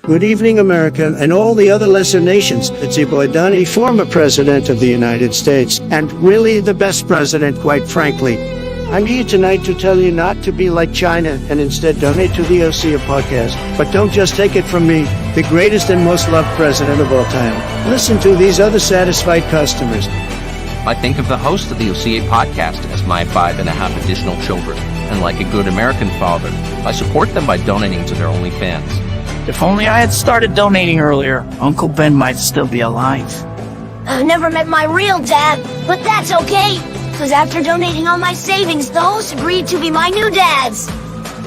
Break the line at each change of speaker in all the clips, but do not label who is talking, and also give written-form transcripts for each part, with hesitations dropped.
Good evening, America, and all the other lesser nations. It's your boy Donnie, former president of the United States, and really the best president, quite frankly. I'm here tonight to tell you not to be like China and instead donate to the OCA podcast. But don't just take it from me, the greatest and most loved president of all time. Listen to these other satisfied customers.
I think of the host of the OCA podcast as my 5.5 additional children, and like a good American father, I support them by donating to their OnlyFans.
If only I had started donating earlier, Uncle Ben might still be alive.
I've never met my real dad, but that's okay. Because after donating all my savings, the host agreed to be my new dads.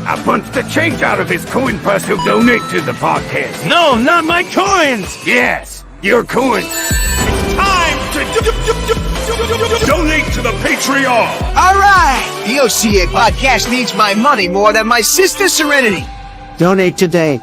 I punched the change out of his coin purse who'll donate to the podcast.
No, not my coins!
Yes, your coins.
It's time to donate to the Patreon!
All right! The OCA podcast needs my money more than my sister Serenity.
Donate today.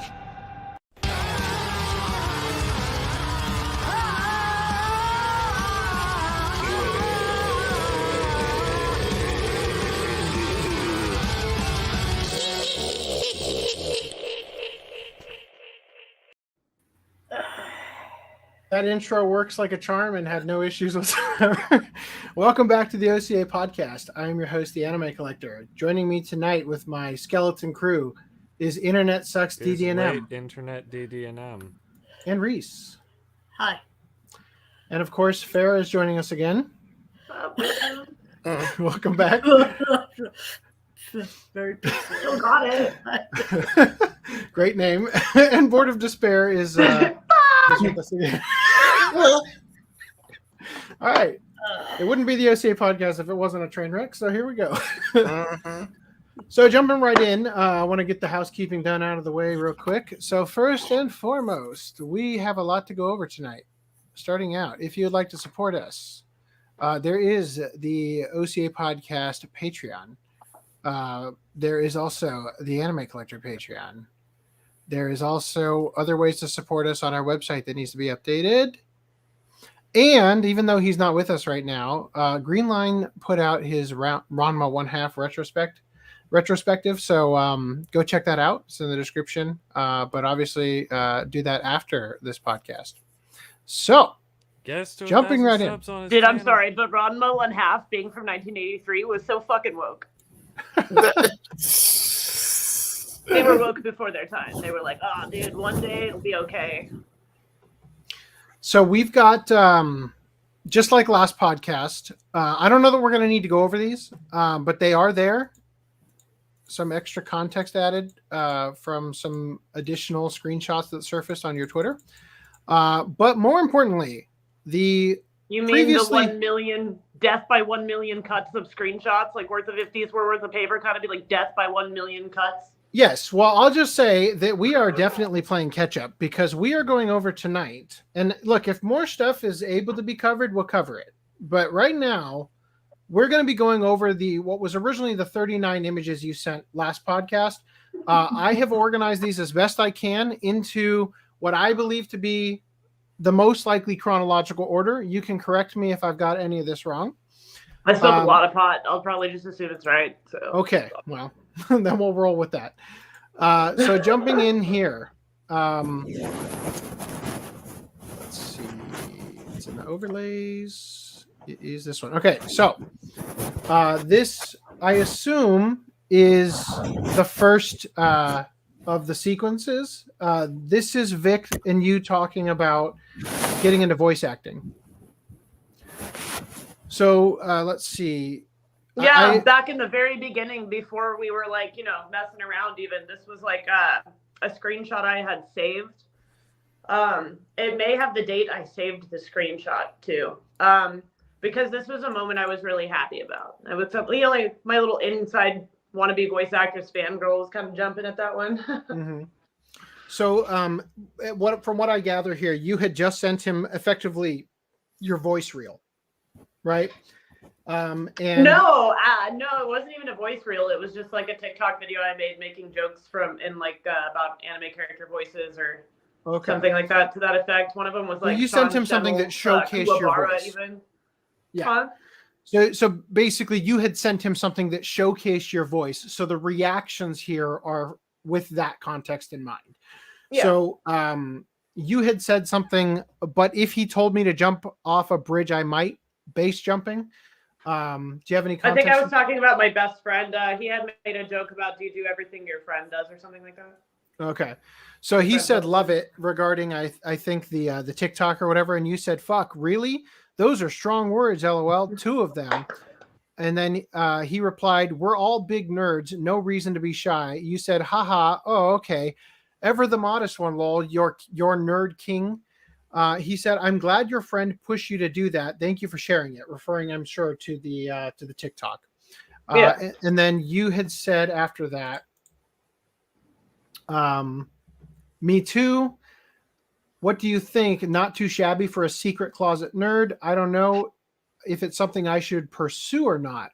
That intro works like a charm and had no issues whatsoever. Welcome back to the OCA podcast. I am your host, the Anime Collector. Joining me tonight with my skeleton crew is Internet Sucks DDNM.
Internet DDNM.
And Reese.
Hi.
And of course, Farah is joining us again. Welcome back.
Very still got it.
Great name. And Board of Despair is with us again. All right. It wouldn't be the OCA podcast if it wasn't a train wreck, so here we go. So jumping right in, I want to get the housekeeping done out of the way real quick. So first and foremost, we have a lot to go over tonight. Starting out, if you'd like to support us, there is the OCA podcast Patreon. There is also the Anime Collector Patreon. There is also other ways to support us on our website that needs to be updated. And even though he's not with us right now, Greenline put out his Ranma 1/2 retrospective. So go check that out. It's in the description. But obviously do that after this podcast. So jumping right in.
Dude, I'm sorry, but Ranma 1/2 being from 1983 was so fucking woke. They were woke before their time. They were like, oh, dude, one day it'll be okay.
So we've got, just like last podcast, I don't know that we're going to need to go over these, but they are there. Some extra context added from some additional screenshots that surfaced on your Twitter. But more importantly, you mean
the 1 million death by 1 million cuts of screenshots, like worth of if these were worth of paper, kind of be like death by 1 million cuts?
Yes. Well, I'll just say that we are definitely playing catch up because we are going over tonight. And look, if more stuff is able to be covered, we'll cover it. But right now, we're going to be going over what was originally the 39 images you sent last podcast. I have organized these as best I can into what I believe to be the most likely chronological order. You can correct me if I've got any of this wrong.
I still have a lot of pot. I'll probably just assume it's right. So.
Okay, well, then we'll roll with that. So jumping in here. Let's see. It's in the overlays. It is this one. Okay, so this, I assume, is the first of the sequences. This is Vic and you talking about getting into voice acting. So let's see.
Yeah, back in the very beginning, before we were like, messing around even, this was like a screenshot I had saved. It may have the date I saved the screenshot too. Because this was a moment I was really happy about. I was, like my little inside wannabe voice actress fangirl was kind of jumping at that one.
Mm-hmm. So from what I gather here, you had just sent him effectively your voice reel, right? And
no, it wasn't even a voice reel. It was just like a TikTok video I made making jokes about anime character voices or something like that to that effect. One of them was like
you sent him something that showcased your voice.
Even.
Yeah. Huh? So basically, you had sent him something that showcased your voice. So the reactions here are with that context in mind.
Yeah.
So you had said something, but if he told me to jump off a bridge, I might. Base jumping. Do you have any
I think
context?
I was talking about my best friend. He had made a joke about, do you do everything your friend does or something like that?
Okay. So he said, love it, regarding, I think, the TikTok or whatever. And you said, fuck, really? Those are strong words, LOL. 2 of them. And then he replied, we're all big nerds. No reason to be shy. You said, haha. Oh, okay. Ever the modest one, lol. Your nerd king. He said, I'm glad your friend pushed you to do that. Thank you for sharing it. Referring, I'm sure, to the TikTok.
Yeah.
And then you had said after that, me too. What do you think? Not too shabby for a secret closet nerd. I don't know if it's something I should pursue or not.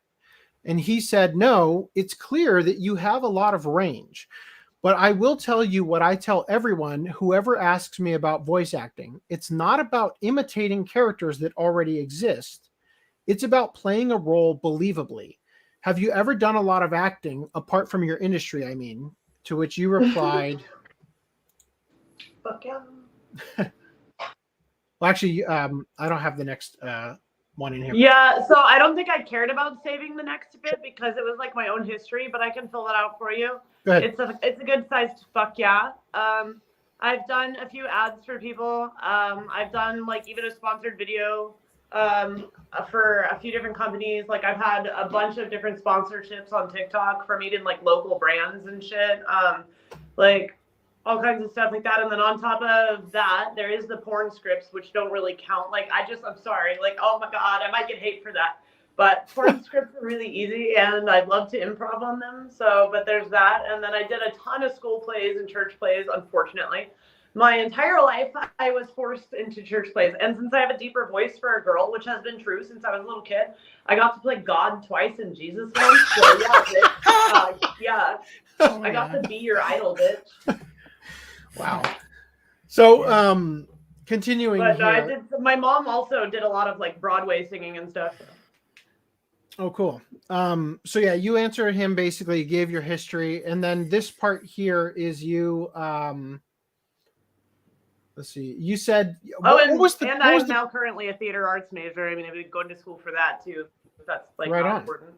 And he said, no, it's clear that you have a lot of range. But I will tell you what I tell everyone, whoever asks me about voice acting. It's not about imitating characters that already exist. It's about playing a role believably. Have you ever done a lot of acting apart from your industry, I mean? To which you replied...
Fuck yeah.
Well, actually, I don't have the next one in here.
Yeah, so I don't think I cared about saving the next bit because it was like my own history, but I can fill that out for you.
Go ahead.
It's a good sized fuck yeah. I've done a few ads for people. I've done like even a sponsored video for a few different companies. Like I've had a bunch of different sponsorships on TikTok from even like local brands and shit. Like all kinds of stuff like that. And then on top of that, there is the porn scripts, which don't really count. Like I'm sorry, like, oh my God, I might get hate for that. But porn scripts are really easy and I'd love to improv on them. So, but there's that. And then I did a ton of school plays and church plays, unfortunately. My entire life, I was forced into church plays. And since I have a deeper voice for a girl, which has been true since I was a little kid, I got to play God twice and Jesus once. So yeah, bitch. Yeah. Oh I got to be your idol, bitch.
Wow. So, continuing
but
here.
My mom also did a lot of like Broadway singing and stuff.
Oh, cool. So yeah, you answered him basically, gave your history, and then this part here is you. Let's see. You said.
I'm now currently a theater arts major. I mean, I've been going to school for that too. That's like
right on.
important.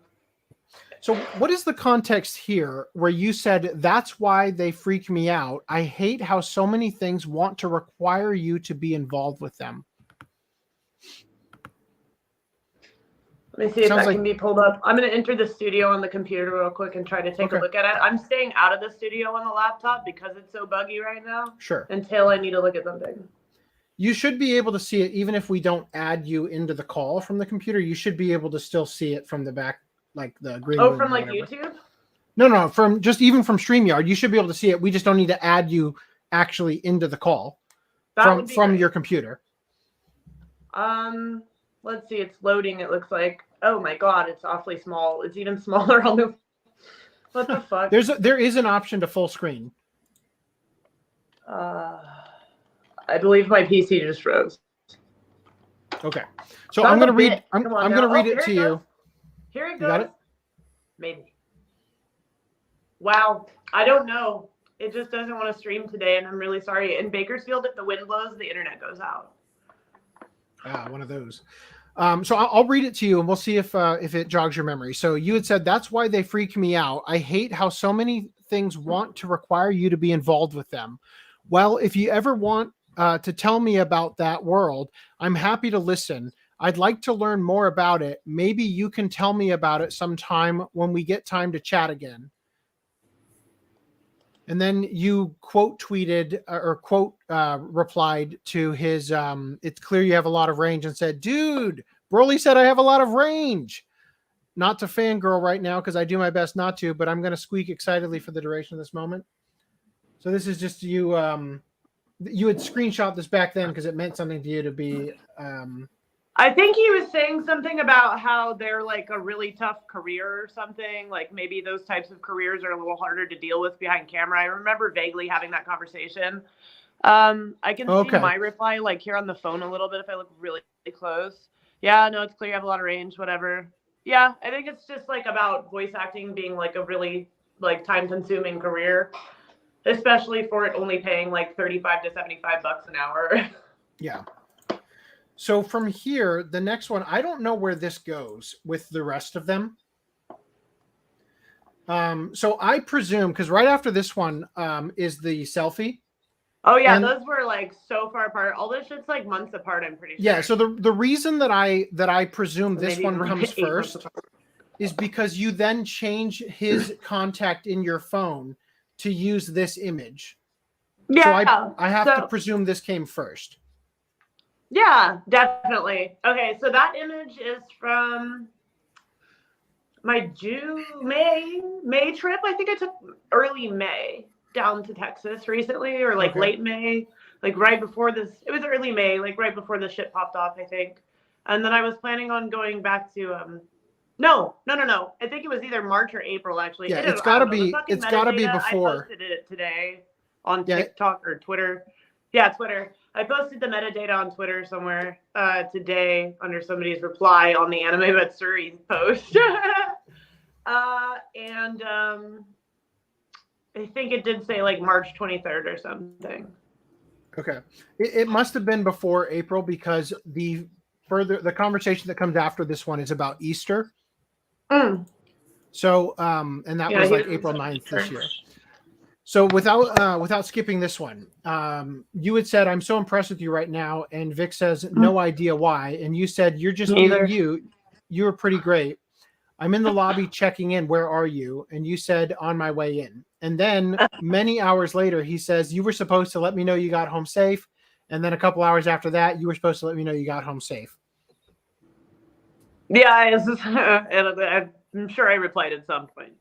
So what is the context here where you said that's why they freak me out? I hate how so many things want to require you to be involved with them.
Let me see if that can be pulled up. I'm going to enter the studio on the computer real quick and try to take a look at it. I'm staying out of the studio on the laptop because it's so buggy right now.
Sure.
Until I need to look at something.
You should be able to see it even if we don't add you into the call from the computer. You should be able to still see it from the back. Like the green.
Oh, from like YouTube?
No, from just even from StreamYard, you should be able to see it. We just don't need to add you actually into the call from your computer.
Let's see, it's loading. It looks like. Oh my God, it's awfully small. It's even smaller on the. What the fuck?
There is an option to full screen.
I believe my PC just froze.
Okay, so I'm gonna read. I'm gonna read it to you.
Here it goes.
You got it?
Maybe. Wow. I don't know. It just doesn't want to stream today, and I'm really sorry. In Bakersfield, if the wind blows, the internet goes out.
One of those. So I'll read it to you, and we'll see if it jogs your memory. So you had said, that's why they freak me out. I hate how so many things want to require you to be involved with them. Well, if you ever want to tell me about that world, I'm happy to listen. I'd like to learn more about it. Maybe you can tell me about it sometime when we get time to chat again. And then you quote tweeted or quote replied to his, it's clear you have a lot of range, and said, dude, Broly said I have a lot of range. Not to fangirl right now because I do my best not to, but I'm going to squeak excitedly for the duration of this moment. So this is just you. You had screenshot this back then because it meant something to you to be...
I think he was saying something about how they're like a really tough career or something. Like maybe those types of careers are a little harder to deal with behind camera. I remember vaguely having that conversation. I can see my reply like here on the phone a little bit if I look really close. Yeah, no, it's clear you have a lot of range, whatever. Yeah, I think it's just like about voice acting being like a really like time consuming career. especially for it only paying like 35 to 75 bucks an hour.
Yeah. So from here, the next one, I don't know where this goes with the rest of them. So I presume, because right after this one is the selfie.
Oh yeah,
and,
those were like so far apart. All this shit's like months apart, I'm pretty sure.
Yeah, so the reason that I presume this
Maybe
one
like
comes
8 months
first
apart.
is because you then change his contact in your phone to use this image.
Yeah.
So I have to presume this came first.
Yeah, definitely. Okay, so that image is from my May trip. I think I took early May down to Texas recently, or like late May, like right before this. It was early May, like right before the shit popped off, I think. And then I was planning on going back to no. I think it was either March or April actually.
Yeah, it's gotta be before.
I posted it today on TikTok or Twitter. Yeah, Twitter. I posted the metadata on Twitter somewhere today under somebody's reply on the Anime Matsuri post. And I think it did say like March 23rd or something.
Okay. It must have been before April because the conversation that comes after this one is about Easter. So, and that was like April 9th this year. So without skipping this one, you had said, "I'm so impressed with you right now," and Vic says, "No idea why." And you said, "You're just you were pretty great. I'm in the lobby checking in. Where are you?" And you said, "On my way in." And then many hours later, he says, "You were supposed to let me know you got home safe." And then a couple hours after that, you were supposed to let me know you got home safe.
Yeah, I'm sure I replied at some point.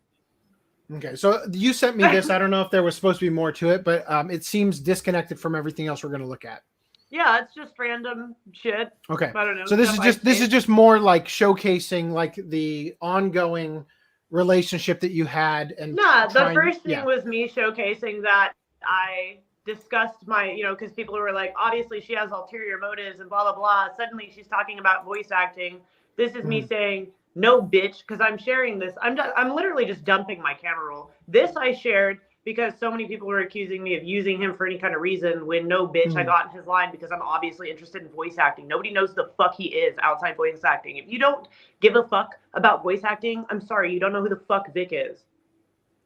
Okay, so you sent me this. I don't know if there was supposed to be more to it, but it seems disconnected from everything else we're going to look at.
Yeah, it's just random shit.
Okay,
I don't know.
So this is just more like showcasing like the ongoing relationship that you had. And
the first thing was me showcasing that I discussed my, because people were like, obviously she has ulterior motives and blah blah blah. Suddenly she's talking about voice acting. This is me saying, no, bitch, because I'm sharing this. I'm literally just dumping my camera roll. This I shared because so many people were accusing me of using him for any kind of reason when no, bitch, I got in his line because I'm obviously interested in voice acting. Nobody knows the fuck he is outside voice acting. If you don't give a fuck about voice acting, I'm sorry, you don't know who the fuck Vic is.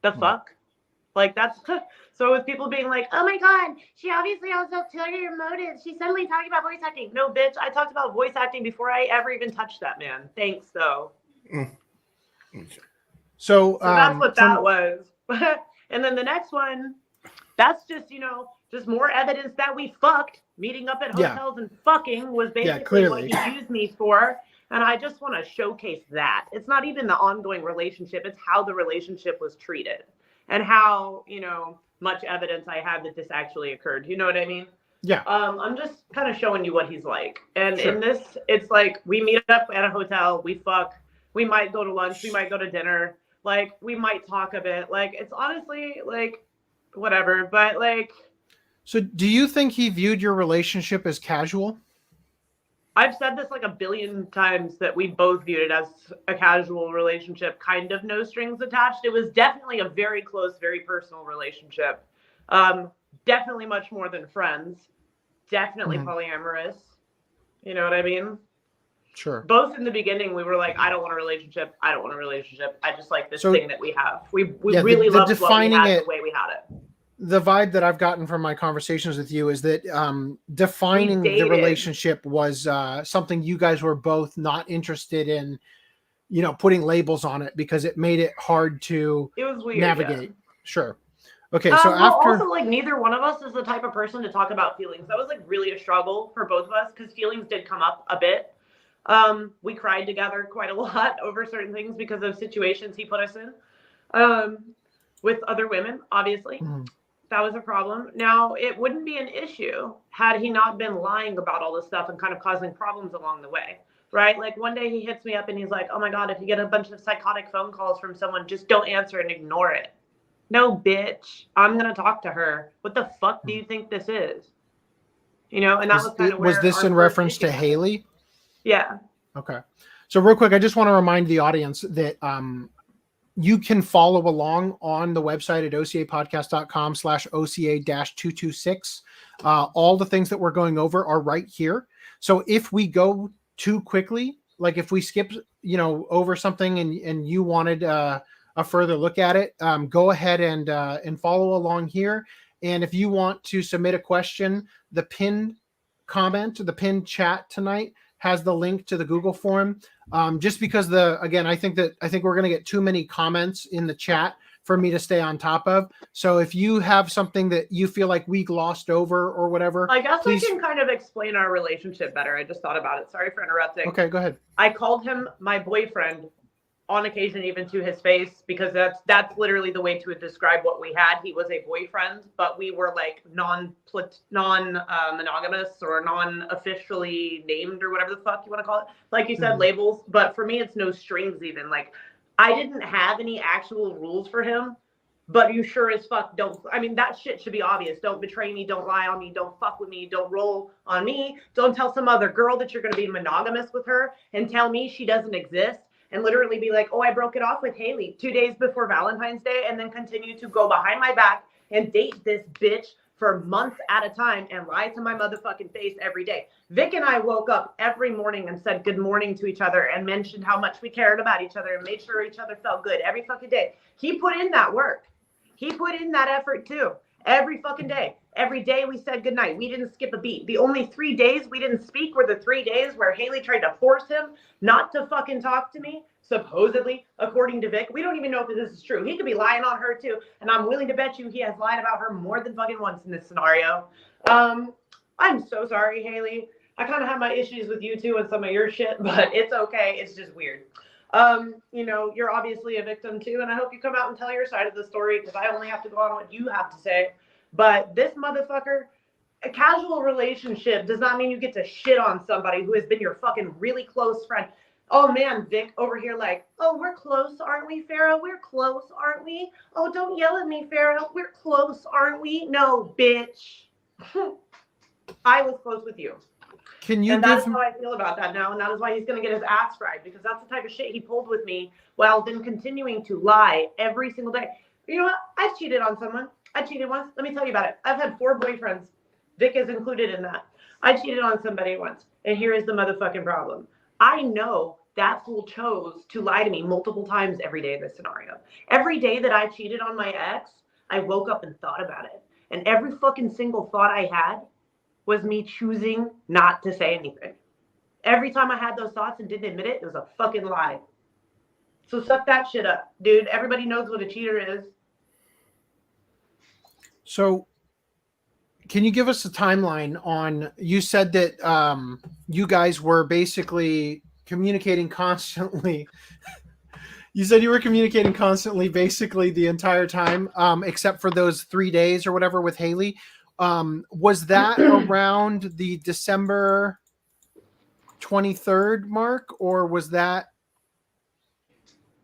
The fuck? Like, that's... So with people being like, oh my God, she obviously has ulterior motives. She's suddenly talking about voice acting. No, bitch, I talked about voice acting before I ever even touched that man. Thanks, though. So that's what that was. And then the next one, that's just, just more evidence that we fucked. Meeting up at hotels and fucking was basically what he used me for. And I just want to showcase that. It's not even the ongoing relationship. It's how the relationship was treated and how, much evidence I had that this actually occurred. You know what I mean?
Yeah.
I'm just kind of showing you what he's like. And in this, it's like we meet up at a hotel, we fuck, we might go to lunch, we might go to dinner, like we might talk a bit. Like it's honestly like whatever. But like,
so do you think he viewed your relationship as casual?
I've said this like a billion times that we both viewed it as a casual relationship, kind of no strings attached. It was definitely a very close, very personal relationship. Definitely much more than friends. Definitely polyamorous. You know what I mean?
Sure.
Both in the beginning, we were like, I don't want a relationship. I don't want a relationship. I just like this thing that we have. We really loved what we had the way we had it.
The vibe that I've gotten from my conversations with you is that defining the relationship was something you guys were both not interested in, putting labels on it because it made it hard to navigate. Yeah. Sure. Okay. So
also like neither one of us is the type of person to talk about feelings. That was like really a struggle for both of us because feelings did come up a bit. We cried together quite a lot over certain things because of situations he put us in with other women, obviously. That was a problem. Now, it wouldn't be an issue had he not been lying about all this stuff and kind of causing problems along the way, right? Like one day he hits me up and he's like, oh my God, if you get a bunch of psychotic phone calls from someone, just don't answer and ignore it. No, bitch, I'm going to talk to her. What the fuck do you think this is? And that was kind of where...
Was this in reference to Haley?
Yeah.
Okay. So real quick, I just want to remind the audience that you can follow along on the website at ocapodcast.com/OCA-226. All the things that we're going over are right here. So if we go too quickly, like if we skip, over something and you wanted a further look at it, go ahead and follow along here. And if you want to submit a question, the pinned comment, the pinned chat tonight has the link to the Google form. Just because I think we're going to get too many comments in the chat for me to stay on top of. So if you have something that you feel like we glossed over or whatever,
I guess
please...
I can kind of explain our relationship better. I just thought about it. Sorry for interrupting.
Okay, go ahead.
I called him my boyfriend on occasion, even to his face, because that's literally the way to describe what we had. He was a boyfriend, but we were like non-monogamous or non-officially named or whatever the fuck you want to call it. Like you said, labels. But for me, it's no strings even. Like, I didn't have any actual rules for him, but you sure as fuck don't. I mean, that shit should be obvious. Don't betray me. Don't lie on me. Don't fuck with me. Don't roll on me. Don't tell some other girl that you're going to be monogamous with her and tell me she doesn't exist. And literally be like, oh, I broke it off with Haley 2 days before Valentine's Day, and then continue to go behind my back and date this bitch for months at a time and lie to my motherfucking face every day. Vic and I woke up every morning and said good morning to each other and mentioned how much we cared about each other and made sure each other felt good every fucking day. He put in that work. He put in that effort too. Every fucking day. Every day we said goodnight. We didn't skip a beat. The only 3 days we didn't speak were the 3 days where Haley tried to force him not to fucking talk to me, supposedly, according to Vic. We don't even know if this is true. He could be lying on her too, and I'm willing to bet you he has lied about her more than fucking once in this scenario. I'm so sorry, Haley. I kind of have my issues with you too and some of your shit, but it's okay. It's just weird. You're obviously a victim too, and I hope you come out and tell your side of the story, because I only have to go on what you have to say. But this motherfucker, a casual relationship does not mean you get to shit on somebody who has been your fucking really close friend. Oh man, Vic over here like, oh, we're close, aren't we, Farrah? We're close, aren't we? Oh, don't yell at me, Farrah. We're close, aren't we? No, bitch. I was close with you. And that's how I feel about that now, and that is why he's going to get his ass fried, because that's the type of shit he pulled with me while then continuing to lie every single day. You know what? I've cheated on someone. I cheated once. Let me tell you about it. I've had 4 boyfriends. Vic is included in that. I cheated on somebody once, and here is the motherfucking problem. I know that fool chose to lie to me multiple times every day in this scenario. Every day that I cheated on my ex, I woke up and thought about it. And every fucking single thought I had was me choosing not to say anything. Every time I had those thoughts and didn't admit it, it was a fucking lie. So suck that shit up, dude. Everybody knows what a cheater is.
So can you give us a timeline on, you said that you guys were basically communicating constantly. You said you were communicating constantly basically the entire time, except for those 3 days or whatever with Haley. Was that around the December 23rd mark, or was that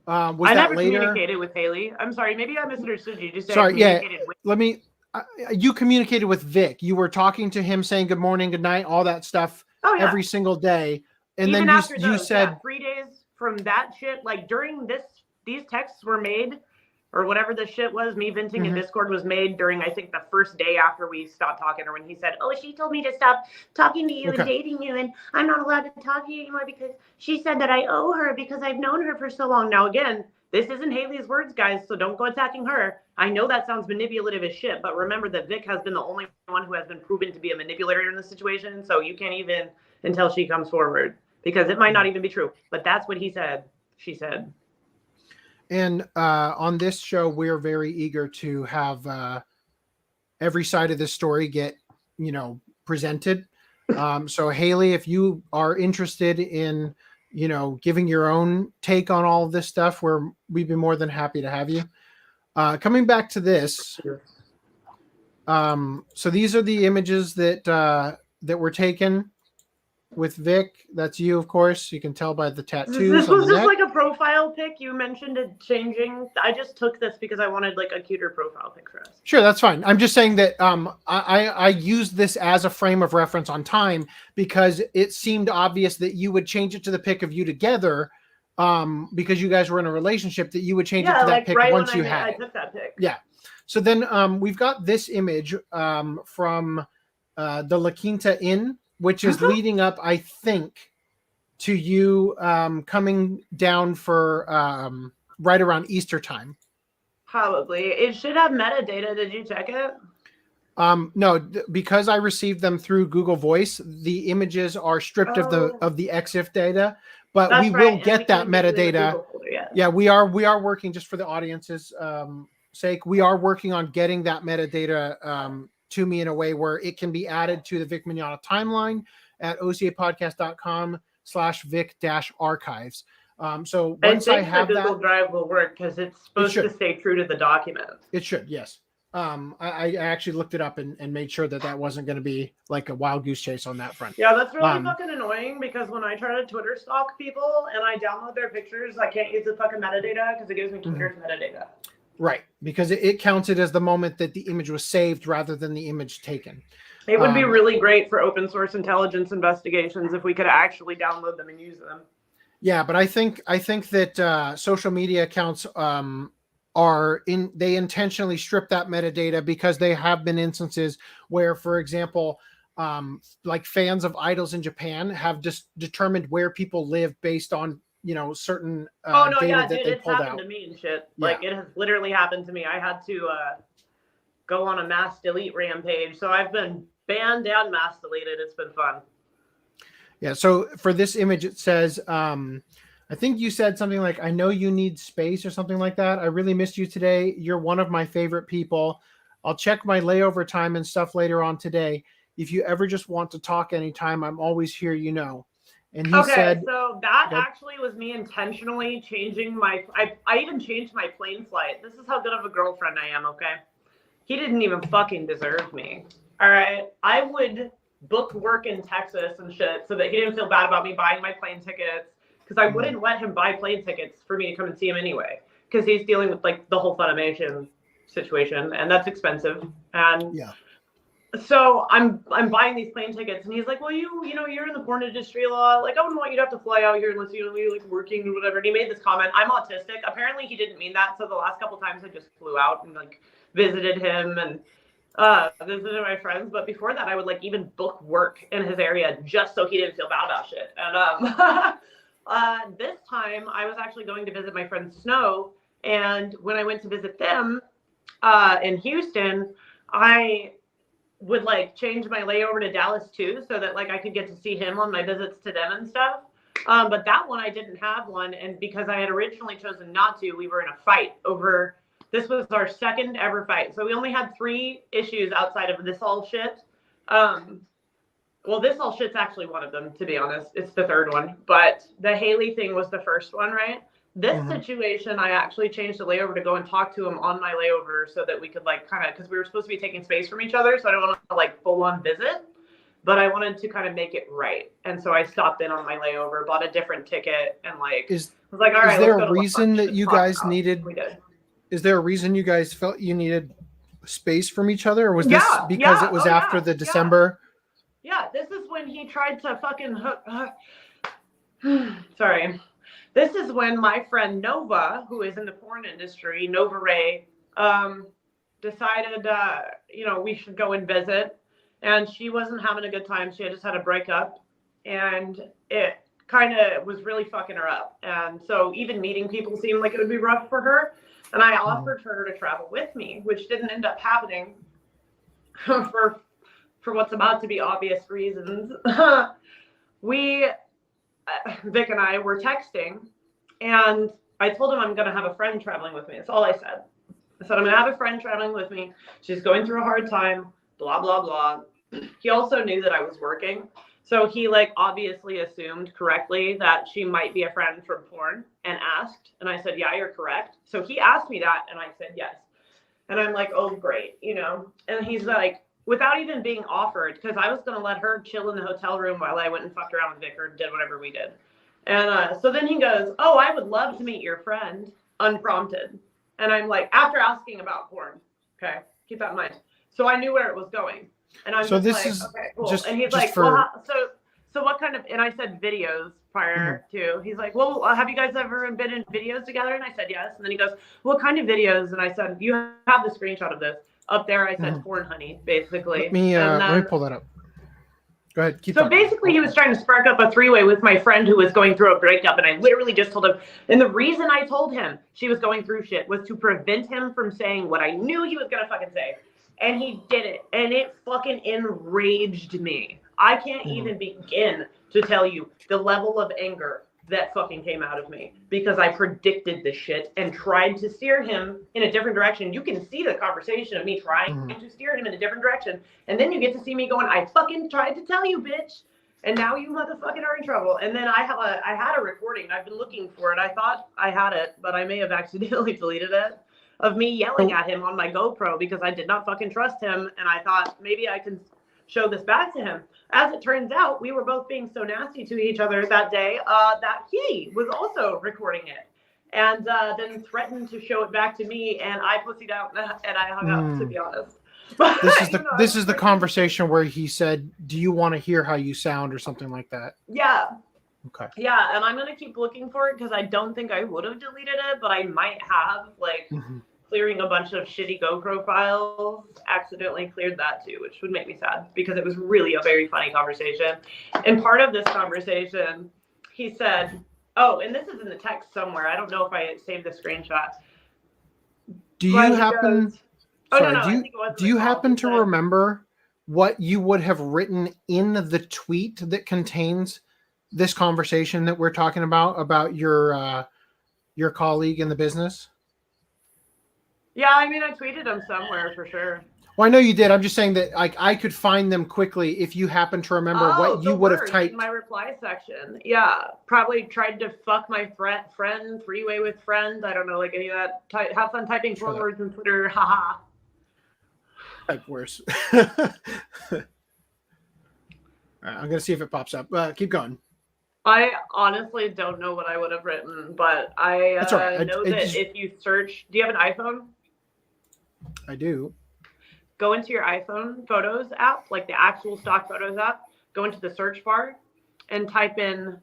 I never communicated with Haley. I'm sorry, maybe I misunderstood you. Just
sorry, you communicated with Vic. You were talking to him, saying good morning, good night, all that stuff every single day. And
even
then
after
you said
3 days from that shit, like during these texts were made, or whatever the shit was, me venting in Discord was made during, I think, the first day after we stopped talking, or when he said, oh, she told me to stop talking to you and dating you, and I'm not allowed to talk to you anymore because she said that I owe her because I've known her for so long. Now, again, this isn't Haley's words, guys, so don't go attacking her. I know that sounds manipulative as shit, but remember that Vic has been the only one who has been proven to be a manipulator in this situation, so you can't even until she comes forward, because it might not even be true. But that's what he said. She said.
And on this show, we're very eager to have every side of this story get, presented. So Haley, if you are interested in, giving your own take on all of this stuff, we'd be more than happy to have you. Coming back to this. So these are the images that were taken with Vic. That's you, of course. You can tell by the tattoos.
This was just like a profile pic. You mentioned it changing. I just took this because I wanted like a cuter profile pic for us.
Sure, that's fine. I'm just saying that I used this as a frame of reference on time because it seemed obvious that you would change it to the pic of you together because you guys were in a relationship, that you would change it to that
like
pic
right
once
when
you
I
had it.
took that pic.
Yeah. So then we've got this image from the La Quinta Inn, which is leading up, I think, to you coming down for right around Easter time.
Probably. It should have metadata. Did you check it?
No, because I received them through Google Voice, the images are stripped of the EXIF data, but
That's
we
right,
will get that metadata. Yeah, we are working, just for the audience's sake. We are working on getting that metadata to me in a way where it can be added to the VIC Mignogna timeline at ocapodcast.com/vic-archives. So once I have
the Google
that,
Drive will work because it's supposed to stay true to the document.
It should, yes. I actually looked it up and made sure that wasn't going to be like a wild goose chase on that front.
Yeah, that's really fucking annoying, because when I try to Twitter stalk people and I download their pictures, I can't use the fucking metadata because it gives me Twitter's metadata.
Right, because it counts it as the moment that the image was saved rather than the image taken.
It would be really great for open source intelligence investigations if we could actually download them and use them.
Yeah, but I think that social media accounts they intentionally strip that metadata, because they have been instances where, for example, like fans of idols in Japan have just determined where people live based on certain data that they
it's
pulled
happened
out.
to me and shit. Like it has literally happened to me. I had to go on a mass delete rampage, so I've been banned and mass deleted. It's been fun.
Yeah. So for this image, it says, I think you said something like, "I know you need space," or something like that. "I really missed you today. You're one of my favorite people. I'll check my layover time and stuff later on today. If you ever just want to talk anytime, I'm always here, you know." And he said,
so that actually was me intentionally changing I even changed my plane flight. This is how good of a girlfriend I am, okay? He didn't even fucking deserve me. All right. I would book work in Texas and shit so that he didn't feel bad about me buying my plane tickets, because I wouldn't let him buy plane tickets for me to come and see him anyway, because he's dealing with like the whole Funimation situation, and that's expensive. And
yeah.
So I'm buying these plane tickets, and he's like, "Well, you're in the porn industry a lot. Like, I wouldn't want you to have to fly out here unless you're like working or whatever." And he made this comment. I'm autistic. Apparently, he didn't mean that. So the last couple times I just flew out and like visited him and visited my friends. But before that, I would like even book work in his area just so he didn't feel bad about shit. And this time I was actually going to visit my friend Snow, and when I went to visit them in Houston, I would like change my layover to Dallas too, so that like I could get to see him on my visits to them and stuff. But that one I didn't have one, and because I had originally chosen not to, we were in a fight over. This was our second ever fight, so we only had 3 issues outside of this all shit. Well, this all shit's actually one of them, to be honest. It's the third one, but the Haley thing was the first one, right? This situation, I actually changed the layover to go and talk to him on my layover so that we could like kind of, because we were supposed to be taking space from each other, so I don't want to like full on visit, but I wanted to kind of make it right. And so I stopped in on my layover, bought a different ticket, and like was like, all right.
Is there a reason that you guys needed?
We did.
Is there a reason you guys felt you needed space from each other, or was this because it was after the December?
Yeah, this is when he tried to fucking sorry. This is when my friend Nova, who is in the porn industry, Nova Ray, decided, we should go and visit. And she wasn't having a good time. She had just had a breakup. And it kind of was really fucking her up. And so even meeting people seemed like it would be rough for her. And I offered her to travel with me, which didn't end up happening for what's about to be obvious reasons. Vic and I were texting, and I told him I'm going to have a friend traveling with me. That's all I said. I said, I'm going to have a friend traveling with me. She's going through a hard time, blah, blah, blah. He also knew that I was working. So he like obviously assumed correctly that she might be a friend from porn and asked. And I said, yeah, you're correct. So he asked me that, and I said, yes. And I'm like, oh, great. And he's like, without even being offered, because I was going to let her chill in the hotel room while I went and fucked around with Vic or did whatever we did. And so then he goes, oh, I would love to meet your friend, unprompted. And I'm like, after asking about porn, okay, keep that in mind. So I knew where it was going. And I'm
so
just
this
like,
is
okay, cool.
Just,
and he's
just
like,
for...
well, so so what kind of, and I said videos prior to, he's like, well, have you guys ever been in videos together? And I said, yes. And then he goes, what kind of videos? And I said, you have the screenshot of this. Up there, I said, porn honey, basically.
Let me pull that up. Go ahead. Keep talking.
Basically, he was trying to spark up a three-way with my friend who was going through a breakup, and I literally just told him. And the reason I told him she was going through shit was to prevent him from saying what I knew he was gonna fucking say. And he did it, and it fucking enraged me. I can't even begin to tell you the level of anger that fucking came out of me because I predicted this shit and tried to steer him in a different direction. You can see the conversation of me trying to steer him in a different direction. And then you get to see me going, I fucking tried to tell you, bitch. And now you motherfucking are in trouble. And then I had a recording. I've been looking for it. I thought I had it, but I may have accidentally deleted it, of me yelling at him on my GoPro because I did not fucking trust him. And I thought maybe I can show this back to him. As it turns out, we were both being so nasty to each other that day that he was also recording it and then threatened to show it back to me, and I pussied out and I hung up, to be honest. But,
this is the conversation where he said, do you want to hear how you sound or something like that?
Yeah.
Okay.
Yeah, and I'm going to keep looking for it because I don't think I would have deleted it, but I might have, like, clearing a bunch of shitty GoPro files, accidentally cleared that too, which would make me sad because it was really a very funny conversation. And part of this conversation, he said, oh, and this is in the text somewhere. I don't know if I saved the screenshot.
Do you happen to remember what you would have written in the tweet that contains this conversation that we're talking about your colleague in the business?
Yeah, I mean, I tweeted them somewhere for sure.
Well, I know you did. I'm just saying that I could find them quickly if you happen to remember what you would have typed.
In my reply section. Yeah, probably tried to fuck my friend, three-way with friend. I don't know, like any of that. Have fun typing four words in Twitter. Haha.
Type worse. All right, I'm going to see if it pops up. Keep going.
I honestly don't know what I would have written, but I know that if you search, do you have an iPhone?
I do.
Go into your iPhone Photos app, like the actual stock Photos app. Go into the search bar and type in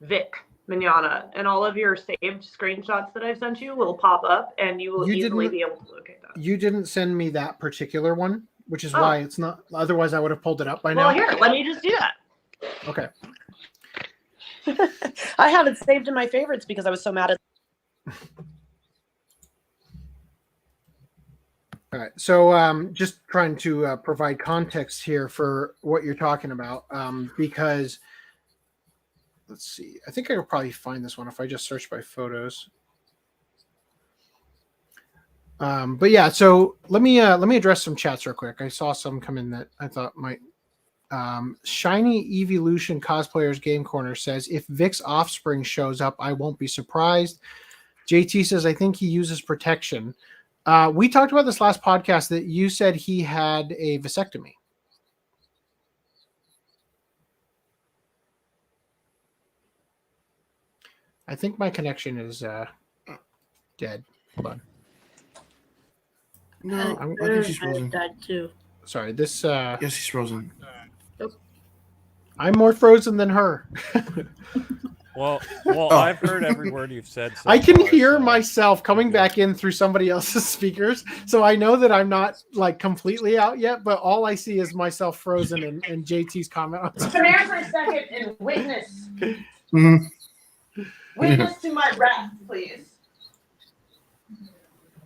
VIC MIGNOGNA, and all of your saved screenshots that I've sent you will pop up, and you will easily be able to locate that.
You didn't send me that particular one, which is why it's not. Otherwise, I would have pulled it up by now.
Well, here, let me just do that.
Okay.
I had it saved in my favorites because I was so mad at.
All right, so just trying to provide context here for what you're talking about, because let's see, I think I could probably find this one if I just search by photos. But yeah, so let me address some chats real quick. I saw some come in that I thought might. Shiny Evolution Cosplayers Game Corner says, if Vic's offspring shows up, I won't be surprised. JT says, I think he uses protection. We talked about this last podcast that you said he had a vasectomy. I think my connection is dead. Hold on.
No, I think she's frozen.
Died too.
Sorry, this.
Yes, she's frozen.
I'm more frozen than her.
Well, I've heard every word you've said. So
I can
far,
hear myself coming back in through somebody else's speakers, so I know that I'm not like completely out yet. But all I see is myself frozen and JT's comment on
Come here for a second and witness.
Mm-hmm.
Witness to my wrath, please.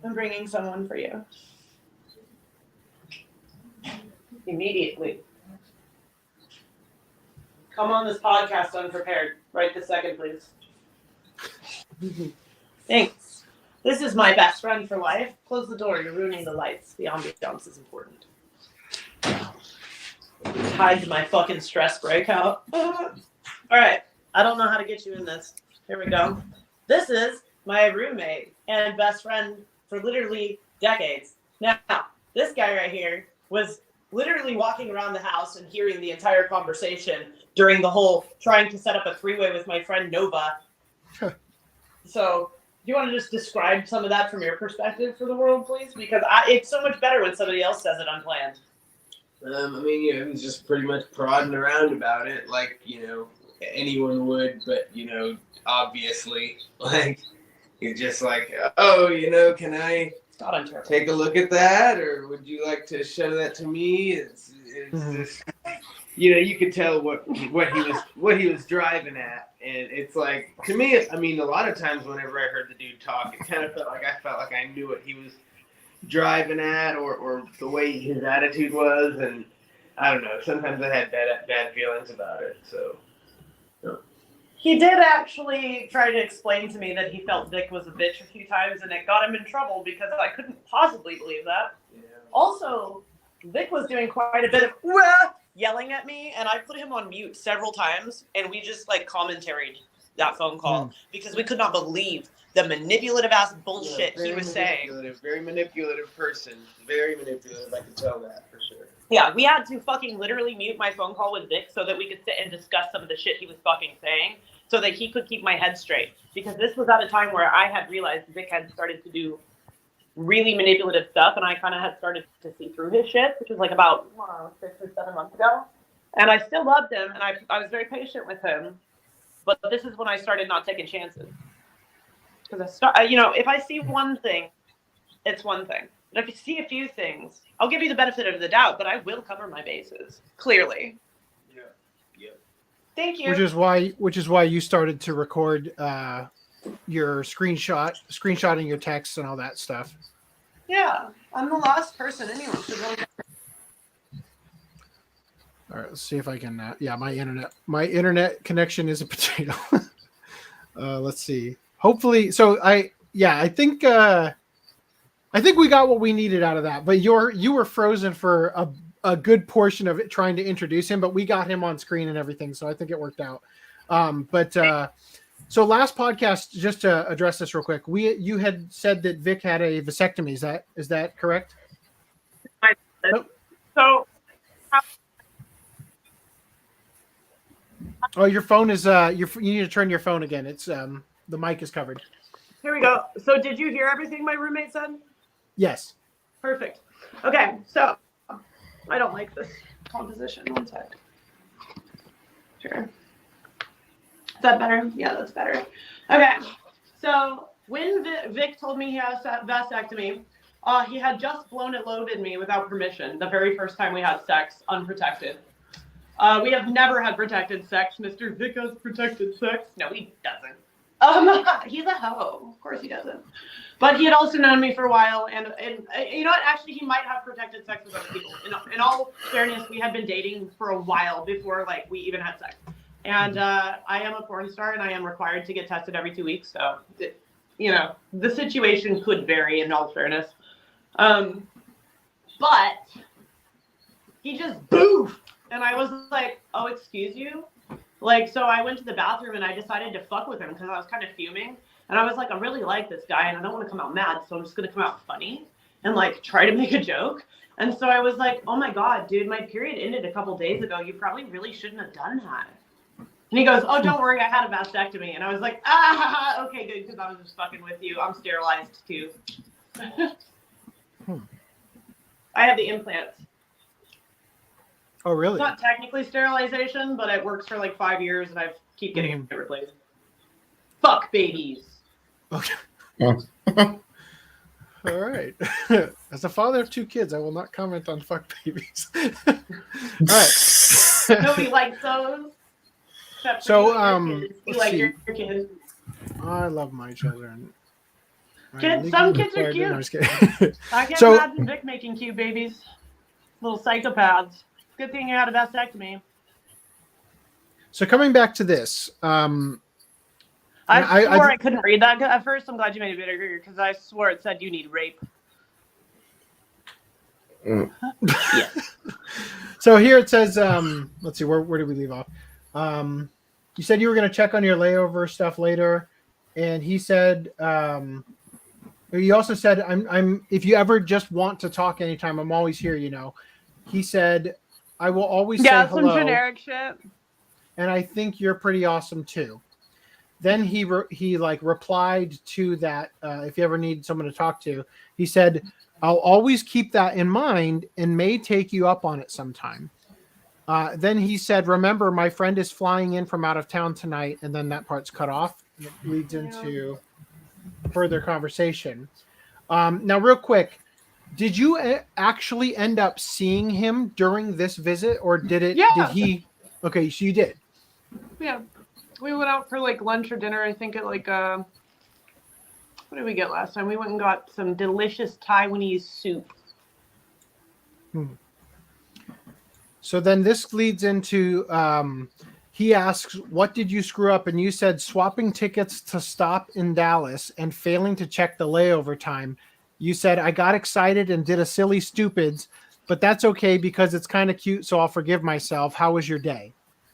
I'm bringing someone for you. Immediately. Come on this podcast unprepared. Right this second, please. Thanks. This is my best friend for life. Close the door. You're ruining the lights. The ambiance is important. Hide my fucking stress breakout. All right. I don't know how to get you in this. Here we go. This is my roommate and best friend for literally decades. Now, this guy right here was literally walking around the house and hearing the entire conversation during the whole trying to set up a three-way with my friend Nova. So, do you want to just describe some of that from your perspective for the world, please? Because it's so much better when somebody else says it unplanned.
I mean, he was just pretty much prodding around about it, like, anyone would, but, obviously, like, he's just like, oh, can I take a look at that, or would you like to show that to me? It's just, you could tell what he was driving at, and it's like, to me, I mean, a lot of times whenever I heard the dude talk, it kind of felt like I knew what he was driving at, or the way his attitude was, and I don't know. Sometimes I had bad feelings about it. So
he did actually try to explain to me that he felt Vic was a bitch a few times, and it got him in trouble because I couldn't possibly believe that.
Yeah.
Also, Vic was doing quite a bit of yelling at me, and I put him on mute several times, and we just like commentaried that phone call because we could not believe the manipulative ass bullshit he was saying.
Very manipulative person. Very manipulative. I can tell that for sure.
Yeah, we had to fucking literally mute my phone call with Vic so that we could sit and discuss some of the shit he was fucking saying so that he could keep my head straight. Because this was at a time where I had realized Vic had started to do really manipulative stuff, and I kind of had started to see through his shit, which was like about 6 or 7 months ago. And I still loved him, and I was very patient with him. But this is when I started not taking chances. Because if I see one thing, it's one thing. But if you see a few things, I'll give you the benefit of the doubt, but I will cover my bases clearly.
Yeah.
Thank you.
Which is why you started to record your screenshotting your texts and all that stuff.
Yeah, I'm the last person anyone should really.
All right, let's see if I can. My internet connection is a potato. Let's see. Hopefully, so I think we got what we needed out of that. But you were frozen for a good portion of it trying to introduce him, but we got him on screen and everything, so I think it worked out. So last podcast, just to address this real quick, you had said that Vic had a vasectomy. Is that correct?
So.
Oh, your phone is you need to turn your phone again. It's the mic is covered.
Here we go. So did you hear everything my roommate said?
Yes.
Perfect. Okay, so I don't like this composition. One sec. Sure. Is that better? Yeah, that's better. Okay, so when Vic told me he has a vasectomy, he had just blown it loaded me without permission the very first time we had sex, unprotected. We have never had protected sex. Mr. Vic has protected sex. No, he doesn't. He's a hoe. Of course he doesn't. But he had also known me for a while, and you know what? Actually, he might have protected sex with other people. In all fairness, we had been dating for a while before we even had sex. And I am a porn star, and I am required to get tested every 2 weeks. So, the situation could vary. In all fairness, but he just boofed. And I was like, oh, excuse you? So I went to the bathroom and I decided to fuck with him because I was kind of fuming. And I was like, I really like this guy and I don't want to come out mad. So I'm just going to come out funny and try to make a joke. And so I was like, oh my God, dude, my period ended a couple days ago. You probably really shouldn't have done that. And he goes, oh, don't worry. I had a vasectomy. And I was like, okay, good. Because I was just fucking with you. I'm sterilized too. I have the implants.
Oh, really?
It's not technically sterilization, but it works for 5 years, and I keep getting it replaced. Fuck babies.
Okay. All right. As a father of 2 kids, I will not comment on fuck babies. All right.
Nobody likes those.
So,
you like your kids.
I love my children.
Some kids are cute.
No,
I can't imagine Vic making cute babies. Little psychopaths. Good thing you had a vasectomy.
So coming back to this,
I swore I couldn't read that at first. I'm glad you made it bigger because I swore it said you need rape.
Yeah. So here it says, let's see, where did we leave off? You said you were going to check on your layover stuff later, and he said, he also said, I'm if you ever just want to talk anytime, I'm always here. He said, I will always say hello.
Some generic shit.
And I think you're pretty awesome too. Then he replied to that. If you ever need someone to talk to, he said, I'll always keep that in mind and may take you up on it sometime. Then he said, remember, my friend is flying in from out of town tonight. And then that part's cut off. It leads into further conversation. Now, real quick, did you actually end up seeing him during this visit, or did it?
Yeah.
Did he? Okay, so you did.
Yeah, we went out for like lunch or dinner. I think at like what did we get last time? We went and got some delicious Taiwanese soup.
So then this leads into he asks, what did you screw up? And you said swapping tickets to stop in Dallas and failing to check the layover time. You said, I got excited and did a silly stupids, but that's okay because it's kind of cute, so I'll forgive myself. How was your day?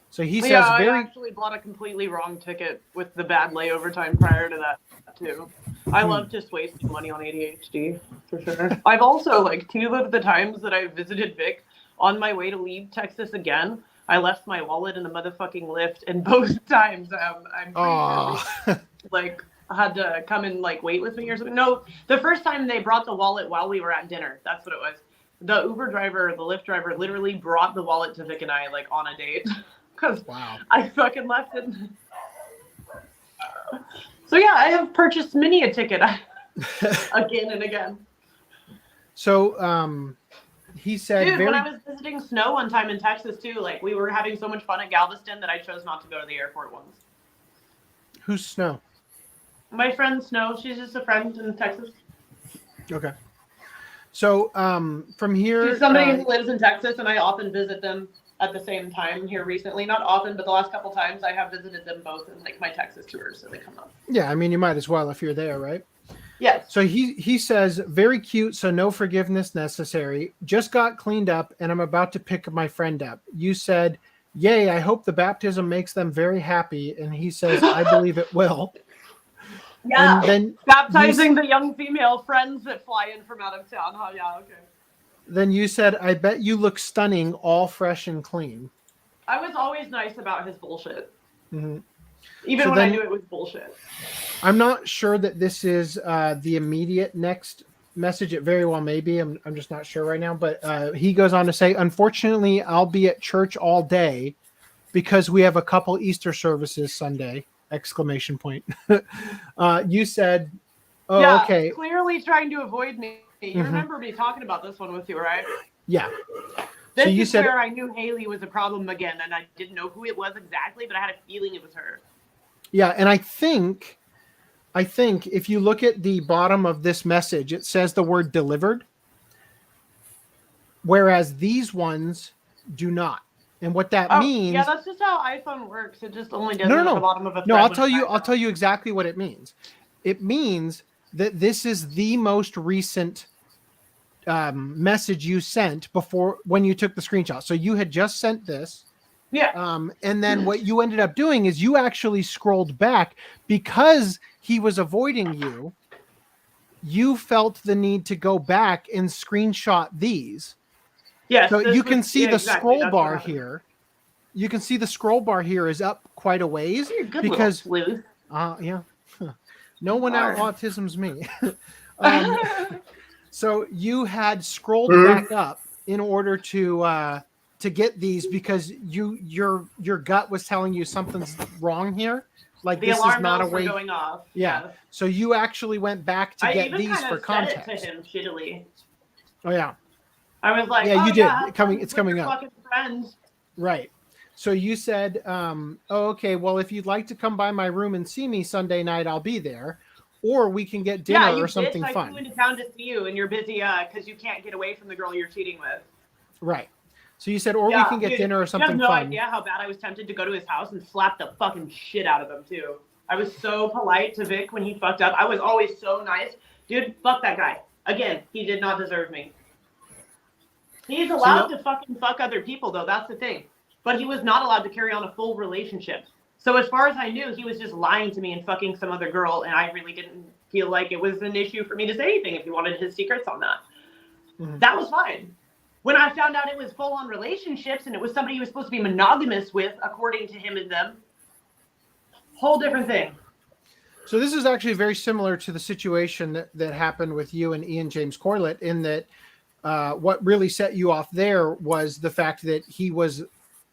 So he says
I actually bought a completely wrong ticket with the bad layover time prior to that too. I love just wasting money on ADHD for sure. I've also, like, 2 of the times that I visited Vic, on my way to leave Texas again, I left my wallet in the motherfucking lift, and both times I'm pretty sure like had to come and like wait with me or something. No, the first time they brought the wallet while we were at dinner. That's what it was. The Uber driver, the Lyft driver, literally brought the wallet to Vic and I like on a date because I fucking left it. So yeah, I have purchased many a ticket again and again.
So he said,
dude, when I was visiting Snow one time in Texas too, like we were having so much fun at Galveston that I chose not to go to the airport once.
Who's Snow?
My friend Snow. She's just a friend in Texas.
Okay. So from here,
she's somebody who lives in Texas, and I often visit them at the same time here recently. Not often, but the last couple times I have visited them both in like my Texas tours, so they come up.
Yeah, I mean, you might as well if you're there, right?
Yes.
So he says, very cute, so no forgiveness necessary. Just got cleaned up, and I'm about to pick my friend up. You said, yay, I hope the baptism makes them very happy. And he says, I believe it will.
Yeah,
and then
baptizing the young female friends that fly in from out of town. Oh, yeah, okay.
Then you said, I bet you look stunning, all fresh and clean.
I was always nice about his bullshit.
Mm-hmm.
Even when I knew it was bullshit.
I'm not sure that this is the immediate next message. It very well may be. I'm just not sure right now. But he goes on to say, unfortunately, I'll be at church all day because we have a couple Easter services Sunday! Exclamation point. You said, oh,
yeah,
okay.
Clearly trying to avoid me. You remember me talking about this one with you, right?
Yeah.
This
so you
is
said,
where I knew Haley was a problem again, and I didn't know who it was exactly, but I had a feeling it was her.
Yeah, and I think if you look at the bottom of this message, it says the word delivered, whereas these ones do not. And what that means?
Yeah, that's just how iPhone works. It just only does it at the bottom of a thread.
No, I'll tell you exactly what it means. It means that this is the most recent message you sent before when you took the screenshot. So you had just sent this.
Yeah.
And then what you ended up doing is you actually scrolled back because he was avoiding you. You felt the need to go back and screenshot these.
Yes.
So you can see the scroll bar here. You can see the scroll bar here is up quite a ways because yeah. No one out autism's me. So you had scrolled back up in order to get these because your gut was telling you something's wrong here. Like this is not a way
going off.
Yeah. So you actually went back to get these for context.
I even said it to him shittily.
Oh yeah.
I was like,
yeah, you did.
Yeah,
It's coming up.
Fucking friends.
Right. So you said, oh, okay, well, if you'd like to come by my room and see me Sunday night, I'll be there. Or we can get dinner or something fun.
I flew into town to see you, and you're busy because you can't get away from the girl you're cheating with.
Right. So you said, or we can get dinner or something fun.
You have no idea how bad I was tempted to go to his house and slap the fucking shit out of him, too. I was so polite to Vic when he fucked up. I was always so nice. Dude, fuck that guy. Again, he did not deserve me. He's allowed to fucking fuck other people, though. That's the thing. But he was not allowed to carry on a full relationship. So as far as I knew, he was just lying to me and fucking some other girl, and I really didn't feel like it was an issue for me to say anything if he wanted his secrets on that. That was fine. When I found out it was full-on relationships and it was somebody he was supposed to be monogamous with, according to him and them, whole different thing.
So this is actually very similar to the situation that happened with you and Ian James Corlett, in that what really set you off there was the fact that he was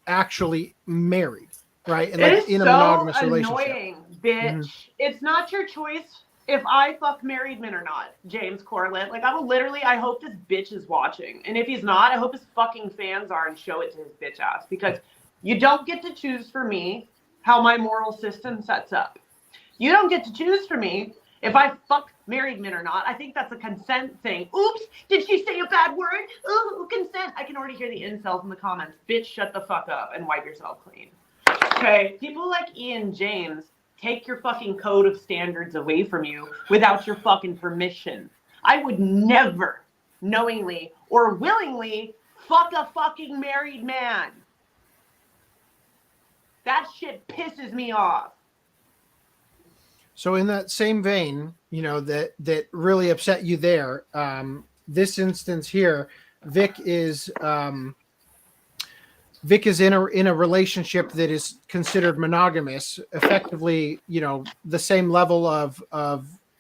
actually married, right? And
It
like
is
in a
so
monogamous relationship.
annoying, bitch. It's not your choice if I fuck married men or not, James Corlett. Like, I hope this bitch is watching. And if he's not, I hope his fucking fans are and show it to his bitch ass. Because you don't get to choose for me how my moral system sets up. You don't get to choose for me if I fuck married men or not. I think that's a consent thing. Oops, did she say a bad word? Ooh, consent. I can already hear the incels in the comments. Bitch, shut the fuck up and wipe yourself clean. Okay, people like Ian James take your fucking code of standards away from you without your fucking permission. I would never knowingly or willingly fuck a fucking married man. That shit pisses me off.
So in that same vein, you know, that really upset you there. This instance here, Vic is in a relationship that is considered monogamous, effectively, you know, the same level of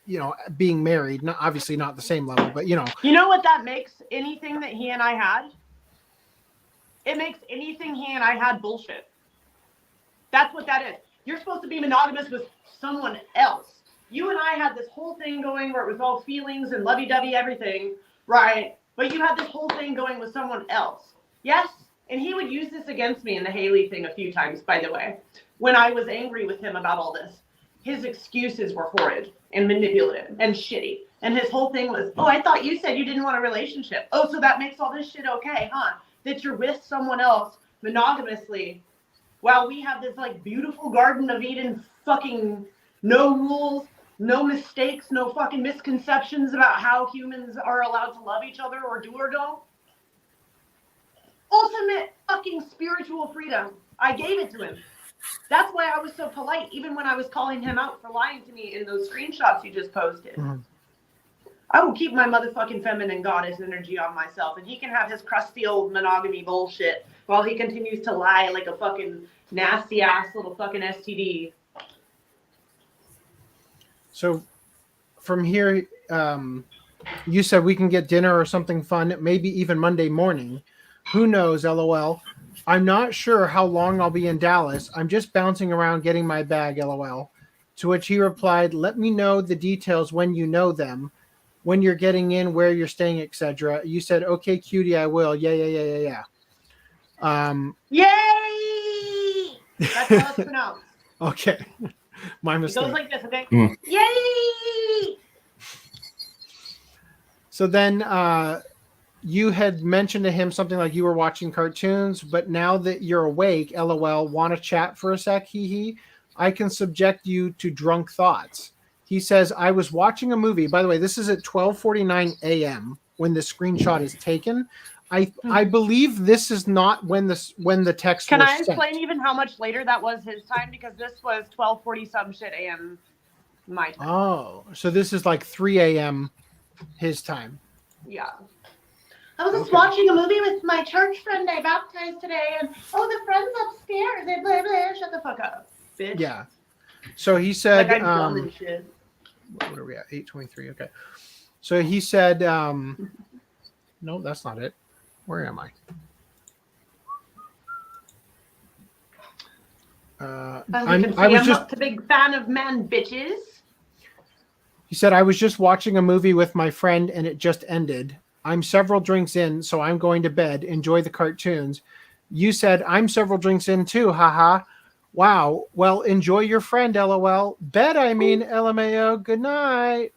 you know, being married. Not obviously not the same level, but you know.
You know what that makes anything that he and I had? It makes anything he and I had bullshit. That's what that is. You're supposed to be monogamous with someone else. You and I had this whole thing going where it was all feelings and lovey-dovey everything, right? But you had this whole thing going with someone else. Yes? And he would use this against me in the Haley thing a few times, by the way. When I was angry with him about all this, his excuses were horrid and manipulative and shitty. And his whole thing was, oh, I thought you said you didn't want a relationship. Oh, so that makes all this shit okay, huh? That you're with someone else monogamously while we have this like beautiful Garden of Eden fucking no rules, no mistakes, no fucking misconceptions about how humans are allowed to love each other or do or don't. Ultimate fucking spiritual freedom. I gave it to him. That's why I was so polite, even when I was calling him out for lying to me in those screenshots you just posted. Mm-hmm. I will keep my motherfucking feminine goddess energy on myself, and he can have his crusty old monogamy bullshit while he continues to lie like a fucking nasty ass little fucking STD.
So from here, you said we can get dinner or something fun, maybe even Monday morning. Who knows, LOL. I'm not sure how long I'll be in Dallas. I'm just bouncing around getting my bag, LOL. To which he replied, let me know the details when you know them, when you're getting in, where you're staying, etc. You said, okay, cutie, I will. Yeah.
Yay! That's how it's pronounced.
Okay. My mistake.
It goes like this, okay? Yay!
So then you had mentioned to him something like you were watching cartoons, but now that you're awake, LOL, want to chat for a sec, hee. I can subject you to drunk thoughts. He says, I was watching a movie. By the way, this is at 12:49 a.m. when the screenshot is taken. I believe this is not when the text
Can
was
I explain
sent.
even how much later that was his time? Because this was 12:40 some shit a.m. my time.
Oh, so this is like 3 a.m. his time.
Yeah. I was just watching a movie with my church friend I baptized today, and the friend's upstairs, and blah, blah, shut the fuck up, bitch.
Yeah. So he said,
like I'm dumb and shit.
What are we at? 8:23. Okay. So he said, no, that's not it. Where am I?
I'm not a big fan of man bitches.
He said, I was just watching a movie with my friend and it just ended. I'm several drinks in, so I'm going to bed. Enjoy the cartoons. You said, I'm several drinks in too. Haha. Wow. Well, enjoy your friend, LOL. Bed, I mean, LMAO. Good night.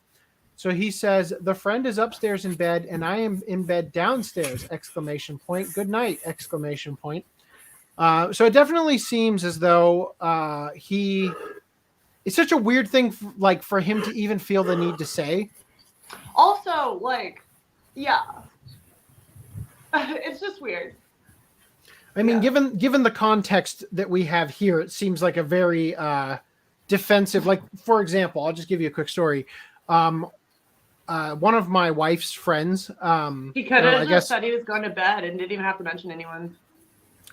So he says, the friend is upstairs in bed and I am in bed downstairs, exclamation point. Good night, exclamation point. So it definitely seems as though it's such a weird thing for him to even feel the need to say.
Also, like, yeah. It's just weird.
I mean, given the context that we have here, it seems like a very defensive, like, for example, I'll just give you a quick story. One of my wife's friends,
he could have just said he was going to bed and didn't even have to mention anyone.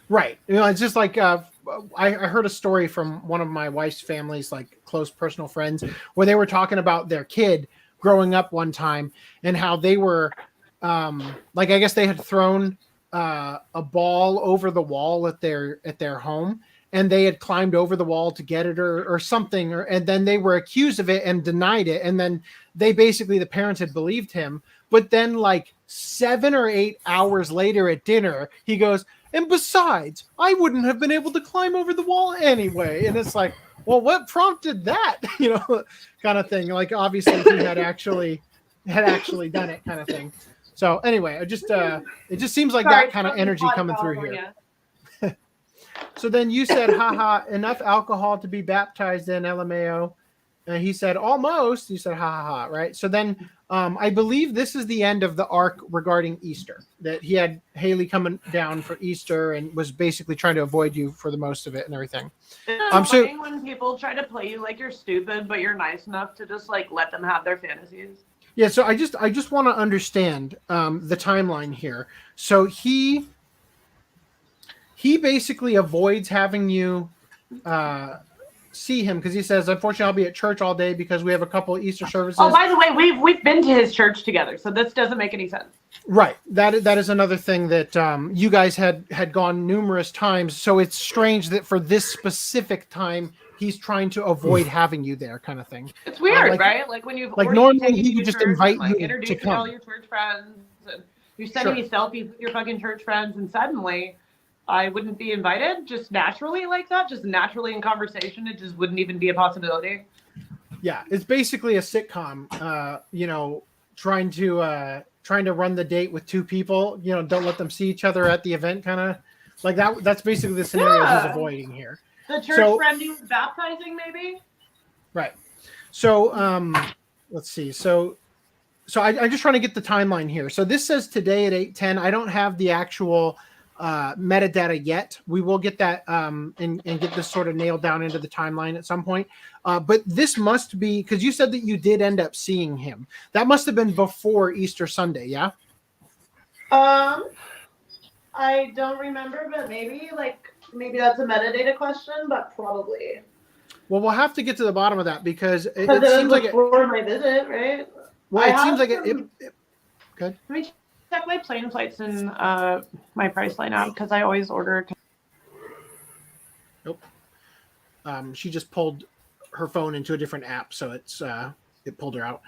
Right. You know, it's just like I heard a story from one of my wife's family's like close personal friends where they were talking about their kid growing up one time and how they were like I guess they had thrown a ball over the wall at their home and they had climbed over the wall to get it or something and then they were accused of it and denied it and then they basically the parents had believed him, but then like 7 or 8 hours later at dinner he goes, and besides, I wouldn't have been able to climb over the wall anyway. And it's like, well, what prompted that? You know, kind of thing. Like obviously he had actually done it, kind of thing. So anyway, it just seems like that kind of energy coming through here. So then you said, haha, enough alcohol to be baptized in LMAO. And he said, almost. You said, ha ha ha, right? So then I believe this is the end of the arc regarding Easter, that he had Haley coming down for Easter and was basically trying to avoid you for the most of it and everything.
It's funny when people try to play you like you're stupid, but you're nice enough to just like let them have their fantasies.
Yeah, so I just want to understand the timeline here. So he basically avoids having you see him because he says, unfortunately, I'll be at church all day because we have a couple of Easter services.
Oh, by the way, we've been to his church together, so this doesn't make any sense.
Right. That is another thing that you guys had gone numerous times. So it's strange that for this specific time, he's trying to avoid having you there, kind of thing.
It's weird, right? Like when you've
like normally he would just invite you to come.
All your church friends, and you're sending me selfies with your fucking church friends, and suddenly I wouldn't be invited just naturally like that, just naturally in conversation. It just wouldn't even be a possibility.
Yeah, it's basically a sitcom. You know, trying to run the date with two people. You know, don't let them see each other at the event, kind of like that. That's basically the scenario he's avoiding here.
The church friend he was baptizing, maybe. Right.
So let's see. So I'm just trying to get the timeline here. So this says today at 8:10. I don't have the actual metadata yet. We will get that and get this sort of nailed down into the timeline at some point. But this must be because you said that you did end up seeing him. That must have been before Easter Sunday, yeah?
I don't remember, but maybe that's a metadata question, but probably.
Well, we'll have to get to the bottom of that because it
seems like before my visit, right?
Well, it seems like it. Good.
Let me check my plane flights and my Priceline app because I always order.
Nope. She just pulled her phone into a different app, so it pulled her out.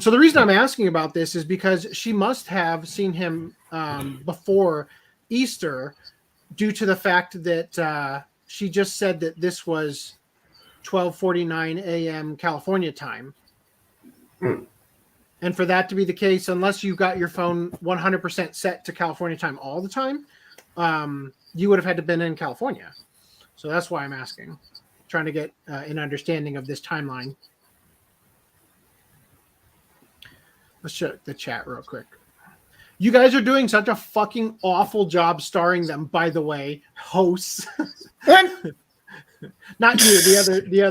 So the reason I'm asking about this is because she must have seen him before Easter, due to the fact that she just said that this was 12:49 a.m. California time. And for that to be the case, unless you got your phone 100% set to California time all the time, you would have had to been in California. So that's why I'm asking, trying to get an understanding of this timeline. Let's check the chat real quick. You guys are doing such a fucking awful job starring them, by the way, hosts. Not you, the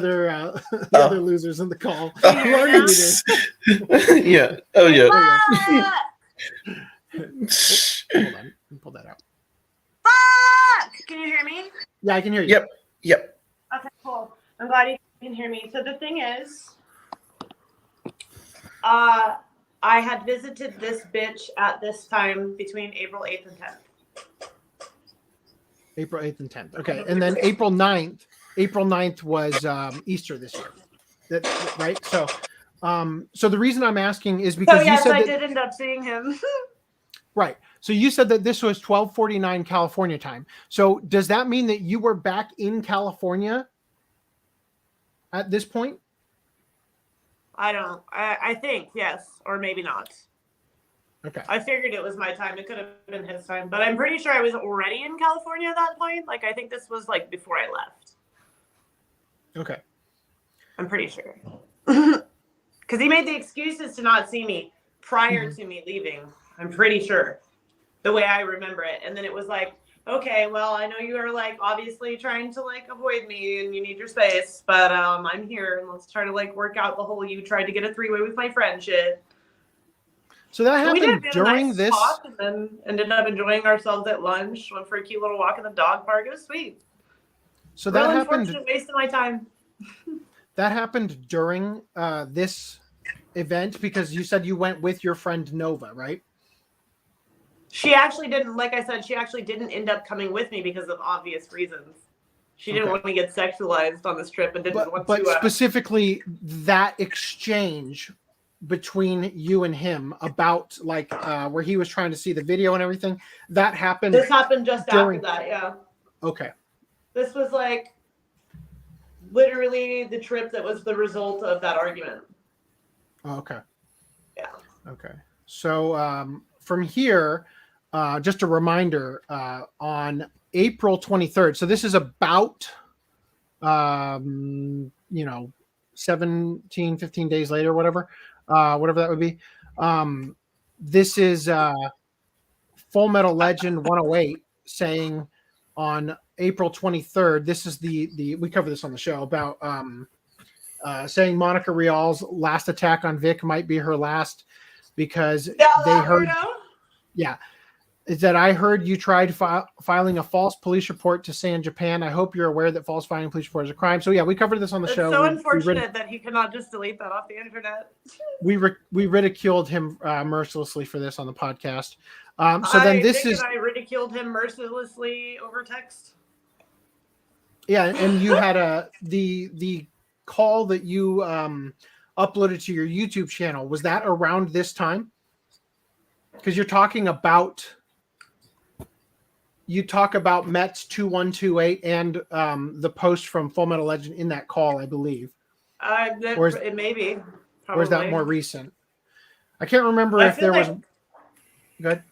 other losers in the call. Who are you?
Yeah. Oh yeah.
Hold on. Let me pull that out.
Fuck! Can you hear me?
Yeah, I can hear you.
Yep.
Okay, cool. I'm glad you can hear me. So the thing is, I had visited this bitch at this time between April 8th and 10th.
April 8th and 10th. Okay. And then April 9th was Easter this year. Right? So the reason I'm asking is because you said
I did end up seeing him.
Right. So you said that this was 12:49 California time. So does that mean that you were back in California at this point?
I think, yes, or maybe not.
Okay.
I figured it was my time. It could have been his time, but I'm pretty sure I was already in California at that point. Like, I think this was like before I left.
Okay.
I'm pretty sure. Because he made the excuses to not see me prior to me leaving. I'm pretty sure. The way I remember it. And then it was like, okay, well, I know you are like obviously trying to like avoid me and you need your space, but I'm here and let's try to like work out the whole you tried to get a 3-way with my friend shit.
So that
We
happened
did
during
nice
this.
talk and then ended up enjoying ourselves at lunch. Went for a cute little walk in the dog park. It was sweet.
So
Real
that happened.
unfortunate waste of my time.
That happened during this event because you said you went with your friend Nova, right?
She actually didn't, like I said, she actually didn't end up coming with me because of obvious reasons. She didn't want to get sexualized on this trip and didn't want to.
But specifically, that exchange between you and him about like where he was trying to see the video and everything, that happened.
This happened just after that, yeah.
Okay.
This was like literally the trip that was the result of that argument.
Oh, okay.
Yeah.
Okay. So from here, just a reminder, on April 23rd. So this is about, 17, 15 days later, whatever that would be. This is Full Metal Legend 108 saying on April 23rd, this is the we covered this on the show about saying Monica Rial's last attack on Vic might be her last because they heard. Yeah. Is that I heard you tried filing a false police report to say in Japan. I hope you're aware that false filing a police report is a crime. So yeah, we covered this on the show.
It's so unfortunate that he cannot just delete that off the internet.
We ridiculed him mercilessly for this on the podcast. I
ridiculed him mercilessly over text.
Yeah, and you had the call that you uploaded to your YouTube channel. Was that around this time? Because you're talking about. You talk about Mets 2128 and the post from Full Metal Legend in that call, I believe.
It may be. Probably.
Or is that more recent? I can't remember if there was. Good.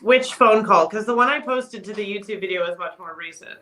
Which phone call? Because the one I posted to the YouTube video is much more recent.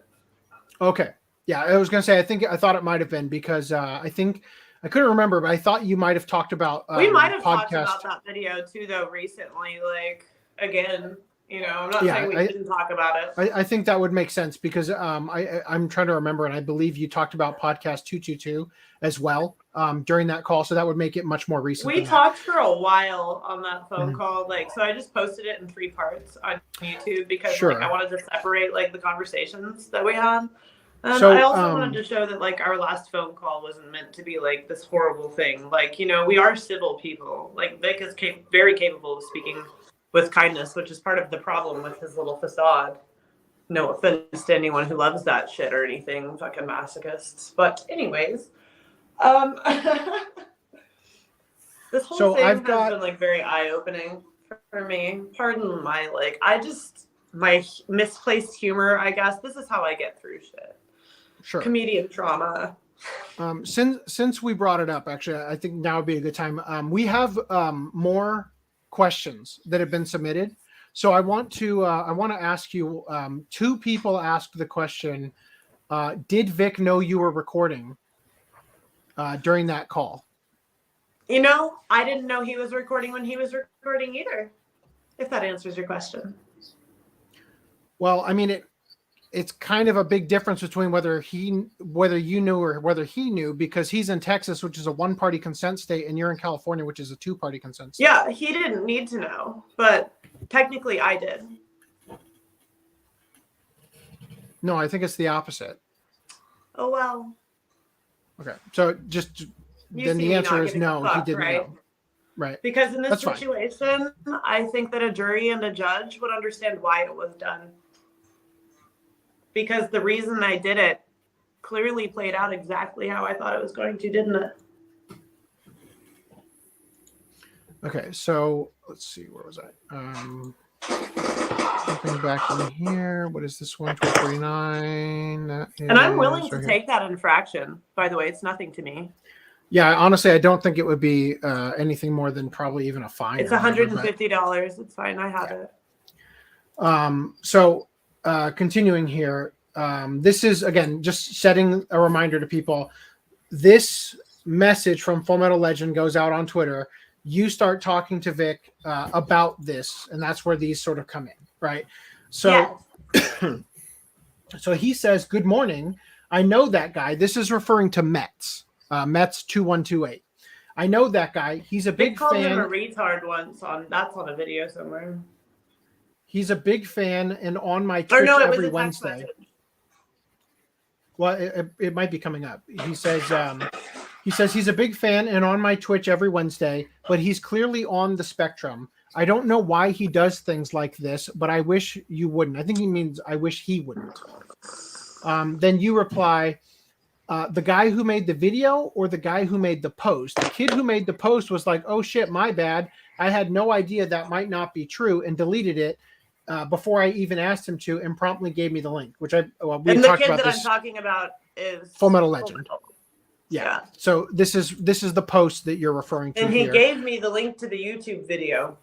Okay. Yeah, I was going to say, I thought it might have been because I couldn't remember, but I thought you might have talked about.
We might have talked about that video too, though, recently. Like, again. I'm not saying we didn't talk about it.
I think that would make sense because I'm trying to remember, and I believe you talked about podcast 222 as well during that call, so that would make it much more recent.
We talked for a while on that phone call, so I just posted it in 3 parts on YouTube because I wanted to separate the conversations that we had. I also wanted to show that our last phone call wasn't meant to be this horrible thing. We are civil people. Vic is very capable of speaking with kindness, which is part of the problem with his little facade. No offense to anyone who loves that shit or anything, fucking masochists. But anyways, this whole thing has been very eye-opening for me. Pardon my my misplaced humor, I guess. This is how I get through shit.
Sure.
Comedian trauma.
Since we brought it up, actually, I think now would be a good time. We have more questions that have been submitted. So I want to ask you, 2 people asked the question, did Vic know you were recording during that call?
I didn't know he was recording when he was recording either, if that answers your question.
Well, I mean, it's kind of a big difference between whether you knew or whether he knew, because he's in Texas, which is a 1-party consent state, and you're in California, which is a 2-party consent state.
Yeah, he didn't need to know, but technically I did.
No, I think it's the opposite.
Oh, well.
Okay, so then the answer is no, he didn't know. Right.
Because in this situation, I think that a jury and a judge would understand why it was done. Because the reason I did it clearly played out exactly how I thought it was going to, didn't it?
Okay, so let's see, where was I? Jumping back in here. What is this one? 1249.
And I'm willing to take that infraction. By the way, it's nothing to me.
Yeah, honestly, I don't think it would be anything more than probably even a fine.
It's $150. It's fine. I have it.
So continuing here, this is, again, just setting a reminder to people. This message from Full Metal Legend goes out on Twitter. You start talking to Vic about this, and that's where these sort of come in, right? So, so he says, "Good morning. I know that guy." This is referring to Mets, Mets 2128. I know that guy. He's a big
called him a
fan.
retard once. That's on a video somewhere.
He's a big fan, and on my
Or
Twitch
no, it was
every
a text
Wednesday.
message.
Well, it might be coming up. He says he's a big fan and on my Twitch every Wednesday, but he's clearly on the spectrum. I don't know why he does things like this, but I wish you wouldn't. I think he means I wish he wouldn't. Then you reply, the guy who made the video or the guy who made the post? The kid who made the post was like, oh shit, my bad. I had no idea that might not be true and deleted it before I even asked him to, and promptly gave me the link, which we
And the
talked
kid
about
that
this.
I'm talking about is
Full Metal Legend.
Full Metal.
Yeah. So this is the post that you're referring to
And he
here.
gave me the link to the YouTube video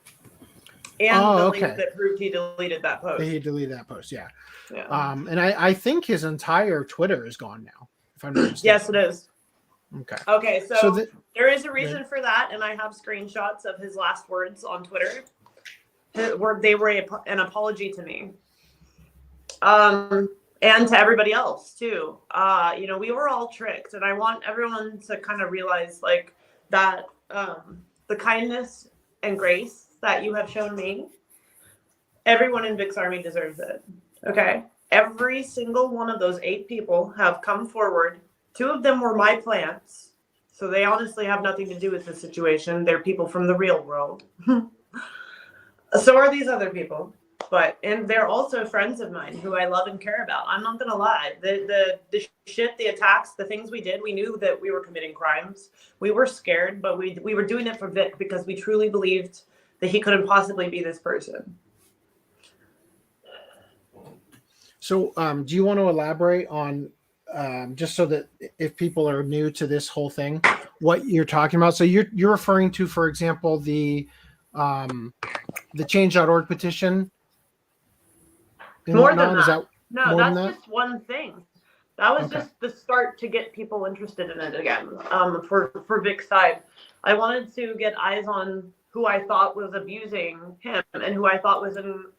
and the link that proved he deleted that post.
He deleted that post, yeah.
Yeah.
And I think his entire Twitter is gone now, if I'm not mistaken.
Yes, it is.
Okay.
Okay, so there is a
the-
reason for that, and I have screenshots of his last words on Twitter. They were an apology to me. And to everybody else too. We were all tricked, and I want everyone to kind of realize like that the kindness and grace that you have shown me, everyone in Vic's Army deserves it. Okay? Every single one of those 8 people have come forward. 2 of them were my plants, so they honestly have nothing to do with the situation. They're people from the real world. So are these other people. And they're also friends of mine who I love and care about. I'm not gonna lie. The shit, the attacks, the things we did, we knew that we were committing crimes. We were scared, but we were doing it for Vic because we truly believed that he couldn't possibly be this person.
So do you want to elaborate on just so that if people are new to this whole thing, what you're talking about? So you're referring to, for example, the change.org petition.
More than that.
More
that's
than that?
just one thing. That was just the start to get people interested in it again. For Vic's side, I wanted to get eyes on who I thought was abusing him and who I thought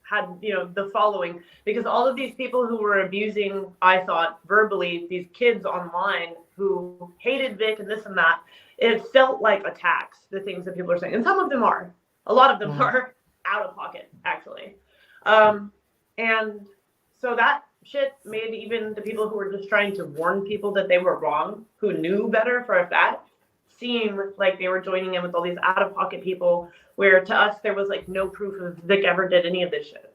had the following, because all of these people who were abusing, I thought verbally, these kids online who hated Vic and this and that, it felt like attacks. The things that people are saying, and some of them are, a lot of them are out of pocket actually. And so that shit made even the people who were just trying to warn people that they were wrong, who knew better for a fact, seem like they were joining in with all these out-of-pocket people, where to us there was like no proof of Vic ever did any of this shit.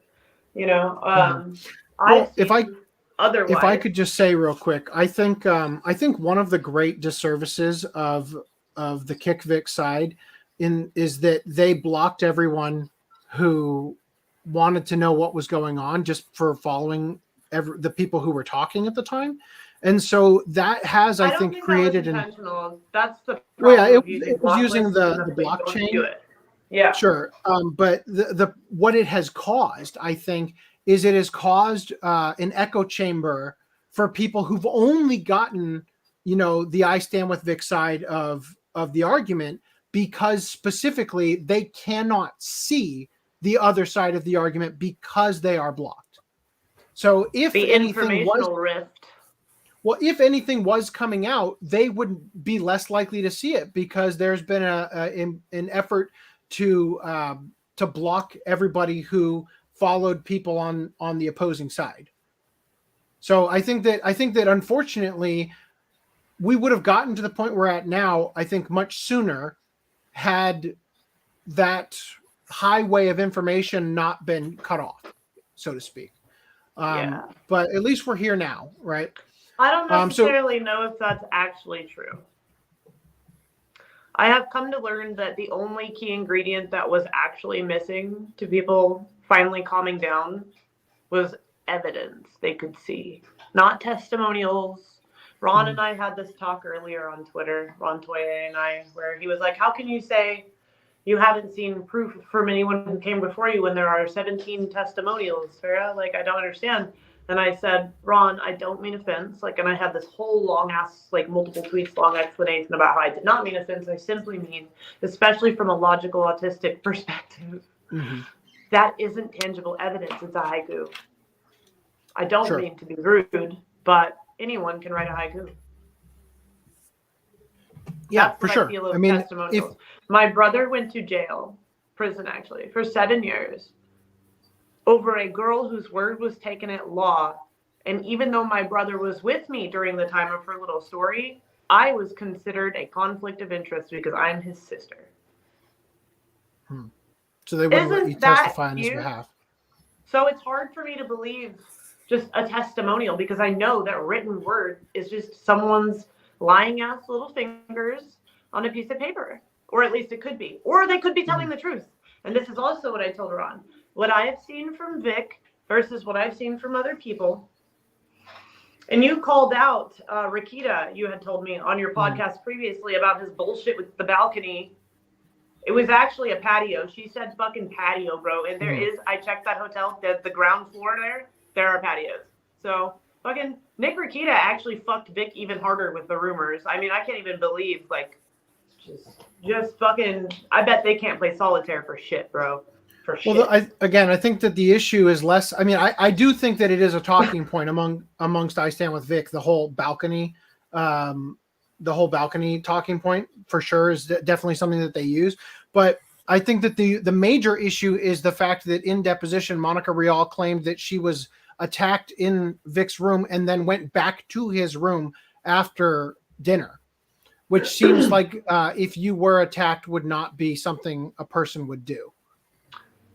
If
I could just say real quick, I think one of the great disservices of the Kick Vic side is that they blocked everyone who wanted to know what was going on just for following the people who were talking at the time. And so that has, I think created
intentional. That's the
it was using the blockchain.
Yeah,
sure. But the what it has caused, I think, is it has caused an echo chamber for people who've only gotten, the I stand with Vic side of the argument, because specifically they cannot see the other side of the argument because they are blocked. So if anything was coming out, they would be less likely to see it, because there's been an effort to block everybody who followed people on the opposing side. So I think that unfortunately we would have gotten to the point we're at now, I think, much sooner had that highway of information not been cut off, so to speak. But at least we're here now, right?
I don't necessarily know if that's actually true. I have come to learn that the only key ingredient that was actually missing to people finally calming down was evidence they could see, not testimonials. Ron and I had this talk earlier on Twitter, Ron Toei and I, where he was like, how can you say you haven't seen proof from anyone who came before you when there are 17 testimonials, Farah? Like, I don't understand. And I said, Ron, I don't mean offense. And I had this whole long ass, multiple tweets long explanation about how I did not mean offense. I simply mean, especially from a logical autistic perspective, that isn't tangible evidence. It's a haiku. I don't mean to be rude, but anyone can write a haiku.
Yeah,
That's
for
what
sure.
I feel of
I mean,
testimonials. My brother went to prison actually, for 7 years over a girl whose word was taken at law. And even though my brother was with me during the time of her little story, I was considered a conflict of interest because I'm his sister.
So they wouldn't let you
Isn't that
testify on his
cute?
behalf.
So it's hard for me to believe just a testimonial because I know that written word is just someone's lying ass little fingers on a piece of paper. Or at least it could be. Or they could be telling the truth. And this is also what I told Ron. What I have seen from Vic versus what I've seen from other people. And you called out Rakita, you had told me on your podcast previously about his bullshit with the balcony. It was actually a patio. She said fucking patio, bro. And there is, I checked that hotel, the ground floor there are patios. So fucking Nick Rakita actually fucked Vic even harder with the rumors. I mean, I can't even believe, like, just fucking, I bet they can't play solitaire for shit, bro. For shit.
Well, I think that the issue is less. I mean, I do think that it is a talking point amongst I Stand with Vic. The whole balcony talking point for sure is definitely something that they use. But I think that the major issue is the fact that in deposition, Monica Rial claimed that she was attacked in Vic's room and then went back to his room after dinner, which seems like if you were attacked would not be something a person would do.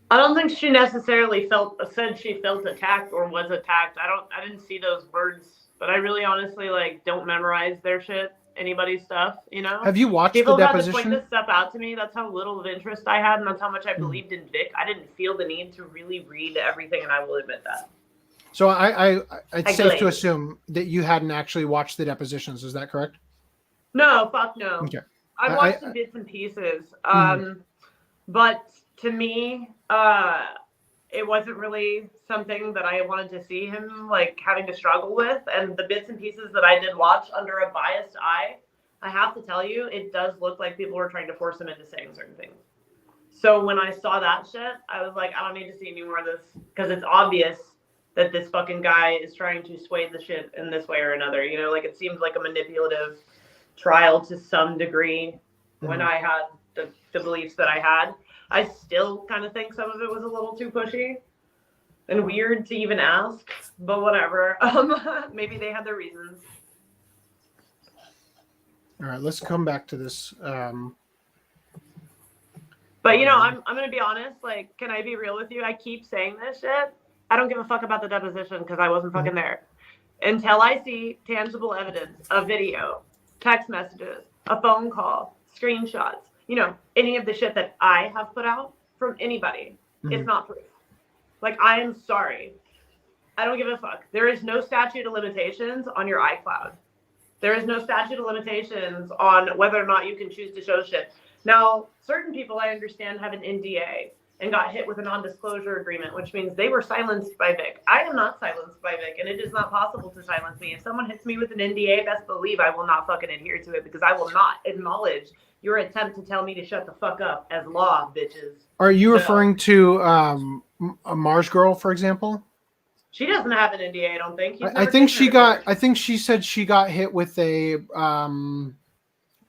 I don't think she necessarily said she felt attacked or was attacked. I didn't see those words, but I really honestly don't memorize their shit, anybody's stuff, you know?
Have you watched
People
the
had to
deposition?
point this stuff out to me. That's how little of interest I had, and that's how much I believed in Vic. I didn't feel the need to really read everything, and I will admit that.
So it's safe to assume that you hadn't actually watched the depositions. Is that correct?
No, fuck no.
Okay.
I watched some bits and pieces. But to me, it wasn't really something that I wanted to see him having to struggle with. And the bits and pieces that I did watch under a biased eye, I have to tell you, it does look like people were trying to force him into saying certain things. So when I saw that shit, I was like, I don't need to see any more of this because it's obvious that this fucking guy is trying to sway the shit in this way or another. You know, it seems like a manipulative trial to some degree when I had the beliefs that I had. I still kind of think some of it was a little too pushy and weird to even ask, but whatever. Maybe they had their reasons.
All right, let's come back to this.
But you know, I'm gonna be honest. Can I be real with you? I keep saying this shit. I don't give a fuck about the deposition because I wasn't fucking there. Until I see tangible evidence, a video, text messages, a phone call, screenshots, you know, any of the shit that I have put out from anybody, it's not proof. I am sorry. I don't give a fuck. There is no statute of limitations on your iCloud. There is no statute of limitations on whether or not you can choose to show shit. Now, certain people I understand have an NDA and got hit with a non-disclosure agreement, which means they were silenced by Vic. I am not silenced by Vic, and it is not possible to silence me. If someone hits me with an NDA, best believe I will not fucking adhere to it because I will not acknowledge your attempt to tell me to shut the fuck up as law, bitches.
Are you referring to a Mars girl, for example?
She doesn't have an NDA, I don't think.
I think she said she got hit with a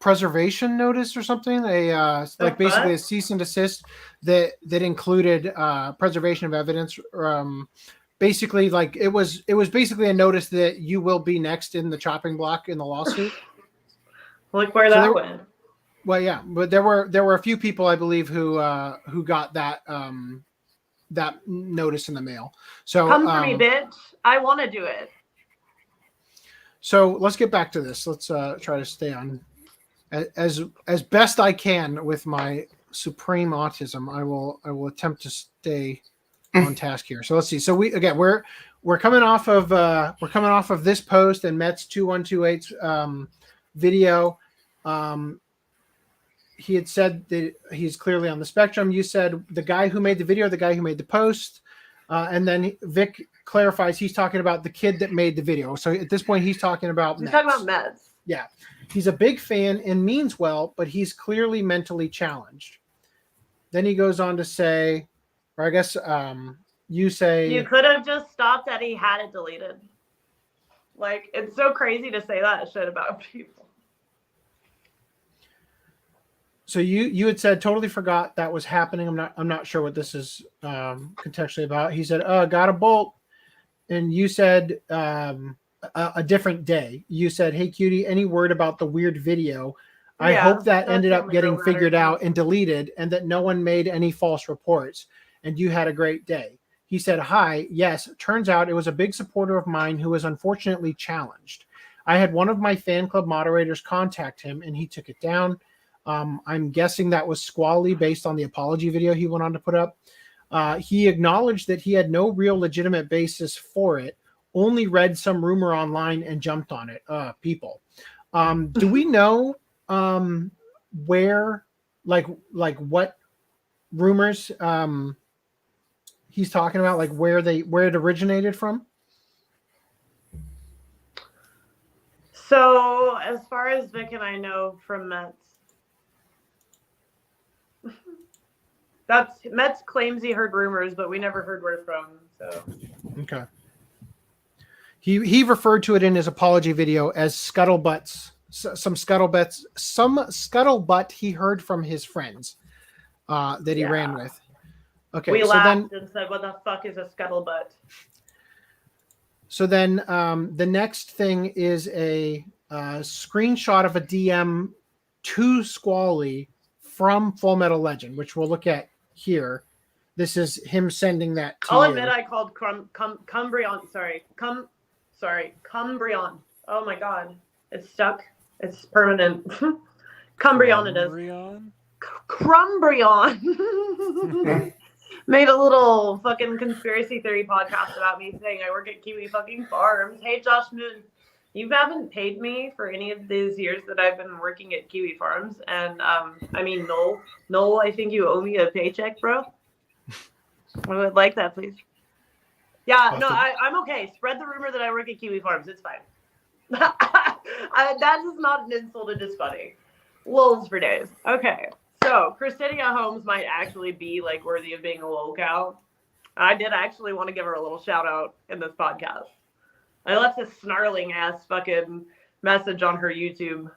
preservation notice or something. Basically a cease and desist that included preservation of evidence. Basically, it was basically a notice that you will be next in the chopping block in the lawsuit.
Look where that went.
Well, yeah, but there were a few people, I believe, who got that that notice in the mail. So
come for me, bitch! I want to do it.
So let's get back to this. Let's try to stay on as best I can with my supreme autism. I will attempt to stay on task here. So let's see. So we're coming off of this post and Met's 2128's video. He had said that he's clearly on the spectrum. You said the guy who made the video, the guy who made the post, and then Vic clarifies he's talking about the kid that made the video. So at this point, he's talking about
He's talking about Meds.
Yeah. He's a big fan and means well, but he's clearly mentally challenged. Then he goes on to say, or I guess you say...
You could have just stopped that he had it deleted. It's so crazy to say that shit about people.
So you had said totally forgot that was happening. I'm not sure what this is contextually about. He said, got a bolt. And you said a different day. You said, hey, cutie, any word about the weird video? I hope that ended up getting figured out and deleted and that no one made any false reports. And you had a great day. He said, hi, yes, turns out it was a big supporter of mine who was unfortunately challenged. I had one of my fan club moderators contact him and he took it down. I'm guessing that was squally based on the apology video he went on to put up. He acknowledged that he had no real legitimate basis for it, only read some rumor online and jumped on it. People. Do we know where, like what rumors he's talking about, like where it originated from?
So as far as Vic and I know from Metz claims he heard rumors, but we never heard where from. So
okay. He referred to it in his apology video as scuttlebutts. Some scuttlebutt he heard from his friends that he ran with. Okay,
we laughed and said, "What the fuck is a scuttlebutt?"
So then the next thing is a screenshot of a DM to Squally from Full Metal Legend, which we'll look at here. This is him sending that to
I'll
you.
admit I called Cumbrion. Cumbrion. Oh my god. It's stuck. It's permanent. Cumbrion it is. Crumbrion. Made a little fucking conspiracy theory podcast about me saying I work at Kiwi fucking Farms. Hey, Josh Moon, you haven't paid me for any of these years that I've been working at Kiwi Farms. And, I mean, Noel, I think you owe me a paycheck, bro. I would like that, please. Yeah, no, I'm okay. Spread the rumor that I work at Kiwi Farms. It's fine. That is not an insult. It is funny. Lulz for days. Okay. So, Christinia Holmes might actually be, like, worthy of being a lolcow. I did actually want to give her a little shout-out in this podcast. I left this snarling-ass fucking message on her YouTube.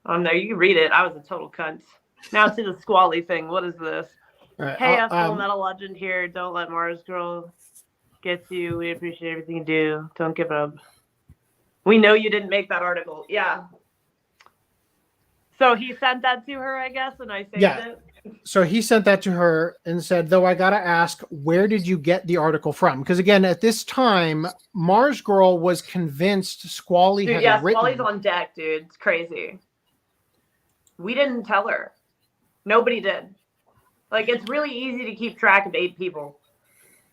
On there, you can read it. I was a total cunt. Now to the squally thing. What is this?
Right,
hey, a Full Metal Legend here. Don't let Mars Girl get to you. We appreciate everything you do. Don't give up. We know you didn't make that article. Yeah. So he sent that to her, I guess, and I saved it.
So he sent that to her and said, though I got to ask, where did you get the article from? Because again, at this time, Mars Girl was convinced Squally had written.
Squally's on deck, dude. It's crazy. We didn't tell her. Nobody did. Like, it's really easy to keep track of 8 people.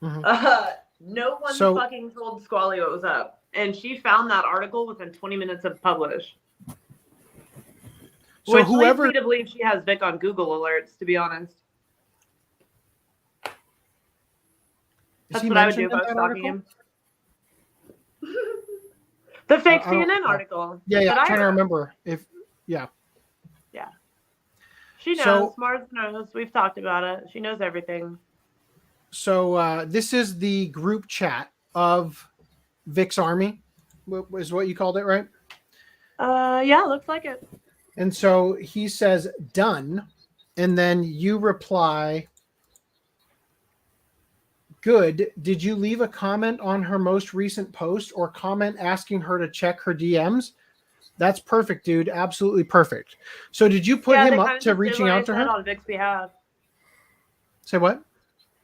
Mm-hmm.
No one fucking told Squally what was up. And she found that article within 20 minutes of publish.
So
which
whoever
leads me to believe she has Vic on Google alerts, to be honest. That's what I would do if I was talking to him. The fake CNN article.
Yeah, I'm trying to remember if
Yeah. She knows. Mars knows. We've talked about it. She knows everything.
So this is the group chat of Vic's Army, is what you called it, right?
Yeah, looks like it.
And so he says, done. And then you reply, good. Did you leave a comment on her most recent post or comment asking her to check her DMs? That's perfect, dude. Absolutely perfect. So did you put him up to reaching out to her?
On Vic's behalf.
Say what?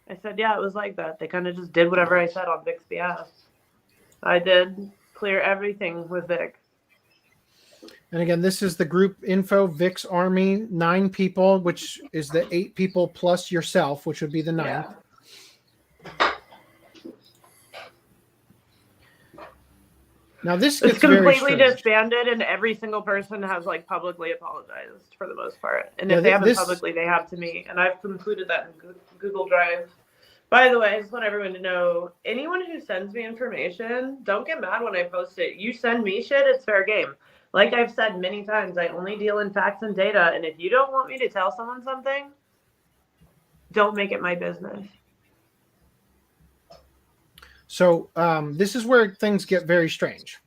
I said, yeah, it was like that. They kind of just did whatever I said on Vic's behalf. I did clear everything with Vic.
And again, this is the group info, Vic's Army, 9 people, which is the 8 people plus yourself, which would be the 9th.
Yeah.
Now this gets
it's completely
very
disbanded, and every single person has like publicly apologized for the most part. And if they haven't publicly, they have to me. And I've concluded that in Google Drive. By the way, I just want everyone to know, anyone who sends me information, don't get mad when I post it. You send me shit, it's fair game. Like I've said many times, I only deal in facts and data. And if you don't want me to tell someone something, don't make it my business. So
this is where things get very strange.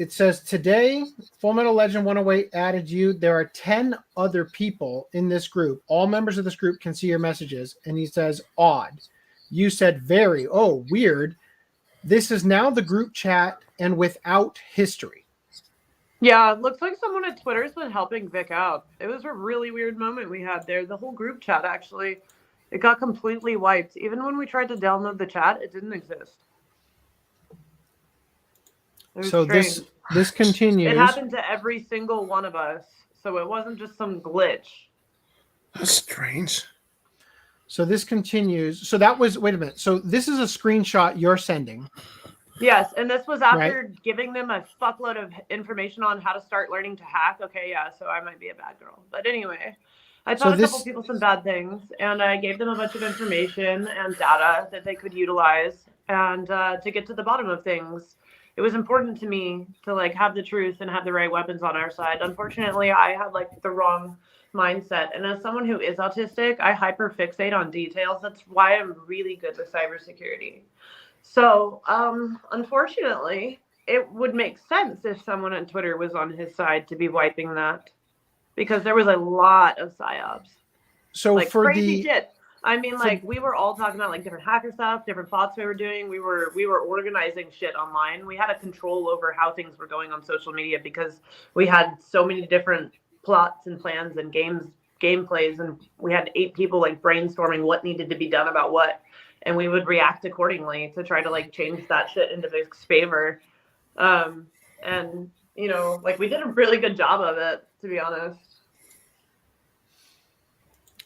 it says today, Full Metal Legend 108 added you. There are 10 other people in this group. All members of this group can see your messages. And he says, odd. You said very. Oh, weird. This is now the group chat and without history.
Yeah, looks like someone at Twitter's been helping Vic out. It was a really weird moment we had there. The whole group chat, actually, it got completely wiped. Even when we tried to download the chat, it didn't exist.
So
strange.
this continues.
It happened to every single one of us, so it wasn't just some glitch.
That's strange.
So this continues. So that was, wait a minute. So this is a screenshot you're sending.
Yes, and this was after giving them a fuckload of information on how to start learning to hack. Okay, yeah, so I might be a bad girl. But anyway, I taught a couple people some bad things, and I gave them a bunch of information and data that they could utilize and to get to the bottom of things. It was important to me to like have the truth and have the right weapons on our side. Unfortunately, I had like the wrong mindset. And as someone who is autistic, I hyperfixate on details. That's why I'm really good with cybersecurity. So, unfortunately, it would make sense if someone on Twitter was on his side to be wiping that, because there was a lot of psyops.
So
like
for
crazy shit. I mean, like we were all talking about like different hacker stuff, different plots we were doing. We were organizing shit online. We had a control over how things were going on social media because we had so many different plots and plans and gameplays, and we had 8 people like brainstorming what needed to be done about what, and we would react accordingly to try to like change that shit into Vic's favor. And you know, like we did a really good job of it, to be honest.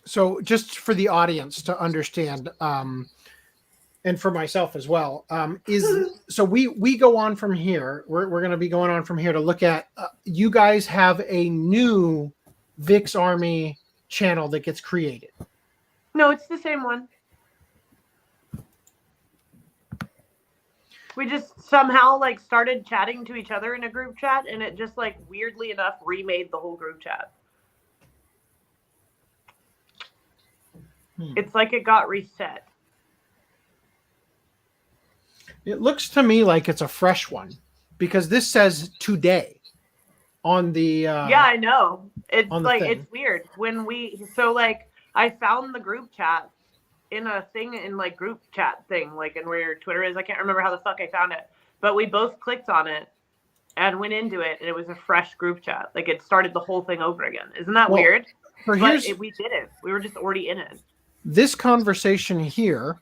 So just for the audience to understand, and for myself as well, so we go on from here. We're going to be going on from here to look at, you guys have a new Vic's Army channel that gets created.
No, it's the same one. We just somehow like started chatting to each other in a group chat, and it just like weirdly enough remade the whole group chat. It's like it got reset.
It looks to me like it's a fresh one because this says today on the
yeah, I know. It's like
thing.
it's weird when so like I found the group chat in a thing in like group chat thing, like in where Twitter is. I can't remember how the fuck I found it, but we both clicked on it and went into it, and it was a fresh group chat. Like it started the whole thing over again. Isn't that weird?
We
did it. We were just already in it.
This conversation here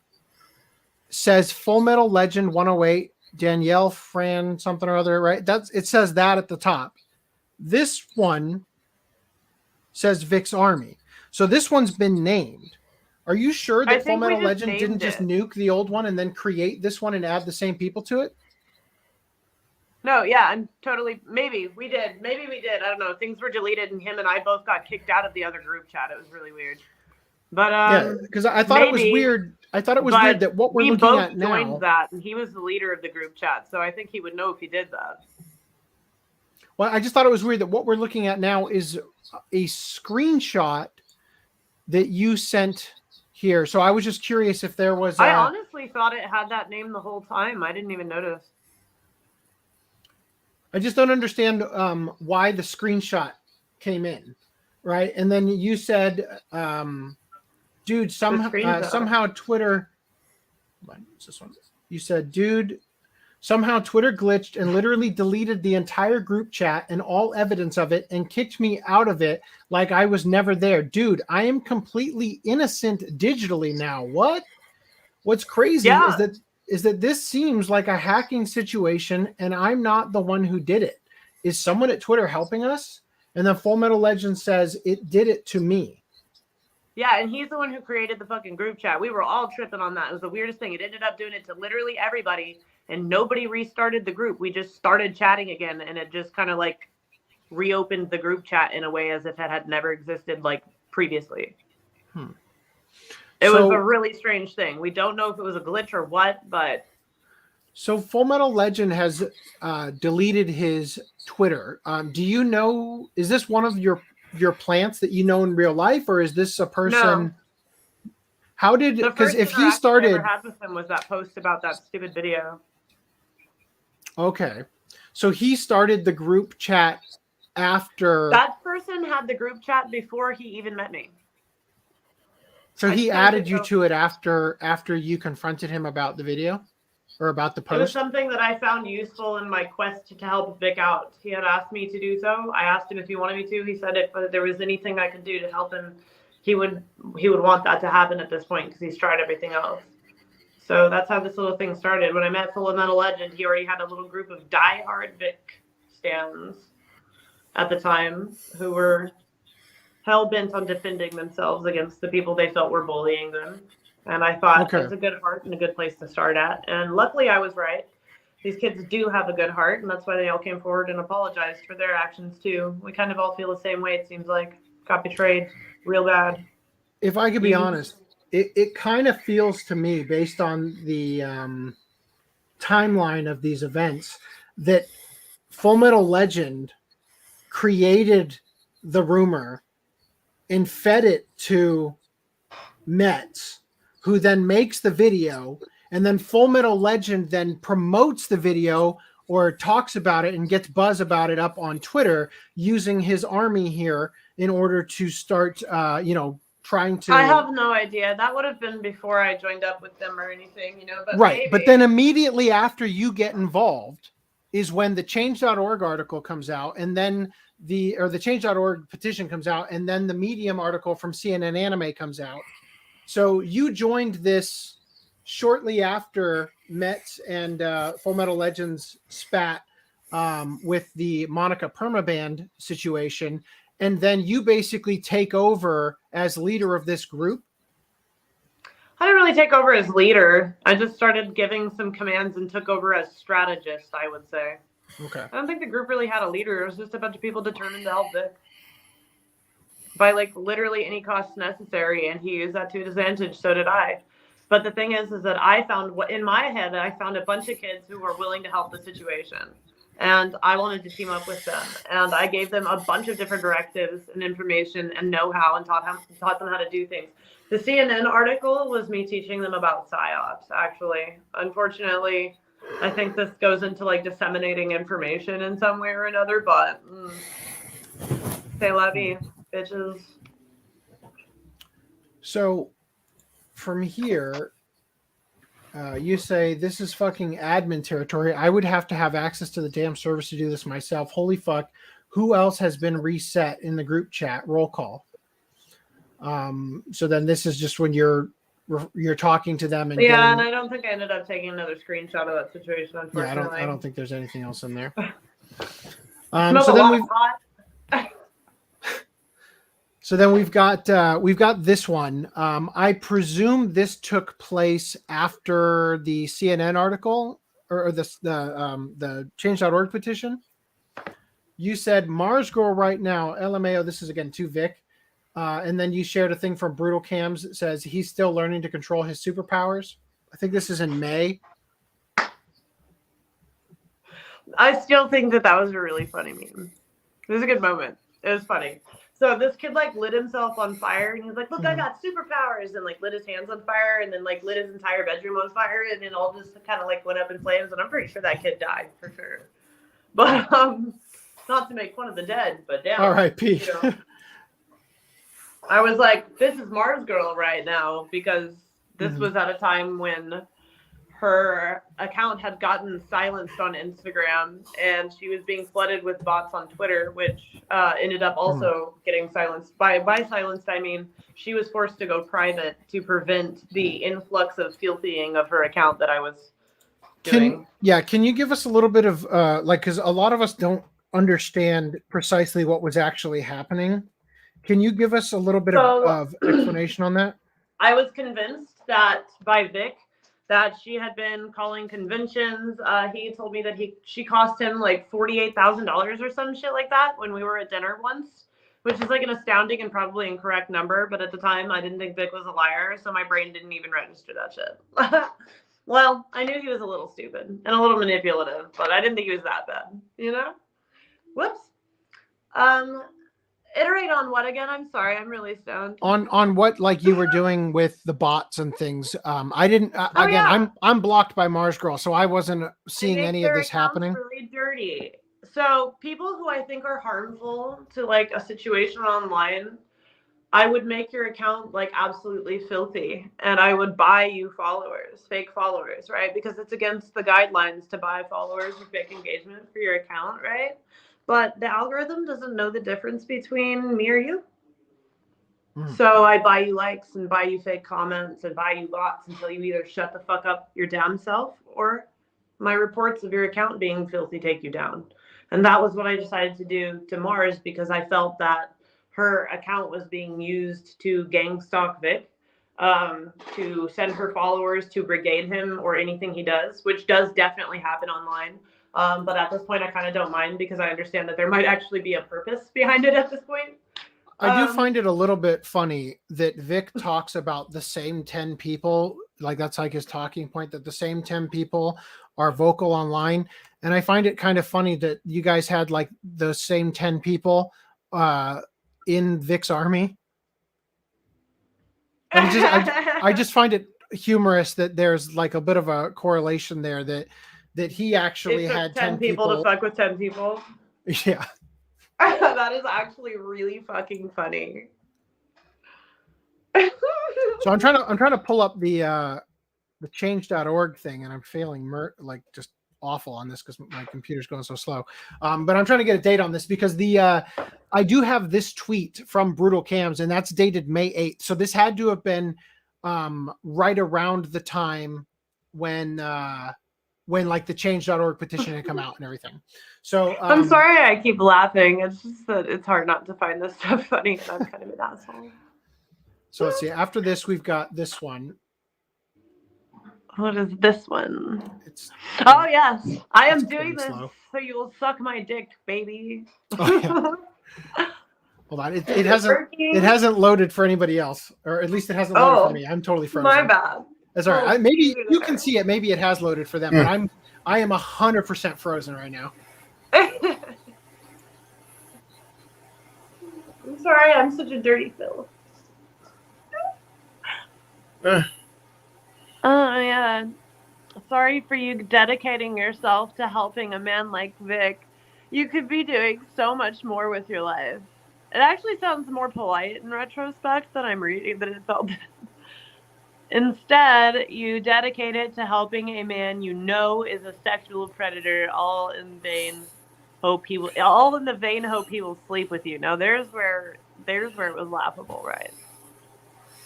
says Full Metal Legend 108, Danielle Fran something or other, right? It says that at the top. This one says Vic's Army. So this one's been named. Are you sure that Full Metal Legend didn't just nuke the old one and then create this one and add the same people to it?
No, yeah, I'm totally, maybe we did. Maybe we did. I don't know. Things were deleted and him and I both got kicked out of the other group chat. It was really weird. But
yeah, because I thought it was weird. I thought it was weird that what we're looking at now.
We both joined that, and he was the leader of the group chat, so I think he would know if he did that.
Well, I just thought it was weird that what we're looking at now is a screenshot that you sent here. So I was just curious if there was.
I honestly thought it had that name the whole time. I didn't even notice.
I just don't understand why the screenshot came in, right? And then you said. Dude, somehow Twitter. What is this one? You said, dude, somehow Twitter glitched and literally deleted the entire group chat and all evidence of it and kicked me out of it like I was never there. Dude, I am completely innocent digitally now. What? What's crazy is that this seems like a hacking situation and I'm not the one who did it. Is someone at Twitter helping us? And then Full Metal Legend says it did it to me.
Yeah, and he's the one who created the fucking group chat. We were all tripping on that. It was the weirdest thing. It ended up doing it to literally everybody, and nobody restarted the group. We just started chatting again, and it just kind of like reopened the group chat in a way as if it had never existed like previously. It was a really strange thing. We don't know if it was a glitch or what, but...
So Full Metal Legend has deleted his Twitter. Do you know, is this one of your plants that you know in real life, or is this a person?
No.
How did, because if he started,
I ever had with him was that post about that stupid video.
Okay, So he started the group chat after.
That person had the group chat before he even met me.
So he added you to it after you confronted him about the video or about the post?
It was something that I found useful in my quest to help Vic out. He had asked me to do so. I asked him if he wanted me to. He said if there was anything I could do to help him, he would want that to happen at this point because he's tried everything else. So that's how this little thing started. When I met Full Metal Legend, he already had a little group of diehard Vic stans at the time who were hell-bent on defending themselves against the people they felt were bullying them. And I thought that's a good heart and a good place to start at. And luckily I was right. These kids do have a good heart, and that's why they all came forward and apologized for their actions too. We kind of all feel the same way, it seems like. Got betrayed real bad.
If I could be honest, it kind of feels to me, based on the timeline of these events, that Full Metal Legend created the rumor and fed it to Metz, who then makes the video, and then Full Metal Legend then promotes the video or talks about it and gets buzz about it up on Twitter using his army here in order to start, trying to.
I have no idea. That would have been before I joined up with them or anything, But
right,
maybe.
but then immediately after you get involved is when the Change.org article comes out, and then the Change.org petition comes out, and then the Medium article from CNN Anime comes out. So you joined this shortly after Metz and Full Metal Legends spat with the Monica Permaband situation, and then you basically take over as leader of this group.
I didn't really take over as leader. I just started giving some commands and took over as strategist, I would say.
Okay.
I don't think the group really had a leader. It was just a bunch of people determined to help Vic by literally any cost necessary, and he used that to his advantage. So did I. But the thing is that I found in my head, I found a bunch of kids who were willing to help the situation, and I wanted to team up with them. And I gave them a bunch of different directives and information and know-how, and taught them how to do things. The CNN article was me teaching them about psyops. Actually, unfortunately, I think this goes into disseminating information in some way or another. But say la vie, bitches.
So from here, you say this is fucking admin territory. I would have to have access to the damn service to do this myself. Holy fuck. Who else has been reset in the group chat? Roll call. So then this is just when you're talking to them. And
and I don't think I ended up taking another screenshot of that situation, unfortunately.
Yeah, I don't think there's anything else in there. So then we've got this one. I presume this took place after the CNN article or the Change.org petition. You said Mars Girl right now, LMAO. This is again to Vic, and then you shared a thing from Brutal Cams that says he's still learning to control his superpowers. I think this is in May.
I still think that was a really funny meme. It was a good moment. It was funny. So this kid lit himself on fire, and he's like, "Look, I got superpowers," and lit his hands on fire, and then lit his entire bedroom on fire, and it all just kind of went up in flames. And I'm pretty sure that kid died for sure. But not to make fun of the dead, but damn.
R.I.P.
I was like, "This is Mars Girl right now," because this was at a time when her account had gotten silenced on Instagram, and she was being flooded with bots on Twitter, which ended up also getting silenced. By silenced, I mean she was forced to go private to prevent the influx of filthying of her account that I was doing.
Can you give us a little bit of because a lot of us don't understand precisely what was actually happening. Can you give us a little bit of explanation on that?
I was convinced that by Vic that she had been calling conventions. He told me that she cost him $48,000 or some shit like that when we were at dinner once, which is an astounding and probably incorrect number. But at the time, I didn't think Vic was a liar, so my brain didn't even register that shit. Well, I knew he was a little stupid and a little manipulative, but I didn't think he was that bad, Whoops. Iterate on what again? I'm sorry, I'm really stoned.
On what like you were doing with the bots and things. I didn't. Again,
yeah.
I'm blocked by Mars Girl, so I wasn't seeing
They make
any of
their
this
accounts
happening.
really dirty. So people who I think are harmful to like a situation online, I would make your account like absolutely filthy, and I would buy you followers, fake followers, right? Because it's against the guidelines to buy followers or fake engagement for your account, right? But the algorithm doesn't know the difference between me or you. So I buy you likes and buy you fake comments and buy you bots until you either shut the fuck up your damn self or my reports of your account being filthy take you down. And that was what I decided to do to Mars because I felt that her account was being used to gang stalk Vic, to send her followers to brigade him or anything he does, which does definitely happen online. But at this point, I kind of don't mind because I understand that there might actually be a purpose behind it at this point.
I do find it a little bit funny that Vic talks about the same 10 people, like that's like his talking point, that the same 10 people are vocal online. And I find it kind of funny that you guys had like the same 10 people in Vic's army. I just find it humorous that there's like a bit of a correlation there that he actually had 10
people to fuck with 10 people.
Yeah.
That is actually really fucking funny.
So I'm trying to pull up the change.org thing, and I'm failing like just awful on this because my computer's going so slow. But I'm trying to get a date on this because I do have this tweet from Brutal Cams, and that's dated May 8th. So this had to have been right around the time when like the change.org petition had come out and everything. So
I'm sorry I keep laughing. It's just that it's hard not to find this stuff funny because I'm kind of an asshole.
So let's see. After this, we've got this one.
What is this one? Oh yes, I am doing this
slow.
so you will suck my dick, baby.
Oh, yeah. Hold on, it hasn't loaded for anybody else, or at least it hasn't loaded for me. I'm totally frozen.
My bad.
That's all right. Maybe you can see it. Maybe it has loaded for them, but I am 100% frozen right now.
I'm sorry, I'm such a dirty Phil. Oh yeah. Sorry for you dedicating yourself to helping a man like Vic. You could be doing so much more with your life. It actually sounds more polite in retrospect than I'm reading than it felt. Instead, you dedicate it to helping a man you know is a sexual predator, all in the vain hope he will sleep with you. Now there's where it was laughable, right?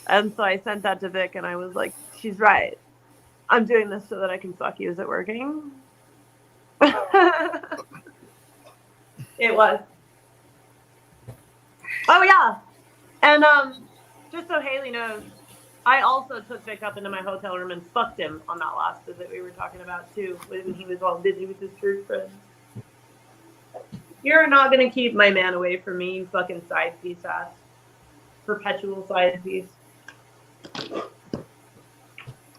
And so I sent that to Vic, and I was like, "She's right. I'm doing this so that I can fuck you. Is it working?" It was. Oh yeah, and just so Haley knows, I also took Vic up into my hotel room and fucked him on that last visit we were talking about too, when he was all busy with his church friends. You're not gonna keep my man away from me, you fucking side piece ass. Perpetual side piece.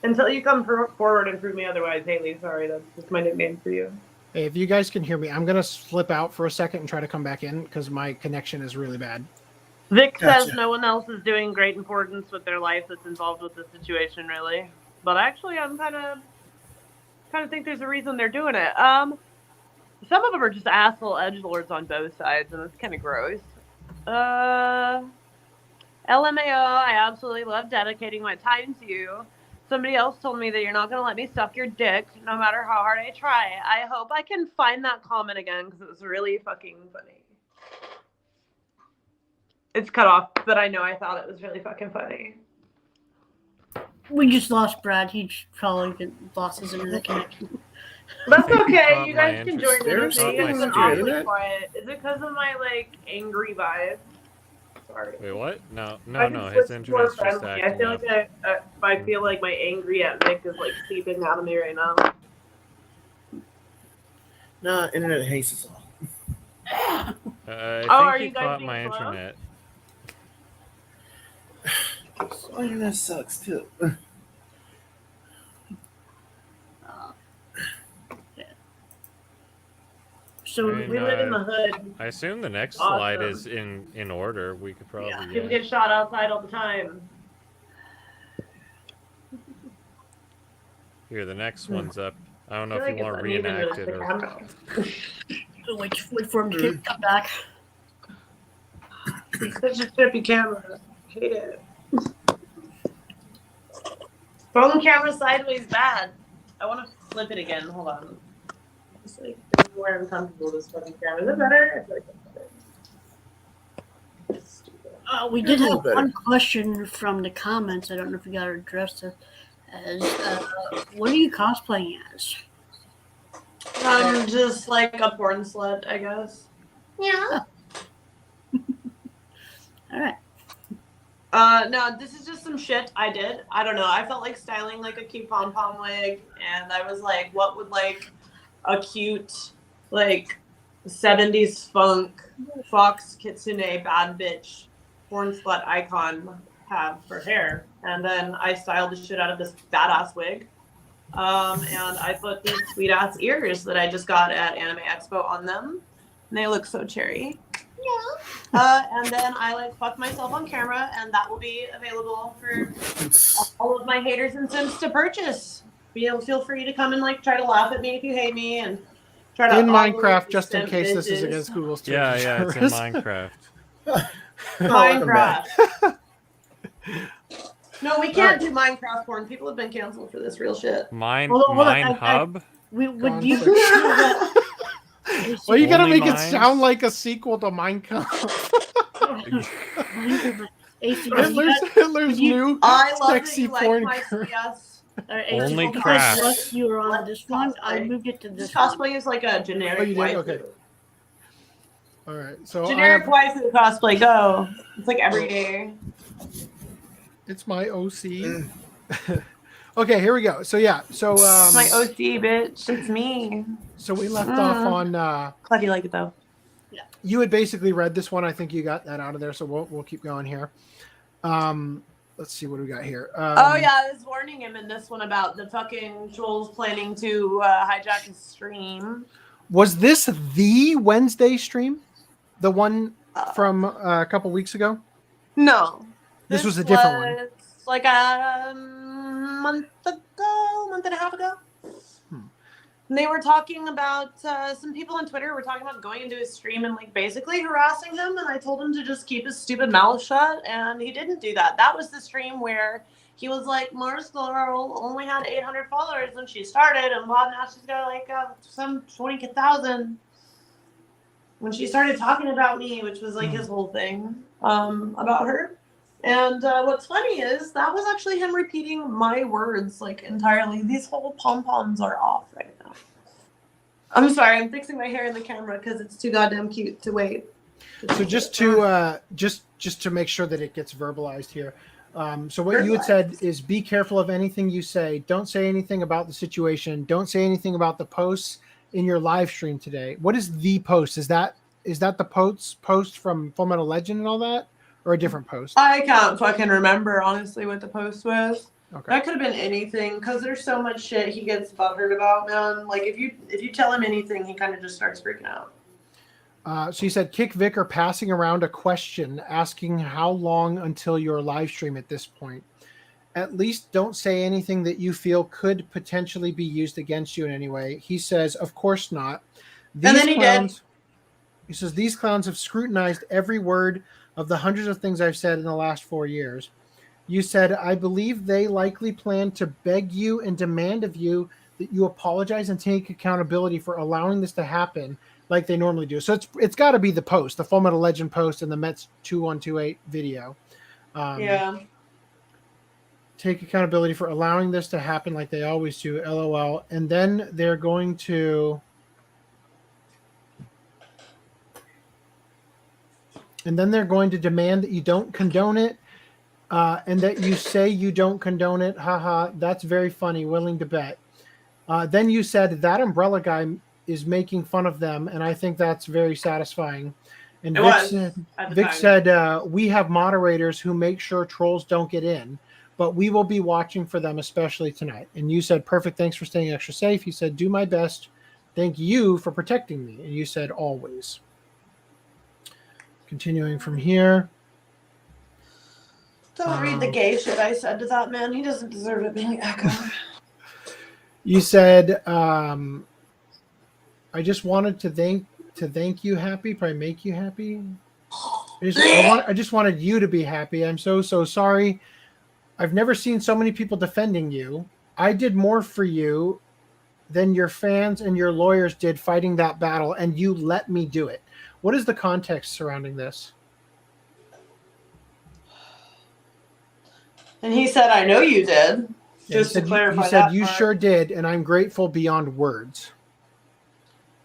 Until you come forward and prove me otherwise, Haley, sorry, that's just my nickname for you.
Hey, if you guys can hear me, I'm gonna slip out for a second and try to come back in because my connection is really bad.
Vic says no one else is doing great importance with their life that's involved with the situation, really. But actually, I'm kind of think there's a reason they're doing it. Some of them are just asshole edgelords on both sides, and it's kind of gross. LMAO, I absolutely love dedicating my time to you. Somebody else told me that you're not going to let me suck your dick, no matter how hard I try. I hope I can find that comment again, because it was really fucking funny. It's cut off, but I know I thought it was really fucking funny.
We just lost Brad. He probably lost his internet connection.
That's okay. You guys can join in.
There's
You guys
something
been
to do
awfully
that.
quiet. Is it because of my angry vibe? Sorry.
Wait, what? No.
I
His
feel
internet's just acting up.
I feel like my angry at Nick is seeping out of me right now.
No, internet hates us all.
I think he caught my internet.
My internet sucks too.
So
And,
we live in the hood.
I assume the next
Awesome.
slide is in order. We could probably.
People get shot outside all the time.
Here, the next one's up. I don't know
I
if you
feel
want
like
to
it's
reenact it or.
Wait for him to come back.
It's such a trippy camera. I hate it. Phone camera sideways bad. I want to flip it again. Hold on. It's like more uncomfortable this fucking camera. Is it better? I feel like it's better.
We did have one question from the comments. I don't know if you got to address it. As what are you cosplaying as?
I'm just like a porn slut, I guess. Yeah.
All right.
No, this is just some shit I did. I don't know. I felt like styling like a cute pom-pom wig, and I was like, what would like a cute, like 70s funk, fox kitsune, bad bitch, porn slut icon have for hair? And then I styled the shit out of this badass wig. And I put these sweet ass ears that I just got at Anime Expo on them. And they look so cherry. Yeah. And then I like fuck myself on camera, and that will be available for all of my haters and simps to purchase. Feel free to come and like try to laugh at me if you hate me, and try to
in Minecraft, just in case this is
bitches.
against Google's terms.
Yeah, it's in Minecraft.
Minecraft. No, we can't do Minecraft porn. People have been canceled for this real shit.
Hub?
Would you?
Well, you gotta
Only
make it
Mines?
sound like a sequel to Minecraft. Hitler's new
I love
sexy
that you
porn.
like my CS.
Only craft.
Plus, you were on this one. I moved it to this one.
Cosplay is like a generic
Oh, you did?
waifu.
Okay. All right. So
Generic waifu cosplay, go. It's like every day.
It's my OC. Okay, here we go. So yeah, so
It's my OC, bitch. It's me.
So we left off on.
Glad you like it though.
Yeah.
You had basically read this one. I think you got that out of there. So we'll keep going here. Let's see what do we got here.
Oh yeah, I was warning him in this one about the fucking trolls planning to hijack his stream.
Was this the Wednesday stream? The one from a couple weeks ago?
No.
This was a different one.
It's like a month and a half ago. And they were talking about some people on Twitter were talking about going into his stream and like basically harassing him, and I told him to just keep his stupid mouth shut, and he didn't do that. That was the stream where he was like, Mars Girl only had 800 followers when she started, and blah, now she's got like some 20,000 when she started talking about me, which was like his whole thing about her. And what's funny is that was actually him repeating my words like entirely. These whole pom-poms are off right now. I'm sorry, I'm fixing my hair in the camera because it's too goddamn cute to wait.
So just to just to make sure that it gets verbalized here. So what you had said is be careful of anything you say. Don't say anything about the situation. Don't say anything about the posts in your live stream today. What is the post? Is that the post from Full Metal Legend and all that? Or a different post?
I can't fucking remember, honestly, what the post was.
Okay.
That could have been anything, because there's so much shit he gets butthurt about, man. Like, if you tell him anything, he kind of just starts freaking out.
So you said Kick Vic are passing around a question asking how long until your live stream at this point. At least don't say anything that you feel could potentially be used against you in any way. He says, of course not.
And then he did.
He says, these clowns have scrutinized every word of the hundreds of things I've said in the last 4 years. You said, I believe they likely plan to beg you and demand of you that you apologize and take accountability for allowing this to happen like they normally do. So it's got to be the post, the Full Metal Legend post and the Mets 2128 video.
Yeah.
Take accountability for allowing this to happen like they always do, LOL. And then they're going to... And then they're going to demand that you don't condone it and that you say you don't condone it. Haha, that's very funny. Willing to bet. Then you said that umbrella guy is making fun of them, and I think that's very satisfying. And Vic said, we have moderators who make sure trolls don't get in, but we will be watching for them, especially tonight. And you said, perfect, thanks for staying extra safe. He said, do my best Thank you for protecting me. And you said always. Continuing from here.
Don't read the gay shit I said to that man. He doesn't deserve it being echoed.
You said, I just wanted to thank you happy, probably make you happy. I just wanted you to be happy. I'm so sorry. I've never seen so many people defending you. I did more for you than your fans and your lawyers did fighting that battle, and you let me do it. What is the context surrounding this?
And he said, I know you did. Just to clarify,
you said you sure did, and I'm grateful beyond words.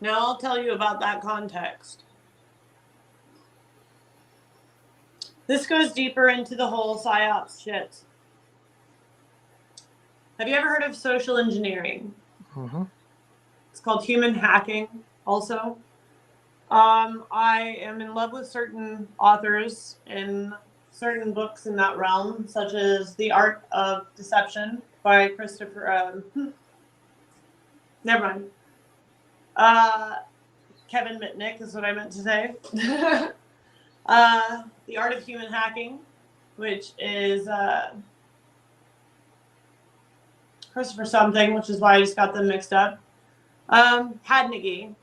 Now I'll tell you about that context. This goes deeper into the whole PSYOPs shit. Have you ever heard of social engineering?
Mm-hmm.
It's called human hacking also. I am in love with certain authors in certain books in that realm, such as The Art of Deception by Christopher... never mind. Kevin Mitnick is what I meant to say. The Art of Human Hacking, which is Christopher something, which is why I just got them mixed up. Hadnagi.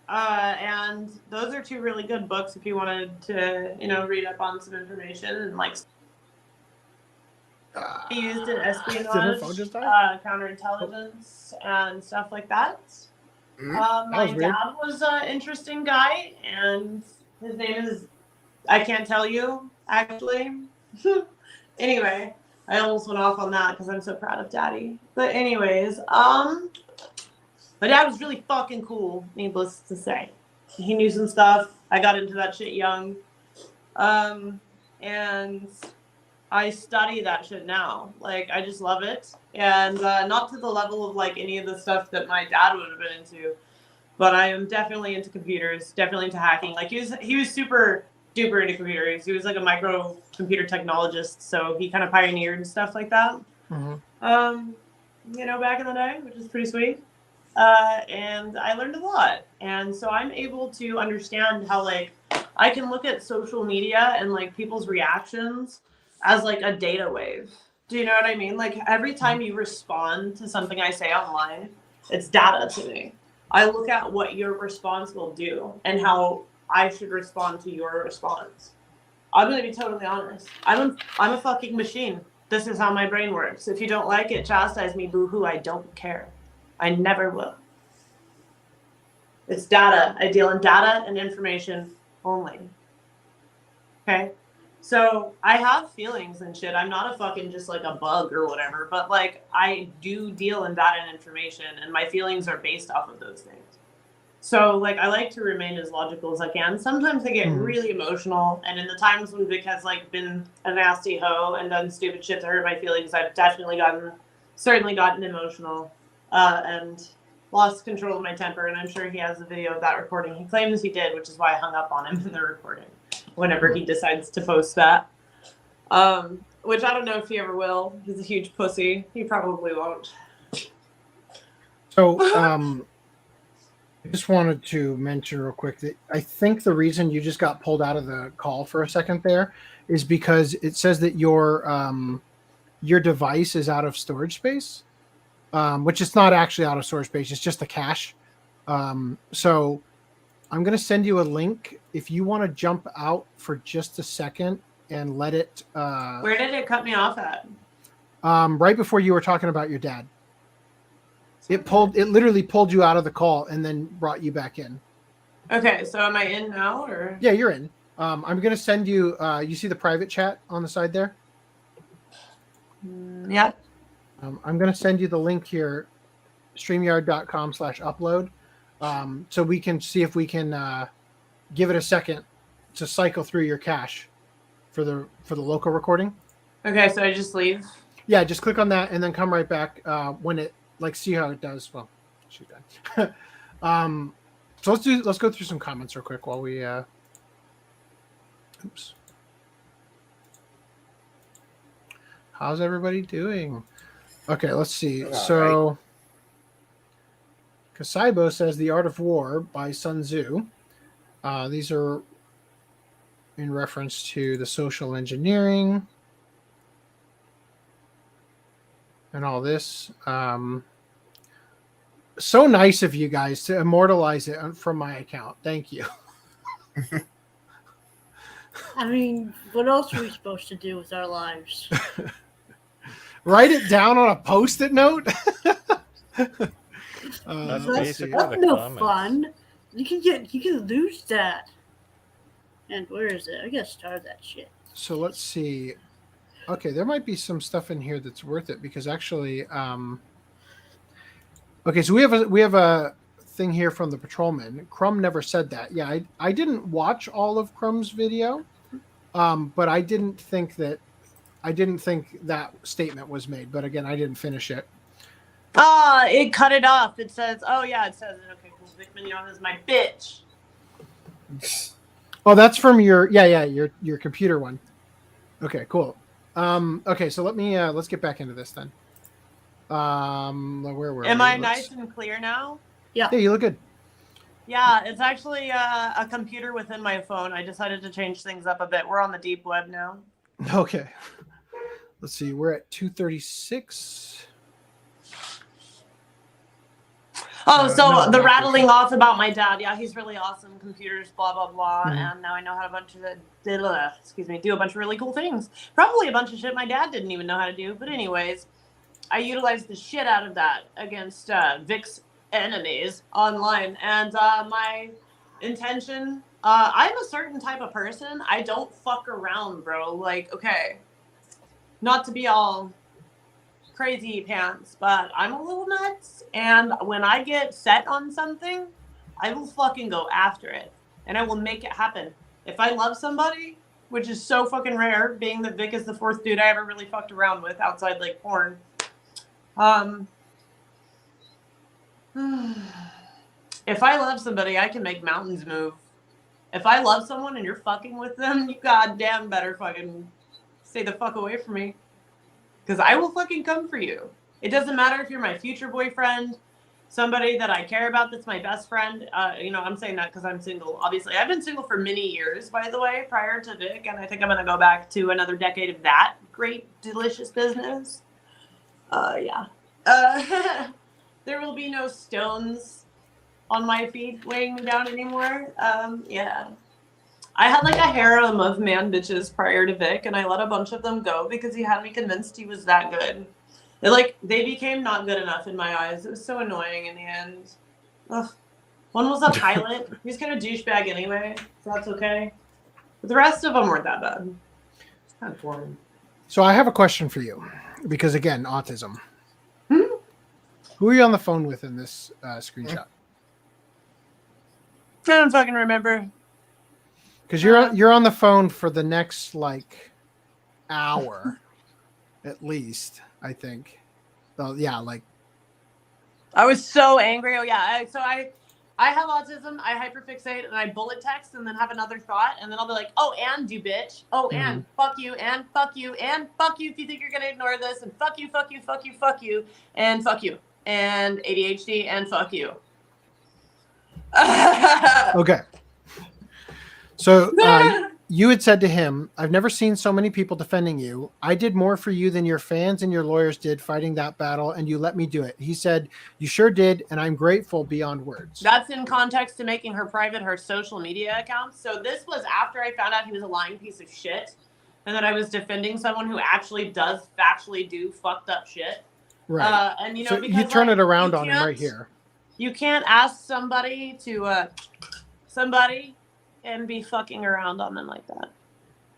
And those are two really good books if you wanted to, read up on some information and he used in espionage, counterintelligence, and stuff like that. My dad was an interesting guy, and his name is, I can't tell you, actually. Anyway, I almost went off on that because I'm so proud of Daddy. But anyways, my dad was really fucking cool, needless to say. He knew some stuff. I got into that shit young. And I study that shit now. I just love it. And not to the level of, any of the stuff that my dad would have been into. But I am definitely into computers, definitely into hacking. He was super duper into computers. He was a micro computer technologist. So he kind of pioneered stuff like that.
Mm-hmm.
Back in the day, which is pretty sweet. And I learned a lot. And so I'm able to understand how, I can look at social media and, people's reactions as, a data wave. Do you know what I mean? Every time you respond to something I say online, it's data to me. I look at what your response will do and how I should respond to your response. I'm going to be totally honest. I'm a fucking machine. This is how my brain works. If you don't like it, chastise me, boo-hoo. I don't care. I never will. It's data. I deal in data and information only. Okay? So I have feelings and shit. I'm not a fucking just a bug or whatever, but I do deal in data and information, and my feelings are based off of those things. So I like to remain as logical as I can. Sometimes I get really emotional, and in the times when Vic has been a nasty hoe and done stupid shit to hurt my feelings, I've certainly gotten emotional. And lost control of my temper, and I'm sure he has a video of that recording. He claims he did, which is why I hung up on him in the recording whenever he decides to post that. Which I don't know if he ever will. He's a huge pussy. He probably won't.
So, I just wanted to mention real quick that I think the reason you just got pulled out of the call for a second there is because it says that your device is out of storage space. Which is not actually out of storage space. It's just the cache. So I'm going to send you a link. If you want to jump out for just a second and let it...
Where did it cut me off at?
Right before you were talking about your dad. It literally pulled you out of the call and then brought you back in.
Okay, so am I in now? Or
yeah, you're in. I'm going to send you... you see the private chat on the side there?
Yeah.
I'm going to send you the link here, streamyard.com/upload, so we can see if we can give it a second to cycle through your cache for the local recording.
Okay, so I just leave?
Yeah, just click on that and then come right back when it, see how it does. Well, shoot that. So let's go through some comments real quick while we... Oops. How's everybody doing? Okay, let's see. So, Kasaibo says The Art of War by Sun Tzu. These are in reference to the social engineering and all this. So nice of you guys to immortalize it from my account. Thank you.
I mean, what else are we supposed to do with our lives?
Write it down on a post-it note.
That's no fun. You can lose that. And where is it? I gotta start that shit.
So let's see. Okay, there might be some stuff in here that's worth it because actually, okay, so we have a thing here from the patrolman. Crumb never said that. Yeah, I didn't watch all of Crumb's video, but I didn't think that statement was made. But again, I didn't finish it.
It cut it off. It says, oh yeah, it says it. Okay, cool. VIC MIGNOGNA is my bitch.
Oh, that's from your computer one. Okay, cool. Okay, so let's get back into this then. Where were we?
Am I nice and clear now?
Yeah.
Yeah, you look good.
Yeah, it's actually a computer within my phone. I decided to change things up a bit. We're on the deep web now.
Okay. Let's see. We're at 236.
Oh, so the rattling off about my dad. Yeah, he's really awesome. Computers, blah, blah, blah.
Mm-hmm.
And now I know how to do a bunch of really cool things. Probably a bunch of shit my dad didn't even know how to do. But anyways, I utilized the shit out of that against Vic's enemies online. And my intention, I'm a certain type of person. I don't fuck around, bro. Like, okay, not to be all crazy pants, but I'm a little nuts, and when I get set on something, I will fucking go after it, and I will make it happen. If I love somebody, which is so fucking rare, being that Vic is the fourth dude I ever really fucked around with outside like porn. If I love somebody, I can make mountains move. If I love someone and you're fucking with them, you goddamn better fucking stay the fuck away from me. Because I will fucking come for you. It doesn't matter if you're my future boyfriend, somebody that I care about that's my best friend. I'm saying that because I'm single. Obviously, I've been single for many years, by the way, prior to Vic. And I think I'm going to go back to another decade of that great, delicious business. Yeah. There will be no stones on my feet weighing me down anymore. Yeah. I had like a harem of man bitches prior to Vic, and I let a bunch of them go because he had me convinced he was that good. They became not good enough in my eyes. It was so annoying in the end. Ugh. One was a pilot. He was kind of douchebag anyway, so that's okay. But the rest of them weren't that bad. It's kind of boring.
So I have a question for you, because again, autism. Who are you on the phone with in this screenshot?
I don't fucking remember.
Because you're on the phone for the next like hour, at least, I think. So yeah, like
I was so angry. Oh yeah, I have autism. I hyperfixate and I bullet text and then have another thought and then I'll be like, oh, and you bitch. Oh, and fuck you and fuck you and fuck you if you think you're gonna ignore this and fuck you, fuck you, fuck you, fuck you, and fuck you and ADHD and fuck you.
Okay. So you had said to him, I've never seen so many people defending you. I did more for you than your fans and your lawyers did fighting that battle, and you let me do it. He said, you sure did, and I'm grateful beyond words.
That's in context to making her private her social media accounts. So this was after I found out he was a lying piece of shit and that I was defending someone who actually does factually do fucked up shit.
Right.
And
so
because
you turn it around on him right here.
You can't ask somebody to and be fucking around on them like that.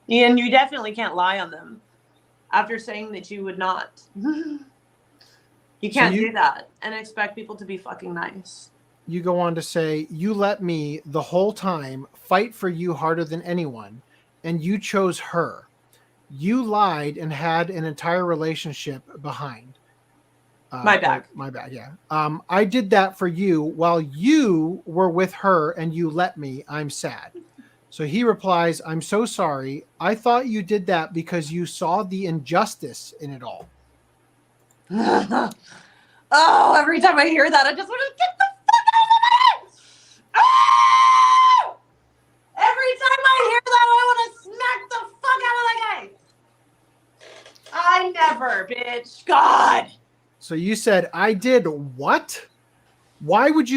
And you definitely can't lie on them after saying that you would not. You can't do that and expect people to be fucking nice.
You go on to say, you let me the whole time fight for you harder than anyone, and you chose her. You lied and had an entire relationship behind.
My bad.
My bad, yeah. I did that for you while you were with her and you let me. I'm sad. So he replies, I'm so sorry. I thought you did that because you saw the injustice in it all.
Oh, every time I hear that, I just want to get the more, bitch. God.
So you said, I did what? Why would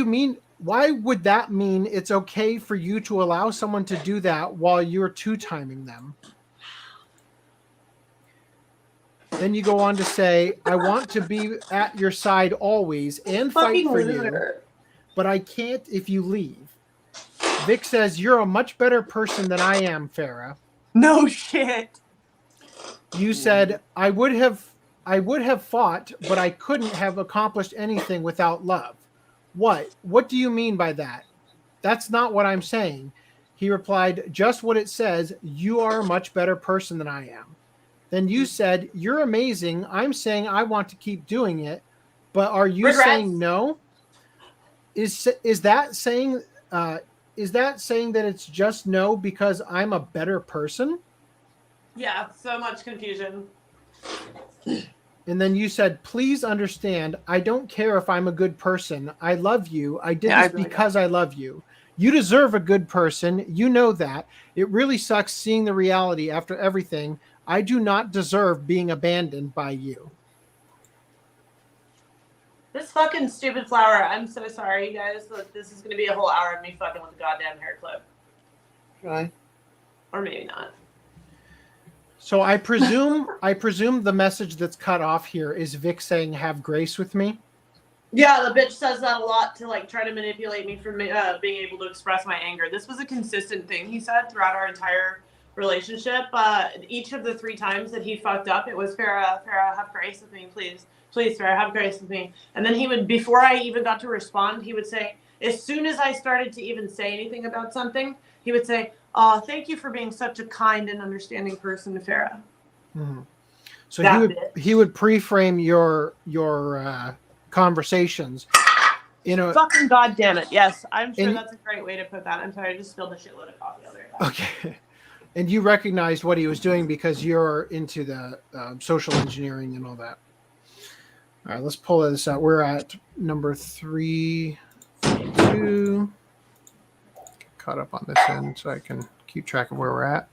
that mean it's okay for you to allow someone to do that while you're two-timing them? Then you go on to say, I want to be at your side always and fight for you, but I can't if you leave. Vic says, you're a much better person than I am, Farah.
No shit.
You said, I would have fought, but I couldn't have accomplished anything without love. What? What do you mean by that? That's not what I'm saying. He replied, just what it says. You are a much better person than I am. Then you said, you're amazing. I'm saying I want to keep doing it, but are you saying no? Is that saying that it's just no because I'm a better person?
Yeah, so much confusion.
And then you said, please understand, I don't care if I'm a good person. I love you. I did this because I love you. You deserve a good person. You know that. It really sucks seeing the reality after everything. I do not deserve being abandoned by you.
This fucking stupid flower. I'm so sorry, you guys. But this is going to be a whole hour of me fucking with a goddamn hair clip.
Right.
Or maybe not.
So I presume the message that's cut off here is Vic saying, have grace with me.
Yeah, the bitch says that a lot to like try to manipulate me from being able to express my anger. This was a consistent thing he said throughout our entire relationship. Each of the 3 times that he fucked up, it was, Farah, have grace with me, please. Please, Farah, have grace with me. And then he would, before I even got to respond, he would say, as soon as I started to even say anything about something, he would say, thank you for being such a kind and understanding person, Farah.
Mm-hmm. So he would pre-frame your conversations.
Fucking goddamn it. Yes, I'm sure that's a great way to put that. I'm sorry, I just spilled a shitload of coffee over here.
Okay. And you recognized what he was doing because you're into the social engineering and all that. All right, let's pull this out. We're at number 342. Caught up on this end so I can keep track of where we're at.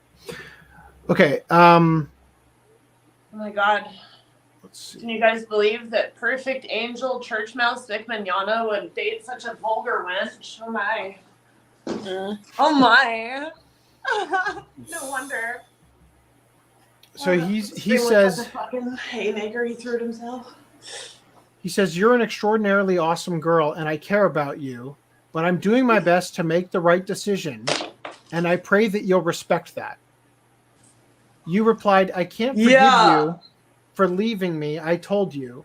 Okay.
Oh my God.
Let's see.
Can you guys believe that perfect angel church mouse VIC MIGNOGNA would date such a vulgar wench? Oh my. Oh my. No wonder.
So he says,
the fucking haymaker he threw at himself.
He says, you're an extraordinarily awesome girl and I care about you, but I'm doing my best to make the right decision. And I pray that you'll respect that. You replied, I can't forgive you for leaving me. I told you.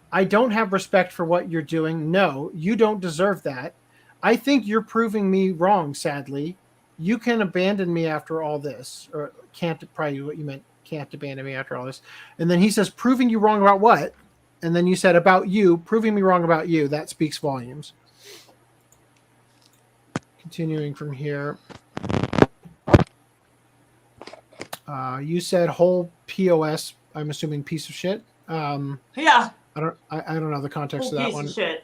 I don't have respect for what you're doing. No, you don't deserve that. I think you're proving me wrong, sadly. You can abandon me after all this. Or can't, probably what you meant, can't abandon me after all this. And then he says, proving you wrong about what? And then you said, about you, proving me wrong about you. That speaks volumes. Continuing from here. You said whole POS, I'm assuming piece of shit.
Yeah.
I don't know the context
whole
of that
piece
one.
Of shit.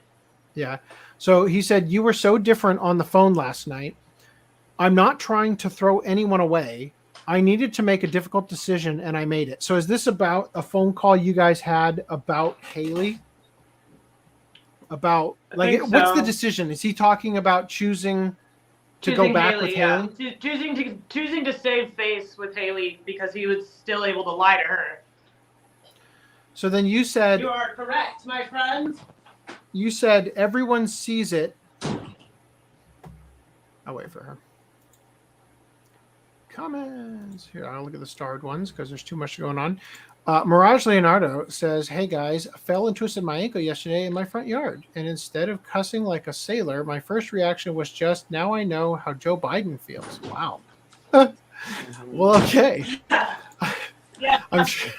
Yeah. So he said, you were so different on the phone last night. I'm not trying to throw anyone away. I needed to make a difficult decision and I made it. So is this about a phone call you guys had about Haley? About what's the decision? Is he talking about choosing to go back
Haley,
with Haley?
Choosing to save face with Haley because he was still able to lie to her.
So then you said,
you are correct, my friend.
You said everyone sees it. I'll wait for her. Comments. Here, I'll look at the starred ones because there's too much going on. Mirage Leonardo says, hey guys, fell and twisted my ankle yesterday in my front yard. And instead of cussing like a sailor, my first reaction was just, now I know how Joe Biden feels. Wow. Well, okay.
Yeah.
I'm sure.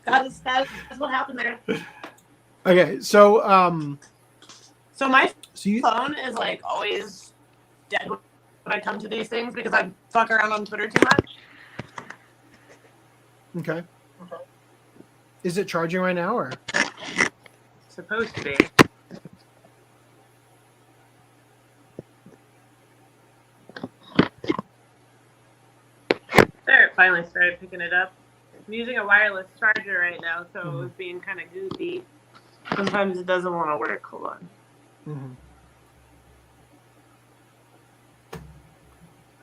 That's what happened there.
Okay, so
so my phone is like always dead when I come to these things because I fuck around on Twitter too much.
Okay. Is it charging right now or?
Supposed to be. There, it finally started picking it up. I'm using a wireless charger right now, so it was being kind of goofy. Sometimes it doesn't want to work. Hold on.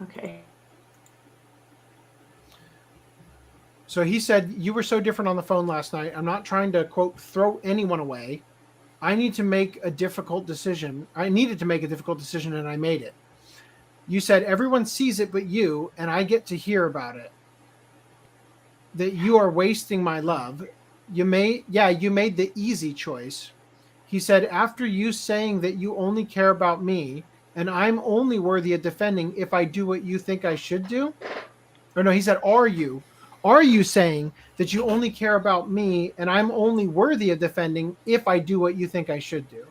Okay.
So he said, you were so different on the phone last night. I'm not trying to, quote, throw anyone away. I need to make a difficult decision. I needed to make a difficult decision, and I made it. You said, everyone sees it but you, and I get to hear about it. That you are wasting my love. You made the easy choice. He said, after you saying that you only care about me, and I'm only worthy of defending if I do what you think I should do? Or no, he said, are you saying that you only care about me and I'm only worthy of defending if I do what you think I should do?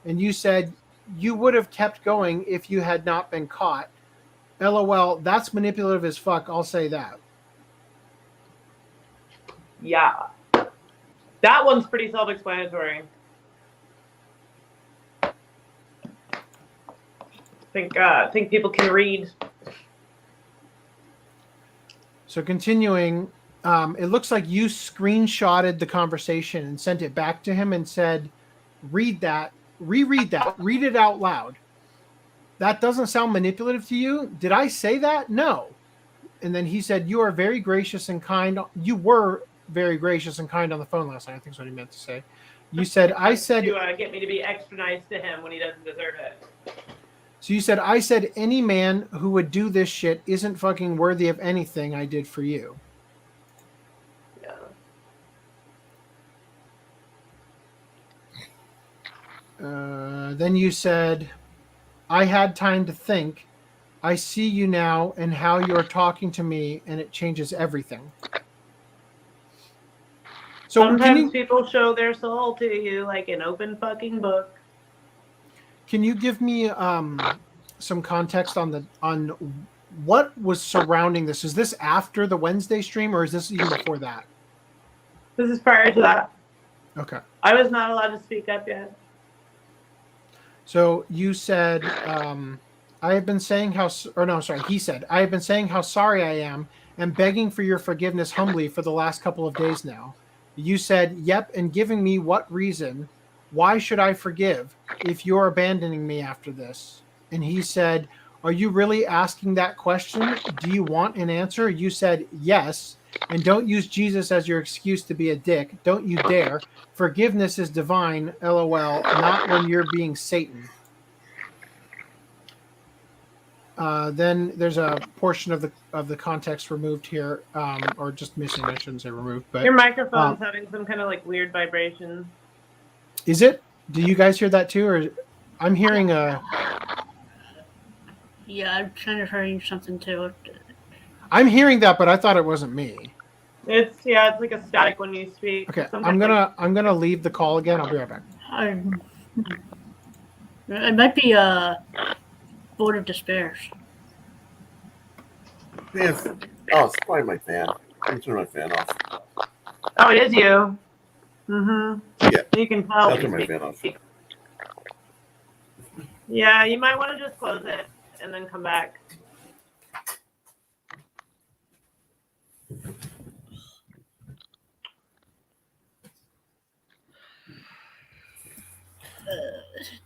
And you said, you would have kept going if you had not been caught. LOL, that's manipulative as fuck, I'll say that.
Yeah. That one's pretty self-explanatory. I think people can read.
So continuing, it looks like you screenshotted the conversation and sent it back to him and said, read that, reread that, read it out loud. That doesn't sound manipulative to you? Did I say that? No. And then he said, you are very gracious and kind. You were very gracious and kind on the phone last night, I think is what he meant to say. You said, I said...
To get me to be extra nice to him when he doesn't deserve it.
So you said, I said any man who would do this shit isn't fucking worthy of anything I did for you.
Yeah.
Then you said, I had time to think. I see you now and how you're talking to me, and it changes everything. So
sometimes people show their soul to you like an open fucking book.
Can you give me some context on what was surrounding this? Is this after the Wednesday stream, or is this even before that?
This is prior to that.
Okay.
I was not allowed to speak up yet.
So you said, I have been saying how, or no, sorry, he said, I have been saying how sorry I am and begging for your forgiveness humbly for the last couple of days now. You said, yep, and giving me what reason? Why should I forgive if you're abandoning me after this? And he said, are you really asking that question? Do you want an answer? You said, yes. And don't use Jesus as your excuse to be a dick. Don't you dare. Forgiveness is divine, LOL, not when you're being Satan. Then there's a portion of the context removed here, or just missing. I shouldn't say removed, but
your microphone's having some kind of like weird vibrations.
Is it? Do you guys hear that too, or I'm hearing a?
Yeah, I'm kind of hearing something too.
I'm hearing that, but I thought it wasn't me.
It's like a static when you speak.
Okay,
Sometimes
I'm gonna leave the call again. I'll be right back.
It might be Board of Despair.
Yes. Oh, it's probably my fan. I'm turning my fan off.
Oh, it is you. Mm-hmm.
Yeah.
You can tell.
I'll turn my fan off.
Yeah, you might want to just close it and then come back.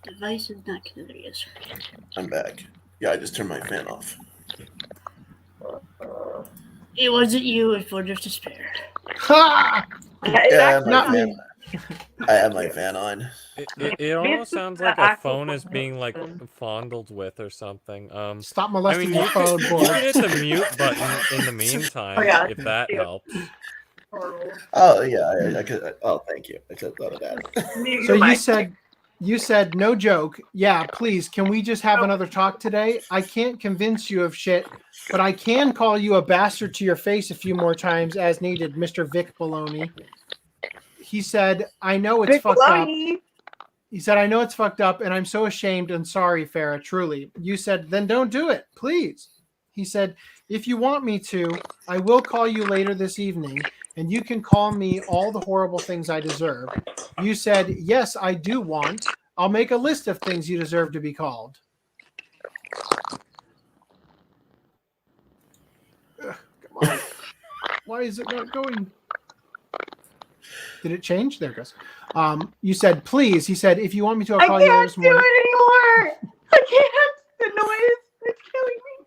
Device is not connected. Yes.
I'm back. Yeah, I just turned my fan off.
It wasn't you. It was Board of Despair.
Ha!
Yeah,
not me.
I have my fan on.
It almost sounds like a phone is being like fondled with or something.
Stop molesting your phone, boy.
You can hit the mute button in the meantime if that helps.
Oh yeah, I could. Oh, thank you. I could have thought of that.
So you said no joke. Yeah, please. Can we just have another talk today? I can't convince you of shit, but I can call you a bastard to your face a few more times as needed, Mr. Vic Baloney. He said, I know it's fucked up. He said, I know it's fucked up, and I'm so ashamed and sorry, Farrah, truly. You said, then don't do it, please. He said, if you want me to, I will call you later this evening, and you can call me all the horrible things I deserve. You said, yes, I do want. I'll make a list of things you deserve to be called. Ugh, come on. Why is it not going? Did it change? There it goes. You said, please. He said, if you want me to, I'll call you later this morning.
I can't do it anymore. I can't. The noise. It's killing me.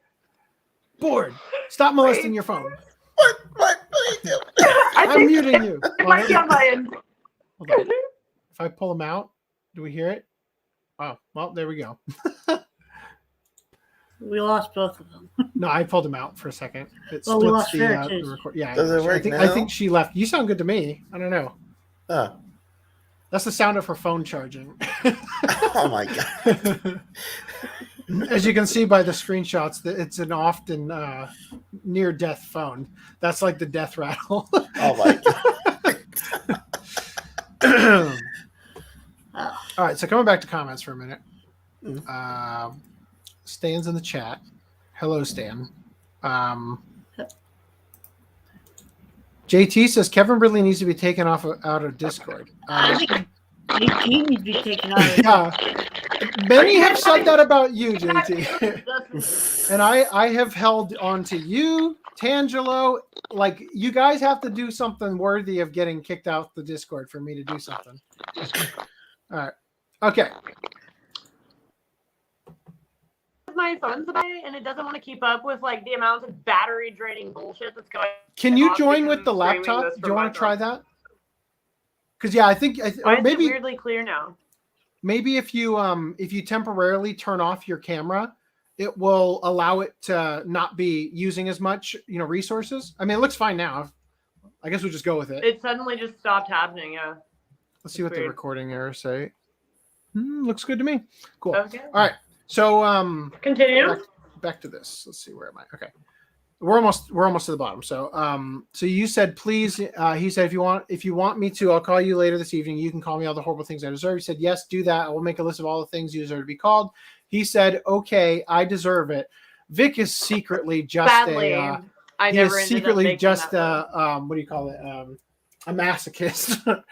Bored. Stop molesting your phone.
What are you doing?
I'm muting you.
It might be on my end.
Hold on. If I pull them out, do we hear it? Oh, well, there we go.
We lost both of them.
No, I pulled them out for a second. It
Well, we
splits
lost Fair,
the
too.
record. Yeah,
Does it work
I
now?
think she left. You sound good to me. I don't know.
Oh.
That's the sound of her phone charging.
Oh my god.
As you can see by the screenshots, that it's an often near-death phone. That's like the death rattle.
Oh my god.
All right, so coming back to comments for a minute. Stan's in the chat. Hello, Stan. JT says Kevin really needs to be taken out of Discord.
I think he needs to be taken out of
Yeah. Many have said that about you, JT. And I have held on to you, Tangelo. Like, you guys have to do something worthy of getting kicked out the Discord for me to do something. All right. Okay.
My phone today, and it doesn't want to keep up with like the amount of battery draining bullshit that's going.
Can you
on
join
because
with the
I'm streaming
laptop?
this
Do
from
you
my
want to try
phone.
that? Because yeah, I think
Why
or
is
maybe
it weirdly clear now?
maybe if you temporarily turn off your camera, it will allow it to not be using as much resources. I mean, it looks fine now. I guess we'll just go with it.
It suddenly just stopped happening. Yeah.
Let's see what the
weird.
recording errors say. Looks good to me. Cool.
Okay.
All right. So
Continue.
back to this. Let's see, where am I? Okay. We're almost to the bottom. So so you said please, he said if you want me to, I'll call you later this evening. You can call me all the horrible things I deserve. He said, yes, do that. I will make a list of all the things you deserve to be called. He said, okay, I deserve it. Vic is secretly just
Sadly,
a
I
he
never
is
ended
secretly
up making
just
that
what do you call it? A masochist.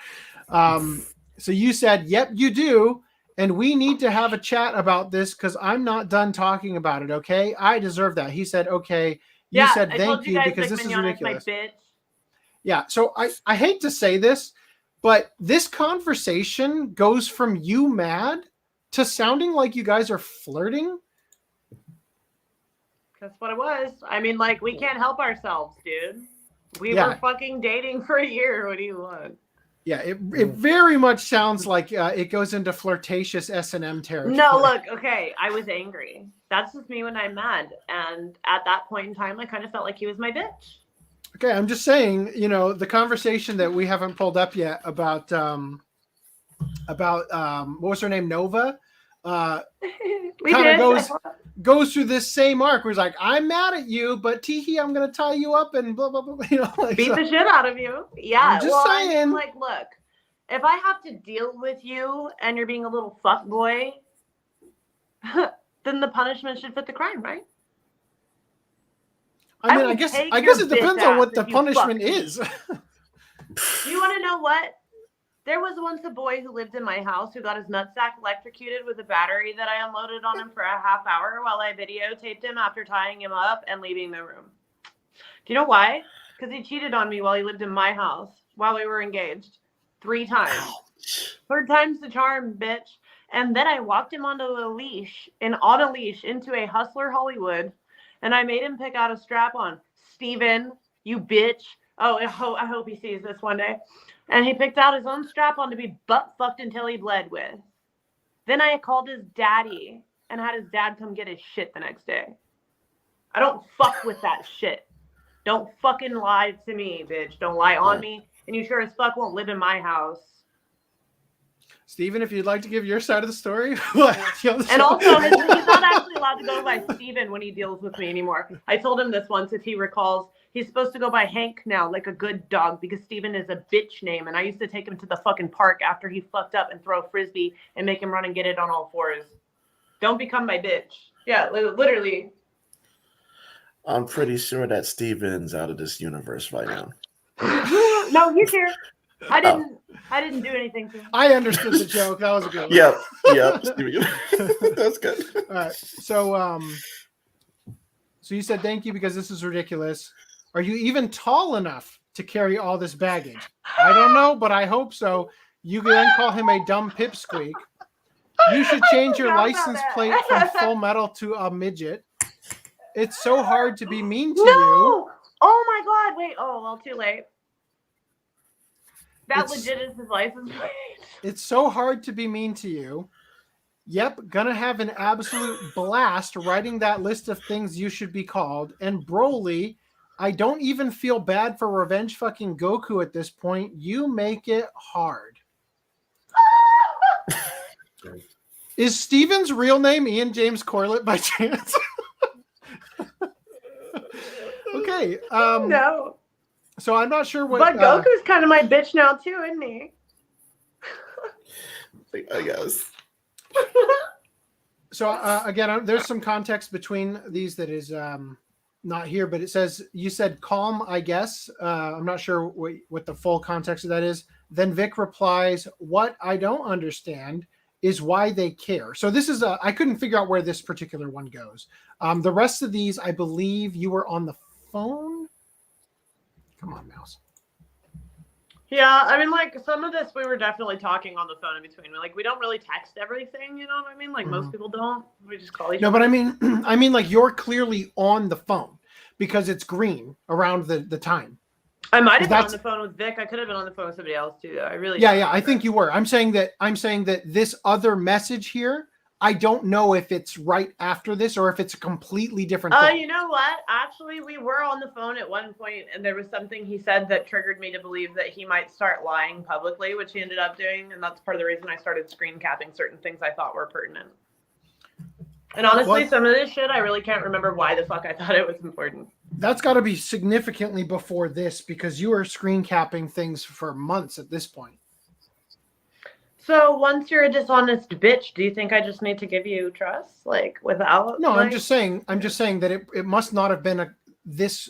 So you said, yep, you do. And we need to have a chat about this because I'm not done talking about it. Okay, I deserve that. He said, okay. You said
I
thank
told
you
guys
because this is
Mignogna my
ridiculous.
bitch.
Yeah. So I hate to say this, but this conversation goes from you mad to sounding like you guys are flirting.
That's what it was. I mean, like, we can't help ourselves, dude. We
Yeah.
were fucking dating for a year. What do you want?
Yeah, it very much sounds like it goes into flirtatious S&M territory.
No, look, okay, I was angry. That's just me when I'm mad. And at that point in time, I kind of felt like he was my bitch.
Okay, I'm just saying, the conversation that we haven't pulled up yet about what was her name, Nova, kind of goes through this same arc where it's like, I'm mad at you, but teehee, I'm gonna tie you up and blah blah blah.
Beat the shit out of you. Yeah.
I'm just
I mean,
saying.
like, look, if I have to deal with you and you're being a little fuck boy, then the punishment should fit the crime, right?
I mean,
will
I guess
take
it
your
depends
bitch
on what
ass
the
if you fuck
punishment
me.
is.
You want to know what? There was once a boy who lived in my house who got his nutsack electrocuted with a battery that I unloaded on him for a half hour while I videotaped him after tying him up and leaving the room. Do you know why? Because he cheated on me while he lived in my house while we were engaged 3 times. 3rd time's the charm, bitch. And then I walked him onto a leash into a Hustler Hollywood, and I made him pick out a strap-on. Steven, you bitch. Oh, I hope he sees this one day. And he picked out his own strap-on to be butt-fucked until he bled with. Then I called his daddy and had his dad come get his shit the next day. I don't fuck with that shit. Don't fucking lie to me, bitch. Don't lie on me. And you sure as fuck won't live in my house.
Steven, if you'd like to give your side of the story.
And also, he's not actually allowed to go by Steven when he deals with me anymore. I told him this once, if he recalls. He's supposed to go by Hank now, like a good dog, because Steven is a bitch name. And I used to take him to the fucking park after he fucked up and throw a frisbee and make him run and get it on all 4s. Don't become my bitch. Yeah, literally.
I'm pretty sure that Steven's out of this universe right now.
No, he's here. I didn't do anything to him.
I understood the joke. That was a good one.
Yep. That's good.
All right. So you said thank you because this is ridiculous. Are you even tall enough to carry all this baggage? I don't know, but I hope so. You can then call him a dumb pipsqueak. You should change your license plate from Full Metal to a midget. It's so hard to be mean to you.
Oh my god, wait. Oh, well, too late. That legit is his license plate.
It's so hard to be mean to you. Yep, gonna have an absolute blast writing that list of things you should be called. And Broly, I don't even feel bad for Revenge fucking Goku at this point. You make it hard. Is Steven's real name Ian James Corlett by chance? Okay.
No.
So I'm not sure what.
But Goku's kind of my bitch now too, isn't he?
I guess.
So again, there's some context between these that is not here, but it says you said calm. I guess I'm not sure what the full context of that is. Then Vic replies, "What I don't understand is why they care." So this is I couldn't figure out where this particular one goes. The rest of these, I believe you were on the phone. Come on, mouse.
Yeah, I mean, like, some of this we were definitely talking on the phone in between. Like, we don't really text everything, you know what I mean? Like, most people don't. We just call each other.
No, but I mean, like, you're clearly on the phone because it's green around the time.
I might have been on the phone with Vic. I could have been on the phone with somebody else too, though. I really
Yeah, I think you were. I'm saying that this other message here, I don't know if it's right after this or if it's a completely different thing.
You know what? Actually, we were on the phone at one point, and there was something he said that triggered me to believe that he might start lying publicly, which he ended up doing, and that's part of the reason I started screen capping certain things I thought were pertinent. And honestly, some of this shit, I really can't remember why the fuck I thought it was important.
That's got to be significantly before this because you were screen capping things for months at this point.
So once you're a dishonest bitch, do you think I just need to give you trust, like without?
No, I'm just saying that it must not have been this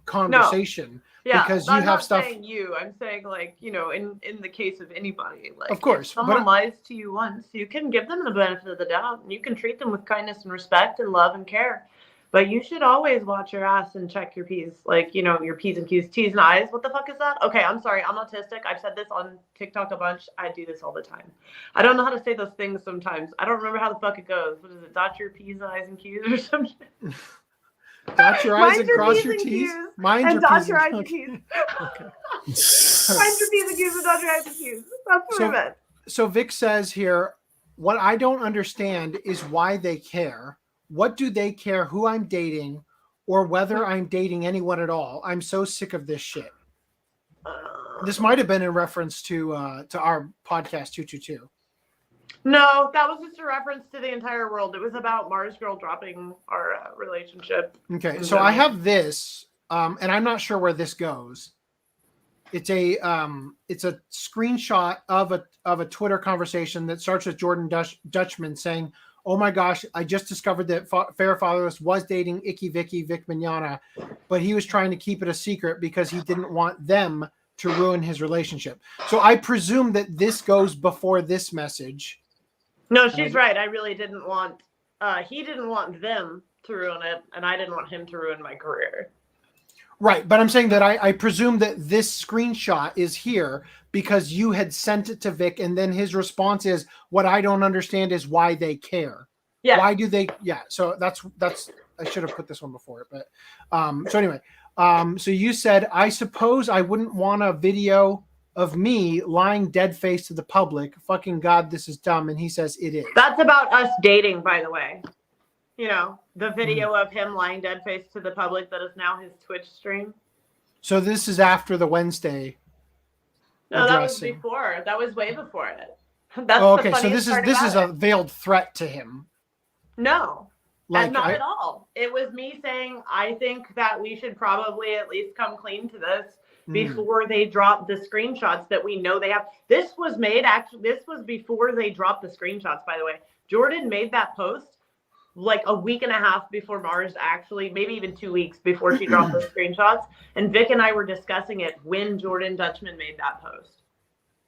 conversation.
No. Yeah,
because you
I'm
have
not
stuff.
Saying you, I'm saying like in the case of anybody, like
of course,
if someone lies to you once, you can give them the benefit of the doubt, and you can treat them with kindness and respect and love and care. But you should always watch your ass and check your P's, like, your P's and Q's, T's and I's. What the fuck is that? Okay, I'm sorry. I'm autistic. I've said this on TikTok a bunch. I do this all the time. I don't know how to say those things sometimes. I don't remember how the fuck it goes. What is it? Dot your P's, I's, and Q's or something?
Dot your I's and cross your T's?
Mind your P's and Q's. Okay. Mind your P's and Q's and dot your I's and Q's. That's what I meant.
So Vic says here, what I don't understand is why they care. What do they care who I'm dating or whether I'm dating anyone at all? I'm so sick of this shit. This might have been in reference to our podcast 222.
No, that was just a reference to the entire world. It was about Mars Girl dropping our relationship.
Okay, so I have this, and I'm not sure where this goes. It's a screenshot of a Twitter conversation that starts with Jordan Dutchman saying, "Oh my gosh, I just discovered that Fair Fatherless was dating Icky Vicky Vic Mignogna, but he was trying to keep it a secret because he didn't want them to ruin his relationship." So I presume that this goes before this message.
No, she's right. I really didn't want, he didn't want them to ruin it, and I didn't want him to ruin my career.
Right, but I'm saying that I presume that this screenshot is here because you had sent it to Vic, and then his response is, "What I don't understand is why they care."
Yeah.
Why do they? Yeah. So that's. I should have put this one before it, but so anyway, so you said, "I suppose I wouldn't want a video of me lying dead face to the public. Fucking God, this is dumb." And he says it is.
That's about us dating, by the way. The video of him lying dead face to the public that is now his Twitch stream.
So this is after the Wednesday.
No, that was before. That was way before it. That's
okay, so this is a veiled threat to him.
No, not at all. It was me saying, I think that we should probably at least come clean to this before they drop the screenshots that we know they have. This was before they dropped the screenshots, by the way. Jordan made that post like a week and a half before Mars actually, maybe even 2 weeks before she dropped those screenshots. And Vic and I were discussing it when Jordan Dutchman made that post.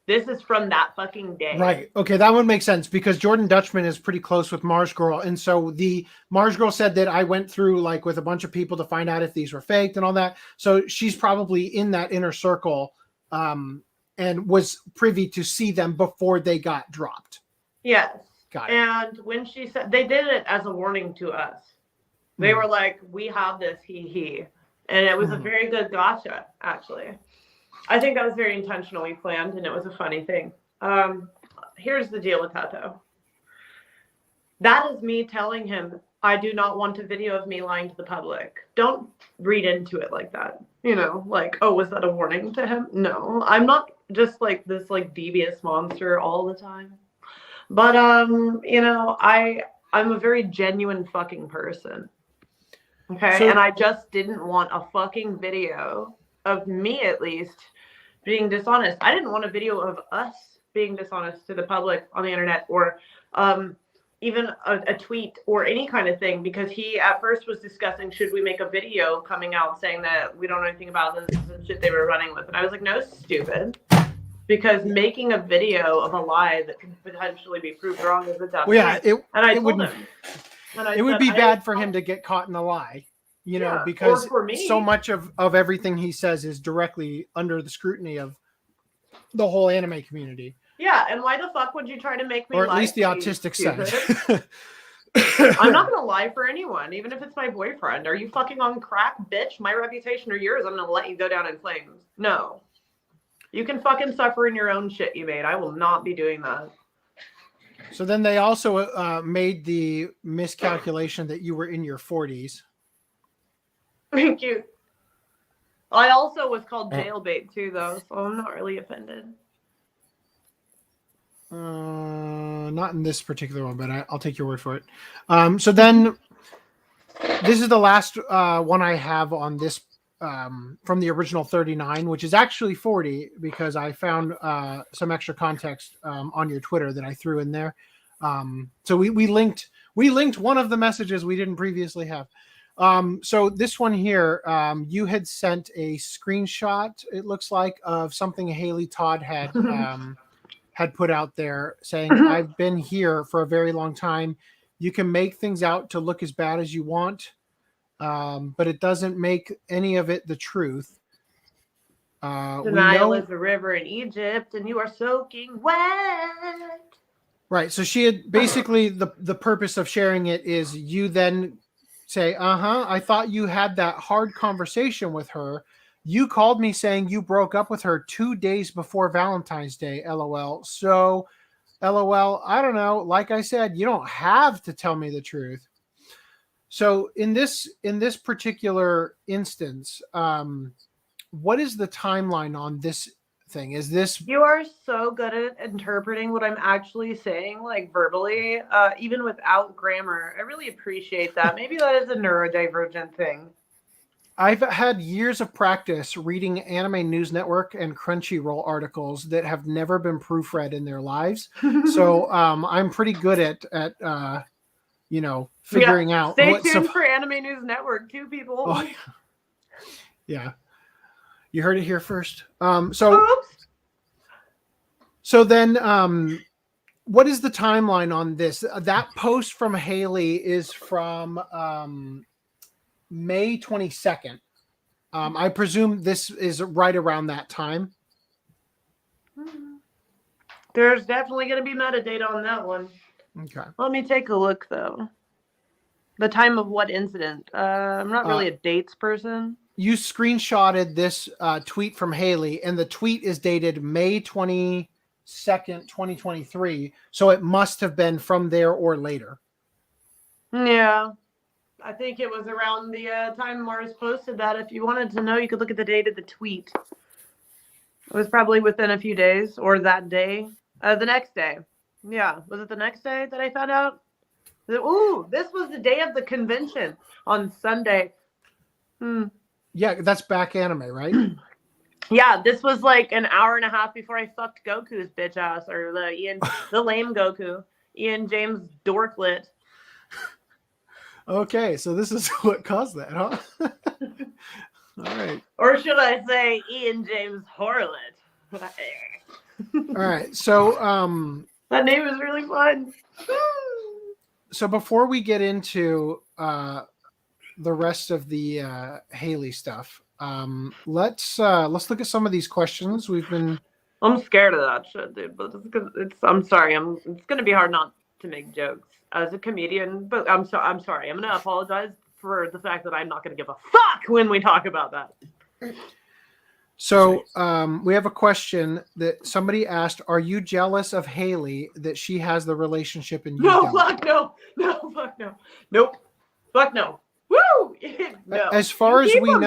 This is from that fucking day.
Right. Okay, that would make sense because Jordan Dutchman is pretty close with Mars Girl. And so the Mars Girl said that I went through like with a bunch of people to find out if these were faked and all that. So she's probably in that inner circle and was privy to see them before they got dropped.
Yes.
Got it.
And when she said, they did it as a warning to us. They were like, we have this, he. And it was a very good gotcha, actually. I think that was very intentionally planned, and it was a funny thing. Here's the deal with that, though. That is me telling him, I do not want a video of me lying to the public. Don't read into it like that. You know, like, oh, was that a warning to him? No, I'm not just like this like devious monster all the time. But, you know, I'm a very genuine fucking person. Okay,
So-
and I just didn't want a fucking video of me, at least, being dishonest. I didn't want a video of us being dishonest to the public on the internet, or even a tweet or any kind of thing, because he at first was discussing, should we make a video coming out saying that we don't know anything about this and shit they were running with. And I was like, no, stupid. Because making a video of a lie that could potentially be proved wrong is a tough
Well, yeah,
thing. And I
it
told
wouldn't.
him. And I
It would
said,
be
I-
bad for him to get caught in a lie, you know,
Yeah,
because
or for me.
so much of everything he says is directly under the scrutiny of the whole anime community,
Yeah, and why the fuck would you try to make me
or at
lie
least the
to you,
autistic
stupid?
side.
I'm not gonna lie for anyone, even if it's my boyfriend. Are you fucking on crack, bitch? My reputation or yours, I'm gonna let you go down in flames. No. You can fucking suffer in your own shit you made. I will not be doing that.
So then they also made the miscalculation that you were in your 40s.
Thank you. I also was called jailbait too, though, so I'm not really offended.
Not in this particular one, but I'll take your word for it. So then this is the last one I have on this from the original 39, which is actually 40 because I found some extra context on your Twitter that I threw in there. So we linked one of the messages we didn't previously have. So this one here, you had sent a screenshot, it looks like, of something Haley Todd had put out there saying, I've been here for a very long time. You can make things out to look as bad as you want, but it doesn't make any of it the truth.
Denial is a river in Egypt, and you are soaking wet.
Right. So she had basically the purpose of sharing it is you then say, I thought you had that hard conversation with her. You called me saying you broke up with her 2 days before Valentine's Day, LOL. So, LOL, I don't know. Like I said, you don't have to tell me the truth. So in this particular instance, what is the timeline on this thing? Is this...
You are so good at interpreting what I'm actually saying, like verbally, even without grammar. I really appreciate that. Maybe that is a neurodivergent thing.
I've had years of practice reading Anime News Network and Crunchyroll articles that have never been proofread in their lives. So I'm pretty good at figuring out.
Stay tuned for Anime News Network too, people.
Oh, yeah. You heard it here first. So then what is the timeline on this? That post from Haley is from May 22nd. I presume this is right around that time.
There's definitely going to be metadata on that one.
Okay.
Let me take a look, though. The time of what incident? I'm not really a dates person.
You screenshotted this tweet from Haley, and the tweet is dated May 22nd, 2023. So it must have been from there or later.
Yeah. I think it was around the time Mars posted that. If you wanted to know, you could look at the date of the tweet. It was probably within a few days or that day. The next day. Yeah. Was it the next day that I found out? Ooh, this was the day of the convention on Sunday.
Yeah, that's back anime, right?
Yeah, this was like an hour and a half before I fucked Goku's bitch ass, or the lame Goku, Ian James Dorklet.
Okay, so this is what caused that, huh? All right.
Or should I say Ian James Horlet?
All right. So
that name is really fun.
So before we get into the rest of the Haley stuff, let's look at some of these questions we've been.
I'm scared of that shit, dude. But I'm sorry. It's gonna be hard not to make jokes as a comedian. But I'm sorry. I'm gonna apologize for the fact that I'm not gonna give a fuck when we talk about that.
So we have a question that somebody asked: are you jealous of Haley that she has the relationship and you
No,
don't?
fuck no, fuck no, nope, fuck no. Woo! No.
As far as we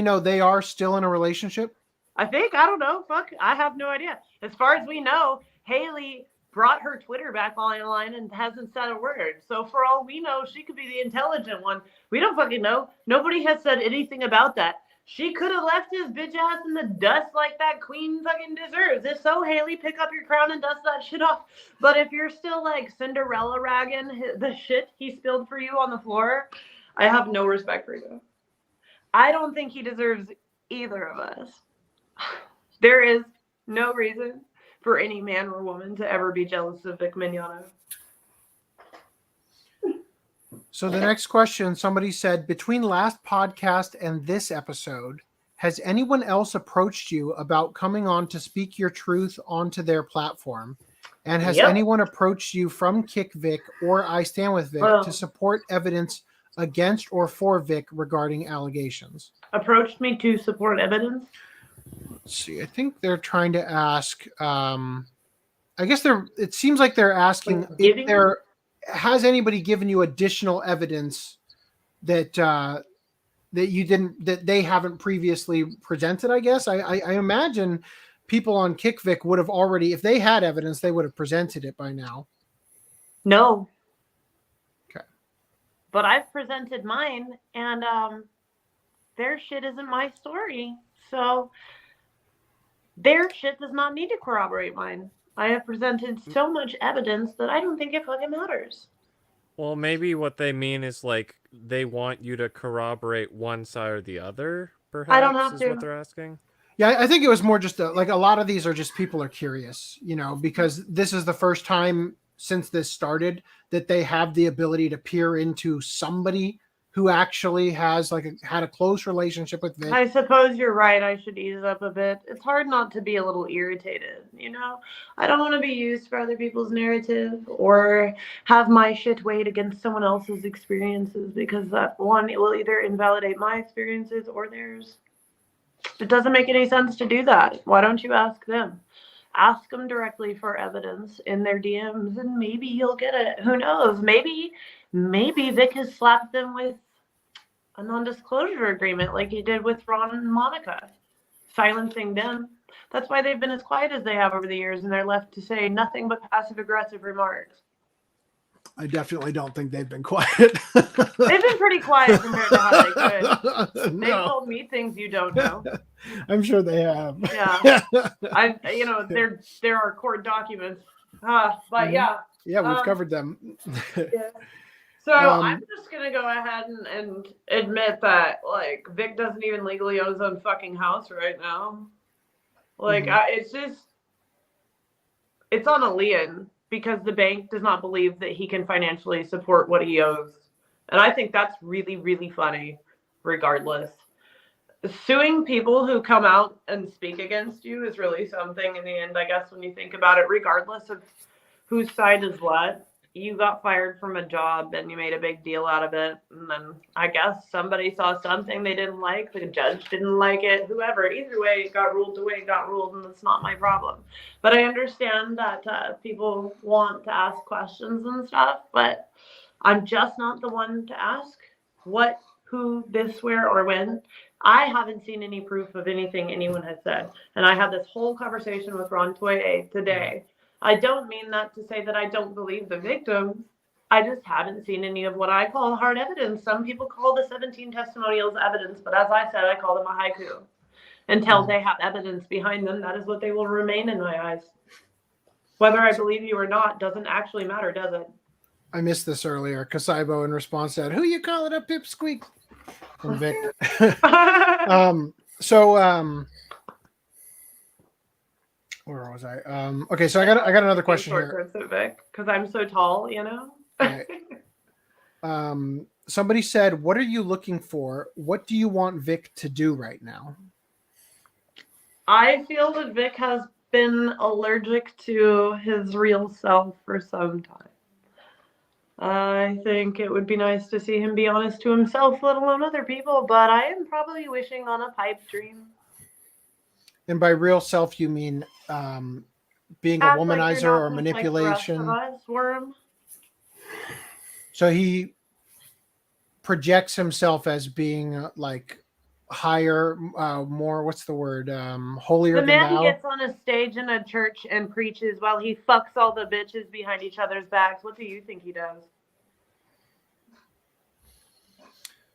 know, they are still in a relationship.
I think, I don't know. Fuck, I have no idea. As far as we know, Haley brought her Twitter back online and hasn't said a word. So for all we know, she could be the intelligent one. We don't fucking know. Nobody has said anything about that. She could have left his bitch ass in the dust like that queen fucking deserves. If so, Haley, pick up your crown and dust that shit off. But if you're still like Cinderella ragging the shit he spilled for you on the floor, I have no respect for you. I don't think he deserves either of us. There is no reason for any man or woman to ever be jealous of VIC MIGNOGNA.
So the next question, somebody said, between last podcast and this episode, has anyone else approached you about coming on to speak your truth onto their platform? And has anyone approached you from Kick Vic or I Stand With Vic to support evidence against or for Vic regarding allegations?
Approached me to support evidence?
Let's see. I think they're trying to ask. I guess it seems like they're asking if there has anybody given you additional evidence that that they haven't previously presented. I guess I imagine people on KickVic would have already, if they had evidence, they would have presented it by now.
No.
Okay.
But I've presented mine, and their shit isn't my story. So their shit does not need to corroborate mine. I have presented so much evidence that I don't think it fucking matters.
Well, maybe what they mean is like they want you to corroborate one side or the other, perhaps,
I don't have
is
to.
what they're asking.
Yeah, I think it was more just like a lot of these are just people are curious, because this is the first time since this started that they have the ability to peer into somebody who actually has had a close relationship with Vic.
I suppose you're right. I should ease up a bit. It's hard not to be a little irritated, I don't want to be used for other people's narrative or have my shit weighed against someone else's experiences, because that one, it will either invalidate my experiences or theirs. It doesn't make any sense to do that. Why don't you ask them? Ask them directly for evidence in their DMs, and maybe you'll get it. Who knows? Maybe Vic has slapped them with a non-disclosure agreement like he did with Ron and Monica, silencing them. That's why they've been as quiet as they have over the years, and they're left to say nothing but passive-aggressive remarks.
I definitely don't think they've been quiet.
They've been pretty quiet compared to how they could. They've told me things you don't know.
I'm sure they have.
Yeah. There are court documents. But yeah.
Yeah, we've covered them.
Yeah. So I'm just gonna go ahead and admit that Vic doesn't even legally own his own fucking house right now. It's on a lien because the bank does not believe that he can financially support what he owes, and I think that's really, really funny. Regardless, suing people who come out and speak against you is really something in the end, I guess, when you think about it. Regardless of whose side is what. You got fired from a job and you made a big deal out of it. And then I guess somebody saw something they didn't like. The judge didn't like it, whoever. Either way, it got ruled the way it got ruled, and it's not my problem. But I understand that people want to ask questions and stuff, but I'm just not the one to ask what, who, this, where, or when. I haven't seen any proof of anything anyone has said. And I had this whole conversation with Ron Toei today. I don't mean that to say that I don't believe the victims. I just haven't seen any of what I call hard evidence. Some people call the 17 testimonials evidence, but as I said, I call them a haiku. Until they have evidence behind them, that is what they will remain in my eyes. Whether I believe you or not doesn't actually matter, does it?
I missed this earlier. Kasaibo in response said, "Who you calling a pipsqueak?" From Vic. Where was I? Okay, so I got another question here.
Because I'm so tall, you know.
Okay. Somebody said, "What are you looking for? What do you want Vic to do right now?"
I feel that Vic has been allergic to his real self for some time. I think it would be nice to see him be honest to himself, let alone other people, but I am probably wishing on a pipe dream.
And by real self, you mean being a
Act
womanizer
you're not
or
just
manipulation?
Like the rest of us, worm.
So he projects himself as being like higher, more, what's the word? Holier
The
than
man
thou?
gets on a stage in a church and preaches while he fucks all the bitches behind each other's backs. What do you think he does?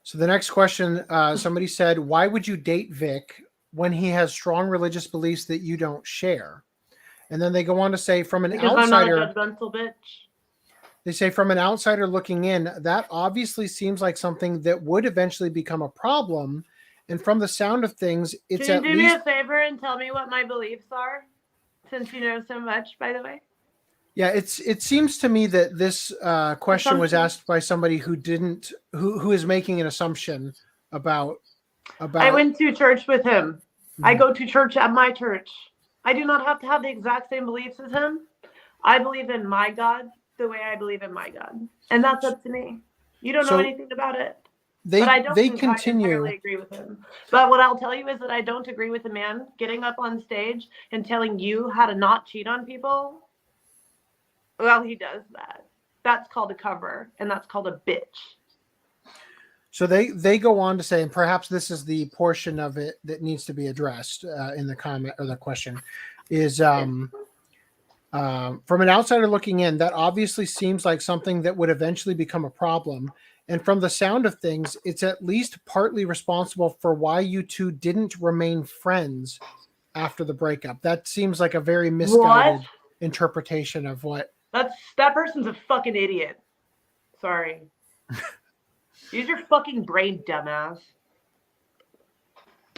So the next question, somebody said, "Why would you date Vic when he has strong religious beliefs that you don't share?" And then they go on to say, from an outsider,
I'm not a judgmental bitch.
They say, from an outsider looking in, that obviously seems like something that would eventually become a problem. And from the sound of things, it's
Can
at
you do
least...
me a favor and tell me what my beliefs are? Since you know so much, by the way.
Yeah, it seems to me that this question was asked by somebody who is making an assumption about.
I went to church with him. Mm-hmm. I go to church at my church. I do not have to have the exact same beliefs as him. I believe in my God the way I believe in my God, and that's up to me. You don't know anything about it. But I don't entirely agree with him. But what I'll tell you is that I don't agree with a man getting up on stage and telling you how to not cheat on people. Well, he does that. That's called a cover, and that's called a bitch.
So they go on to say, and perhaps this is the portion of it that needs to be addressed in the comment or the question, is from an outsider looking in, that obviously seems like something that would eventually become a problem. And from the sound of things, it's at least partly responsible for why you two didn't remain friends after the breakup. That seems like a very misguided interpretation of what.
That person's a fucking idiot. Sorry. Use your fucking brain, dumbass.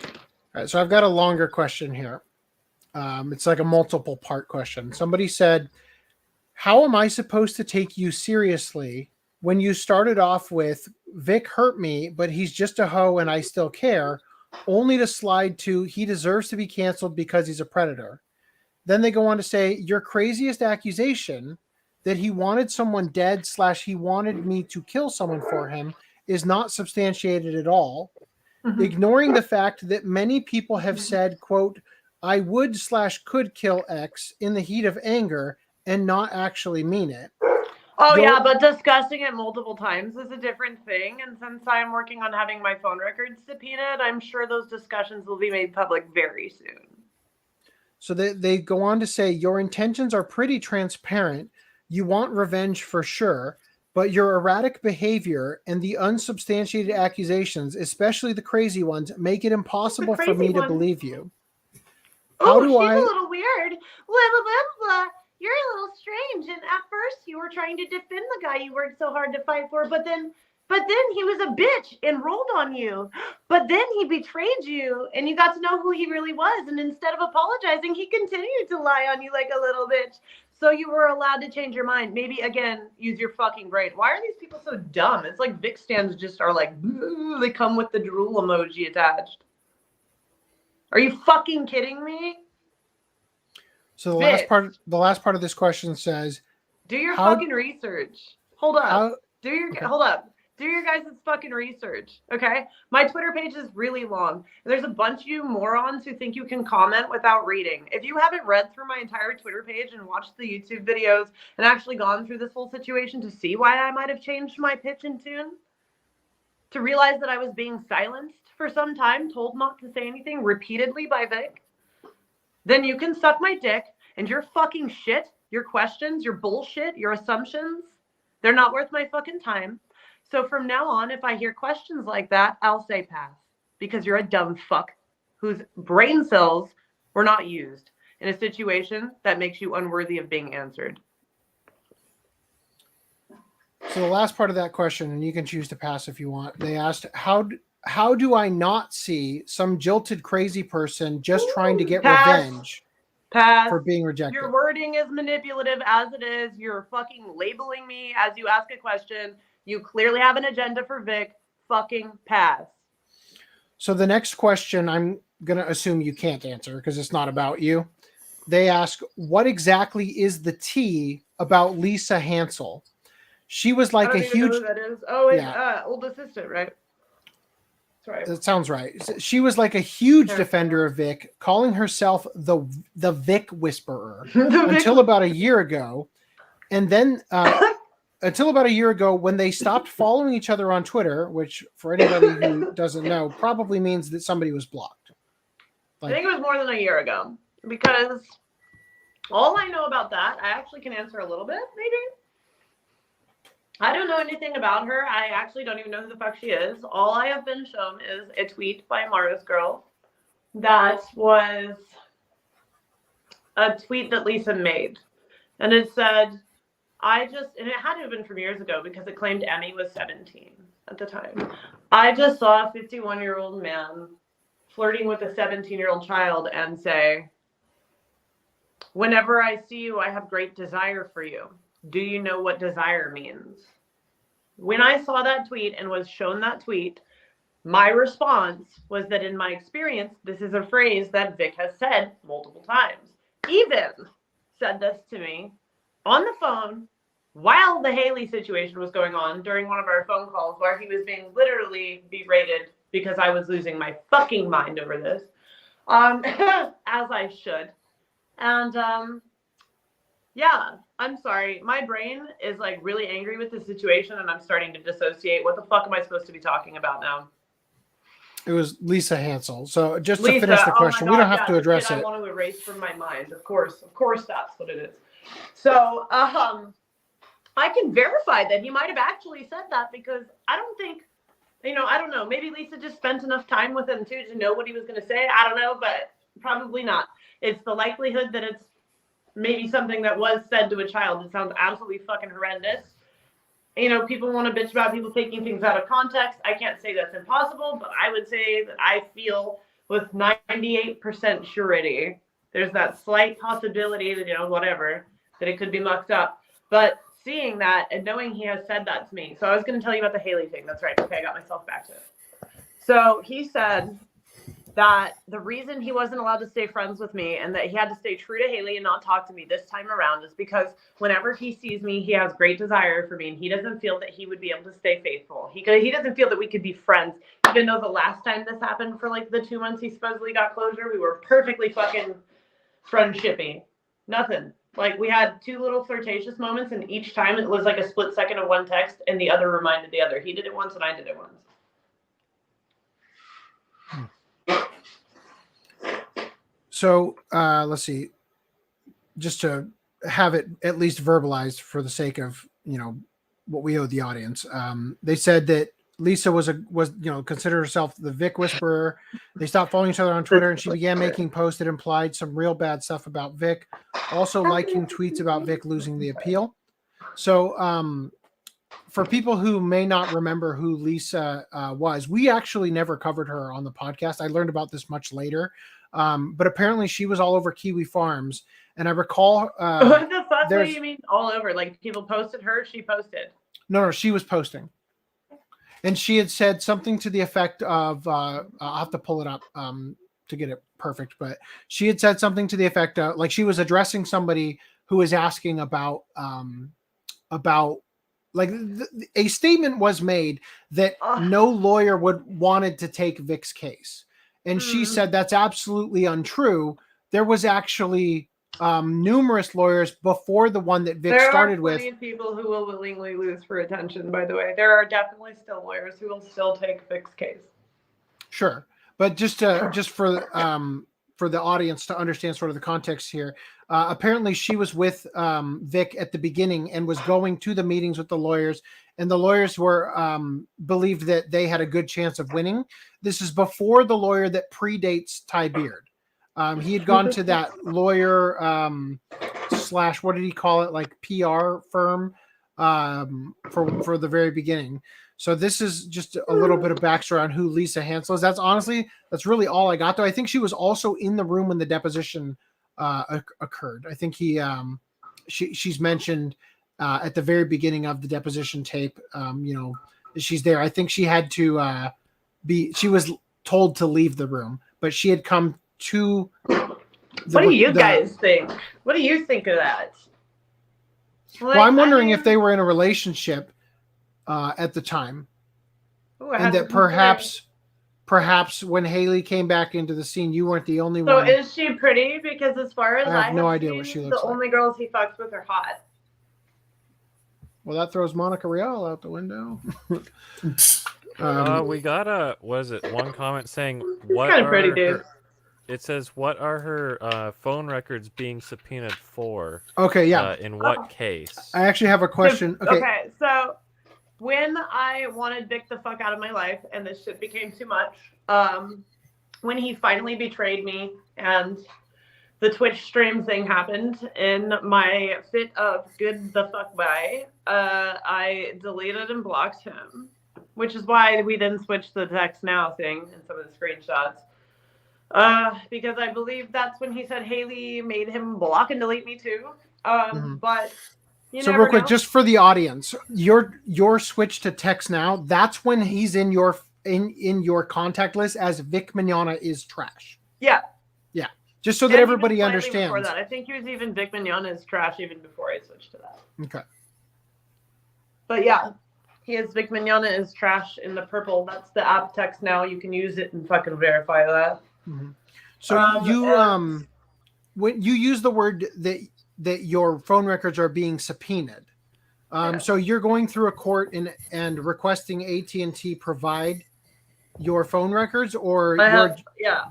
All right, so I've got a longer question here. It's like a multiple part question. Somebody said, "How am I supposed to take you seriously when you started off with Vic hurt me, but he's just a hoe and I still care," only to slide to he deserves to be canceled because he's a predator? Then they go on to say, "Your craziest accusation that he wanted someone dead / he wanted me to kill someone for him is not substantiated at all, ignoring the fact that many people have said, quote, I would / could kill X in the heat of anger and not actually mean it."
Oh, yeah, but discussing it multiple times is a different thing. And since I'm working on having my phone records subpoenaed, I'm sure those discussions will be made public very soon.
So they go on to say, "Your intentions are pretty transparent. You want revenge for sure, but your erratic behavior and the unsubstantiated accusations, especially the crazy ones, make it impossible for me to believe you."
Oh, she's a little weird. Blah, blah, blah. You're a little strange. And at first you were trying to defend the guy you worked so hard to fight for, but then he was a bitch and rolled on you. But then he betrayed you and you got to know who he really was. And instead of apologizing, he continued to lie on you like a little bitch. So you were allowed to change your mind. Maybe, again, use your fucking brain. Why are these people so dumb? It's like Vic stands just are like, they come with the drool emoji attached. Are you fucking kidding me?
So the last part of this question says,
do your fucking research. Hold up. Hold up. Do your guys' fucking research, okay? My Twitter page is really long. And there's a bunch of you morons who think you can comment without reading. If you haven't read through my entire Twitter page and watched the YouTube videos and actually gone through this whole situation to see why I might have changed my pitch and tune, to realize that I was being silenced for some time, told not to say anything repeatedly by Vic, then you can suck my dick and your fucking shit, your questions, your bullshit, your assumptions, they're not worth my fucking time. So from now on, if I hear questions like that, I'll say pass, because you're a dumb fuck whose brain cells were not used in a situation that makes you unworthy of being answered.
So the last part of that question, and you can choose to pass if you want, they asked, how do I not see some jilted crazy person just trying to get revenge?
Pass.
for being rejected.
Your wording is manipulative as it is. You're fucking labeling me as you ask a question. You clearly have an agenda for Vic. Fucking pass.
So the next question, I'm going to assume you can't answer because it's not about you. They ask, what exactly is the tea about Lisa Hansel? She was like a huge...
know who that is. Oh, it's old assistant, right? That's right.
That sounds right. She was like a huge defender of Vic, calling herself the Vic Whisperer until about a year ago. And then until about a year ago when they stopped following each other on Twitter, which for anybody who doesn't know, probably means that somebody was blocked.
I think it was more than a year ago because all I know about that, I actually can answer a little bit, maybe. I don't know anything about her. I actually don't even know who the fuck she is. All I have been shown is a tweet by Mara's Girl that was a tweet that Lisa made. And it said, and it had to have been from years ago because it claimed Emmy was 17 at the time. I just saw a 51-year-old man flirting with a 17-year-old child and say, whenever I see you, I have great desire for you. Do you know what desire means? When I saw that tweet and was shown that tweet, my response was that in my experience, this is a phrase that Vic has said multiple times. Even said this to me on the phone while the Haley situation was going on during one of our phone calls where he was being literally berated because I was losing my fucking mind over this, as I should. And yeah, I'm sorry. My brain is like really angry with the situation and I'm starting to dissociate. What the fuck am I supposed to be talking about now?
It was Lisa Hansel. So just to finish the question, we don't have to address it.
I want to erase from my mind. Of course that's what it is. So I can verify that he might have actually said that because I don't think, I don't know. Maybe Lisa just spent enough time with him too to know what he was going to say. I don't know, but probably not. It's the likelihood that it's maybe something that was said to a child. It sounds absolutely fucking horrendous. People want to bitch about people taking things out of context. I can't say that's impossible, but I would say that I feel with 98% surety, there's that slight possibility that, whatever, that it could be mucked up. But seeing that and knowing he has said that to me. So I was going to tell you about the Haley thing. That's right. Okay, I got myself back to it. So he said that the reason he wasn't allowed to stay friends with me and that he had to stay true to Haley and not talk to me this time around is because whenever he sees me, he has great desire for me and he doesn't feel that he would be able to stay faithful. He doesn't feel that we could be friends, even though the last time this happened for like the 2 months he supposedly got closure, we were perfectly fucking friendshipy. Nothing. Like we had 2 little flirtatious moments and each time it was like a split second of one text and the other reminded the other. He did it once and I did it once.
So let's see, just to have it at least verbalized for the sake of, what we owe the audience. They said that Lisa was considered herself the Vic Whisperer. They stopped following each other on Twitter and she began making posts that implied some real bad stuff about Vic, also liking tweets about Vic losing the appeal. So for people who may not remember who Lisa was, we actually never covered her on the podcast. I learned about this much later. But apparently she was all over Kiwi Farms. And I recall...
what the fuck do you mean all over? Like people posted her, she posted?
No, she was posting. And she had said something to the effect of... I'll have to pull it up to get it perfect. But she had said something to the effect of... Like she was addressing somebody who was asking about like a statement was made that no lawyer wanted to take Vic's case. And she said that's absolutely untrue. There was actually numerous lawyers before the one that Vic started with.
There are plenty of people who will willingly lose for attention, by the way. There are definitely still lawyers who will still take Vic's case.
Sure. But just for the audience to understand sort of the context here, apparently she was with Vic at the beginning and was going to the meetings with the lawyers. And the lawyers were believed that they had a good chance of winning. This is before the lawyer that predates Ty Beard. He had gone to that lawyer / what did he call it? Like PR firm for the very beginning. So this is just a little bit of backstory on who Lisa Hansel is. That's really all I got, though. I think she was also in the room when the deposition occurred. I think she's mentioned at the very beginning of the deposition tape. She's there. I think she had to she was told to leave the room, but she had come to.
What do you guys think? What do you think of that?
Well, I'm wondering if they were in a relationship at the time, and that perhaps when Haley came back into the scene, you weren't the only one.
So is she pretty? Because as far as I have
no idea
seen,
what she looks
the only girls he fucks with are hot.
Well, that throws Monica Rial out the window.
We got one comment saying what
kind of pretty, dude.
It says, what are her phone records being subpoenaed for?
Okay, yeah.
In what case?
I actually have a question.
Okay, so when I wanted Vic the fuck out of my life and this shit became too much, when he finally betrayed me and the Twitch stream thing happened, in my fit of good the fuck bye, I deleted and blocked him, which is why we didn't switch the text now thing in some of the screenshots. Because I believe that's when he said Haley made him block and delete me too. But
so real quick, just for the audience, your switch to text now, that's when he's in your contact list as Vic Mignogna is trash.
Yeah.
Yeah. Just so that everybody understands.
Before that. I think he was even Vic Mignogna is trash even before I switched to that.
Okay.
But yeah, he is Vic Mignogna is trash in the purple. That's the app text now. You can use it and fucking verify that.
Mm-hmm. So when you use the word that your phone records are being subpoenaed, so you're going through a court and requesting AT&T provide your phone records, or
I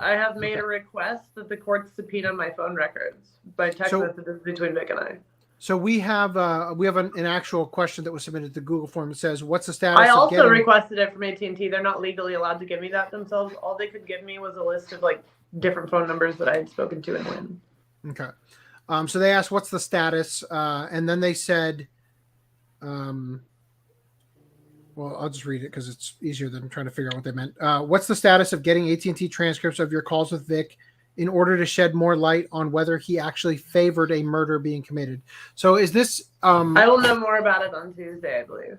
have made a request that the court subpoena my phone records by text messages between Vic and I.
So we have an actual question that was submitted to Google form that says, "What's the status?"
I also requested it from AT&T. They're not legally allowed to give me that themselves. All they could give me was a list of like different phone numbers that I had spoken to and when.
Okay. So they asked, "What's the status?" And then they said, "Well, I'll just read it because it's easier than trying to figure out what they meant." What's the status of getting AT&T transcripts of your calls with Vic in order to shed more light on whether he actually favored a murder being committed? So is this...
I will know more about it on Tuesday, I believe.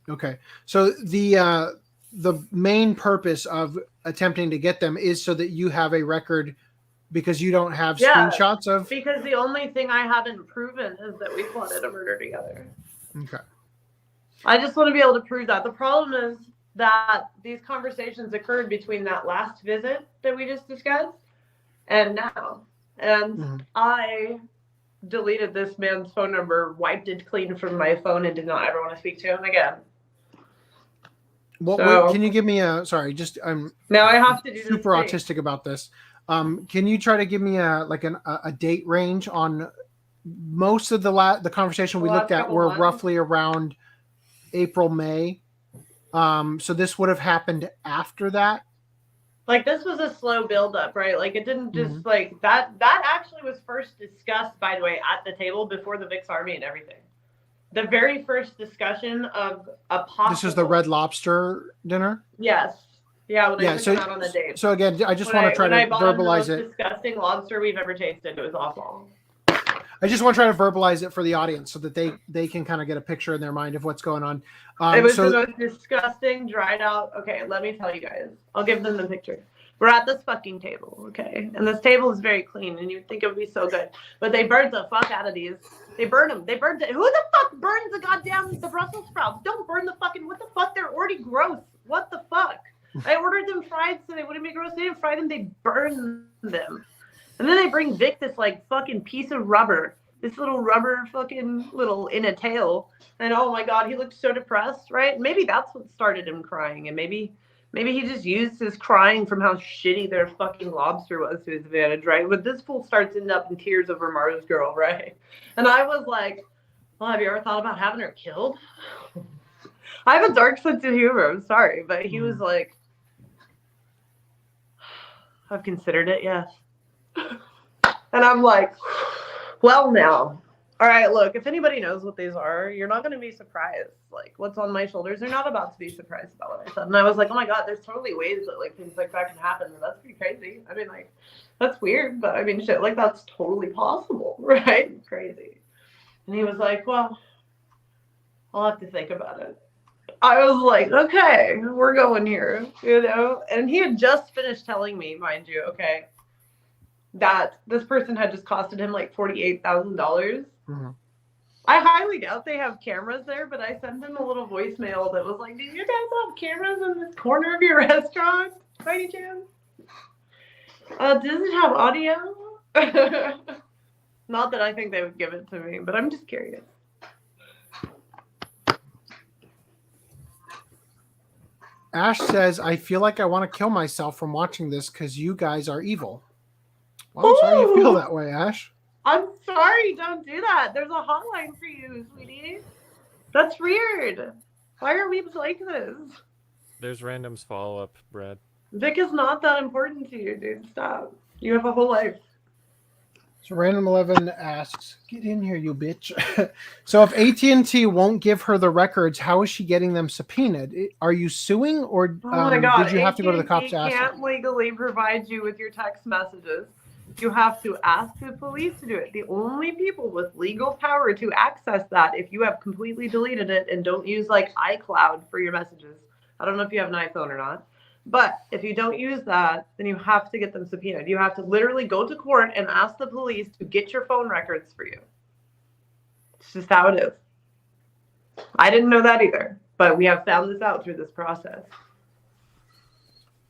Okay. So the main purpose of attempting to get them is so that you have a record, because you don't have screenshots of...
Because the only thing I haven't proven is that we plotted a murder together.
Okay.
I just want to be able to prove that. The problem is that these conversations occurred between that last visit that we just discussed and now. And I deleted this man's phone number, wiped it clean from my phone, and did not ever want to speak to him again.
Well, can you give me a... Sorry, just...
now I have to do
super autistic about this. Can you try to give me a date range on most of the conversation we looked at were roughly around April, May. So this would have happened after that.
Like, this was a slow buildup, right? Like, it didn't just like that actually was first discussed, by the way, at the table before the VIX Army and everything. The very first discussion of a possible...
This is the Red Lobster dinner?
Yes. Yeah, when I took him out on the date.
So again, I just want to try to verbalize it.
The most disgusting lobster we've ever tasted. It was awful.
I just want to try to verbalize it for the audience so that they can kind of get a picture in their mind of what's going on.
It was the most disgusting, dried out... Okay, let me tell you guys. I'll give them the picture. We're at this fucking table, okay? And this table is very clean, and you'd think it would be so good. But they burned the fuck out of these. They burned them. They burned it. Who the fuck burns the Brussels sprouts? Don't burn the fucking... What the fuck? They're already gross. What the fuck? I ordered them fried so they wouldn't be gross. They didn't fry them. They burned them. And then they bring Vic this, like, fucking piece of rubber. This little rubber fucking little in a tail. And oh my God, he looked so depressed, right? Maybe that's what started him crying. And maybe he just used his crying from how shitty their fucking lobster was to his advantage, right? But this fool starts to end up in tears over Mars Girl, right? And I was like, well, have you ever thought about having her killed? I have a dark sense of humor. I'm sorry. But he was like, I've considered it, yes. And I'm like, well, now, All right, look, if anybody knows what these are, you're not going to be surprised. Like, what's on my shoulders, they're not about to be surprised about what I said. And I was like, oh my God, there's totally ways that, like, things like that can happen. And that's pretty crazy. I mean, like, that's weird, but I mean, shit, like, that's totally possible, right? It's crazy. And he was like, well, I'll have to think about it. I was like, okay, we're going here, you know? And he had just finished telling me, mind you, okay, that this person had just costed him like $48,000. Mm-hmm. I highly doubt they have cameras there, but I sent him a little voicemail that was like, do you guys have cameras in this corner of your restaurant by any chance? Does it have audio? Not that I think they would give it to me, but I'm just curious.
Ash says, I feel like I want to kill myself from watching this because you guys are evil. Well, I'm sorry you feel that way, Ash.
I'm sorry, don't do that. There's a hotline for you, sweetie. That's weird. Why are weebs like this?
There's randoms follow-up, Brad.
Vic is not that important to you, dude. Stop. You have a whole life.
So Random 11 asks, get in here, you bitch. So if AT&T won't give her the records, how is she getting them subpoenaed? Are you suing, or
oh my God.
did you have to go to the cops to ask?
Can't legally provide you with your text messages. You have to ask the police to do it. The only people with legal power to access that, if you have completely deleted it and don't use like iCloud for your messages. I don't know if you have an iPhone or not. But if you don't use that, then you have to get them subpoenaed. You have to literally go to court and ask the police to get your phone records for you. It's just how it is. I didn't know that either, but we have found this out through this process.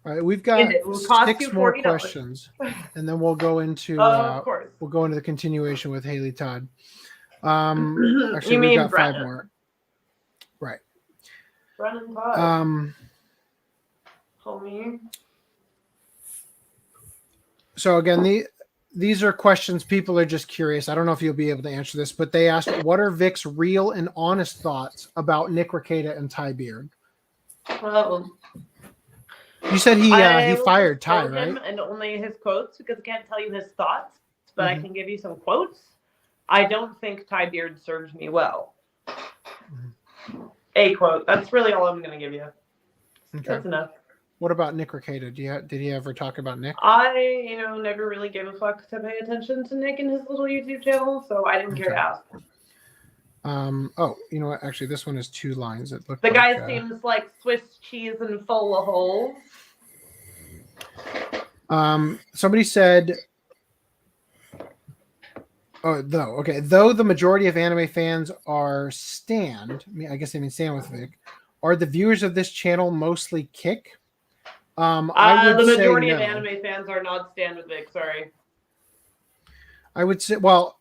All right, we've got 6 more questions, and then we'll go into the continuation with Haley Todd. Actually, we've got Brennan. 5 more. Right.
Brennan Todd. Homie.
So again, these are questions people are just curious. I don't know if you'll be able to answer this, but they asked, what are Vic's real and honest thoughts about Nick Rekieta and Ty Beard? You said he fired Ty, right?
And only his quotes, because I can't tell you his thoughts, but I can give you some quotes. I don't think Ty Beard serves me well. A quote. That's really all I'm going to give you. Okay. That's enough.
What about Nick Rekieta? Did he ever talk about Nick?
I, never really gave a fuck to pay attention to Nick and his little YouTube channel, so I didn't care to ask.
Oh, you know what? Actually, this one is 2 lines. It looked
the guy seems like Swiss cheese and full of holes.
Somebody said, though the majority of anime fans are stand, I guess they mean stand with Vic, are the viewers of this channel mostly kick? I would
the majority
say
of
no.
anime fans are not stand with Vic, sorry.
I would say, well,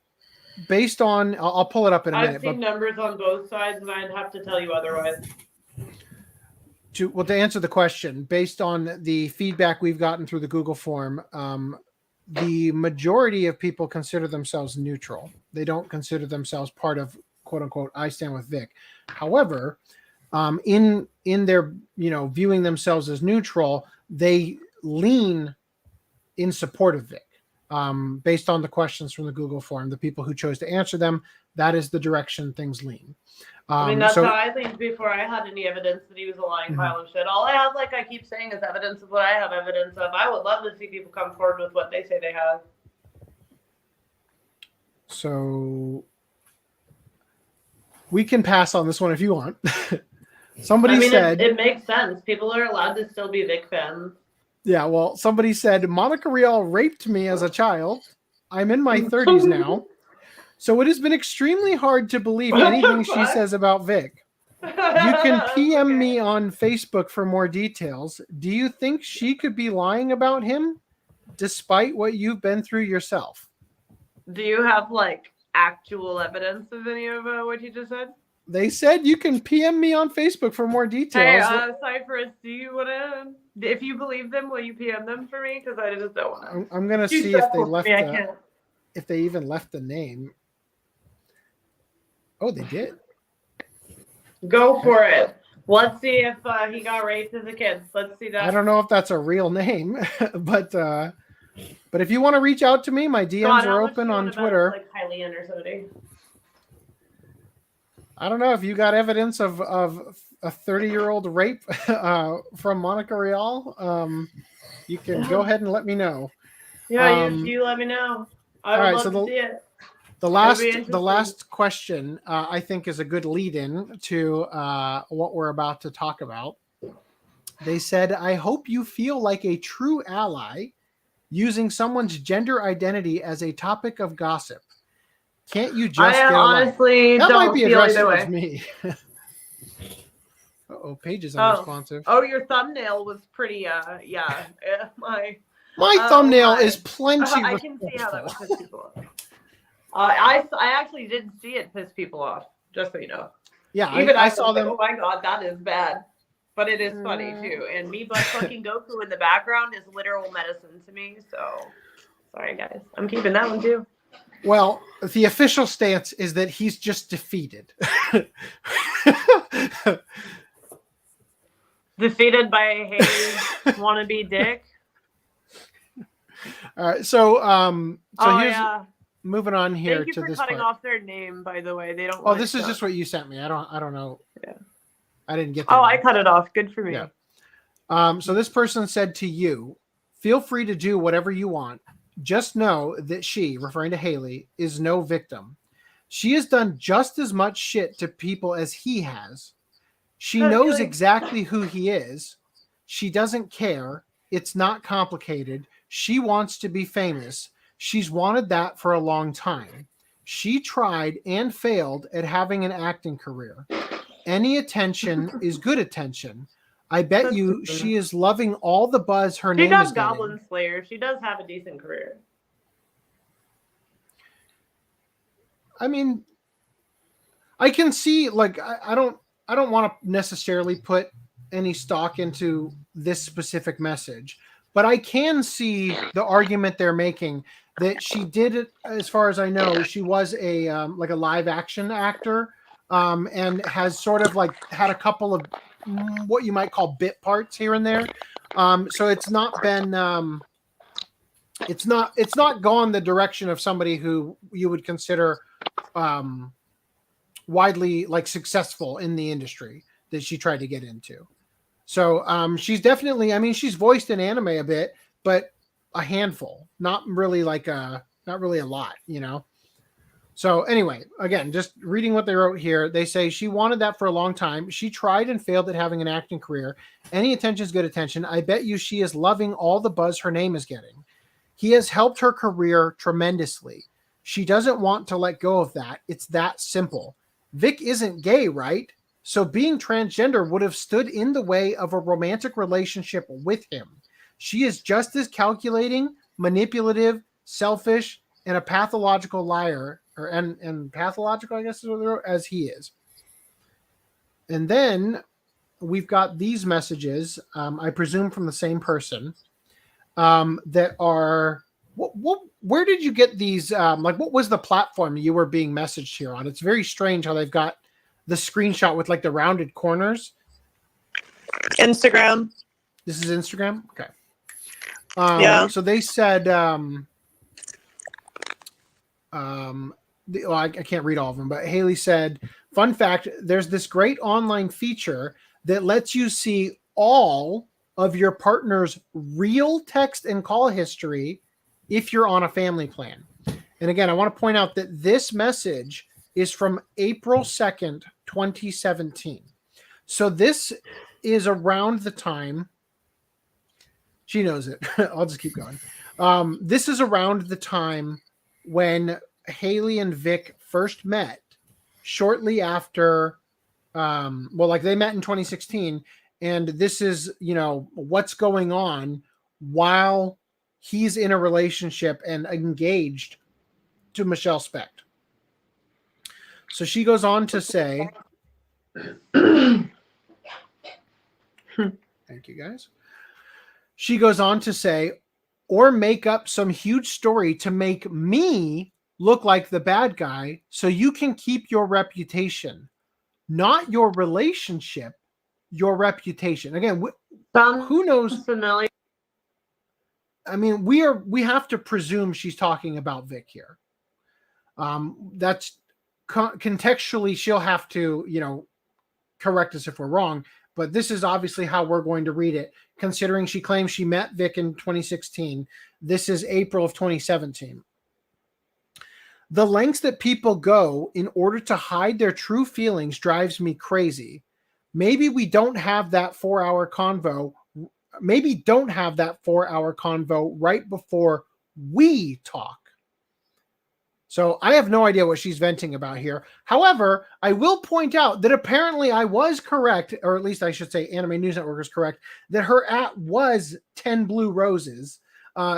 based on, I'll pull it up in a minute.
I've seen numbers on both sides, and I'd have to tell you otherwise.
To answer the question, based on the feedback we've gotten through the Google form, the majority of people consider themselves neutral. They don't consider themselves part of, quote unquote, I stand with Vic. However, in their, viewing themselves as neutral, they lean in support of Vic. Based on the questions from the Google form, the people who chose to answer them, that is the direction things lean.
That's how I leaned before I had any evidence that he was a lying pile of shit. All I have, like I keep saying, is evidence of what I have evidence of. I would love to see people come forward with what they say they have.
So we can pass on this one if you want. Somebody said
it makes sense. People are allowed to still be Vic fans.
Yeah, well, somebody said Monica Rial raped me as a child. I'm in my 30s now. So it has been extremely hard to believe anything she says about Vic. You can PM me on Facebook for more details. Do you think she could be lying about him despite what you've been through yourself?
Do you have actual evidence of any of what you just said?
They said you can PM me on Facebook for more details.
Hey, Cypress, do you want to, if you believe them, will you PM them for me? Because I just don't want to.
I'm going to see if they left if they even left the name. Oh, they did.
Go for it. Let's see if he got raped as a kid. Let's see that.
I don't know if that's a real name, but if you want to reach out to me, my DMs are open on Twitter.
Hylian or somebody.
I don't know if you got evidence of a 30-year-old rape from Monica Rial. You can go ahead and let me know.
Yeah, you let me know. I would love to see it.
The last question I think is a good lead-in to what we're about to talk about. They said, "I hope you feel like a true ally using someone's gender identity as a topic of gossip. Can't you just
I
get
honestly
that
don't
might be
feel
addressed
either
towards
way.
me." Uh-oh, Paige is unresponsive.
Oh, your thumbnail was pretty. My
thumbnail is plenty.
I can see how that would piss people off. I actually didn't see it piss people off. Just so you know.
Yeah,
even
I saw them.
Oh my god, that is bad. But it is funny too. And me but fucking Goku in the background is literal medicine to me. So sorry guys. I'm keeping that one too.
Well, the official stance is that he's just defeated.
Defeated by a Haley wannabe dick.
All right, so here's moving on here
Thank you
to
for
this
cutting
part.
off their name, by the way. They don't.
Oh, this is just what you sent me. I don't know.
Yeah.
I didn't get.
I cut it off. Good for me.
Yeah. So this person said to you, "Feel free to do whatever you want. Just know that she," referring to Haley, "is no victim. She has done just as much shit to people as he has. She knows exactly who he is. She doesn't care. It's not complicated. She wants to be famous. She's wanted that for a long time. She tried and failed at having an acting career. Any attention is good attention. I bet you she is loving all the buzz her name is getting."
Goblin Slayer. She does have a decent career.
I mean, I can see, like, I don't want to necessarily put any stock into this specific message, but I can see the argument they're making that she did it. As far as I know, she was a like a live action actor, and has sort of like had a couple of what you might call bit parts here and there. So it's not been it's not gone the direction of somebody who you would consider widely like successful in the industry that she tried to get into. So she's definitely, I mean, she's voiced in anime a bit, but a handful, not really a lot, you know? So anyway, again, just reading what they wrote here, they say she wanted that for a long time. She tried and failed at having an acting career. Any attention is good attention. I bet you she is loving all the buzz her name is getting. He has helped her career tremendously. She doesn't want to let go of that. It's that simple. Vic isn't gay, right? So being transgender would have stood in the way of a romantic relationship with him. She is just as calculating, manipulative, selfish, and a pathological liar, and pathological, I guess, is what they wrote, as he is. And then we've got these messages, I presume from the same person, that are, where did you get these? Like, what was the platform you were being messaged here on? It's very strange how they've got the screenshot with like the rounded corners.
Instagram.
This is Instagram? Okay.
Yeah.
So they said, I can't read all of them, but Haley said, fun fact, there's this great online feature that lets you see all of your partner's real text and call history if you're on a family plan. And again, I want to point out that this message is from April 2nd, 2017. So this is around the time, she knows it. I'll just keep going. This is around the time when Haley and Vic first met, shortly after, they met in 2016. And this is, what's going on while he's in a relationship and engaged to Michelle Specht. So she goes on to say, thank you guys. She goes on to say, or make up some huge story to make me look like the bad guy so you can keep your reputation, not your relationship, your reputation. Again, who knows?
Familiar.
I mean, we have to presume she's talking about Vic here. That's contextually, she'll have to, correct us if we're wrong. But this is obviously how we're going to read it, considering she claims she met Vic in 2016. This is April of 2017. The lengths that people go in order to hide their true feelings drives me crazy. Maybe we don't have that 4-hour convo. Maybe don't have that 4-hour convo right before we talk. So I have no idea what she's venting about here. However, I will point out that apparently I was correct, or at least I should say Anime News Network is correct, that her @ was 10 Blue Roses.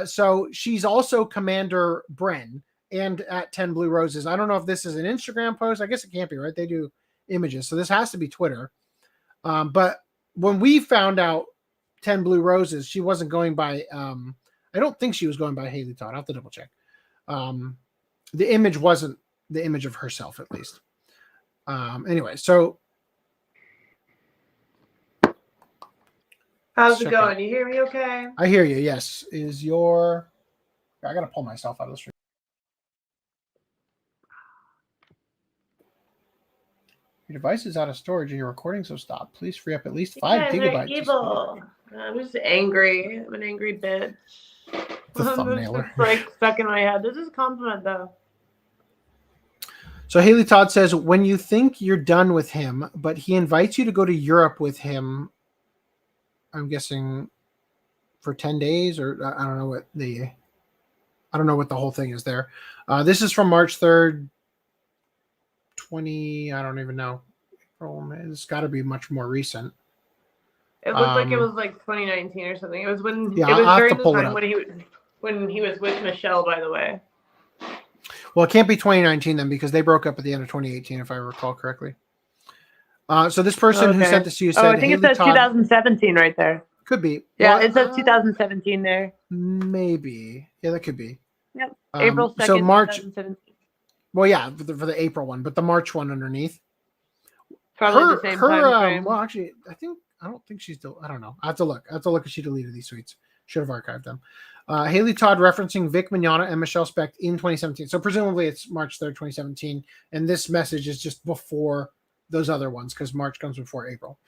So she's also Commander Bren and at 10 Blue Roses. I don't know if this is an Instagram post. I guess it can't be, right? They do images. So this has to be Twitter. But when we found out 10 Blue Roses, she wasn't going by, I don't think she was going by Haley Todd. I'll have to double check. The image wasn't the image of herself, at least. Anyway, so.
How's it going? You hear me okay?
I hear you, yes. I got to pull myself out of the stream. Your device is out of storage and your recording, so stop. Please free up at least 5 gigabytes.
Evil. I'm just angry. I'm an angry bitch.
The thumbnailer.
It's like stuck in my head. This is a compliment, though.
So Haley Todd says, when you think you're done with him, but he invites you to go to Europe with him, I'm guessing for 10 days, or I don't know what the whole thing is there. This is from March 3rd, I don't even know. It's got to be much more recent.
It looked like it was like 2019 or something. It was when
Yeah,
it was
I'll have
during
to
the
pull it
time
up.
when he was with Michelle, by the way.
Well, it can't be 2019 then, because they broke up at the end of 2018, if I recall correctly. So this person who sent this to you said,
I think it says 2017 right there.
Could be.
Yeah,
Well,
it says 2017 there.
Maybe. Yeah, that could be.
Yep. April 2nd,
so March.
2017.
Well, yeah, for the April one, but the March one underneath.
Probably the same time frame.
Well, actually, I don't think she's still. I don't know. I have to look if she deleted these tweets. Should have archived them. Haley Todd referencing VIC MIGNOGNA and Michelle Specht in 2017. So presumably it's March 3rd, 2017. And this message is just before those other ones because March comes before April.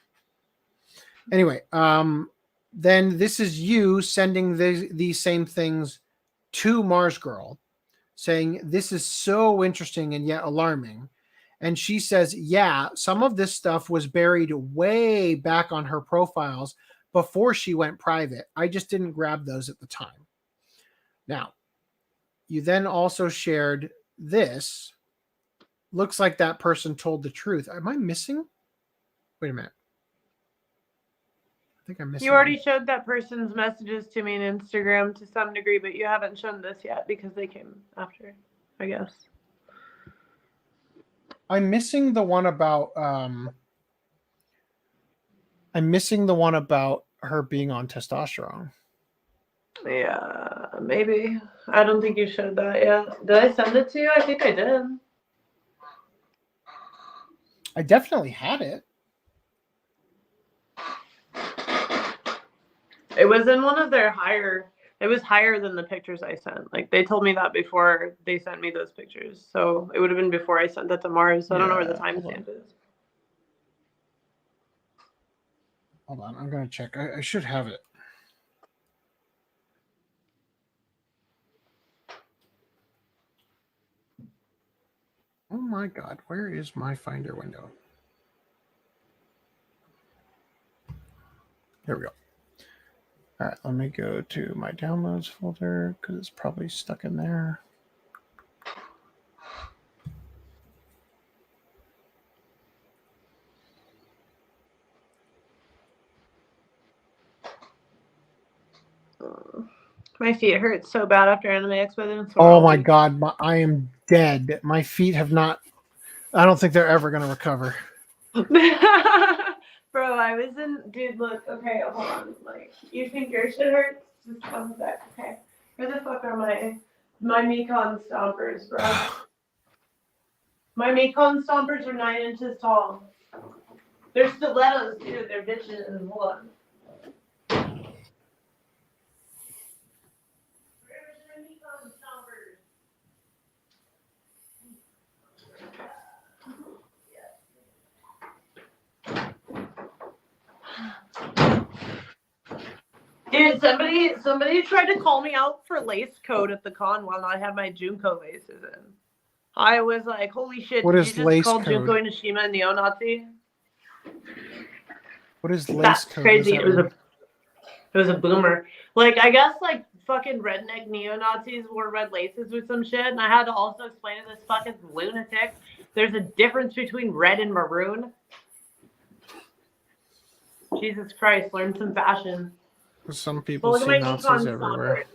Anyway, then this is you sending these same things to Mars Girl, saying this is so interesting and yet alarming. And she says, yeah, some of this stuff was buried way back on her profiles before she went private. I just didn't grab those at the time. Now, you then also shared this. Looks like that person told the truth. Am I missing? Wait a minute. I think I'm missing.
You already showed that person's messages to me on Instagram to some degree, but you haven't shown this yet because they came after, I guess.
I'm missing the one about her being on testosterone.
Yeah, maybe. I don't think you showed that yet. Did I send it to you? I think I did.
I definitely had it.
It was in one of their it was higher than the pictures I sent. Like, they told me that before they sent me those pictures. So it would have been before I sent that to Mars. So I don't know where the timestamp is.
Hold on, I'm going to check. I should have it. Oh my God, where is my Finder window? Here we go. All right, let me go to my downloads folder because it's probably stuck in there.
My feet hurt so bad after Anime Expo.
Oh my God, I am dead. My feet have not. I don't think they're ever going to recover.
Bro, I was in. Dude, look. Okay, hold on. Like, you think your shit hurts? Just come back. Okay. Where the fuck are my Mekon stompers, bro? My Mekon stompers are 9 inches tall. They're stilettos, dude. They're bitches. Hold on. Dude, somebody tried to call me out for lace code at the con while I had my Junko laces in. I was like, holy shit,
What
did
is
you just
lace
call
code?
Junko Inashima a neo-Nazi?
What is lace
That's
code?
crazy.
It
It was a boomer. Like, I guess, like, fucking redneck neo-Nazis wore red laces with some shit, and I had to also explain to this fucking lunatic there's a difference between red and maroon. Jesus Christ, learn some fashion.
Some people
Look at
see
my
Nazis
Nikon
everywhere.
stompers.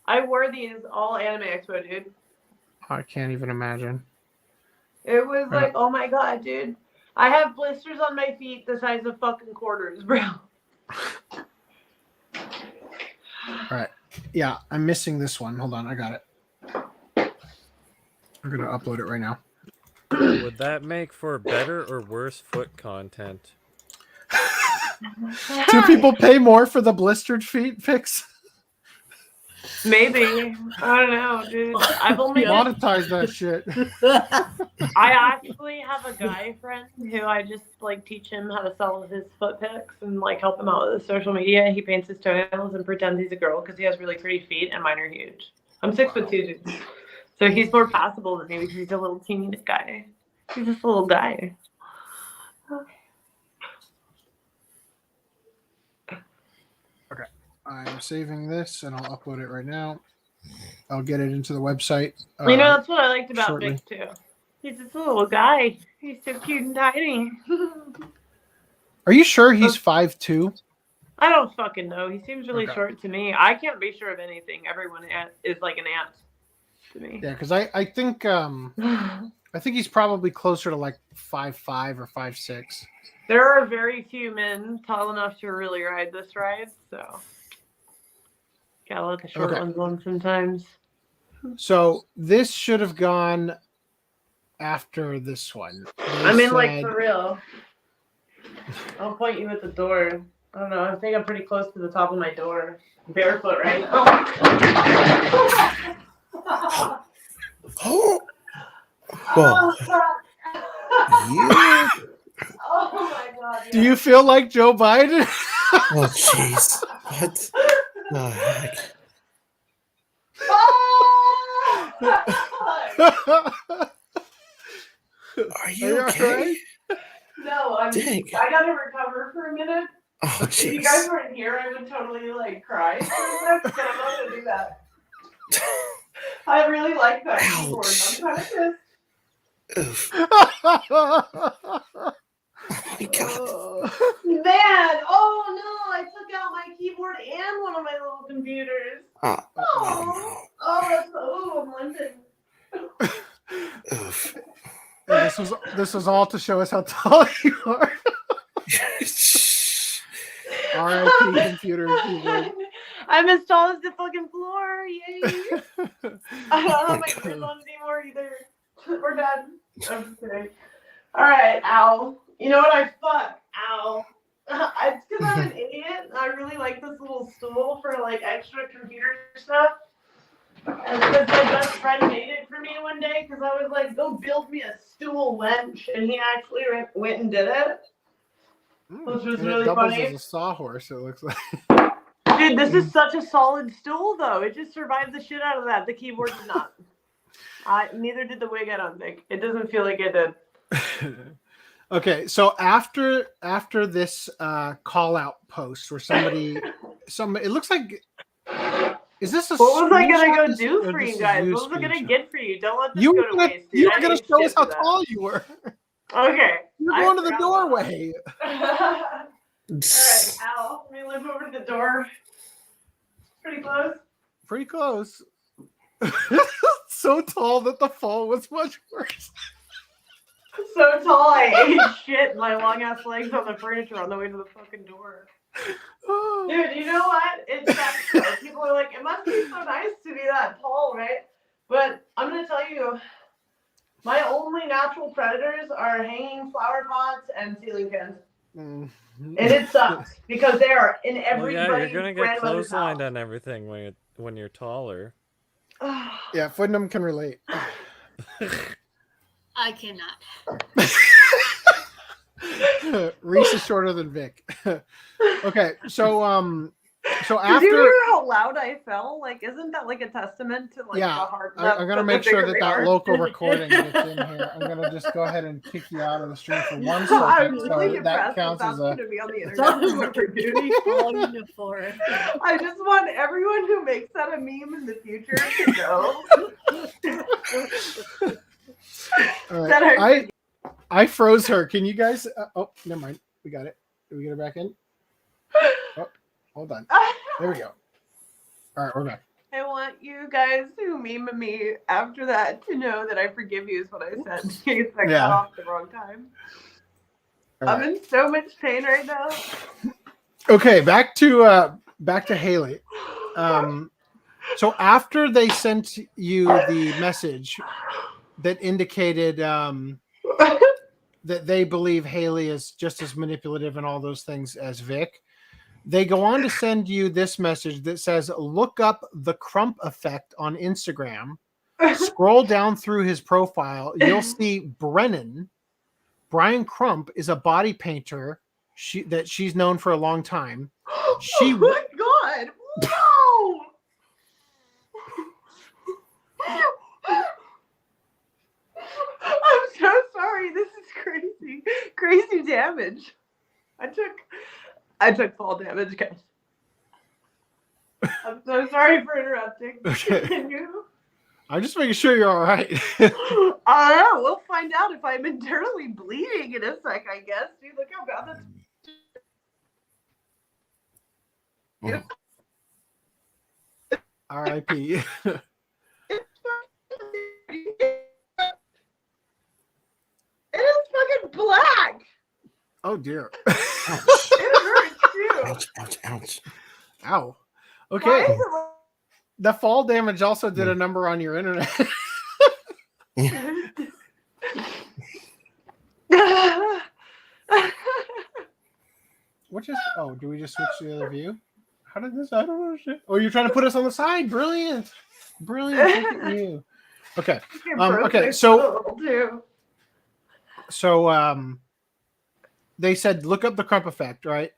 I wore these all Anime Expo, dude.
I can't even imagine.
It was like, oh my god, dude. I have blisters on my feet the size of fucking quarters, bro.
All right. Yeah, I'm missing this one. Hold on, I got it. I'm gonna upload it right now.
Would that make for better or worse foot content?
Do people pay more for the blistered feet pics?
Maybe. I don't know, dude. I've only
monetize that shit.
I actually have a guy friend who I just like teach him how to sell his foot pics and like help him out with his social media. He paints his toenails and pretends he's a girl because he has really pretty feet and mine are huge. I'm 6'2", dude. So he's more passable than me because he's a little teeny guy. He's just a little guy.
Okay. I'm saving this and I'll upload it right now. I'll get it into the website.
You know, that's what I liked about
shortly.
Vic too. He's just a little guy. He's so cute and tiny.
Are you sure he's 5'2"?
I don't fucking know. He seems really
Okay.
short to me. I can't be sure of anything. Everyone is like an ant to me.
Yeah, because I think he's probably closer to like 5'5" or 5'6".
There are very few men tall enough to really ride this ride, so gotta let the short
Okay.
ones on sometimes.
So this should have gone after this one.
I mean, like, for real. I'll point you at the door. I don't know. I think I'm pretty close to the top of my door. Barefoot right now.
Oh. Well,
Oh my god.
Do you feel like Joe Biden?
oh, jeez. What the heck? Are you okay?
No,
Dang.
I gotta recover for a minute.
Oh,
If you
jeez.
guys weren't here, I would totally like cry for a sec, but I'm not gonna do that. I really like that keyboard. I'm kind of pissed.
Oh my god.
Man, oh no, I took out my keyboard and one of my little computers.
Oh,
Oh, I'm limping.
oof.
This was all to show us how tall you are. R.I.P. computer keyboard.
I'm as tall as the fucking floor. Yay. I don't have my clothes on anymore either. We're done. I'm just kidding. All right, ow. You know what? Ow. It's because I'm an idiot. I really like this little stool for like extra computer stuff. And because my best friend made it for me one day, because I was like, go build me a stool, wench. And he actually went and did it. Which was
And
really
it doubles
funny.
as a sawhorse, it looks like.
Dude, this is such a solid stool, though. It just survived the shit out of that. The keyboard did not. Neither did the wig, I don't think. It doesn't feel like it did.
Okay, so after this call out post where somebody it looks like, is this a
What was I gonna go
screenshot?
do
Or
for
this
you
is
guys?
you
What was I gonna
screenshot?
get for you? Don't let this
You
go
were
to
gonna,
waste, dude.
you
I
were gonna
ate
show
shit
us how
for that.
tall you were.
Okay.
You're going to the doorway.
Alright, Al, let me look over to the door. Pretty close.
Pretty close. So tall that the fall was much worse.
So tall, I ate shit and my long ass legs on the furniture on the way to the fucking door. Dude, you know what? It's that people are like, it must be so nice to be that tall, right? But I'm gonna tell you, my only natural predators are hanging flower pots and ceiling fans. And it sucks because they are in
Well,
everybody's
yeah, you're gonna get
grandmother's
clotheslined
house.
on everything when you're taller.
Yeah, Footnum can relate.
I cannot.
Reese is shorter than Vic. Okay, so So
Did
after
you hear how loud I fell? Like, isn't that like a testament to like the hard?
I'm gonna make sure that local recording gets in here. I'm gonna just go ahead and kick you out of the stream for 1 second.
I'm really
so that
impressed
counts
that's
as
going to be on the internet. I just want everyone who makes that a meme in the future to know.
All right. I froze her. Can you guys? Oh, never mind. We got it. Did we get her back in? Oh, hold on. There we go. All right, we're back.
I want you guys who meme me after that to know that I forgive you is what I said in case I got off the wrong time. I'm in so much pain right now.
Okay, back to Haley. So after they sent you the message that indicated that they believe Haley is just as manipulative and all those things as Vic, they go on to send you this message that says, look up the Crump Effect on Instagram. Scroll down through his profile. You'll see Brian Crump is a body painter that she's known for a long time.
Oh my God. No! I'm so sorry. This is crazy. Crazy damage. I took fall damage, guys. I'm so sorry for interrupting. Continue.
I'm just making sure you're all right.
We'll find out if I'm internally bleeding in a sec, I guess. Dude, look how bad that's...
R.I.P.
It is fucking black.
Oh dear.
It hurts too.
Ouch.
Ow. Okay. The fall damage also did a number on your internet. What just? Oh, do we just switch to the other view? How did this? I don't know. Shit. Oh, you're trying to put us on the side. Brilliant. Look at you. Okay. Okay. So they said look up the Crump Effect, right?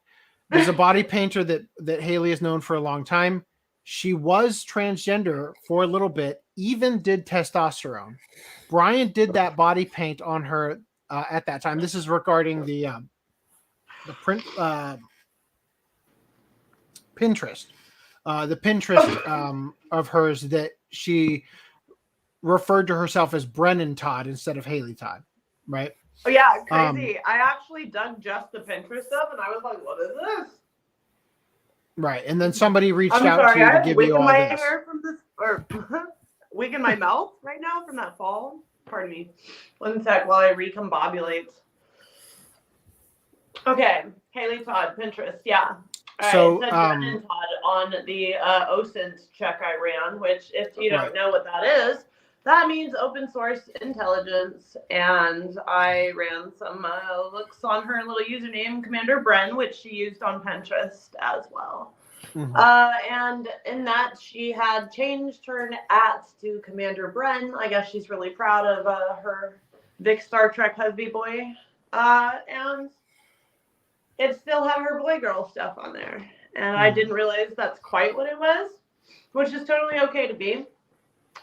There's a body painter that Haley has known for a long time. She was transgender for a little bit, even did testosterone. Brian did that body paint on her at that time. This is regarding the print Pinterest. The Pinterest of hers that she referred to herself as Brennan Todd instead of Haley Todd, right?
Oh yeah, crazy. I actually dug just the Pinterest stuff, and I was like, "What is this?"
Right, and then somebody reached out to you to give you all
my
this.
hair from this, or wig in my mouth right now from that fall. Pardon me. 1 sec while I recombobulate. Okay, Haley Todd, Pinterest, yeah. All
So,
right, it said Brennan Todd on the OSINT check I ran, which, if you don't know what that is, that means open source intelligence, and I ran some looks on her little username, Commander Bren, which she used on Pinterest as well.
Mm-hmm.
And in that, she had changed her @ to Commander Bren. I guess she's really proud of her Vic Star Trek husband boy. And it still had her boy girl stuff on there. And I didn't realize that's quite what it was, which is totally okay to be.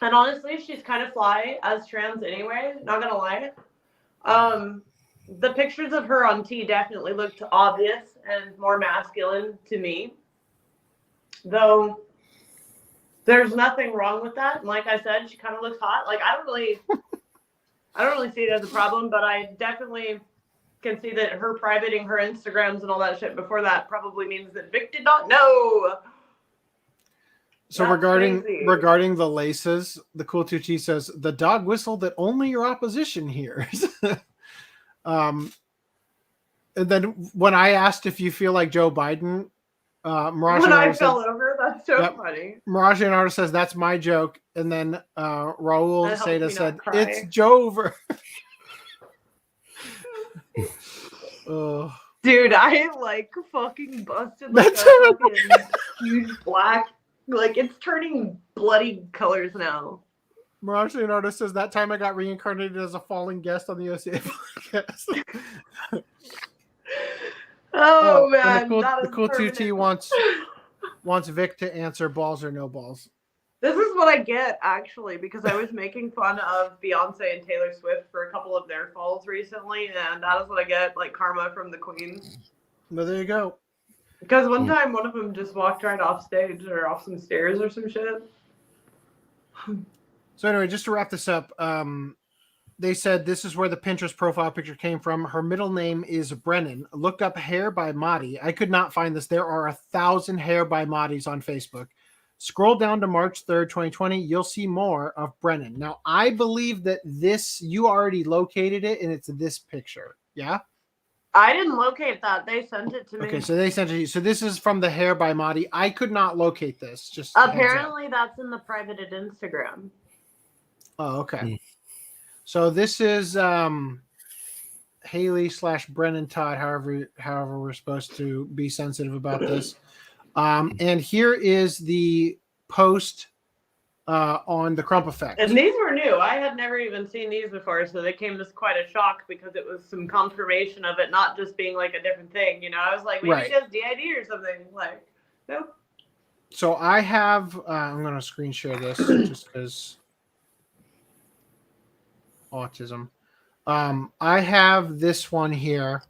And honestly, she's kind of fly as trans anyway, not gonna lie. The pictures of her on T definitely looked obvious and more masculine to me. Though there's nothing wrong with that. And like I said, she kind of looks hot. Like I don't really see it as a problem, but I definitely can see that her privating her Instagrams and all that shit before that probably means that Vic did not know.
So regarding the laces, the Cool Tucci says the dog whistle that only your opposition hears. And then when I asked if you feel like Joe Biden, Mirage
when I fell over, that's so funny.
Mirage Leonardo says that's my joke, and then Raul Seda said
cry.
it's Jover.
Dude, I like fucking busted like a fucking huge black. Like it's turning bloody colors now.
Mirage Leonardo says that time I got reincarnated as a fallen guest on the OCA podcast.
Oh man,
the cool 2T wants wants Vic to answer balls or no balls.
This is what I get, actually, because I was making fun of Beyonce and Taylor Swift for a couple of their falls recently, and that is what I get, like karma from the queen.
Well, there you go.
Because one time, one of them just walked right off stage or off some stairs or some shit.
So anyway, just to wrap this up, they said this is where the Pinterest profile picture came from. Her middle name is Brennan. Look up Hair by Madi. I could not find this. There are 1,000 Hair by Madis on Facebook. Scroll down to March 3rd, 2020. You'll see more of Brennan. Now, I believe that you already located it, and it's this picture. Yeah?
I didn't locate that. They sent it to me.
Okay, so they sent it to you. So this is from the Hair by Madi. I could not locate this. Just
apparently that's in the privated Instagram.
Oh, okay. So this is Haley / Brennan Todd, however we're supposed to be sensitive about this. And here is the post on the Crump Effect.
And these were new. I had never even seen these before, so they came as quite a shock because it was some confirmation of it not just being like a different thing. You know, I was like, maybe she has DID or something. Like, nope.
So I have, I'm going to screen share this just because autism. I have this one here.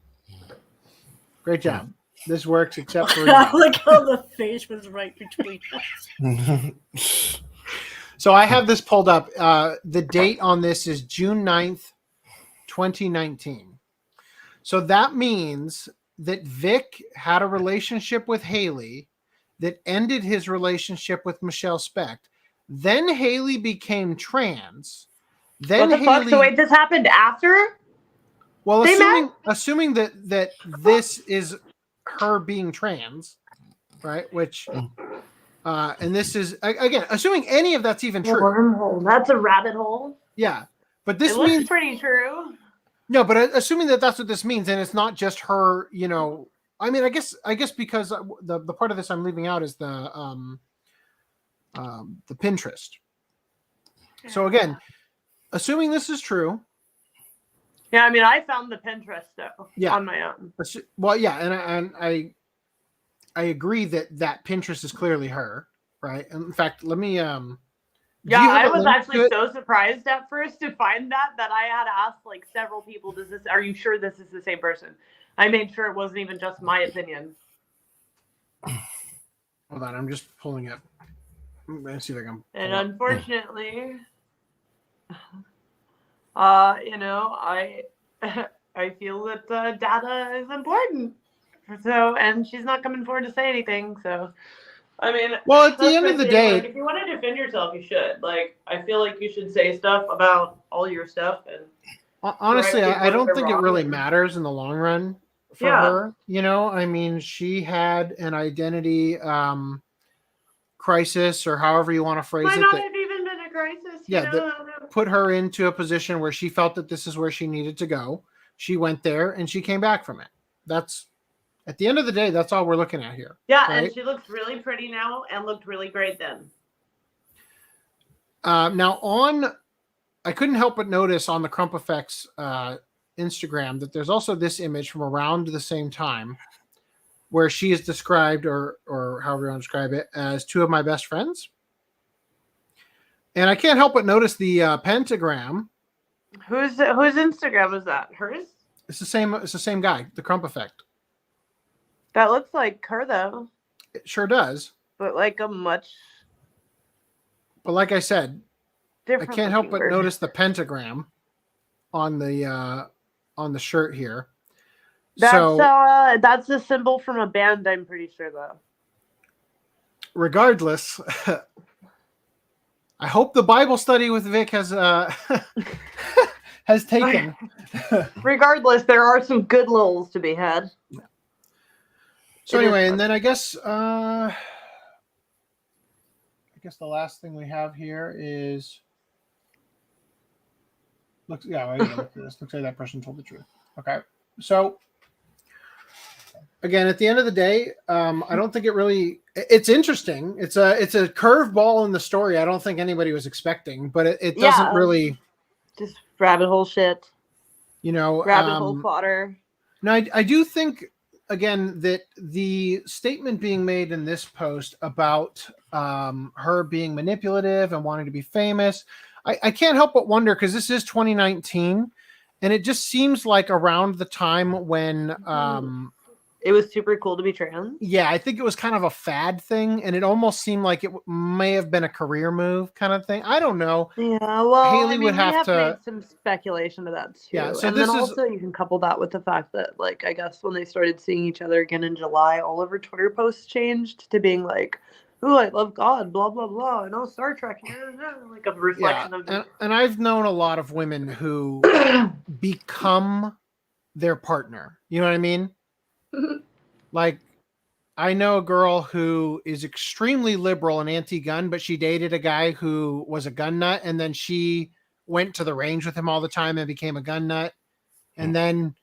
Great job. This works except for
look how the face was right between us.
So I have this pulled up. The date on this is June 9th, 2019. So that means that Vic had a relationship with Haley that ended his relationship with Michelle Specht. Then Haley became trans. Then
what the fuck? So wait, this happened after?
Well, assuming that this is her being trans, right? Which, and this is again assuming any of that's even true.
Wormhole. That's a rabbit hole.
Yeah, but this
looks
means
pretty true.
No, but assuming that that's what this means, and it's not just her. You know, I mean, I guess because the part of this I'm leaving out is the Pinterest. So again, assuming this is true.
Yeah, I mean, I found the Pinterest though on my own.
Well, yeah, and I agree that Pinterest is clearly her, right? And in fact, let me. Yeah,
I was actually so surprised at first to find that I had asked like several people, are you sure this is the same person? I made sure it wasn't even just my opinion.
Hold on, I'm just pulling it. I'm gonna see if I can.
And unfortunately, you know, I feel that data is important. So, and she's not coming forward to say anything. So, I mean,
well, at the end of the day,
like, if you want to defend yourself, you should. Like, I feel like you should say stuff about all your stuff. And
honestly, I don't think it really matters in the long run for her. You know, I mean, she had an identity crisis, or however you want to phrase it.
Might not have even been a crisis.
Yeah, that put her into a position where she felt that this is where she needed to go. She went there and she came back from it. That's at the end of the day, that's all we're looking at here.
Yeah,
right?
And she looks really pretty now and looked really great then.
Now I couldn't help but notice on the Crump Effects Instagram that there's also this image from around the same time where she is described, or however you want to describe it, as two of my best friends. And I can't help but notice the pentagram.
Whose Instagram is that? Hers?
It's the same guy, the Crump Effect.
That looks like her though.
It sure does.
But like a much.
But like I said, I can't help but notice the pentagram on the shirt here.
That's a symbol from a band, I'm pretty sure though.
Regardless, I hope the Bible study with Vic has has taken.
Regardless, there are some good lulls to be had.
So anyway, and then I guess the last thing we have here is looks like that person told the truth. Okay, so again, at the end of the day, I don't think it really. It's interesting. It's a curveball in the story. I don't think anybody was expecting, but it doesn't really.
Just rabbit hole shit.
You know,
rabbit hole fodder.
No, I do think again, that the statement being made in this post about her being manipulative and wanting to be famous, I can't help but wonder, because this is 2019, and it just seems like around the time when
it was super cool to be trans.
Yeah, I think it was kind of a fad thing, and it almost seemed like it may have been a career move kind of thing. I don't know.
Yeah, well,
Haley
I mean,
would have
we have
to
made some speculation of that too.
Yeah, so
and
this
then
is
also you can couple that with the fact that, like, I guess when they started seeing each other again in July, all of her Twitter posts changed to being like, "Ooh, I love God," blah blah blah, and "Oh, Star Trek," like a reflection of.
And I've known a lot of women who become their partner. You know what I mean? Like, I know a girl who is extremely liberal and anti-gun, but she dated a guy who was a gun nut, and then she went to the range with him all the time and became a gun nut. And then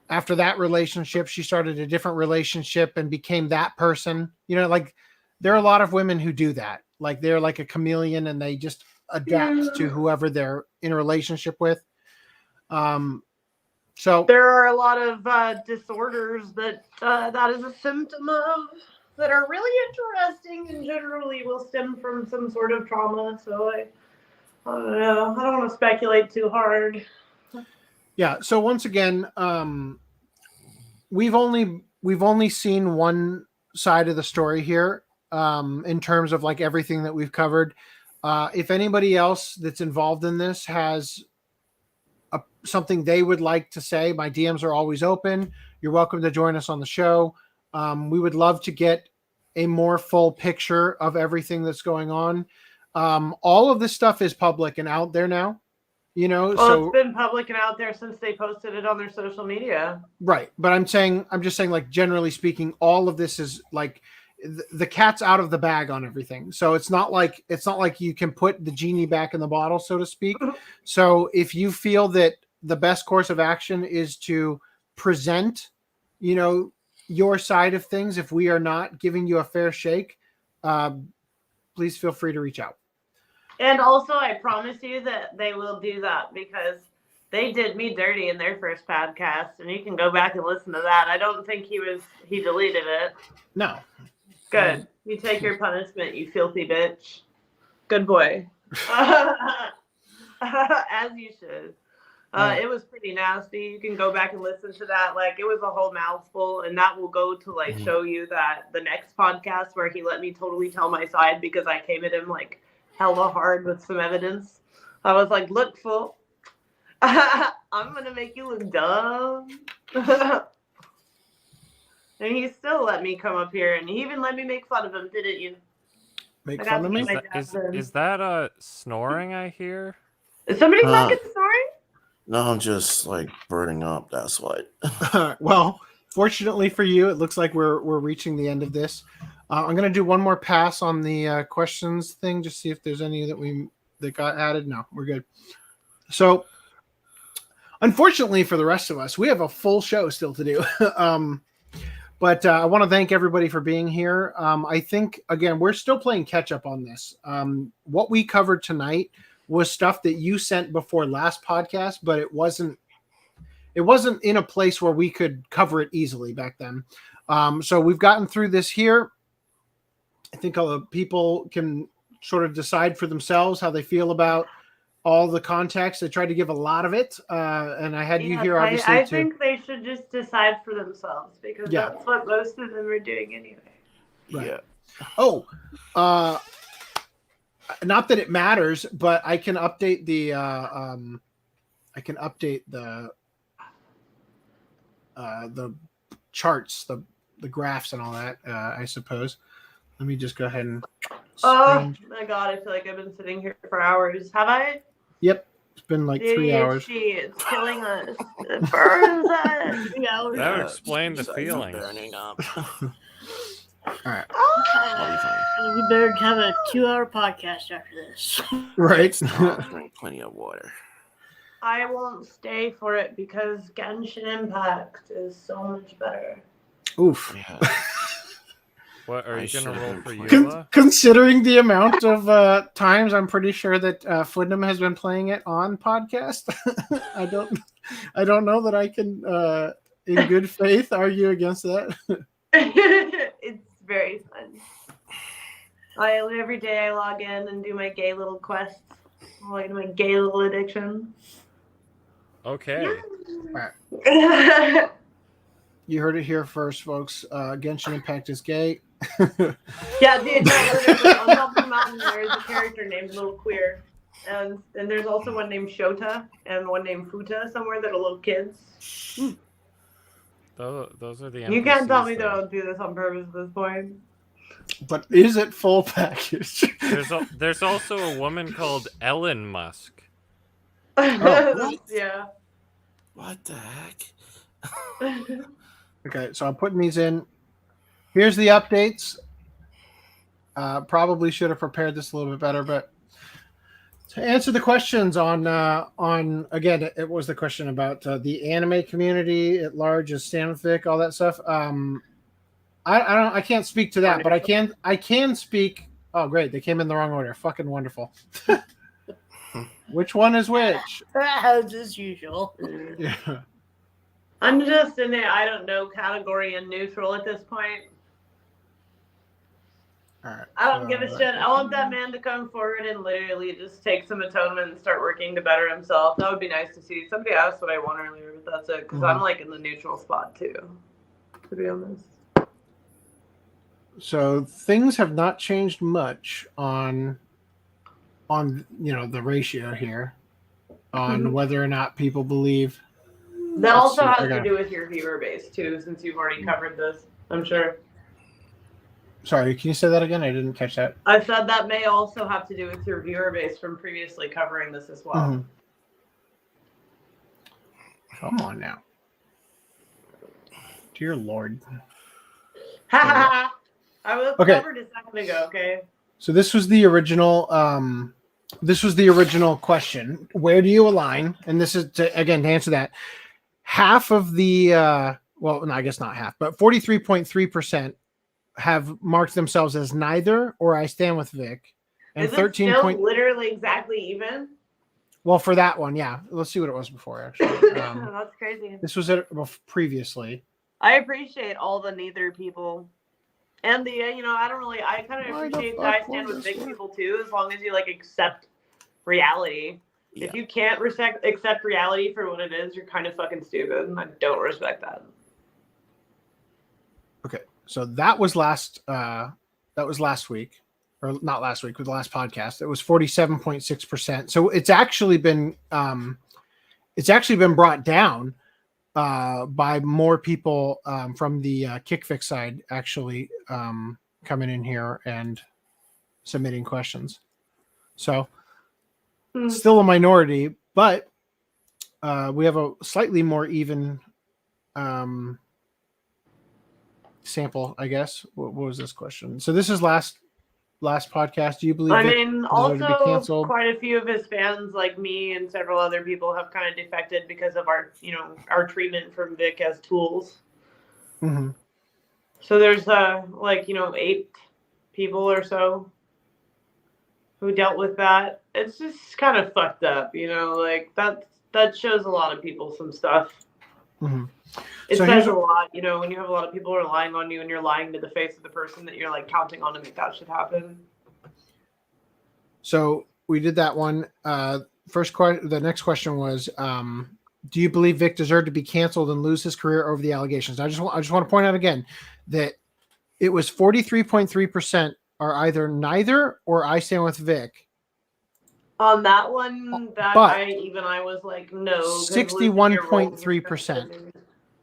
after that relationship, she started a different relationship and became that person. You know, like, there are a lot of women who do that. Like, they're like a chameleon and they just adapt to whoever they're in a relationship with. So
there are a lot of disorders that that is a symptom of that are really interesting and generally will stem from some sort of trauma. So I don't know. I don't want to speculate too hard.
Yeah. So once again, we've only seen one side of the story here in terms of like everything that we've covered. If anybody else that's involved in this has something they would like to say, my DMs are always open. You're welcome to join us on the show. We would love to get a more full picture of everything that's going on. All of this stuff is public and out there now, you know.
Well,
so
it's been public and out there since they posted it on their social media.
Right. But I'm just saying, like, generally speaking, all of this is like the cat's out of the bag on everything. So it's not like you can put the genie back in the bottle, so to speak. So if you feel that the best course of action is to present, you know, your side of things, if we are not giving you a fair shake, please feel free to reach out.
And also, I promise you that they will do that because they did me dirty in their first podcast, and you can go back and listen to that. I don't think he deleted it.
No.
Good. You take your punishment, you filthy bitch. Good boy. As you should. It was pretty nasty. You can go back and listen to that. Like, it was a whole mouthful, and that will go to, like, show you that the next podcast where he let me totally tell my side because I came at him, like, hella hard with some evidence. I was like, look, fool, I'm going to make you look dumb. And he still let me come up here, and he even let me make fun of him, didn't you?
Make fun of me?
Is that snoring I hear?
Is somebody fucking snoring?
No, I'm just like burning up. That's what.
Well, fortunately for you, it looks like we're reaching the end of this. I'm gonna do one more pass on the questions thing, just see if there's any that got added. No, we're good. So, unfortunately for the rest of us, we have a full show still to do. But I want to thank everybody for being here. I think, again, we're still playing catch up on this. What we covered tonight was stuff that you sent before last podcast, but it wasn't in a place where we could cover it easily back then. So we've gotten through this here. I think all the people can sort of decide for themselves how they feel about all the context. I tried to give a lot of it, and I had you here, obviously.
I think they should just decide for themselves because that's what most of them are doing anyway.
Right. Yeah. Oh, not that it matters, but I can update the the charts, the graphs, and all that. I suppose. Let me just go ahead and.
Oh my god! I feel like I've been sitting here for hours. Have I?
Yep, it's been like 3 hours.
It's killing us. It burns us. 3 hours.
That would explain the feeling.
Burning up.
All right.
We better have a 2-hour podcast after this.
Right.
Drink plenty of water.
I won't stay for it because Genshin Impact is so much better.
Oof.
Yeah.
What are you gonna roll for you?
Considering the amount of times, I'm pretty sure that Footnum has been playing it on podcast. I don't know that I can in good faith argue against that?
It's very fun. Every day I log in and do my gay little quests. Like my gay little addiction.
Okay.
All right. You heard it here first, folks. Genshin Impact is gay.
Yeah, dude. On top of the mountain, there's a character named Little Queer, and there's also one named Shota and one named Futa somewhere that are little kids.
Those are the NPCs.
You can't tell me they don't do this on purpose at this point.
But is it full package?
There's also a woman called Ellen Musk.
Oh,
yeah.
What the heck?
Okay, so I'm putting these in. Here's the updates. Probably should have prepared this a little bit better, but to answer the questions on again, it was the question about the anime community at large, is Stan with Vic, all that stuff. I can't speak to that, but I can speak. Oh, great! They came in the wrong order. Fucking wonderful. Which one is which?
As usual.
Yeah.
I'm just in the I don't know category and neutral at this point.
All right.
I don't give a shit. I want that man to come forward and literally just take some atonement and start working to better himself. That would be nice to see. Somebody asked what I want earlier, but that's it. Because I'm like in the neutral spot too, to be honest.
So things have not changed much on the ratio here on whether or not people believe.
That also has to do with your viewer base too, since you've already covered this, I'm sure.
Sorry, can you say that again? I didn't catch that.
I said that may also have to do with your viewer base from previously covering this as well.
Come on now. Dear Lord.
Ha ha ha! I was covered a second ago, okay?
So this was the original question. Where do you align? And this is to answer that. Half of the well, no, I guess not half, but 43.3% have marked themselves as neither or I stand with Vic. And
is it still literally exactly even?
Well, for that one, yeah. Let's see what it was before, actually.
That's crazy.
This was it previously.
I appreciate all the neither people. And the, I kind of appreciate that I stand with Vic people too, as long as you accept reality. Yeah. If you can't accept reality for what it is, you're kind of fucking stupid, and I don't respect that.
Okay, so that was last week, or not last week, with the last podcast. It was 47.6%. So it's actually been brought down by more people from the Kickfix side actually coming in here and submitting questions. So still a minority, but we have a slightly more even sample, I guess. What was this question? So this is last podcast. Do you believe?
I mean, also quite a few of his fans, like me and several other people, have kind of defected because of our treatment from Vic as tools.
Mm-hmm.
So there's 8 people or so who dealt with that. It's just kind of fucked up, that shows a lot of people some stuff.
Mm-hmm.
It says a lot, when you have a lot of people relying on you and you're lying to the face of the person that you're counting on to make that shit happen.
So we did that one. The next question was, do you believe Vic deserved to be canceled and lose his career over the allegations? I just want to point out again that it was 43.3% are either neither or I stand with Vic.
On that one, I was like, no.
61.3%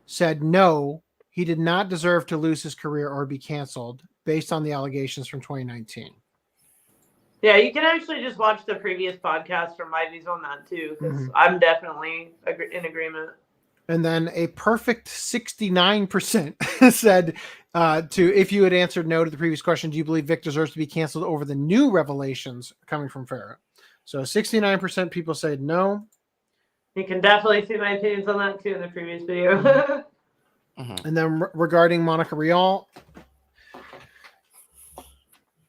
said no, he did not deserve to lose his career or be canceled based on the allegations from 2019.
Yeah, you can actually just watch the previous podcast for my views on that too, because I'm definitely in agreement.
And then a perfect 69% said if you had answered no to the previous question, do you believe Vic deserves to be canceled over the new revelations coming from Farrah? So 69% people said no.
You can definitely see my opinions on that too in the previous video.
And then regarding Monica Rial,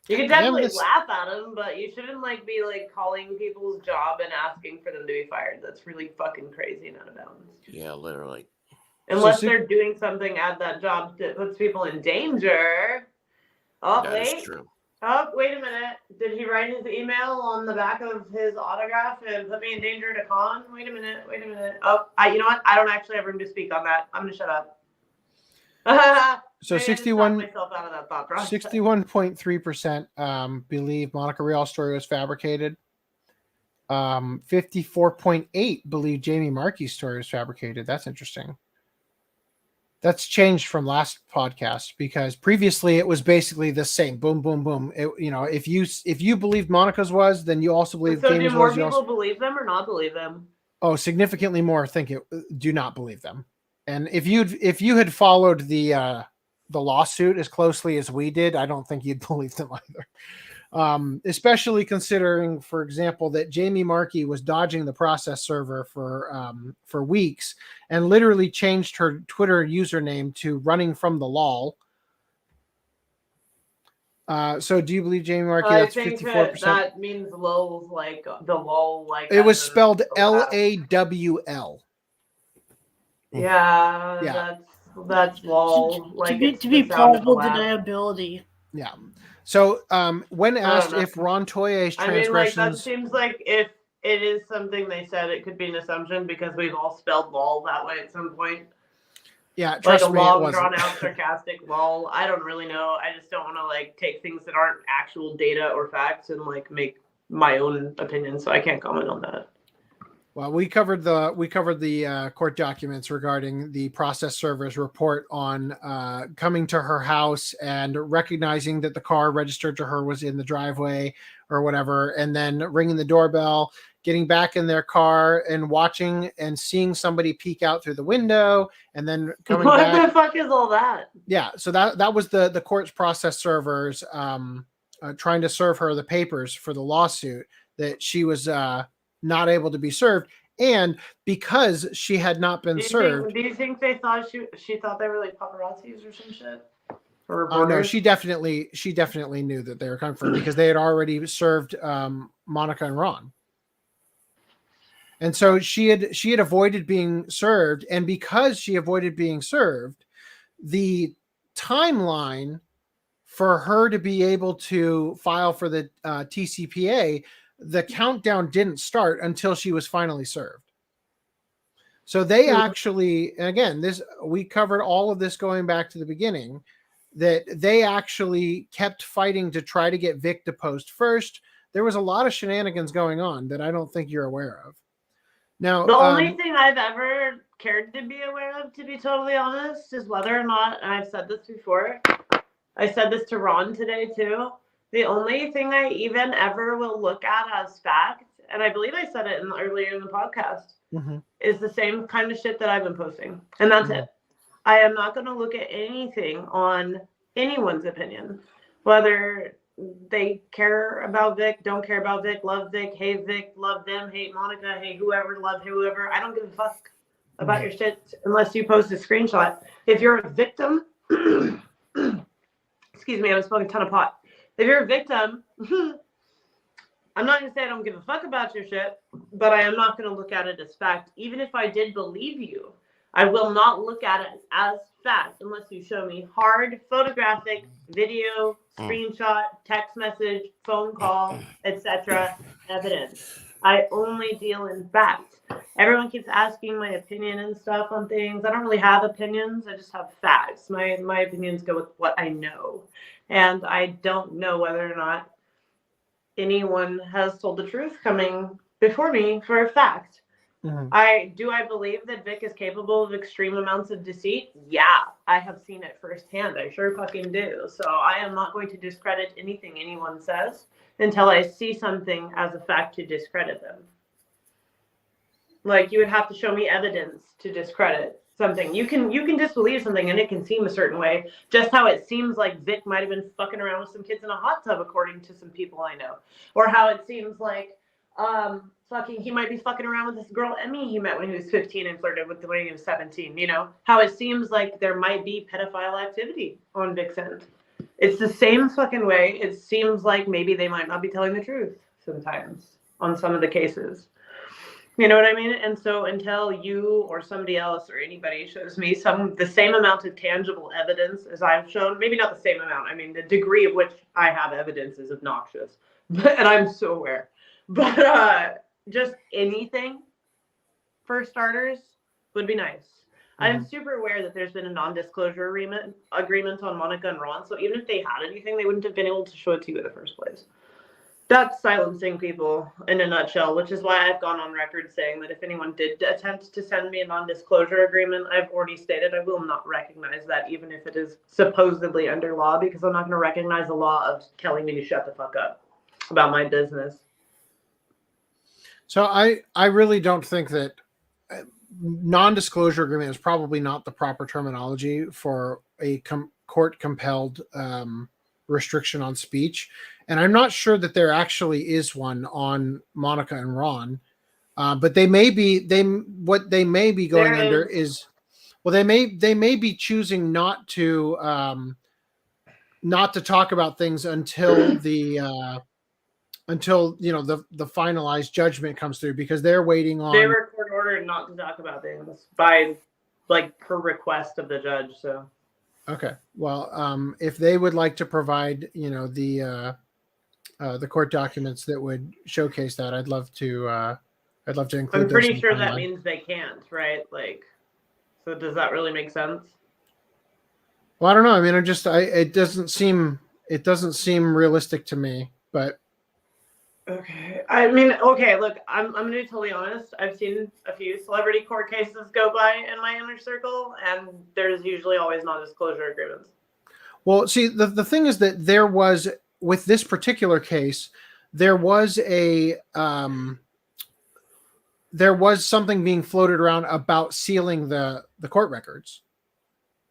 you can definitely laugh at him, but you shouldn't be calling people's job and asking for them to be fired. That's really fucking crazy and out of bounds.
Yeah, literally.
Unless they're doing something at that job that puts people in danger. Oh,
That
wait.
is true.
Oh, wait a minute. Did he write his email on the back of his autograph and put me in danger to con? Wait a minute. Oh, you know what? I don't actually have room to speak on that. I'm going to shut up.
So 61.3% believe Monica Rial's story was fabricated. 54.8% believe Jamie Markey's story was fabricated. That's interesting. That's changed from last podcast because previously it was basically the same. Boom, boom, boom. If you believed Monica's was, then you also believe.
So
Jamie's
do more
was,
people believe them or not believe them?
Oh, significantly more do not believe them. And if you had followed the lawsuit as closely as we did, I don't think you'd believe them either. Especially considering, for example, that Jamie Markey was dodging the process server for weeks and literally changed her Twitter username to running from the lol. So do you believe Jamie Markey?
I
That's
think
54%.
that means lol, like the lol, like
it was spelled LAWL.
Yeah, that's lol. Like
to be plausible deniability.
Yeah. So when asked if Ron Toye's transgressions,
that seems like if it is something they said, it could be an assumption because we've all spelled lol that way at some point.
Yeah, trust
like a
me,
long, drawn out, sarcastic lol. I don't really know. I just don't want to take things that aren't actual data or facts and make my own opinion. So I can't comment on that.
Well, we covered the court documents regarding the process server's report on coming to her house and recognizing that the car registered to her was in the driveway or whatever, and then ringing the doorbell, getting back in their car and watching and seeing somebody peek out through the window, and then coming back.
What the fuck is all that?
Yeah, so that was the court's process servers trying to serve her the papers for the lawsuit that she was not able to be served, and because she had not been served.
Do you think they thought she thought they were like paparazzis or some shit?
Oh no, she definitely knew that they were coming for her because they had already served Monica and Ron, and so she had avoided being served, and because she avoided being served, the timeline for her to be able to file for the TCPA, the countdown didn't start until she was finally served. So they actually, again, we covered all of this going back to the beginning, that they actually kept fighting to try to get Vic deposed first. There was a lot of shenanigans going on that I don't think you're aware of. Now,
the only thing I've ever cared to be aware of, to be totally honest, is whether or not, and I've said this before, I said this to Ron today too, the only thing I even ever will look at as fact, and I believe I said it earlier in the podcast, is the same kind of shit that I've been posting. And that's it. I am not going to look at anything on anyone's opinion, whether they care about Vic, don't care about Vic, love Vic, hate Vic, love them, hate Monica, hate whoever, love whoever. I don't give a fuck about your shit unless you post a screenshot. If you're a victim, excuse me, I was smoking a ton of pot. If you're a victim, I'm not going to say I don't give a fuck about your shit, but I am not going to look at it as fact. Even if I did believe you, I will not look at it as fact unless you show me hard photographic, video, screenshot, text message, phone call, etc. evidence. I only deal in facts. Everyone keeps asking my opinion and stuff on things. I don't really have opinions. I just have facts. My opinions go with what I know. And I don't know whether or not anyone has told the truth coming before me for a fact. I believe that Vic is capable of extreme amounts of deceit? Yeah, I have seen it firsthand. I sure fucking do. So I am not going to discredit anything anyone says until I see something as a fact to discredit them. Like, you would have to show me evidence to discredit something. You can disbelieve something and it can seem a certain way, just how it seems like Vic might have been fucking around with some kids in a hot tub, according to some people I know. Or how it seems like he might be fucking around with this girl Emmy he met when he was 15 and flirted with when he was 17. You know, how it seems like there might be pedophile activity on Vic's end. It's the same fucking way. It seems like maybe they might not be telling the truth sometimes on some of the cases. You know what I mean? And so until you or somebody else or anybody shows me the same amount of tangible evidence as I've shown, maybe not the same amount. I mean, the degree of which I have evidence is obnoxious, and I'm so aware. But just anything, for starters, would be nice. I'm super aware that there's been a non-disclosure agreement on Monica and Ron, so even if they had anything, they wouldn't have been able to show it to you in the first place. That's silencing people in a nutshell, which is why I've gone on record saying that if anyone did attempt to send me a non-disclosure agreement, I've already stated I will not recognize that, even if it is supposedly under law, because I'm not going to recognize the law of telling me to shut the fuck up about my business.
So I really don't think that non-disclosure agreement is probably not the proper terminology for a court-compelled restriction on speech. And I'm not sure that there actually is one on Monica and Ron, but they may be what they may be going under is, well, they may be choosing not to talk about things until the finalized judgment comes through, because they're waiting on.
They were court ordered not to talk about things by per request of the judge. So.
Okay. Well, if they would like to provide, the court documents that would showcase that, I'd love to include.
I'm pretty sure that means they can't, right? So does that really make sense?
Well, I don't know. I mean, it doesn't seem realistic to me, but.
Okay. I mean, okay, look, I'm going to be totally honest. I've seen a few celebrity court cases go by in my inner circle, and there's usually always non-disclosure agreements.
Well, see, the thing is that there was, with this particular case, there was something being floated around about sealing the court records,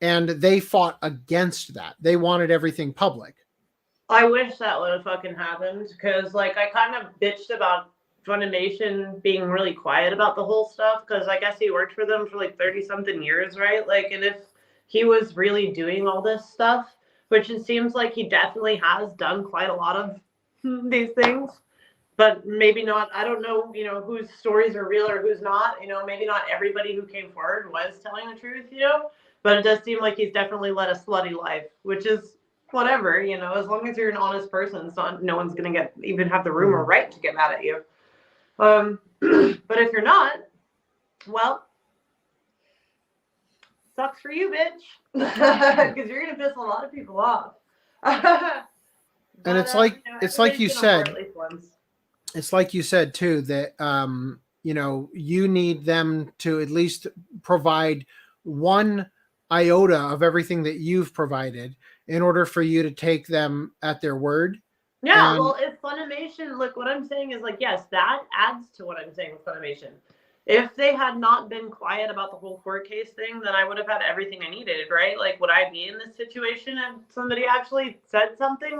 and they fought against that. They wanted everything public.
I wish that would have fucking happened, because I kind of bitched about Funimation being really quiet about the whole stuff, because I guess he worked for them for 30-something years, right? And if he was really doing all this stuff, which it seems like he definitely has done quite a lot of these things, but maybe not. I don't know, whose stories are real or who's not. Maybe not everybody who came forward was telling the truth, but it does seem like he's definitely led a slutty life, which is whatever, as long as you're an honest person, no one's going to even have the room or right to get mad at you. But if you're not, well, sucks for you, bitch, because you're going to piss a lot of people off.
And it's like you said, it's like you said too, that you need them to at least provide one iota of everything that you've provided in order for you to take them at their word.
Yeah, well, if Funimation, look, what I'm saying is yes, that adds to what I'm saying with Funimation. If they had not been quiet about the whole court case thing, then I would have had everything I needed, right? Would I be in this situation if somebody actually said something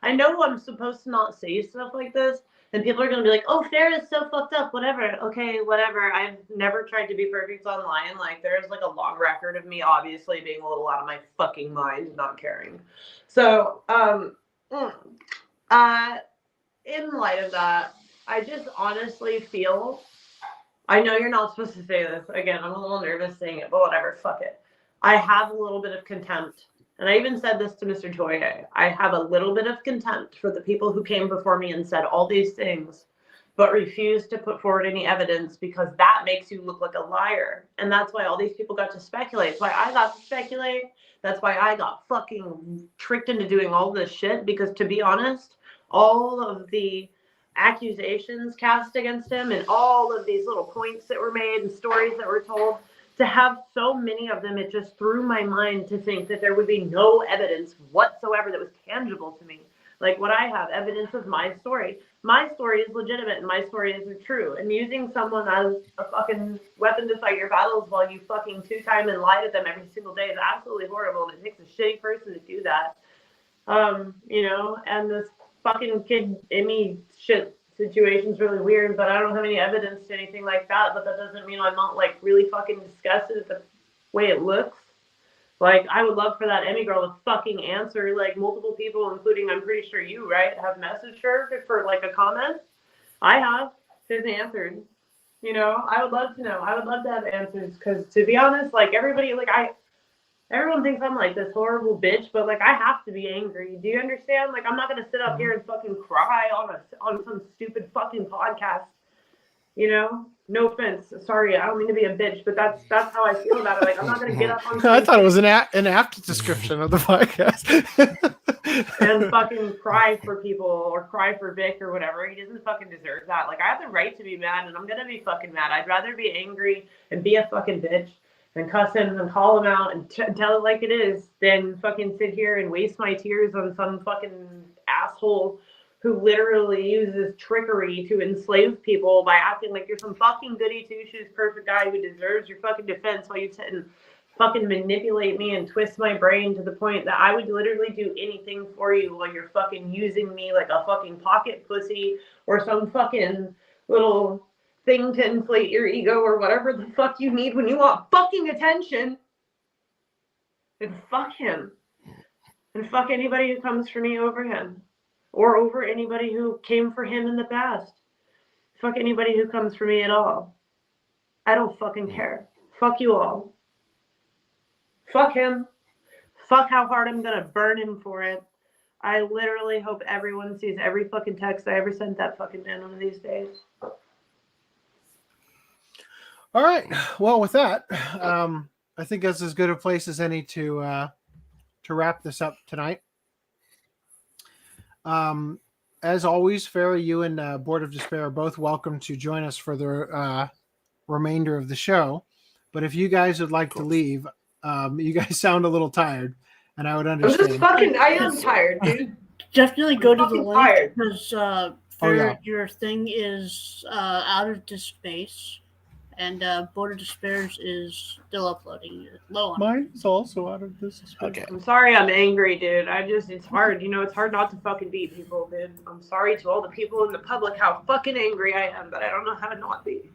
I know I'm supposed to not say stuff like this, and people are going to be like, oh, Fair is so fucked up, whatever. Okay, whatever. I've never tried to be perfect online. There's a long record of me obviously being a little out of my fucking mind, not caring. So, in light of that, I just honestly feel, I know you're not supposed to say this. Again, I'm a little nervous saying it, but whatever, fuck it. I have a little bit of contempt. And I even said this to Mr. Toei. I have a little bit of contempt for the people who came before me and said all these things, but refused to put forward any evidence, because that makes you look like a liar. And that's why all these people got to speculate. That's why I got to speculate. That's why I got fucking tricked into doing all this shit, because to be honest, all of the accusations cast against him and all of these little points that were made and stories that were told, to have so many of them, it just threw my mind to think that there would be no evidence whatsoever that was tangible to me. What I have, evidence of my story. My story is legitimate and my story is true. And using someone as a fucking weapon to fight your battles while you fucking two-time and lie to them every single day is absolutely horrible. And it takes a shitty person to do that. And this fucking Kid Emmy shit situation's really weird, but I don't have any evidence to anything like that. But that doesn't mean I'm not really fucking disgusted at the way it looks. I would love for that Emmy girl to fucking answer. Multiple people, including I'm pretty sure you, right, have messaged her for a comment. I have. She hasn't answered. You know, I would love to know. I would love to have answers because, to be honest, like everybody, everyone thinks I'm like this horrible bitch, but like I have to be angry. Do you understand? Like I'm not gonna sit up here and fucking cry on some stupid fucking podcast. You know, no offense. Sorry, I don't mean to be a bitch, but that's how I feel about it. Like I'm not gonna get up on.
I thought it was an apt description of the podcast.
And fucking cry for people or cry for Vic or whatever. He doesn't fucking deserve that. Like I have the right to be mad, and I'm gonna be fucking mad. I'd rather be angry and be a fucking bitch and cuss him and call him out and tell it like it is than fucking sit here and waste my tears on some fucking asshole who literally uses trickery to enslave people by acting like you're some fucking goody two-shoes perfect guy who deserves your fucking defense while you sit and fucking manipulate me and twist my brain to the point that I would literally do anything for you while you're fucking using me like a fucking pocket pussy or some fucking little thing to inflate your ego or whatever the fuck you need when you want fucking attention. And fuck him. And fuck anybody who comes for me over him. Or over anybody who came for him in the past. Fuck anybody who comes for me at all. I don't fucking care. Fuck you all. Fuck him. Fuck how hard I'm gonna burn him for it. I literally hope everyone sees every fucking text I ever sent that fucking man one of these days.
All right. Well, with that, I think that's as good a place as any to wrap this up tonight. As always, Farrah, you and Board of Despair are both welcome to join us for the remainder of the show. But if you guys would like to leave, you guys sound a little tired, and I would understand.
I am tired, dude.
Definitely go to the link
tired.
because your thing is out of this space, and Board of Despairs is still uploading. You're low on.
Mine is also out of this space.
Okay.
I'm sorry I'm angry, dude. It's hard. You know, it's hard not to fucking beat people, dude. I'm sorry to all the people in the public how fucking angry I am, but I don't know how to not be.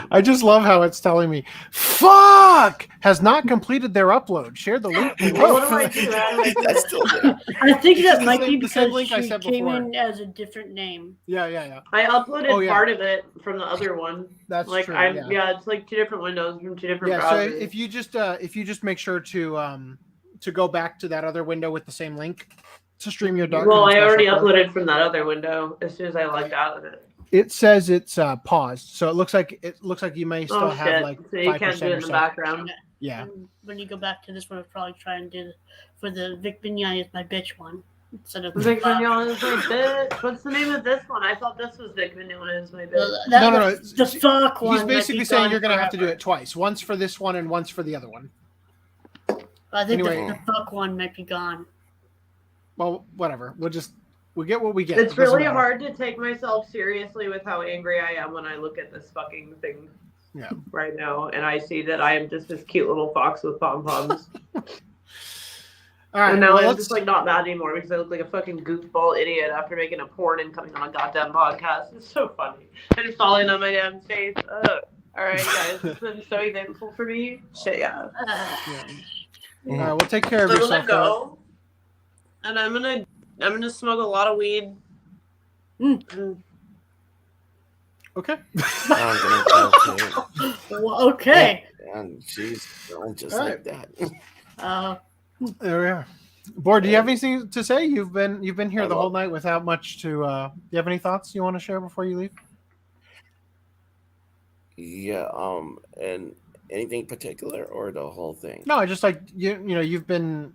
I just love how it's telling me, "Fuck!" has not completed their upload. Share the link below.
What do I do?
That's still there.
I think that might be
the same
because
link I
she
said
came
before.
in as a different name.
Yeah.
I uploaded
Oh, yeah.
part of it from the other one.
That's
like
true.
it's like two different windows from two different
Yeah. So
browsers.
if you just make sure to go back to that other window with the same link to stream your dark.
Well, I already uploaded from that other window as soon as I logged out of it.
It says it's paused, so it looks like you may still have
shit.
like
So you
5%
can't do it
or
in the
so.
background.
Yeah.
And when you go back to this one, I'll probably try and do for the Vic Mignon is my bitch one instead of
Vic Mignon is my bitch. What's the name of this one? I thought this was Vic Mignon is my bitch.
No.
The fuck one.
He's basically saying you're going to have to do it twice. Once for this one and once for the other one.
I think
Anyway.
the fuck one might be gone.
Well, whatever. We'll get what we get.
It's
It doesn't
really
matter.
hard to take myself seriously with how angry I am when I look at this fucking thing right now, and I see that I am just this cute little fox with pom-poms.
All right.
And now
well,
I'm just like not mad anymore because I look like a fucking goofball idiot after making a porn and coming on a goddamn podcast. It's so funny. And falling on my damn face. All right, guys. It's been so eventful for me. Shit, yeah.
All right. Well, take care of
I'm
yourself.
gonna go, and I'm gonna smoke a lot of weed.
Okay.
I'm gonna go too.
Well, okay.
And jeez, don't just
All
like that.
There we are. Board, do you have anything to say? You've been here the whole night without much to. Do you have any thoughts you want to share before you leave?
Yeah. And anything particular or the whole thing?
No, I just like you've been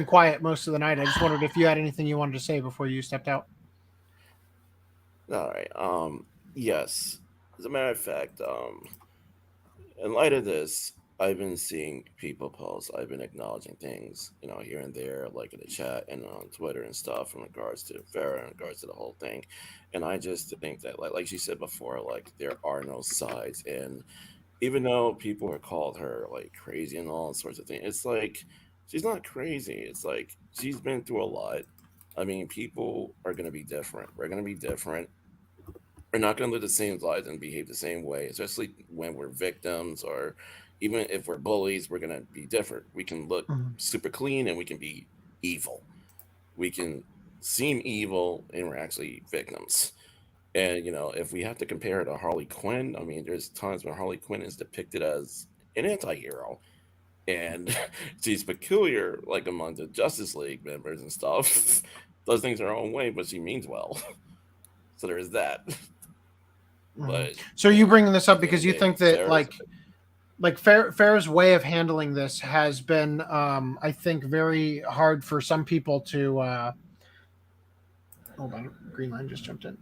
quiet most of the night. I just wondered if you had anything you wanted to say before you stepped out.
All right. Yes. As a matter of fact, in light of this, I've been seeing people post. I've been acknowledging things, here and there, like in the chat and on Twitter and stuff, in regards to Farrah, in regards to the whole thing. And I just think that, like she said before, like there are no sides. And even though people have called her like crazy and all sorts of things, it's like she's not crazy. It's like she's been through a lot. I mean, people are going to be different. We're going to be different. We're not going to live the same lives and behave the same way, especially when we're victims, or even if we're bullies, we're going to be different. We can look super clean and we can be evil. We can seem evil and we're actually victims. And if we have to compare it to Harley Quinn, I mean, there's times when Harley Quinn is depicted as an anti-hero, and she's peculiar, like among the Justice League members and stuff. Does things her own way, but she means well. So there is that. But
so you bringing this
at
up
the end
because
of
you
the day,
think that
Sarah's
like Farrah's way of handling this has been, I think, very hard for some people to. Hold on, Greenline just jumped in.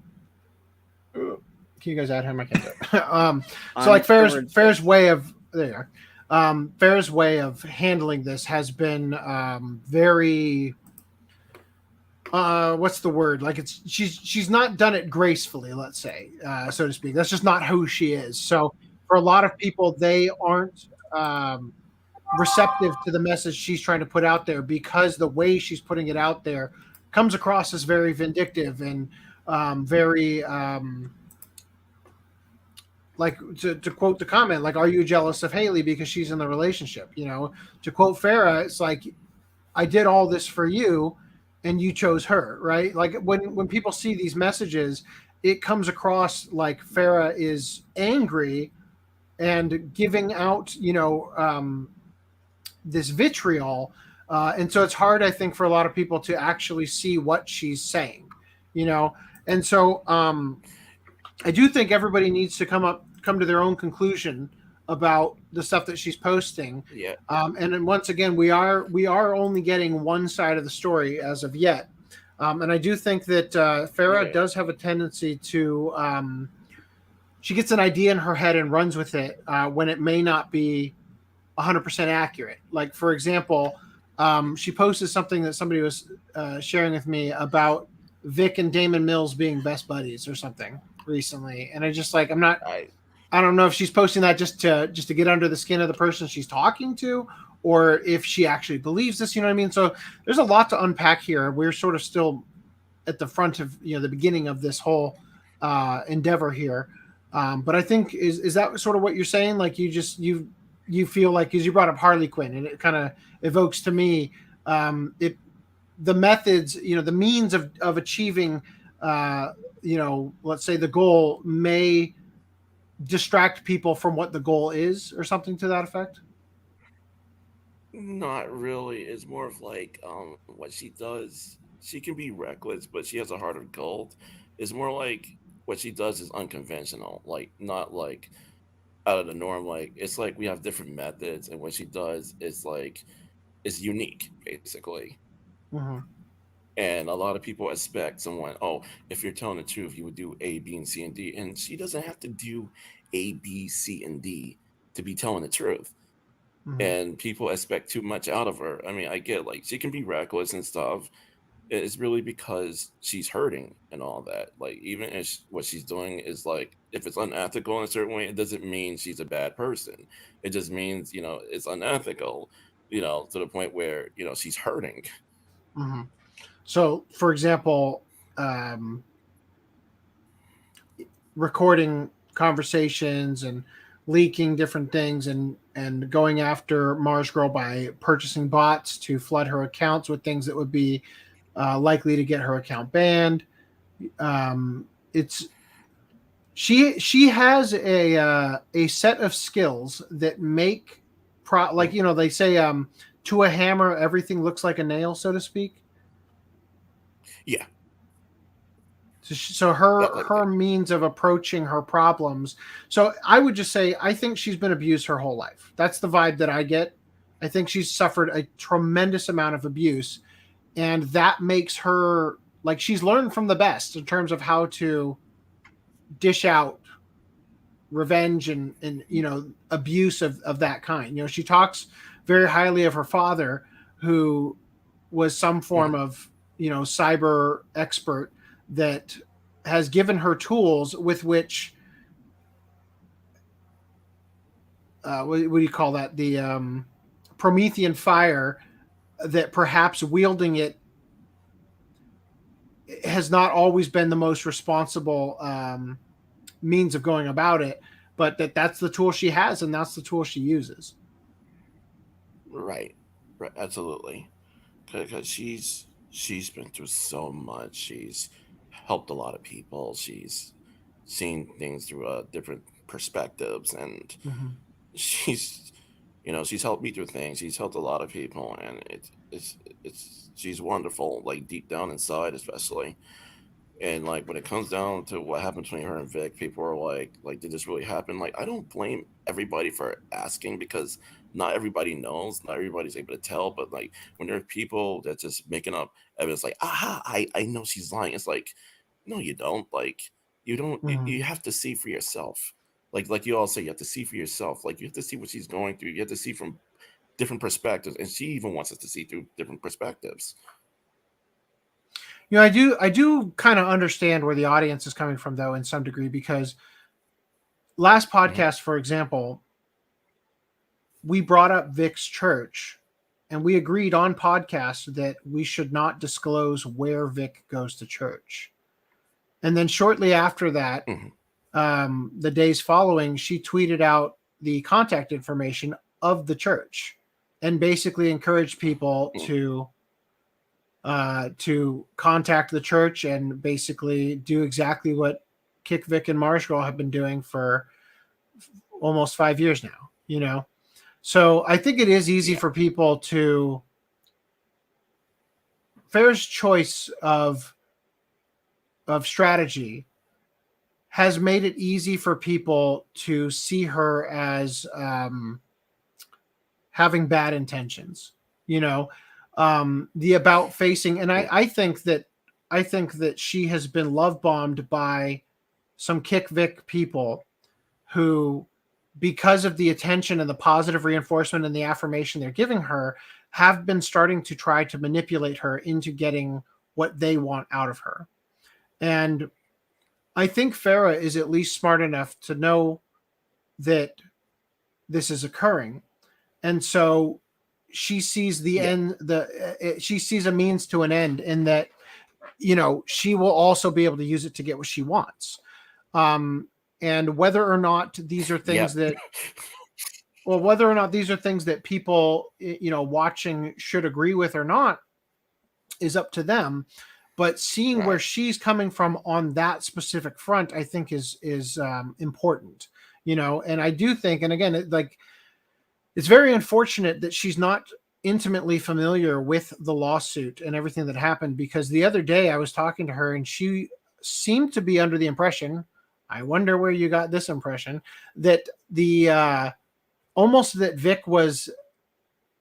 Can you guys add him? I can't do it. So like Farrah's way of Farrah's way of handling this has been very. What's the word? Like she's not done it gracefully, let's say, so to speak. That's just not who she is. So for a lot of people, they aren't receptive to the message she's trying to put out there because the way she's putting it out there comes across as very vindictive and very like to quote the comment, like, "Are you jealous of Haley because she's in the relationship?" To quote Farrah, it's like, "I did all this for you, and you chose her," right? Like when people see these messages, it comes across like Farrah is angry and giving out, this vitriol, and so it's hard, I think, for a lot of people to actually see what she's saying, and so I do think everybody needs to come to their own conclusion about the stuff that she's posting.
Yeah.
And then once again, we are only getting one side of the story as of yet. And I do think that Farrah does have a tendency to she gets an idea in her head and runs with it when it may not be 100% accurate. Like, for example, she posted something that somebody was sharing with me about Vic and Damon Mills being best buddies or something recently. And I just like, I don't know if she's posting that just to get under the skin of the person she's talking to, or if she actually believes this, you know what I mean? So there's a lot to unpack here. We're sort of still at the front of, the beginning of this whole endeavor here. But I think is that sort of what you're saying? Like you feel like, because you brought up Harley Quinn, and it kind of evokes to me the methods, the means of achieving, let's say the goal may distract people from what the goal is, or something to that effect.
Not really. It's more of like what she does. She can be reckless, but she has a heart of gold. It's more like what she does is unconventional, like not like out of the norm. Like it's like we have different methods, and what she does is like it's unique, basically.
Mm-hmm.
And a lot of people expect someone, oh, if you're telling the truth, you would do A, B, and C, and D. And she doesn't have to do A, B, C, and D to be telling the truth.
Mm-hmm.
And people expect too much out of her. I mean, I get like she can be reckless and stuff. It's really because she's hurting and all that. Like, even if what she's doing is like, if it's unethical in a certain way, it doesn't mean she's a bad person. It just means, it's unethical, to the point where, she's hurting.
Mm-hmm. So, for example, recording conversations and leaking different things and going after Mars Girl by purchasing bots to flood her accounts with things that would be likely to get her account banned. She has a set of skills that make they say to a hammer everything looks like a nail, so to speak.
Yeah.
So her means of approaching her problems. So I would just say, I think she's been abused her whole life. That's the vibe that I get. I think she's suffered a tremendous amount of abuse, and that makes her like she's learned from the best in terms of how to dish out revenge and abuse of that kind. She talks very highly of her father, who was some form of cyber expert that has given her tools with which what do you call that, the Promethean fire, that perhaps wielding it has not always been the most responsible means of going about it, but that's the tool she has, and that's the tool she uses.
Right, absolutely, because she's been through so much. She's helped a lot of people. She's seeing things through different perspectives, and she's, she's helped me through things. She's helped a lot of people, and it's she's wonderful, like deep down inside, especially. And like when it comes down to what happened between her and Vic, people are like, did this really happen? Like, I don't blame everybody for asking, because not everybody knows, not everybody's able to tell. But like when there are people that just making up evidence, like, aha, I know she's lying. It's like, no, you don't. Like, you don't. You have to see for yourself. Like you all say, you have to see for yourself. Like, you have to see what she's going through. You have to see from different perspectives, and she even wants us to see through different perspectives.
I do kind of understand where the audience is coming from, though, in some degree, because last podcast, for example, we brought up Vic's church, and we agreed on podcast that we should not disclose where Vic goes to church. And then shortly after that, the days following, she tweeted out the contact information of the church and basically encouraged people to contact the church and basically do exactly what Kick Vic and Marshall have been doing for almost 5 years now, So I think it is easy for people to Fair's choice of strategy has made it easy for people to see her as having bad intentions, the about facing. And I think that she has been love bombed by some Kick Vic people who, because of the attention and the positive reinforcement and the affirmation they're giving her, have been starting to try to manipulate her into getting what they want out of her. And I think Farah is at least smart enough to know that this is occurring. And so she sees the end, she sees a means to an end, in that, she will also be able to use it to get what she wants. And whether or not these are things that, whether or not these are things that people, watching should agree with or not is up to them. But seeing where she's coming from on that specific front, I think is important, and I do think, and again, it's very unfortunate that she's not intimately familiar with the lawsuit and everything that happened, because the other day I was talking to her and she seemed to be under the impression, I wonder where you got this impression, that almost that Vic was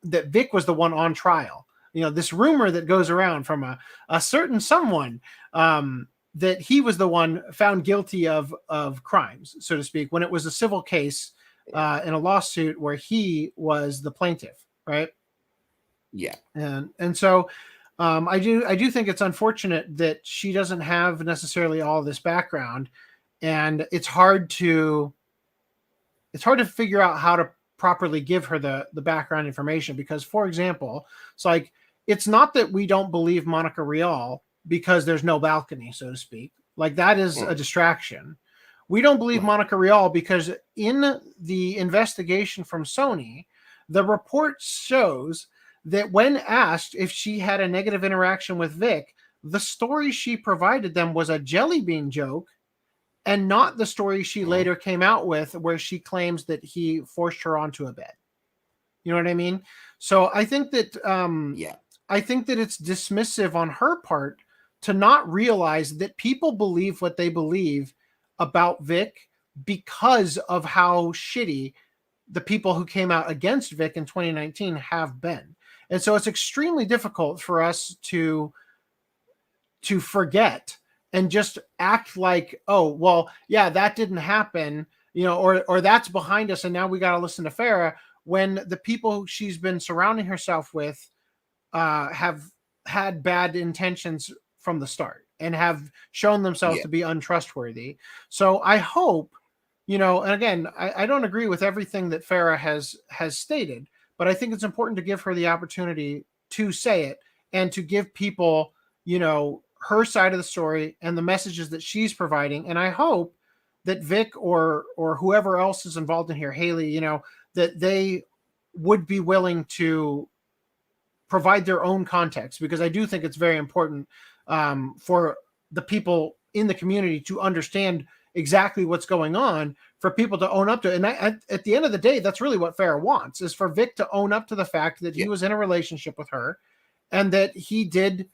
the one on trial. This rumor that goes around from a certain someone, that he was the one found guilty of crimes, so to speak, when it was a civil case in a lawsuit where he was the plaintiff, right?
Yeah.
And so I do think it's unfortunate that she doesn't have necessarily all this background, and it's hard to figure out how to properly give her the background information, because, for example, it's not that we don't believe Monica Rial because there's no balcony, so to speak. That is a distraction. We don't believe Monica Rial because in the investigation from Sony, the report shows that when asked if she had a negative interaction with Vic, the story she provided them was a jelly bean joke, and not the story she later came out with, where she claims that he forced her onto a bed. You know what I mean? So I think that I think that it's dismissive on her part to not realize that people believe what they believe about Vic because of how shitty the people who came out against Vic in 2019 have been. And so it's extremely difficult for us to forget and just act like, oh, well, yeah, that didn't happen, or that's behind us, and now we got to listen to Farah, when the people she's been surrounding herself with have had bad intentions from the start and have shown themselves to be untrustworthy. So I hope, and again, I don't agree with everything that Farah has stated, but I think it's important to give her the opportunity to say it and to give people, her side of the story and the messages that she's providing. And I hope that Vic or whoever else is involved in here, Haley, that they would be willing to provide their own context, because I do think it's very important for the people in the community to understand exactly what's going on, for people to own up to it. And at the end of the day, that's really what Farrah wants, is for Vic to own up to the fact that he was in a relationship with her, and that he did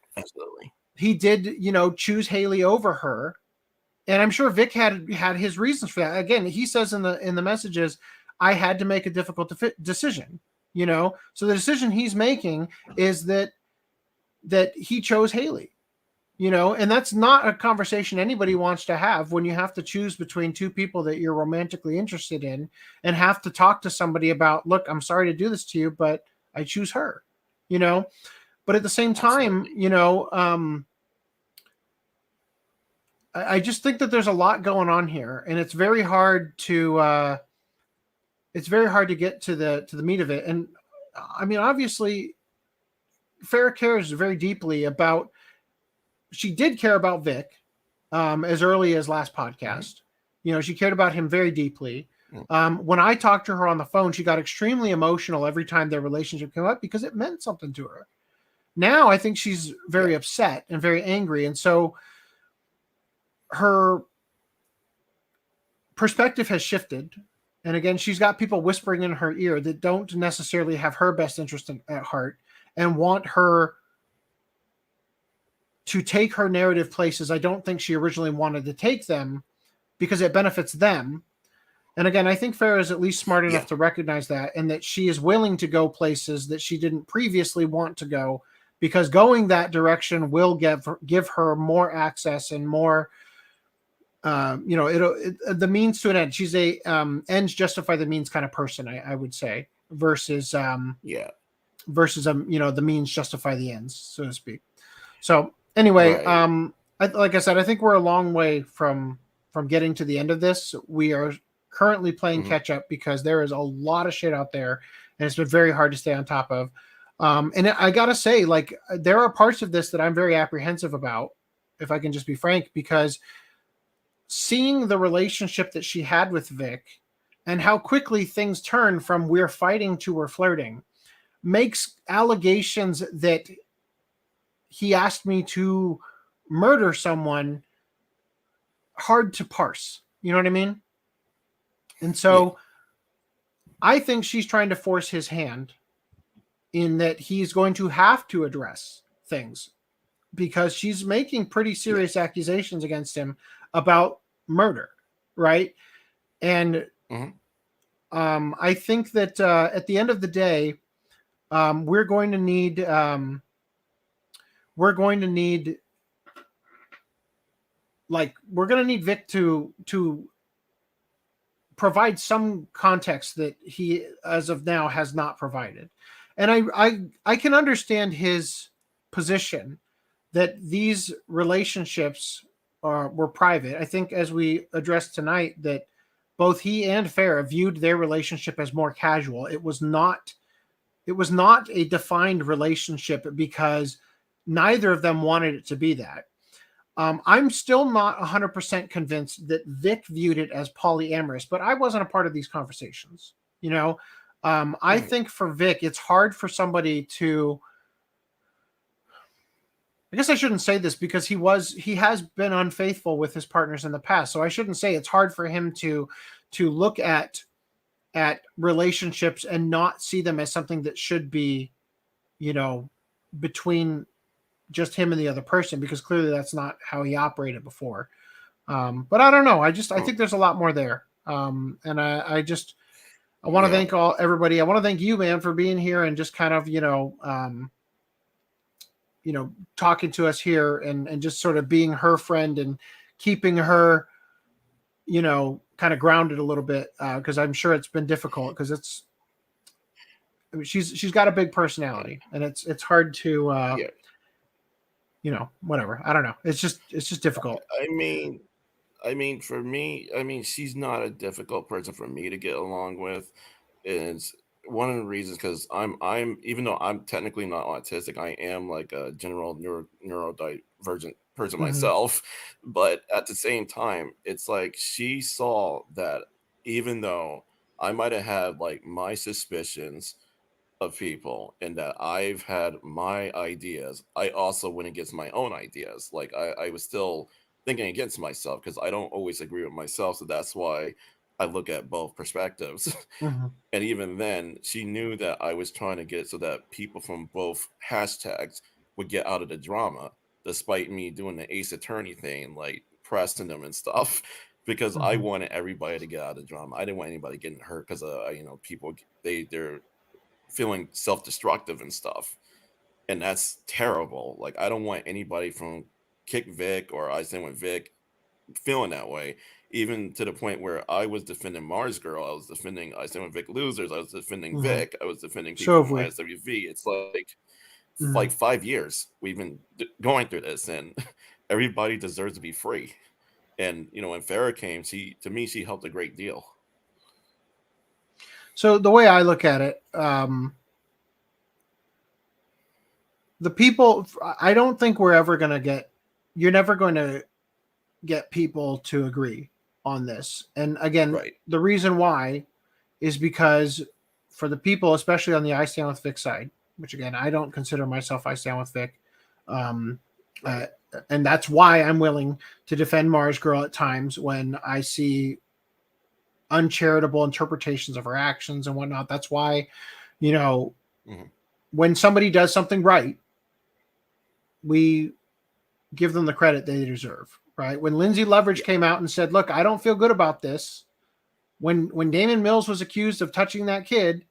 choose Haley over her. And I'm sure Vic had his reasons for that. Again, he says in the messages, I had to make a difficult decision, so the decision he's making is that he chose Haley, and that's not a conversation anybody wants to have when you have to choose between two people that you're romantically interested in and have to talk to somebody about, look, I'm sorry to do this to you, but I choose her, but at the same time, I just think that there's a lot going on here, and it's very hard to get to the meat of it. And I mean, obviously, Farrah cares very deeply about. She did care about Vic as early as last podcast. She cared about him very deeply. When I talked to her on the phone, she got extremely emotional every time their relationship came up because it meant something to her. Now I think she's very upset and very angry, and so her perspective has shifted. And again, she's got people whispering in her ear that don't necessarily have her best interest at heart and want her to take her narrative places I don't think she originally wanted to take them because it benefits them. And again, I think Farrah is at least smart enough to recognize that, and that she is willing to go places that she didn't previously want to go, because going that direction will give her more access and more, the means to an end. She's a ends justify the means kind of person, I would say, versus the means justify the ends, so to speak. So anyway, like I said, I think we're a long way from getting to the end of this. We are currently playing catch up because there is a lot of shit out there, and it's been very hard to stay on top of. And I gotta say, like, there are parts of this that I'm very apprehensive about, if I can just be frank, because seeing the relationship that she had with Vic and how quickly things turn from we're fighting to we're flirting makes allegations that he asked me to murder someone hard to parse. You know what I mean? And so I think she's trying to force his hand in that he's going to have to address things, because she's making pretty serious accusations against him about murder, right? And I think that at the end of the day, we're going to need Vic to provide some context that he, as of now, has not provided. And I can understand his position that these relationships were private. I think, as we addressed tonight, that both he and Farrah viewed their relationship as more casual. It was not a defined relationship because neither of them wanted it to be that. I'm still not 100% convinced that Vic viewed it as polyamorous, but I wasn't a part of these conversations. I think for Vic, it's hard for somebody to, I guess I shouldn't say this because he has been unfaithful with his partners in the past. So I shouldn't say it's hard for him to look at relationships and not see them as something that should be, between just him and the other person, because clearly that's not how he operated before. But I don't know. I think there's a lot more there. And I want to thank everybody. I want to thank you, man, for being here and just kind of, talking to us here and just sort of being her friend and keeping her, kind of grounded a little bit. Cause I'm sure it's been difficult because she's got a big personality, and it's hard to, whatever. I don't know. It's just difficult.
I mean, for me, she's not a difficult person for me to get along with. It's one of the reasons because I'm even though I'm technically not autistic, I am like a general neurodivergent person myself. But at the same time, it's like she saw that even though I might have had like my suspicions of people and that I've had my ideas, I also went against my own ideas. Like I was still thinking against myself because I don't always agree with myself. So that's why I look at both perspectives.
Mhm.
And even then, she knew that I was trying to get it so that people from both hashtags would get out of the drama, despite me doing the Ace Attorney thing, like pressing them and stuff, because I
Mhm.
wanted everybody to get out of the drama. I didn't want anybody getting hurt because people they're feeling self-destructive and stuff, and that's terrible. Like I don't want anybody from Kick Vic or I Stand with Vic feeling that way, even to the point where I was defending Mars Girl, I was defending I Stand with Vic Losers, I was defending
Mhm.
Vic, I was defending
So
people
have
from
we.
ISWV. It's like
Mhm.
5 years we've been going through this, and everybody deserves to be free. And when Farrah came, to me she helped a great deal.
So the way I look at it, the people, I don't think we're ever going to you're never going to get people to agree on this. And again, the reason why is because for the people, especially on the I Stand with Vic side, which again, I don't consider myself I Stand with Vic. And that's why I'm willing to defend Mars Girl at times when I see uncharitable interpretations of her actions and whatnot. That's why, when somebody does something right, we give them the credit they deserve, right? When Lindsay Leverage came out and said, look, I don't feel good about this. When Damon Mills was accused of touching that kid,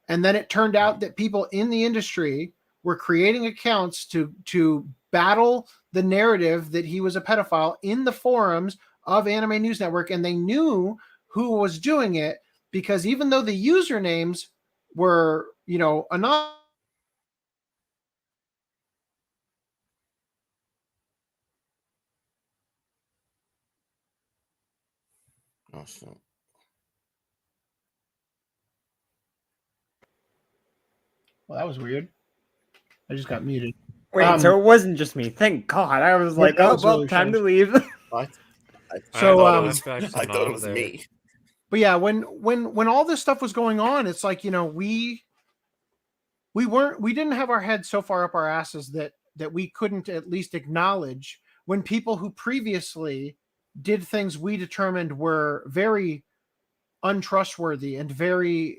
and then it turned out that people in the industry were creating accounts to battle the narrative that he was a pedophile in the forums of Anime News Network, and they knew who was doing it because even though the usernames were, anonymous,
Awesome.
Well, that was weird. I just got muted.
Wait, so it wasn't just me. Thank God. I was like, oh, well, time to leave.
So
I thought it was me.
But yeah, when all this stuff was going on, it's like, we didn't have our heads so far up our asses that we couldn't at least acknowledge when people who previously did things we determined were very untrustworthy and very,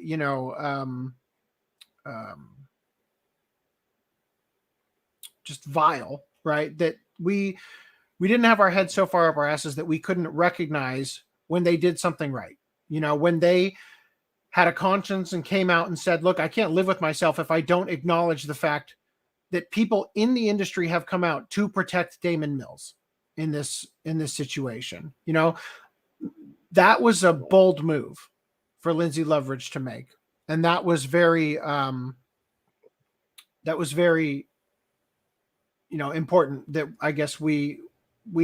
just vile, right? That we didn't have our heads so far up our asses that we couldn't recognize when they did something right. When they had a conscience and came out and said, look, I can't live with myself if I don't acknowledge the fact that people in the industry have come out to protect Damon Mills in this situation. That was a bold move for Lindsay Leverage to make. And that was very important that I guess we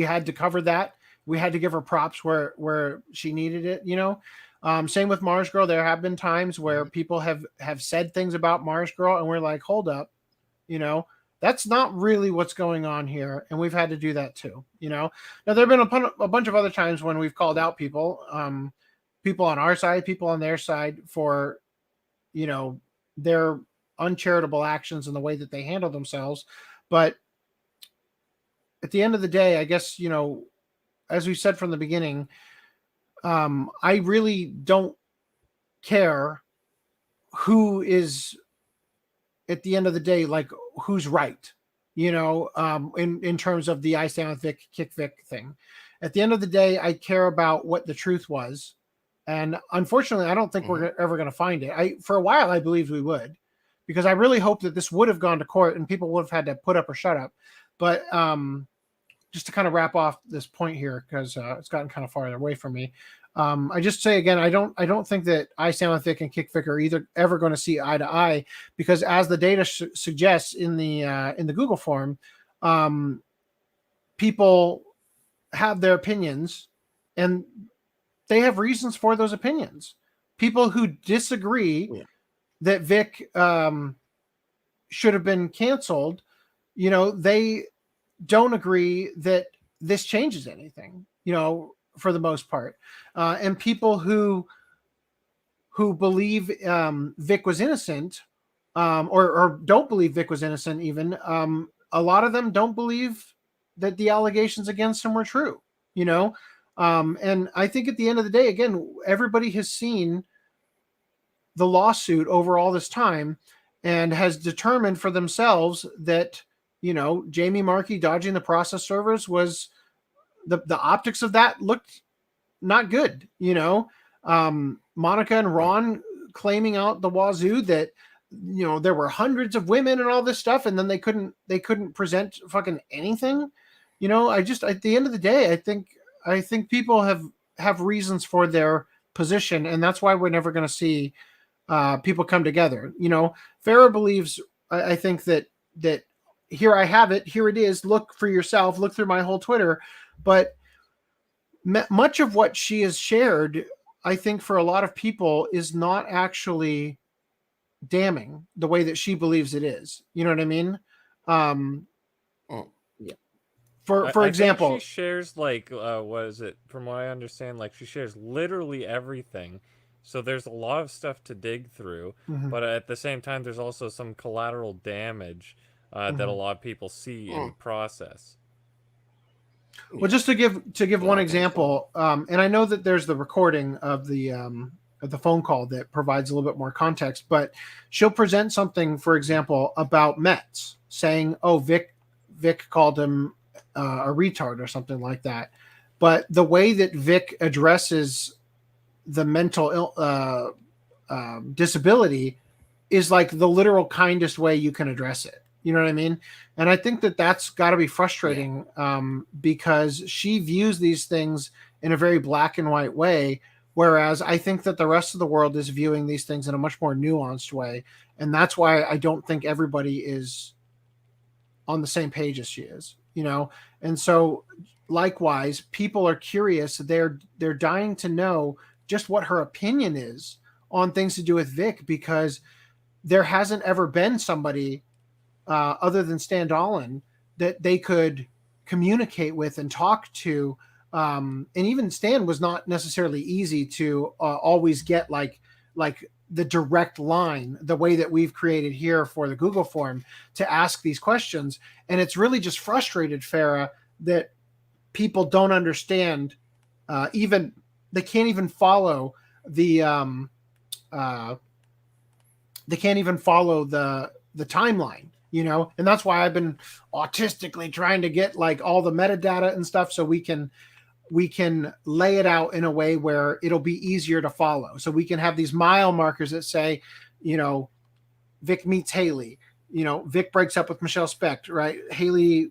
had to cover that. We had to give her props where she needed it, same with Mars Girl. There have been times where people have said things about Mars Girl and we're like, hold up, that's not really what's going on here. And we've had to do that too, Now there have been a bunch of other times when we've called out people, people on our side, people on their side for, their uncharitable actions and the way that they handle themselves. But at the end of the day, I guess, as we said from the beginning, I really don't care who is at the end of the day, like who's right, in terms of the I Stand with Vic, Kick Vic thing. At the end of the day, I care about what the truth was. And unfortunately, I don't think we're ever going to find it. For a while, I believed we would, because I really hoped that this would have gone to court and people would have had to put up or shut up. But just to kind of wrap off this point here, because it's gotten kind of farther away from me. I just say again, I don't think that I Stand with Vic and Kick Vic are either ever going to see eye to eye, because as the data suggests in the Google form, people have their opinions and they have reasons for those opinions. People who disagree that Vic should have been canceled, they don't agree that this changes anything, for the most part. And people who believe Vic was innocent, or don't believe Vic was innocent even, a lot of them don't believe that the allegations against him were true, you know? And I think at the end of the day, again, everybody has seen the lawsuit over all this time and has determined for themselves that, you know, Jamie Markey dodging the process servers was the optics of that looked not good, you know. Monica and Ron claiming out the wazoo that, you know, there were hundreds of women and all this stuff, and then they couldn't present fucking anything, you know. At the end of the day, I think people have reasons for their position, and that's why we're never going to see people come together. You know, Farrah believes, I think that here I have it, here it is, look for yourself, look through my whole Twitter. But much of what she has shared, I think for a lot of people, is not actually damning the way that she believes it is. You know what I mean?
Yeah.
For example,
think she shares like what is it? From what I understand, like she shares literally everything. So there's a lot of stuff to dig through, but at the same time, there's also some collateral damage that a lot of people see in process.
Well, just to give one example, and I know that there's the recording of the phone call that provides a little bit more context, but she'll present something, for example, about Mets, saying, "Oh, Vic called him a retard" or something like that. But the way that Vic addresses the mental disability is like the literal kindest way you can address it. You know what I mean? And I think that that's got to be frustrating because she views these things in a very black and white way, whereas I think that the rest of the world is viewing these things in a much more nuanced way. And that's why I don't think everybody is on the same page as she is, you know? And so likewise, people are curious. They're dying to know just what her opinion is on things to do with Vic, because there hasn't ever been somebody other than Stan Dolan that they could communicate with and talk to. And even Stan was not necessarily easy to always get like the direct line, the way that we've created here for the Google form to ask these questions. And it's really just frustrated Farrah that people don't understand, they can't even follow the timeline, you know. And that's why I've been autistically trying to get like all the metadata and stuff so we can lay it out in a way where it'll be easier to follow. So we can have these mile markers that say, you know, Vic meets Haley, you know, Vic breaks up with Michelle Specht, right? Haley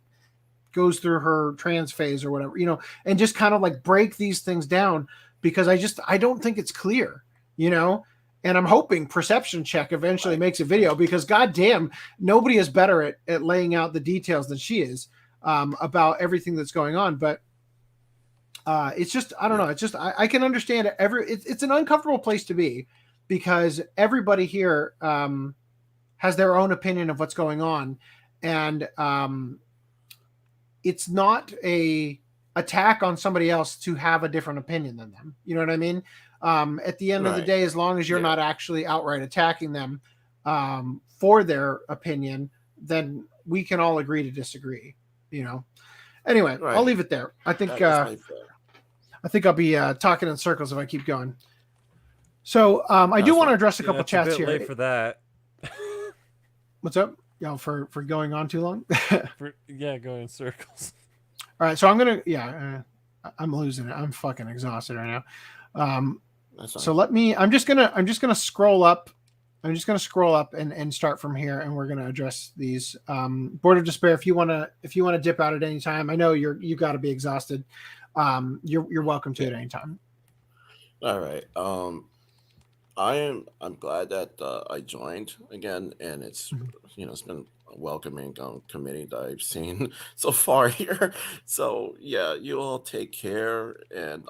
goes through her trans phase or whatever, you know, and just kind of like break these things down, because I don't think it's clear, you know. And I'm hoping Perception Check eventually makes a video, because goddamn, nobody is better at laying out the details than she is about everything that's going on. But it's just, I don't know. It's just, I can understand it's an uncomfortable place to be, because everybody here has their own opinion of what's going on. And it's not a attack on somebody else to have a different opinion than them. You know what I mean? At the end of the day, as long as you're not actually outright attacking them for their opinion, then we can all agree to disagree, you know? Anyway, I'll leave it there. I think I'll be talking in circles if I keep going. So I do want to address a couple chats here.
Late for that.
What's up? You know, for going on too long?
Going in circles.
All right, so I'm gonna I'm losing it. I'm fucking exhausted right now. So I'm just gonna scroll up. I'm just gonna scroll up and start from here, and we're gonna address these. Board of Despair, if you wanna dip out at any time, I know you got to be exhausted. You're welcome to at any time.
All right. I'm glad that I joined again, and it's it's been a welcoming committee that I've seen so far here. So yeah, you all take care, and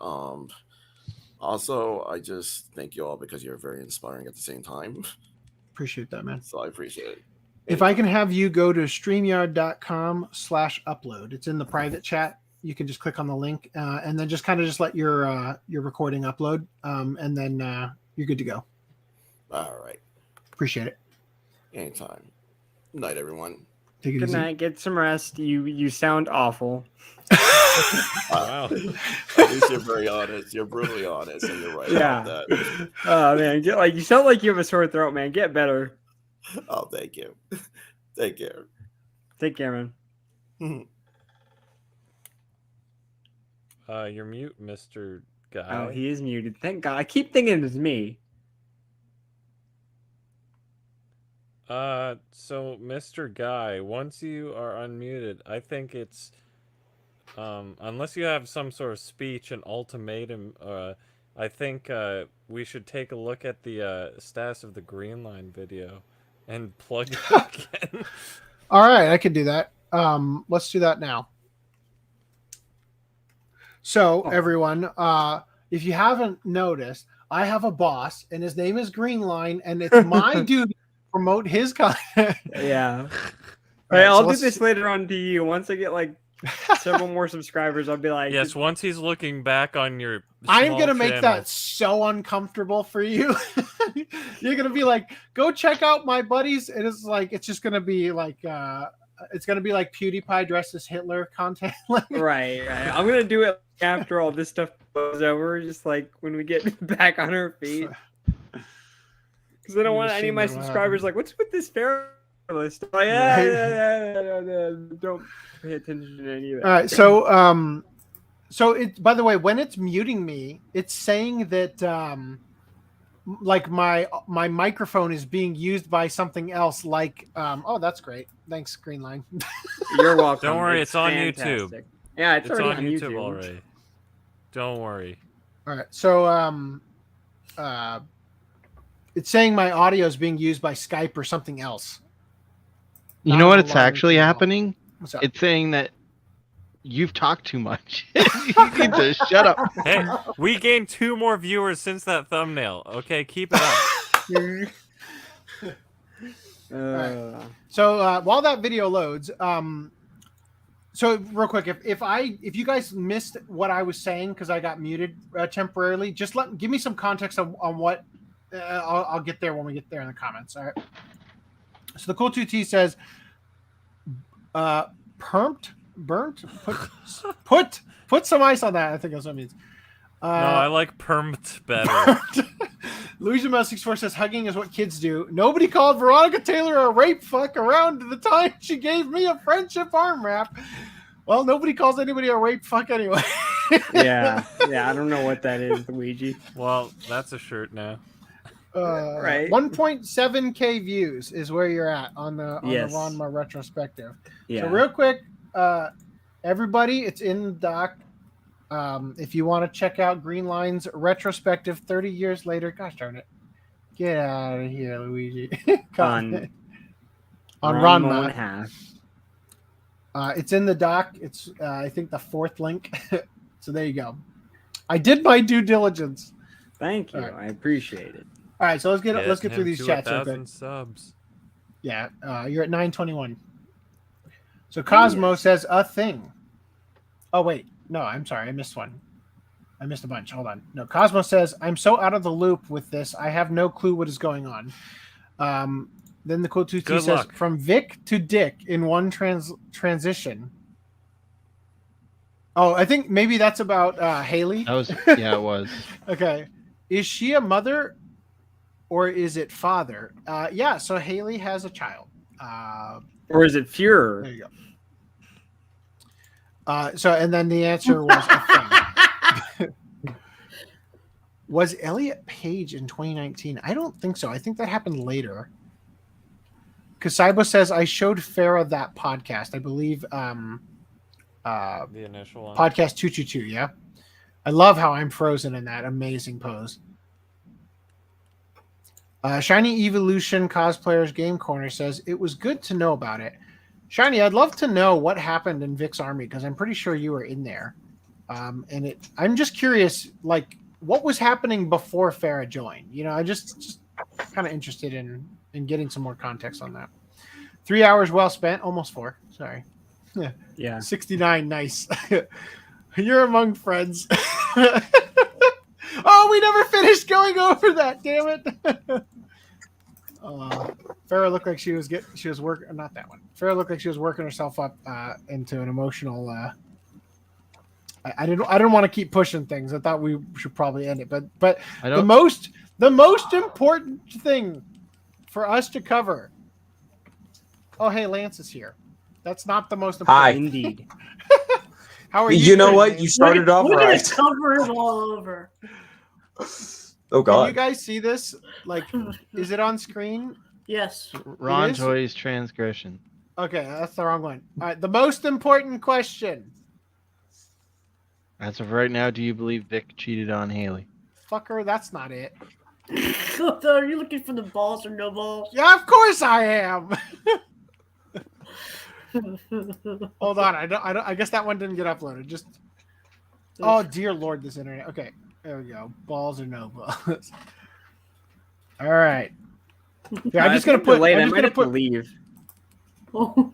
also I just thank you all because you're very inspiring at the same time.
Appreciate that, man.
So I appreciate it.
If I can have you go to streamyard.com/upload, it's in the private chat. You can just click on the link and then just let your recording upload, and then you're good to go.
All right.
Appreciate it.
Anytime. Night, everyone.
Take it
Good
easy.
night. Get some rest. You sound awful.
Wow.
At least you're very honest. You're brutally honest, and you're right
Yeah.
about that.
Oh man, you sound like you have a sore throat, man. Get better.
Oh, thank you. Take care.
Take care, man.
You're mute, Mr. Guy.
Oh, he is muted. Thank God. I keep thinking it's me.
So Mr. Guy, once you are unmuted, I think it's unless you have some sort of speech and ultimatum, I think we should take a look at the status of the Greenline video and plug it again.
All right, I can do that. Let's do that now. So, everyone, if you haven't noticed, I have a boss, and his name is Greenline, and it's my duty to promote his content.
Yeah.
All
Right, I'll
so
do this later on to you. Once I get like several more subscribers, I'll be like,
yes, once he's looking back on your
I'm going to
small
make
channel.
that so uncomfortable for you. You're going to be like, go check out my buddies. And it's like, it's just going to be like, it's going to be like PewDiePie dressed as Hitler content.
right. I'm going to do it after all this stuff goes over, just like when we get back on our feet. Because I don't want any of my subscribers like, what's with this fair list? Like, don't pay attention to any of that.
All right. So, so it, by the way, when it's muting me, it's saying that, like my microphone is being used by something else. Like, oh, that's great. Thanks, Greenline.
You're welcome.
Don't worry, it's on
fantastic.
YouTube.
Yeah, it's already
on
on
YouTube
YouTube
already. Don't worry.
All right. So, it's saying my audio is being used by Skype or something else.
You know what? It's actually happening.
What's up?
It's saying that you've talked too much. You need to shut up.
Hey, we gained 2 more viewers since that thumbnail. Okay, keep it up.
Right. So while that video loads, so real quick, if you guys missed what I was saying because I got muted temporarily, just give me some context on what I'll get there when we get there in the comments. All right. So the Cool 2T says, burnt, put some ice on that. I think that's what it means.
No, I like permt better.
Luigi Mouse 64 says hugging is what kids do. Nobody called Veronica Taylor a rape fuck around the time she gave me a friendship arm wrap. Well, nobody calls anybody a rape fuck anyway.
yeah, I don't know what that is, Luigi.
Well, that's a shirt now.
Right. 1.7K views is where you're at on the
Yes.
Ranma retrospective.
Yeah.
So real quick, everybody, it's in the doc. If you want to check out Greenline's retrospective 30 years later, gosh darn it. Get out of here, Luigi. on Ranma.
and a half.
It's in the doc. It's I think the 4th link. So there you go. I did my due diligence.
Thank you.
All right.
I appreciate it.
All right, so let's get through these chats.
1,000 subs.
Yeah, you're at 921. So Cosmo says a thing. Oh wait, no, I'm sorry, I missed one. I missed a bunch. Hold on. No, Cosmo says I'm so out of the loop with this. I have no clue what is going on. Then the Cool 2T
Good
says
luck.
from Vic to Dick in one transition. Oh, I think maybe that's about Haley.
That was it was.
Okay, is she a mother or is it father? Yeah, so Haley has a child.
Or is it Fuhrer?
There you go. So, and then the answer was a thing. Was Elliot Page in 2019? I don't think so. I think that happened later. Because Saibo says, I showed Farah that podcast. I believe
The initial one.
podcast 222, yeah? I love how I'm frozen in that amazing pose. Shiny Evolution Cosplayers Game Corner says, it was good to know about it. Shiny, I'd love to know what happened in Vic's army, because I'm pretty sure you were in there. And I'm just curious, like, what was happening before Farah joined? You know, I'm just kind of interested in getting some more context on that. 3 hours well spent, almost 4. Sorry.
Yeah.
69, nice. You're among friends. Oh, we never finished going over that, damn it. Farrah looked like she was working. Not that one. Farrah looked like she was working herself up into an emotional. I didn't want to keep pushing things. I thought we should probably end it, but the most important thing for us to cover. Oh, hey, Lance is here. That's not the most important.
Hi.
Indeed. How are you?
You know
doing,
what?
Lance?
You started off
We're
right.
gonna cover it all over.
Oh
Can
God.
you guys see this? Like, is it on screen?
Yes.
Ron
It is?
Toy's transgression.
Okay, that's the wrong one. All right, the most important question.
As of right now, do you believe Vic cheated on Haley?
Fucker, that's not it.
So, are you looking for the balls or no balls?
Yeah, of course I am. Hold on, I guess that one didn't get uploaded. Just oh dear Lord, this internet. Okay, there we go. Balls or no balls. All right. Yeah, I'm just gonna put. I'm just gonna put.
Leave.
I'm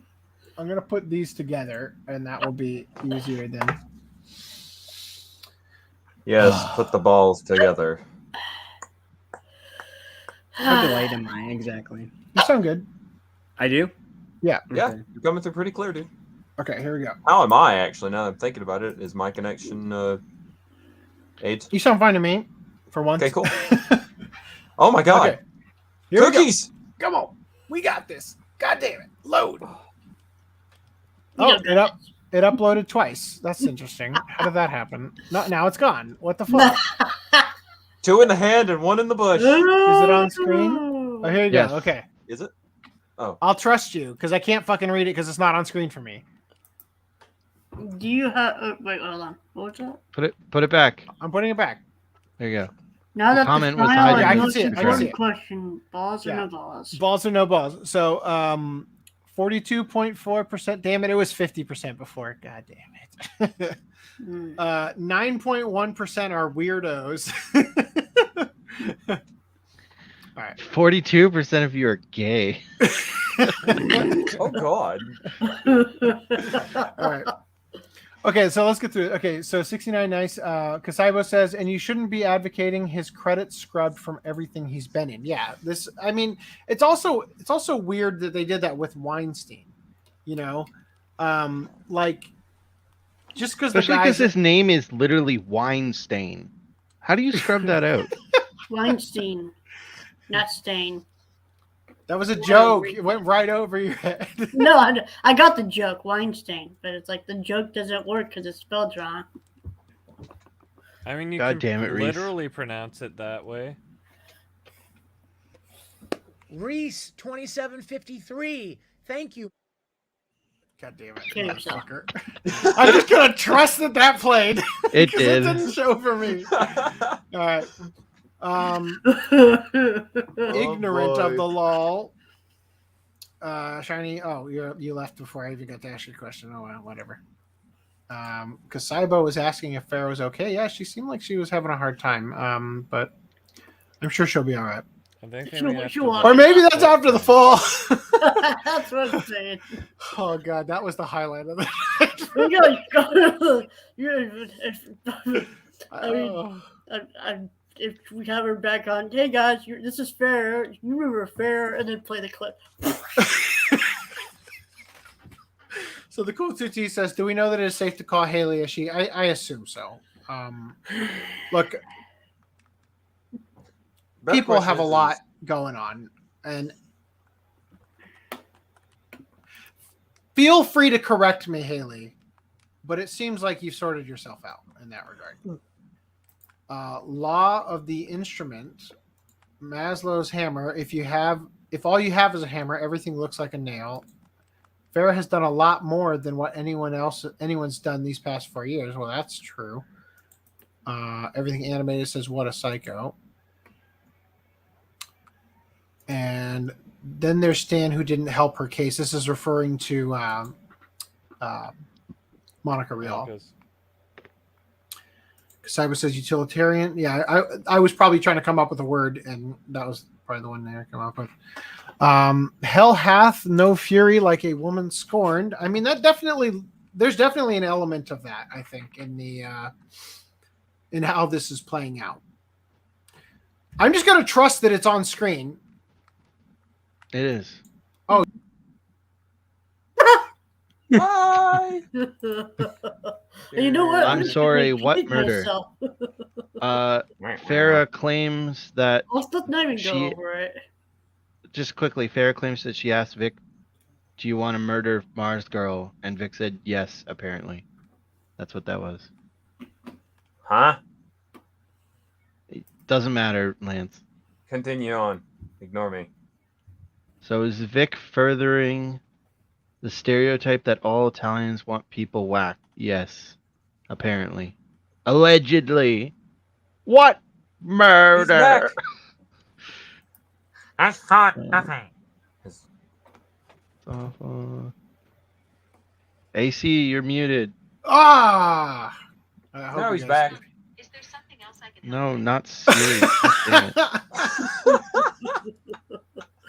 gonna put these together, and that will be easier then.
Yes, put the balls together.
How delayed am I exactly?
You sound good.
I do.
Yeah.
Yeah,
Okay.
you're coming through pretty clear, dude.
Okay, here we go.
How am I actually? Now that I'm thinking about it, is my connection 8?
You sound fine to me, for once.
Okay, cool. Oh my God!
Okay. Here we go.
Cookies!
Come on, we got this. God damn it, load. Oh, it uploaded twice. That's interesting. How did that happen? Now it's gone. What the fuck?
2 in the hand and 1 in the bush.
Is it on screen? Oh, here you
Yes.
go. Okay.
Is it? Oh.
I'll trust you because I can't fucking read it because it's not on screen for me.
Do you have? Wait, hold on. What was that?
Put it back.
I'm putting it back.
There you go.
Now
The
that
comment
the
was
final
hiding.
I
and
can
most
see it. I can see
important
it.
question: balls or
Yeah.
no balls?
Balls or no balls? So 42.4%. Damn it, it was 50% before. God damn it. 9.1% are weirdos. All right.
42% of you are gay.
Oh God.
All right. Okay, so let's get through it. Okay, so 69 nice. Kasaibo says, and you shouldn't be advocating his credit scrubbed from everything he's been in. Yeah, this. I mean, it's also weird that they did that with Weinstein. You know, like just because
Especially because his name is literally Weinstein. How do you scrub that out?
Weinstein, not Stain.
That was a joke. It went right over your head.
No, I got the joke, Weinstein, but it's like the joke doesn't work because it's spelled wrong.
I mean, you
God
can
damn it, Reese.
literally pronounce it that way.
Reese 2753. Thank you.
God damn it,
Kill yourself.
motherfucker. I'm just gonna trust that played.
It
'cause
did.
It didn't show for me. All right. Ignorant of the law. Shiny. Oh, you left before I even got to ask your question. Oh well, whatever. Kasaibo was asking if Farrah was okay. Yeah, she seemed like she was having a hard time. But I'm sure she'll be all right.
I think
Or maybe that's after the fall.
That's what I'm saying.
Oh god, that was the highlight of the
if we have her back on, hey guys, this is fair. You remember fair, and then play the clip.
So the cool Tutti says, "Do we know that it is safe to call Haley a she?" I assume so. Look, people have a lot going on, and feel free to correct me, Haley, but it seems like you've sorted yourself out in that regard. Law of the instrument, Maslow's hammer. If all you have is a hammer, everything looks like a nail. Farrah has done a lot more than what anyone's done these past 4 years. Well, that's true. Everything animated says, "What a psycho." And then there's Stan, who didn't help her case. This is referring to Monica Rial. Kasaiba says utilitarian. Yeah, I was probably trying to come up with a word, and that was probably the one there I come up with. Hell hath no fury like a woman scorned. I mean, there's definitely an element of that, I think, in how this is playing out. I'm just going to trust that it's on screen.
It is.
Oh.
Bye.
You know what?
I'm sorry. What
Kick
murder?
myself.
Farah claims that
Let's not even go over it.
just quickly. Farah claims that she asked Vic, "Do you want to murder Mars Girl?" And Vic said yes. Apparently, that's what that was.
Huh?
It doesn't matter, Lance.
Continue on. Ignore me.
So is Vic furthering the stereotype that all Italians want people whacked? Yes, apparently. Allegedly. What? Murder.
That's not nothing.
AC, you're muted.
Ah!
No, he's back.
No, not Siri. Damn it.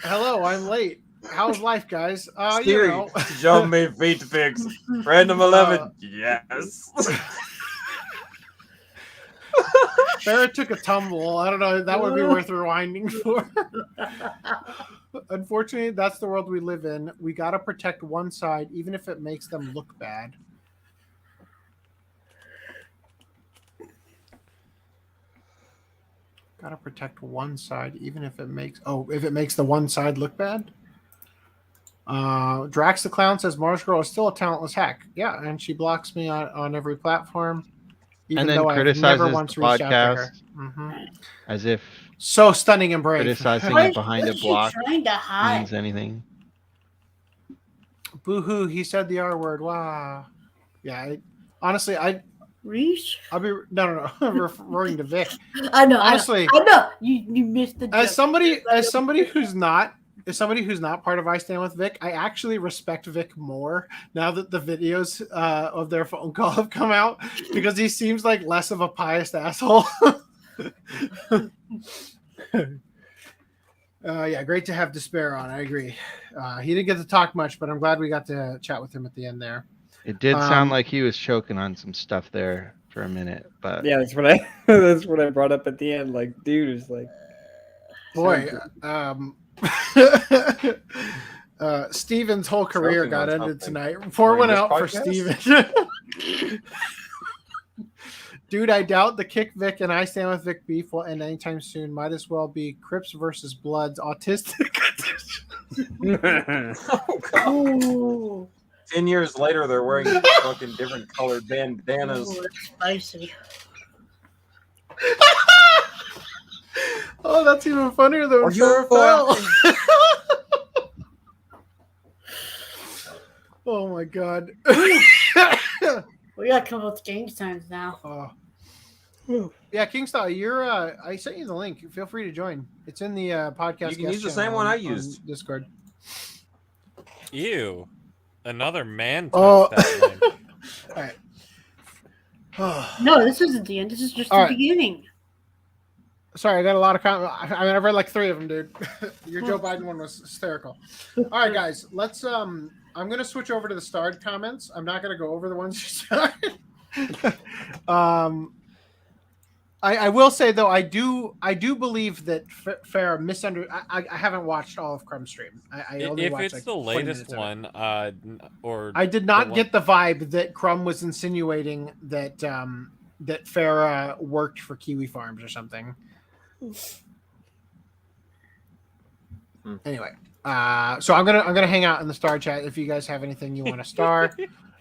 Hello, I'm late. How's life, guys?
Siri,
You know.
show me feet pics. Random 11. Yes.
Farrah took a tumble. I don't know. That would be worth rewinding for. Unfortunately, that's the world we live in. We got to protect one side, even if it makes them look bad. Got to protect one side, even if it makes the one side look bad. Drax the Clown says Mars Girl is still a talentless hack. Yeah, and she blocks me on every platform. Even
And then
though I've
criticizes
never
the
once reached out to her.
podcast as if
So stunning and brave.
criticizing it behind a
What's she
block
trying to hide?
means anything.
Boo-hoo, he said the R word. Wow. Yeah, honestly,
Reese?
I'll be no. I'm referring to Vic.
I know.
Honestly,
I know. You missed the.
as somebody who's not part of I Stand With Vic, I actually respect Vic more now that the videos of their phone call have come out, because he seems like less of a pious asshole. Yeah, great to have Despair on. I agree. He didn't get to talk much, but I'm glad we got to chat with him at the end there.
It did sound like he was choking on some stuff there for a minute, but
Yeah, that's what I brought up at the end. Like, dude is like,
boy, Steven's whole career
Choking
got
on
ended
something.
tonight. Pour one
During
out
this
for
podcast?
Steven. Dude, I doubt the Kick Vic and I Stand With Vic beef will end anytime soon. Might as well be Crips versus Bloods autistic.
Oh, God. 10 years later, they're wearing fucking different colored bandanas.
Ooh, that's spicy.
Oh, that's even funnier than
Are you
Farrah. Oh my god.
We gotta come up with change times now.
Yeah, Kingstyle, you're I sent you the link. Feel free to join. It's in the podcast.
You can
guest
use the
channel
same one I
on
used.
Discord.
Ew. Another man
Oh.
touched that line.
All right.
No, this isn't the end. This is just
All
the
right.
beginning.
Sorry, I got a lot of comments. I mean, I've read like 3 of them, dude. Your Joe Biden one was hysterical. All right, guys, let's. I'm gonna switch over to the starred comments. I'm not gonna go over the ones you started. I will say though, I do believe that Farrah misunderstood. I haven't watched all of Crumb's stream. I only
If
watched
it's
like
the
20
latest
minutes of it.
one, or
I did not get the vibe that Crumb was insinuating that that Farrah worked for Kiwi Farms or something. Anyway, so I'm gonna hang out in the star chat if you guys have anything you want to star.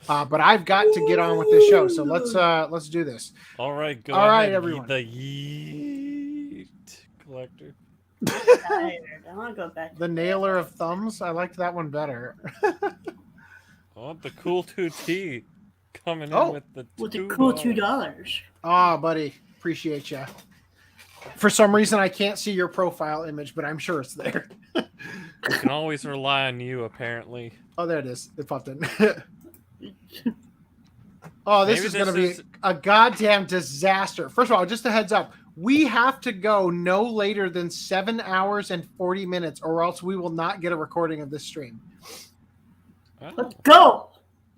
But I've got to get on with this show, so let's do this.
All right, go
All right,
ahead,
everyone.
The Yeet Collector.
I want to go back.
The Nailer of Thumbs. I liked that one better.
Oh, the cool 2T coming in
Oh.
with the
cool $2.
Ah, buddy, appreciate you. For some reason, I can't see your profile image, but I'm sure it's there.
You can always rely on you, apparently.
Oh, there it is. It popped in. Oh, this
Maybe
is going to
this
be a goddamn disaster. First of all, just a heads up. We have to go no later than 7 hours and 40 minutes, or else we will not get a recording of this stream.
Let's go.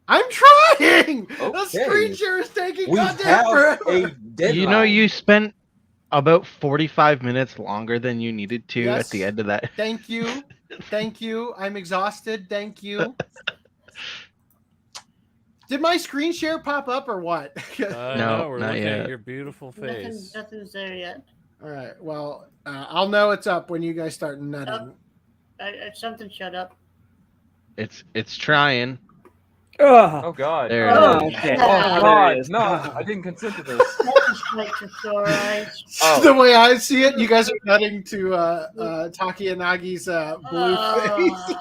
I'm trying. The
Okay.
screen share is taking
We
goddamn
have
forever.
a deadline.
you know, you spent about 45 minutes longer than you needed to
Yes.
at the end of that.
Thank you. Thank you. I'm exhausted. Thank you. Did my screen share pop up or what?
No, we're
not
looking
yet.
at your beautiful face.
Nothing's there yet.
All right. Well, I'll know it's up when you guys start nutting.
Something shut up.
It's trying.
Oh God.
There
oh,
it is.
okay. Oh God. No, I didn't consent to this.
The way I see it, you guys are nutting to Taki Inagi's blue face.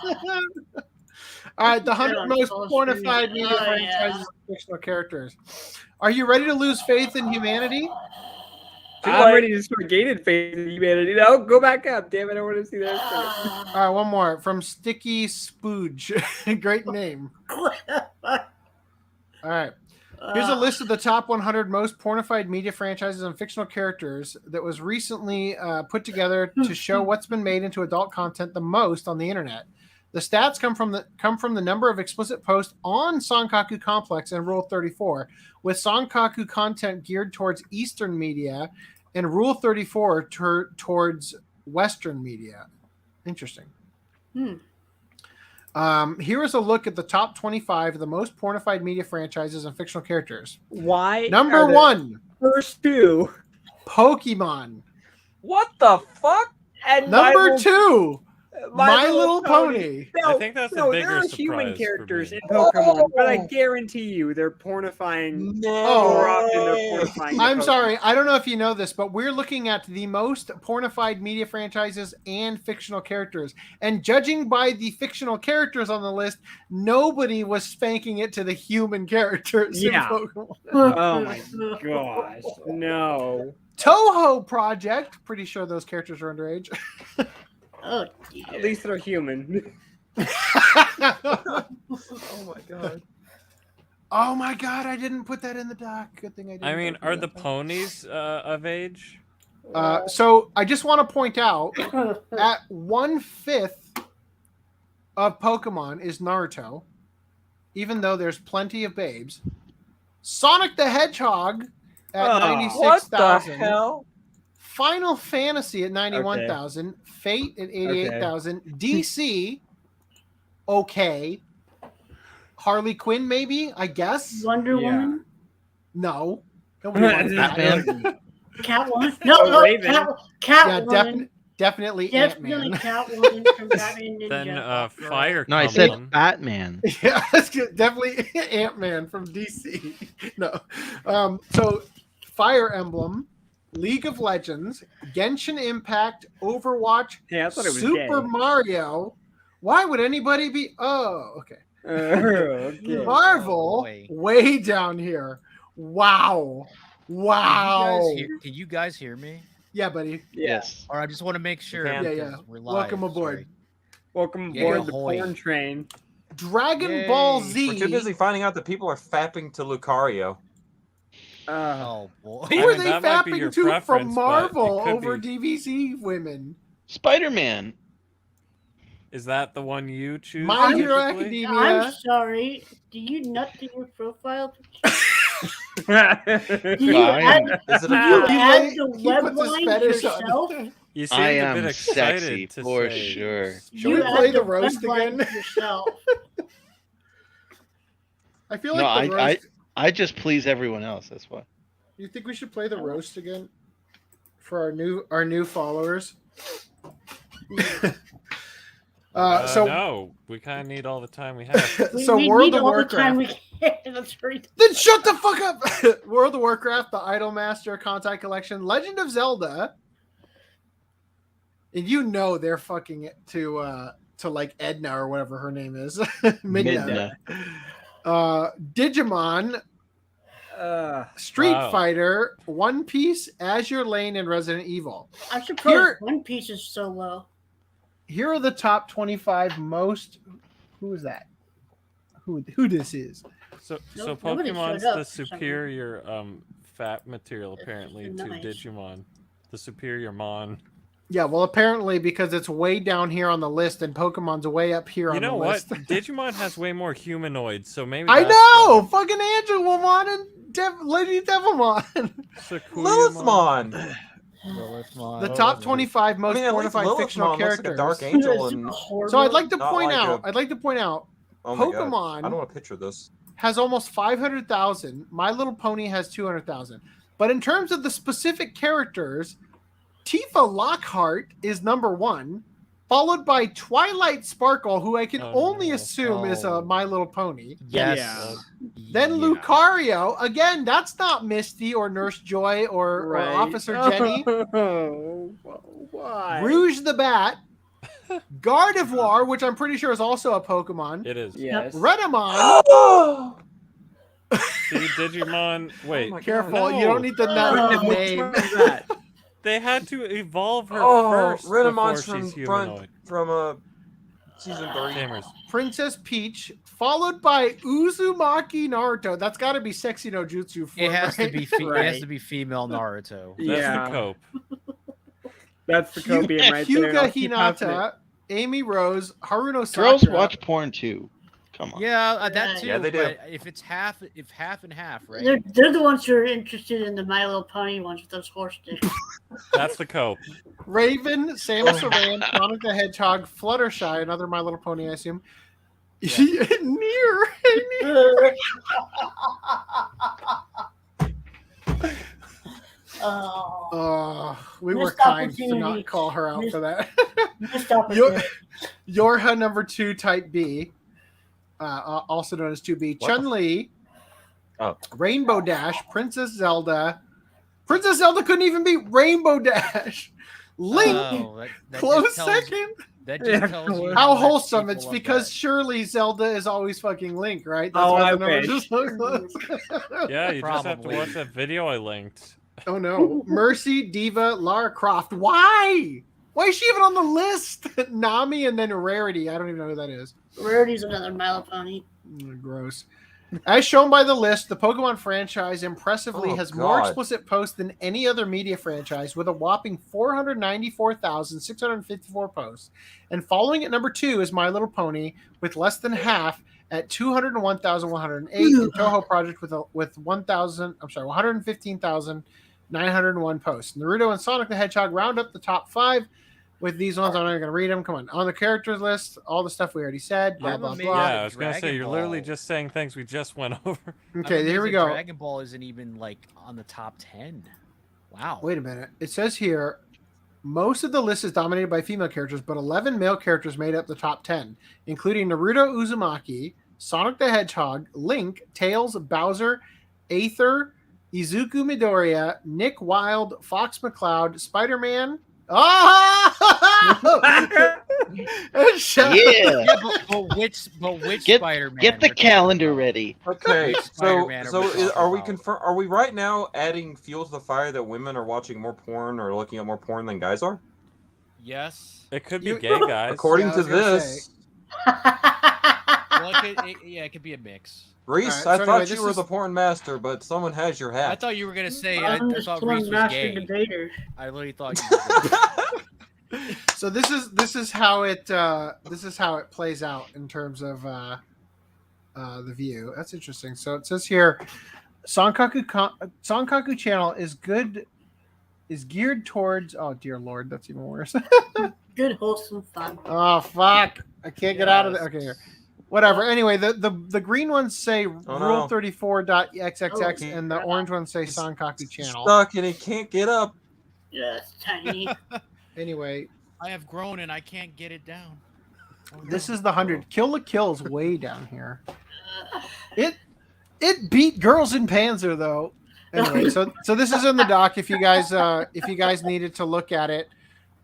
All right, the 100 most pornified media franchises and fictional characters. Are you ready to lose faith in humanity?
I'm ready to start gaining faith in humanity. No, go back up. Damn it, I want to see that.
All right, one more from Sticky Spooge. Great name. All right. Here's a list of the top 100 most pornified media franchises and fictional characters that was recently put together to show what's been made into adult content the most on the internet. The stats come from the number of explicit posts on Sankaku Complex and Rule 34, with Sankaku content geared towards Eastern media and Rule 34 towards Western media. Interesting. Here is a look at the top 25 of the most pornified media franchises and fictional characters.
Why?
Number one.
First two.
Pokemon.
What the fuck?
And
Number two. My Little Pony.
No,
I think that's the bigger
there are
surprise
human
for
characters
me.
in Pokemon, but I guarantee you they're pornifying more often than they're pornifying.
I'm sorry. I don't know if you know this, but we're looking at the most pornified media franchises and fictional characters. And judging by the fictional characters on the list, nobody was spanking it to the human characters in Pokemon.
Oh my gosh. No.
Toho Project. Pretty sure those characters are underage.
Oh,
at least they're human.
Oh my god. Oh my god, I didn't put that in the doc. Good thing I didn't.
I mean, are the ponies of age?
So I just want to point out at 1/5 of Pokemon is Naruto, even though there's plenty of babes. Sonic the Hedgehog at 96,000.
What the hell?
Final Fantasy at 91,000, Fate at 88,000, DC, okay, Harley Quinn maybe, I guess.
Wonder Woman?
No. Nobody wants
Batman.
Catwoman? No,
Raven.
Catwoman.
Definitely
Definitely
Ant-Man.
Catwoman from Batman Ninja.
Then Fire.
No, I said Batman.
Yeah, that's good. Definitely Ant-Man from DC. No. So Fire Emblem, League of Legends, Genshin Impact, Overwatch,
I thought it was
Super
gay.
Mario. Why would anybody be? Oh, okay.
Okay.
Marvel, way down here. Wow. Wow.
Can you guys hear me?
Yeah, buddy.
Yes.
Or I just want to make sure.
Yeah,
because
yeah.
We're live.
Welcome aboard.
Sorry.
Welcome
Yeah,
aboard the
ahoy.
porn train.
Dragon Ball Z.
We're too busy finding out that people are fapping to Lucario.
Oh boy.
Who are they fapping to from Marvel over DVC women?
Spider-Man.
Is that the one you choose?
My Hero
typically?
Academia.
I'm sorry. Do you nut to your profile picture? Do you
Fine.
add,
Is it
do
a
you
photo?
add
He
the
puts his
webline
fetish on.
yourself?
You seemed
I
a
am
bit excited
sexy
to
for
say.
sure.
Should we
add
play the roast
webline
again?
yourself.
I feel
No,
like the roast.
I just please everyone else. That's why.
You think we should play the roast again for our new followers? So
No, we kind of need all the time we have.
So
we
World
need
of
all the time
Warcraft.
we can. That's right.
Then shut the fuck up. World of Warcraft, the Idolmaster Contact Collection, Legend of Zelda, and you know they're fucking it to like Edna or whatever her name is, Midna. Digimon, Street Fighter, One Piece, Azure Lane, and Resident Evil.
I'm surprised One Piece is so low.
Here are the top 25 most. Who is that? Who this is?
So
nobody
Pokemon's
showed up
the
for some
superior fat material apparently to
nice.
Digimon, the superior Mon.
Yeah, well, apparently because it's way down here on the list, and Pokemon's way up here
You
on the
know what?
list.
Digimon has way more humanoids, so maybe
I
that's
know, fucking Angelomon and Lady Devilmon.
Sakuya Mon.
Lilithmon.
The top 25 most pornified fictional characters.
Dark Angel and
So I'd like to
not
point
like
out.
a-
I'd like to point out.
Oh my God.
Pokemon
I don't want to picture this.
has almost 500,000. My Little Pony has 200,000. But in terms of the specific characters, Tifa Lockhart is number 1, followed by Twilight Sparkle, who I can only assume is a My Little Pony.
Yes.
Then Lucario, again, that's not Misty or Nurse Joy or Officer Jenny.
Why?
Rouge the Bat, Gardevoir, which I'm pretty sure is also a Pokemon.
It is.
Yes.
Redamon.
See, Digimon. Wait.
Careful, you don't need the name.
They had to evolve her first
Redamon's
before she's
from
humanoid.
season 3.
Princess Peach, followed by Uzumaki Naruto. That's got to be sexy no jutsu.
It has to
right?
be. It has to be female Naruto.
That's the cope.
That's the copium right there.
Hyuga
I'll keep having it.
Hinata, Amy Rose, Haruno Sakura.
Girls watch porn too. Come on.
Yeah, that too.
Yeah, they do.
But if it's half and half, right?
They're the ones who are interested in the My Little Pony ones with those horse dicks.
That's the cope.
Raven, Samus Aran, Sonic the Hedgehog, Fluttershy, another My Little Pony, I assume. Near. We were
Missed
kind to
opportunity.
not call her out for that.
Missed opportunity.
Yorha number 2, Type B, also known as 2B.
What?
Chun-Li,
Oh.
Rainbow Dash, Princess Zelda. Princess Zelda couldn't even beat Rainbow Dash. Link,
that
close
just tells-
second.
That just tells you
How
much
wholesome.
people
It's
love
because surely Zelda is always fucking Link, right?
Oh,
why
I
the number
wish.
is so close.
Yeah, you just have to
Probably.
watch that video I linked.
Oh no. Mercy, Diva, Lara Croft. Why? Why is she even on the list? Nami and then Rarity. I don't even know who that is.
Rarity's another My Little Pony.
Gross. As shown by the list, the Pokemon franchise impressively
Oh,
has more
God.
explicit posts than any other media franchise, with a whopping 494,654 posts. And following at number 2 is My Little Pony, with less than half at 201,108, and Toho Project with 115,901 posts. Naruto and Sonic the Hedgehog round up the top 5. With these ones, I'm not going to read them. Come on. On the characters list, all the stuff we already said. Blah, blah, blah.
Yeah, I was going to say, you're literally just saying things we just went over.
Okay, here we go.
Dragon Ball isn't even like on the top 10. Wow.
Wait a minute. It says here, most of the list is dominated by female characters, but 11 male characters made up the top 10, including Naruto Uzumaki, Sonic the Hedgehog, Link, Tails, Bowser, Aether, Izuku Midoriya, Nick Wilde, Fox McCloud, Spider-Man.
Yeah.
But which
Get
Spider-Man?
get the calendar ready.
Okay, so
Spider-Man are we talking
are we
about?
are we right now adding fuel to the fire that women are watching more porn or looking at more porn than guys are?
Yes.
It could be gay guys.
According
Yeah, I
to
was gonna
this,
Well, it could be a mix.
Reese,
Alright, so
I thought
anyway,
you were the porn master, but someone has your hat.
I thought you were gonna say. I
I'm just
thought
one
Reese was
master
gay.
debater.
I literally thought you were gay.
So this is how it plays out in terms of the view. That's interesting. So it says here, Sonkaku channel is geared towards. Oh dear lord, that's even worse.
Good wholesome fun.
Oh fuck! I can't get out of it. Okay, here. Whatever. Anyway, the green ones say rule34.xxx and the orange ones say Sonkaku channel.
Stuck and he can't get up.
Yeah, it's tiny.
Anyway,
I have grown and I can't get it down.
this is the 100. Kill the Kill's way down here. It beat Girls in Panzer though. Anyway, so this is in the doc. If you guys needed to look at it,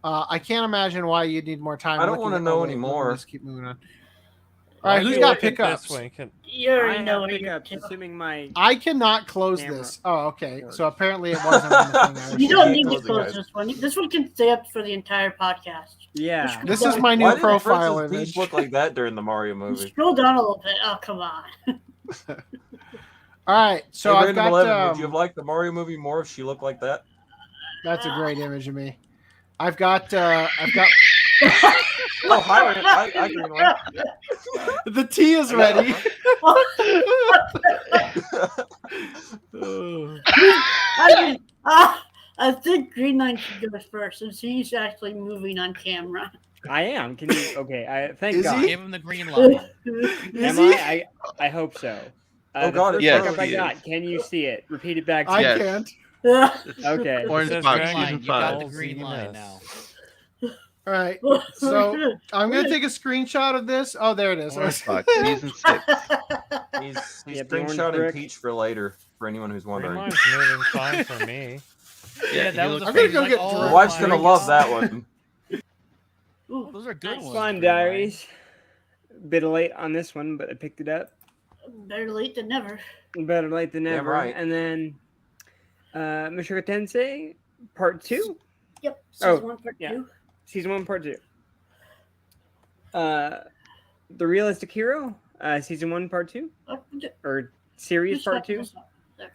I can't imagine why you'd need more time.
I don't want to know anymore.
Let's keep moving on. All right, who's got pickups?
You already
I
know
have
what you're
pickups, assuming my
I cannot close
Camera.
this. Oh, okay. So apparently it wasn't on the thing I was
You don't
showing.
need to close this one. This one can stay up for the entire podcast.
yeah.
This is my new
Why did
profile
Princess
image.
Peach look like that during the Mario movie?
Scroll down a little bit. Oh, come on.
All right, so
Hey,
I've
Random
got.
11, would you have liked the Mario movie more if she looked like that?
That's a great image of me. I've got.
Oh, hi, Random. I Greenline.
The tea is ready.
I think Greenline should go first, since he's actually moving on camera.
I am. Can you? Okay. Thank
Is
God.
he? Give him the green line.
Am I? I hope so.
Oh
The
God,
first
yes,
pickup I
he
got. Can you see it? Repeat it back to
I
me.
Yes.
can't.
Okay.
Orange
Says
Box,
green line.
season
You got the
5.
green line now.
All right. So I'm gonna take a screenshot of this. Oh, there it is.
Orange Box, season 6.
He's
Yep, the orange
screenshotting
brick.
Peach for later, for anyone who's wondering.
Greenline's moving fine for me.
Yeah, that was.
I'm gonna go get
oh,
Your
drunk.
wife's
my
gonna
God.
love that one.
Ooh,
Those are good
nice.
ones.
Slime
Greenline.
Diaries. Bit late on this one, but I picked it up.
Better late than never.
Better late than
Damn
never.
right.
And then Mushoku Tensei Part 2.
Yep.
Oh,
Season 1, Part
yeah.
2.
Season 1, Part 2. The Realistic Hero, Season 1, Part 2. Or Series Part 2.
There.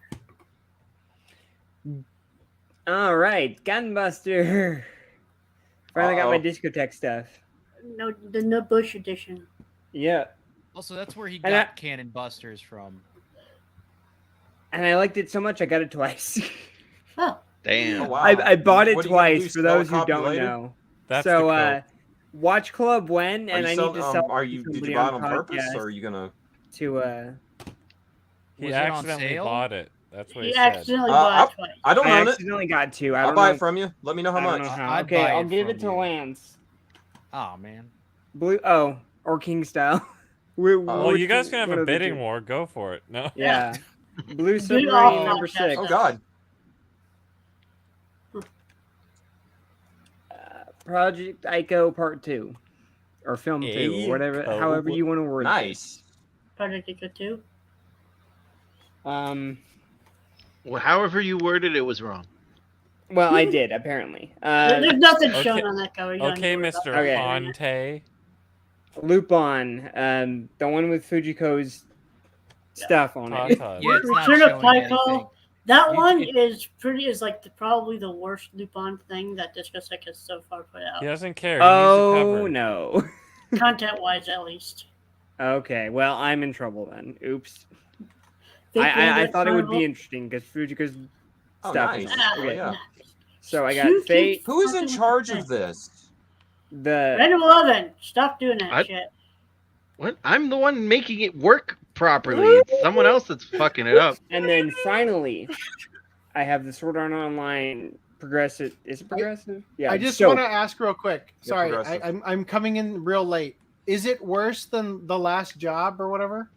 All right, Gunbuster. Finally got my discotheque stuff.
No, the No Bush edition.
Yeah.
Also, that's where he
And
got Cannon Busters from.
And I liked it so much I got it twice.
Oh.
Damn.
Oh, wow.
I bought it
What are you gonna do,
twice for
sell a
those who
copy
don't
later?
know.
That's
so
the
Watch Club when,
Are
and
you
I
sell-
need to sell.
Are
it
you?
to
Did you
somebody
buy it on
podcast
purpose, or are you gonna?
To
He
Was it on
accidentally
sale?
bought it. That's what he
He
said.
accidentally bought it twice.
I don't
I
own it.
accidentally got two. I
I'll
don't
buy
know.
it from you. Let me know how
I don't
much.
know how.
I'd
Okay,
buy
I'll
it
give
from
it to
you.
Lance.
Oh man.
Blue. Or King style.
Well, you guys can have
one
a
of the
bidding
two.
war. Go for it. No.
Yeah. Blue
Blue
Submarine
off
number
podcast.
6.
Oh God.
Project Ico Part 2. Or Film 2. Or whatever.
Ico.
However you want to word it.
Nice.
Project Ico 2.
Well, however you worded it was wrong.
Well, I did, apparently.
There's nothing
okay.
shown on that cover. You don't
Okay,
need to
Mr.
worry about it.
Fonte.
Lupin. The one with Fujiko's stuff on it.
Tata.
Yeah, it's not
Return of
showing
Pico.
anything.
That
You
one
could-
is probably the worst Lupin thing that Discosec has so far put out.
He doesn't care. He
Oh,
needs it covered.
no.
Content wise, at least.
Okay, well, I'm in trouble then. Oops.
Think
I
Bandit
thought it would be
Carnival?
interesting because Fujiko's
Oh,
stuff.
nice.
is-
Ah,
okay.
yeah.
So I got
Two
Fate.
Who is in charge of this?
The
Random 11. Stop doing that
I-
shit.
What? I'm the one making it work properly. It's someone else that's fucking it up.
and then finally, I have the Sword Art Online progressive. Is it progressive? Yeah.
I just
so-
want to ask real quick.
Yeah,
Sorry,
progressive.
I'm coming in real late. Is it worse than The Last Job or whatever?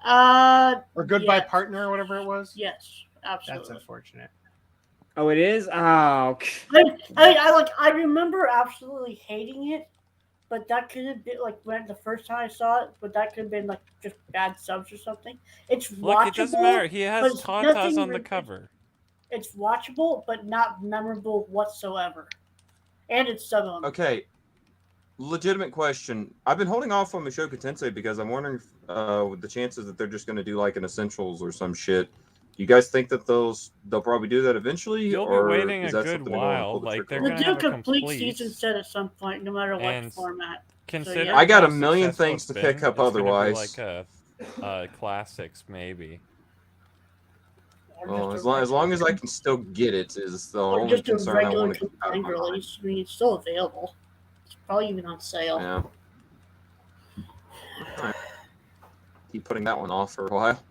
Or Goodbye
yes.
Partner or whatever it was?
Yes, absolutely.
That's unfortunate.
Oh, it is. Oh,
I remember absolutely hating it, but that could have been like when the first time I saw it, but that could have been like just bad subs or something. It's
Look,
watchable.
it doesn't matter. He
but
has
it's
tatas
nothing
on the
re-
cover.
It's watchable, but not memorable whatsoever. And it's sub-on.
Okay. Legitimate question. I've been holding off on Mushoku Tensei because I'm wondering with the chances that they're just going to do like an essentials or some shit. Do you guys think that they'll probably do that eventually?
You'll be
or
waiting
is
a
that
good
something they wanna
while.
pull the
Like,
trigger
they're
on?
We'll
gonna
do a
have a
complete
complete
season set at some point, no matter what
and
format.
Consider
yeah.
I got a
how
million
successful
things
it's
to
been,
pick up
it's gonna be
otherwise.
like a classics, maybe.
Well, as long as I can still get it is the
Or
only
just a
concern I
regular
want to keep out of
combined
my mind.
release. I mean, it's still available. It's probably even on sale.
Yeah. Alright. Keep putting that one off for a while.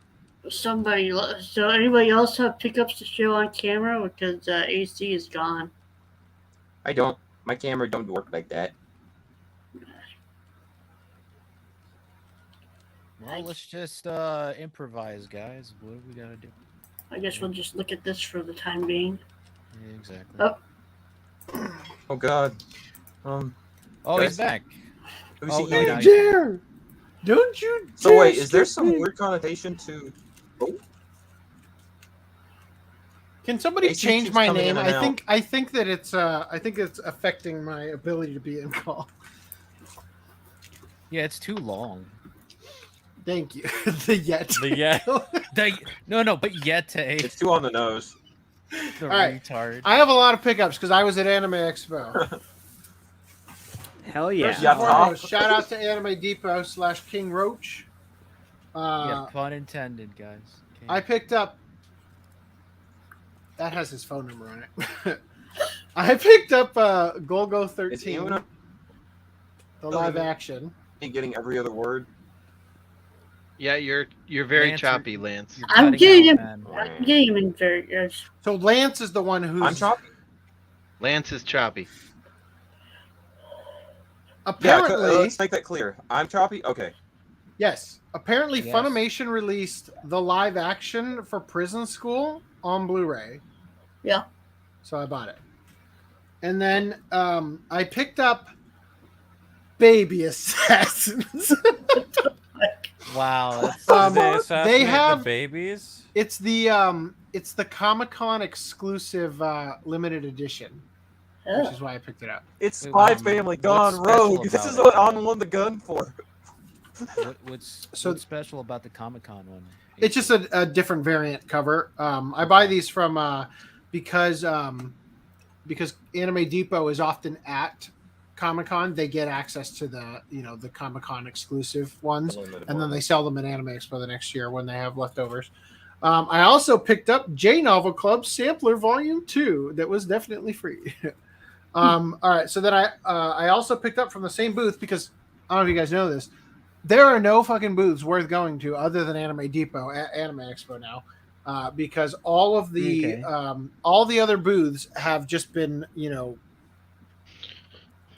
So anybody else have pickups to show on camera because AC is gone?
I don't. My camera don't work like that.
Well, let's just improvise, guys. What do we gotta do?
I guess we'll just look at this for the time being.
Yeah, exactly.
Oh,
Oh God.
Oh,
guys,
he's back.
who's
Oh,
he
no,
eating?
now he's-
Dare! Don't you
So
dare
wait, is there
skip
some
me.
weird connotation to? Oh,
Can somebody
AC
change
keeps
my
coming
name?
in and
I think that it's affecting my ability to be in call.
Yeah, it's too long.
Thank you. The yet.
The yet.
No, but Yete.
it's too on the nose.
The
All right.
retard.
I have a lot of pickups because I was at Anime Expo.
Hell yeah.
First and foremost, shout out to Anime Depot / King Roach.
Yeah, pun intended, guys. Okay.
I picked up. That has his phone number on it. I picked up Golgo 13, the live action.
Getting every other word.
Yeah, you're very
Lance,
choppy, Lance.
I'm getting him. I'm getting him in very good.
So Lance is the one who's.
I'm choppy.
Lance is choppy.
Apparently,
let's make that clear. I'm choppy. Okay.
Yes. Apparently,
Yes.
Funimation released the live action for Prison School on Blu-ray.
Yeah.
So I bought it. And then I picked up Baby Assassins.
Wow. That's,
They assassinate
have
the babies.
It's the Comic-Con exclusive limited edition, which is why I picked it up.
It's Spy Family gone rogue. This is what I'm on the gun for.
What's
So-
special about the Comic-Con one?
It's just a different variant cover. I buy these from because Anime Depot is often at Comic-Con. They get access to the Comic-Con exclusive ones, and then they sell them at Anime Expo the next year when they have leftovers. I also picked up J Novel Club Sampler Volume 2 that was definitely free. All right, so then I also picked up from the same booth because I don't know if you guys know this. There are no fucking booths worth going to other than Anime Depot, Anime Expo now, because all of the all the other booths have just been,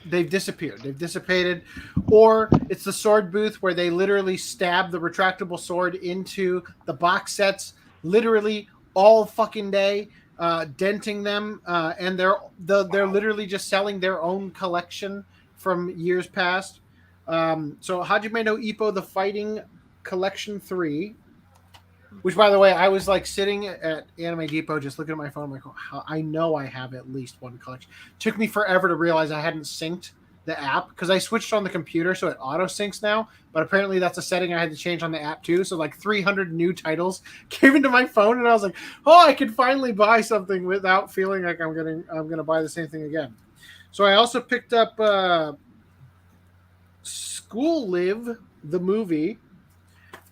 they've disappeared. They've dissipated, or it's the sword booth where they literally stab the retractable sword into the box sets, literally all fucking day, denting them, and they're literally just selling their own collection from years past. So Hajime no Ippo, the Fighting Collection 3, which, by the way, I was like sitting at Anime Depot just looking at my phone, like, oh, I know I have at least one collection. Took me forever to realize I hadn't synced the app because I switched on the computer so it auto syncs now, but apparently that's a setting I had to change on the app too. So like 300 new titles came into my phone, and I was like, oh, I can finally buy something without feeling like I'm gonna buy the same thing again. So I also picked up School Live, the movie,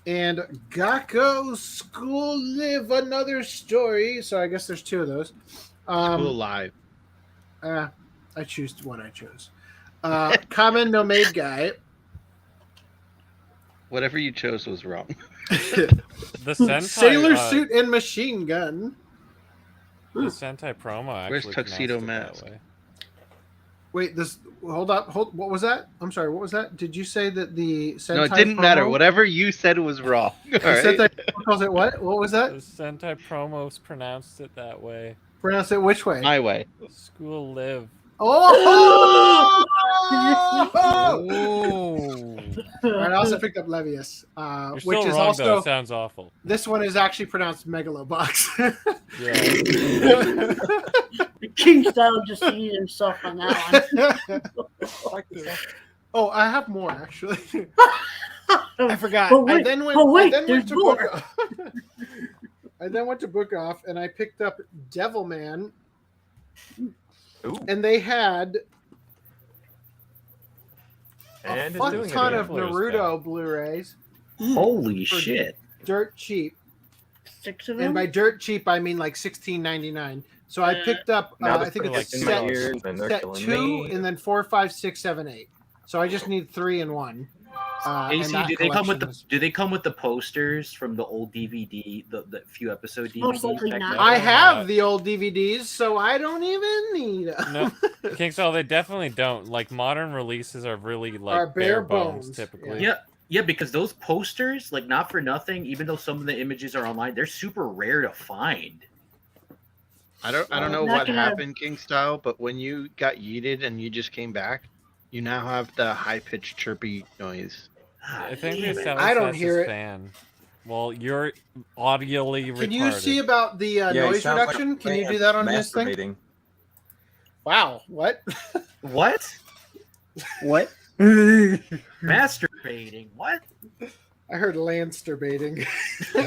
and Gakko School Live, another story. So I guess there's two of those.
School Live.
I choose what I chose. Kamen no Maid Guy.
Whatever you chose was wrong.
The Sentai
Sailor Suit and Machine Gun.
The Sentai promo actually.
Where's Tuxedo
pronounced it
Mask?
that way.
Wait, hold up. What was that? I'm sorry, what was that? Did you say that the Sentai
No, it didn't matter. Whatever you said was wrong. All right?
Sentai calls it what? What was that?
The Sentai promos pronounced it that way.
Pronounce it which way?
My way.
School Live.
Oh!
Ooh.
All right, I also picked up Levius,
You're
which
still
is
wrong,
also
though. It sounds awful.
This one is actually pronounced Megalobox.
King Style just seeing himself on that one.
Oh, I have more actually. I forgot.
But wait,
I then went,
but wait,
I then
there's
went to
more.
Book Off. I then went to Book Off and I picked up Devilman. And they had a fuck ton of Naruto Blu-rays.
Holy
for
shit.
Dirt cheap.
6 of
And
them?
by dirt cheap, I mean like $16.99. So I picked up,
Now
I think
they're
it's
like
set,
10 years, and they're
set
killing
2,
me.
and then 4, 5, 6, 7, 8. So I just need 3 in 1. And
AC,
that
do they come with
collection
the
is-
do they come with the posters from the old DVD, the few episode DVDs?
Most likely
back
not.
then?
I have the old DVDs, so I don't even need them.
No, Kingsall, they definitely don't. Like, modern releases are really like
Are bare
bones,
bones,
typically.
Yeah, because those posters, like, not for nothing, even though some of the images are online, they're super rare to find.
I don't know
Not
what
gonna-
happened, King Style, but when you got yeeted and you just came back, you now have the high pitched chirpy noise.
I think
Damn
they
it.
sound
I don't hear it.
fan. Well, you're audioly retarded.
Can you see about the
Yeah, he
noise
sounds like
reduction?
a
Can you
fan
do that on this thing?
masturbating.
Wow, what?
What?
What?
Masturbating? What?
I heard Lansterbating.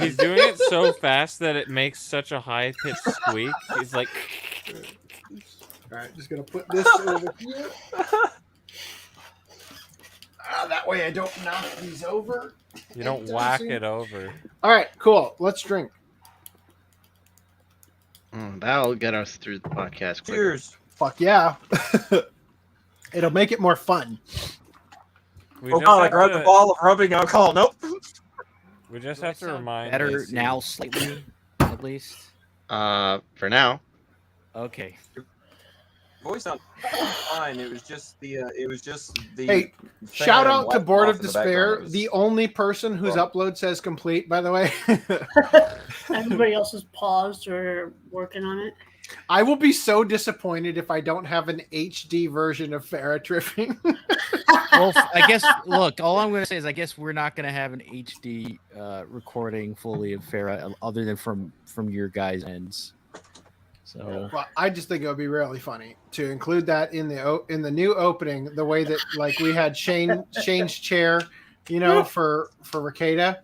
He's doing it so fast that it makes such a high pitched squeak. He's like,
All right, just gonna put this over here. That way I don't knock these over.
you don't whack it over.
All right, cool. Let's drink.
That'll get us through the podcast quicker.
Cheers.
Fuck yeah. It'll make it more fun.
Oh god, I grabbed the ball of rubbing alcohol. Nope.
We just have to remind.
Better
AC.
now, slightly, at least.
For now.
Okay.
Voice sound fine. It was just the.
Hey,
thing
shout
I'm
out to
wiping
Board
off
of
in the
Despair,
background.
the only person whose upload says complete, by the way.
Everybody else is paused or working on it.
I will be so disappointed if I don't have an HD version of Farrah tripping.
Well, I guess. Look, all I'm going to say is, I guess we're not going to have an HD recording fully of Farrah, other than from your guys' ends. So
Well, I just think it would be really funny to include that in the new opening, the way that like we had Shane's chair, for Ricada.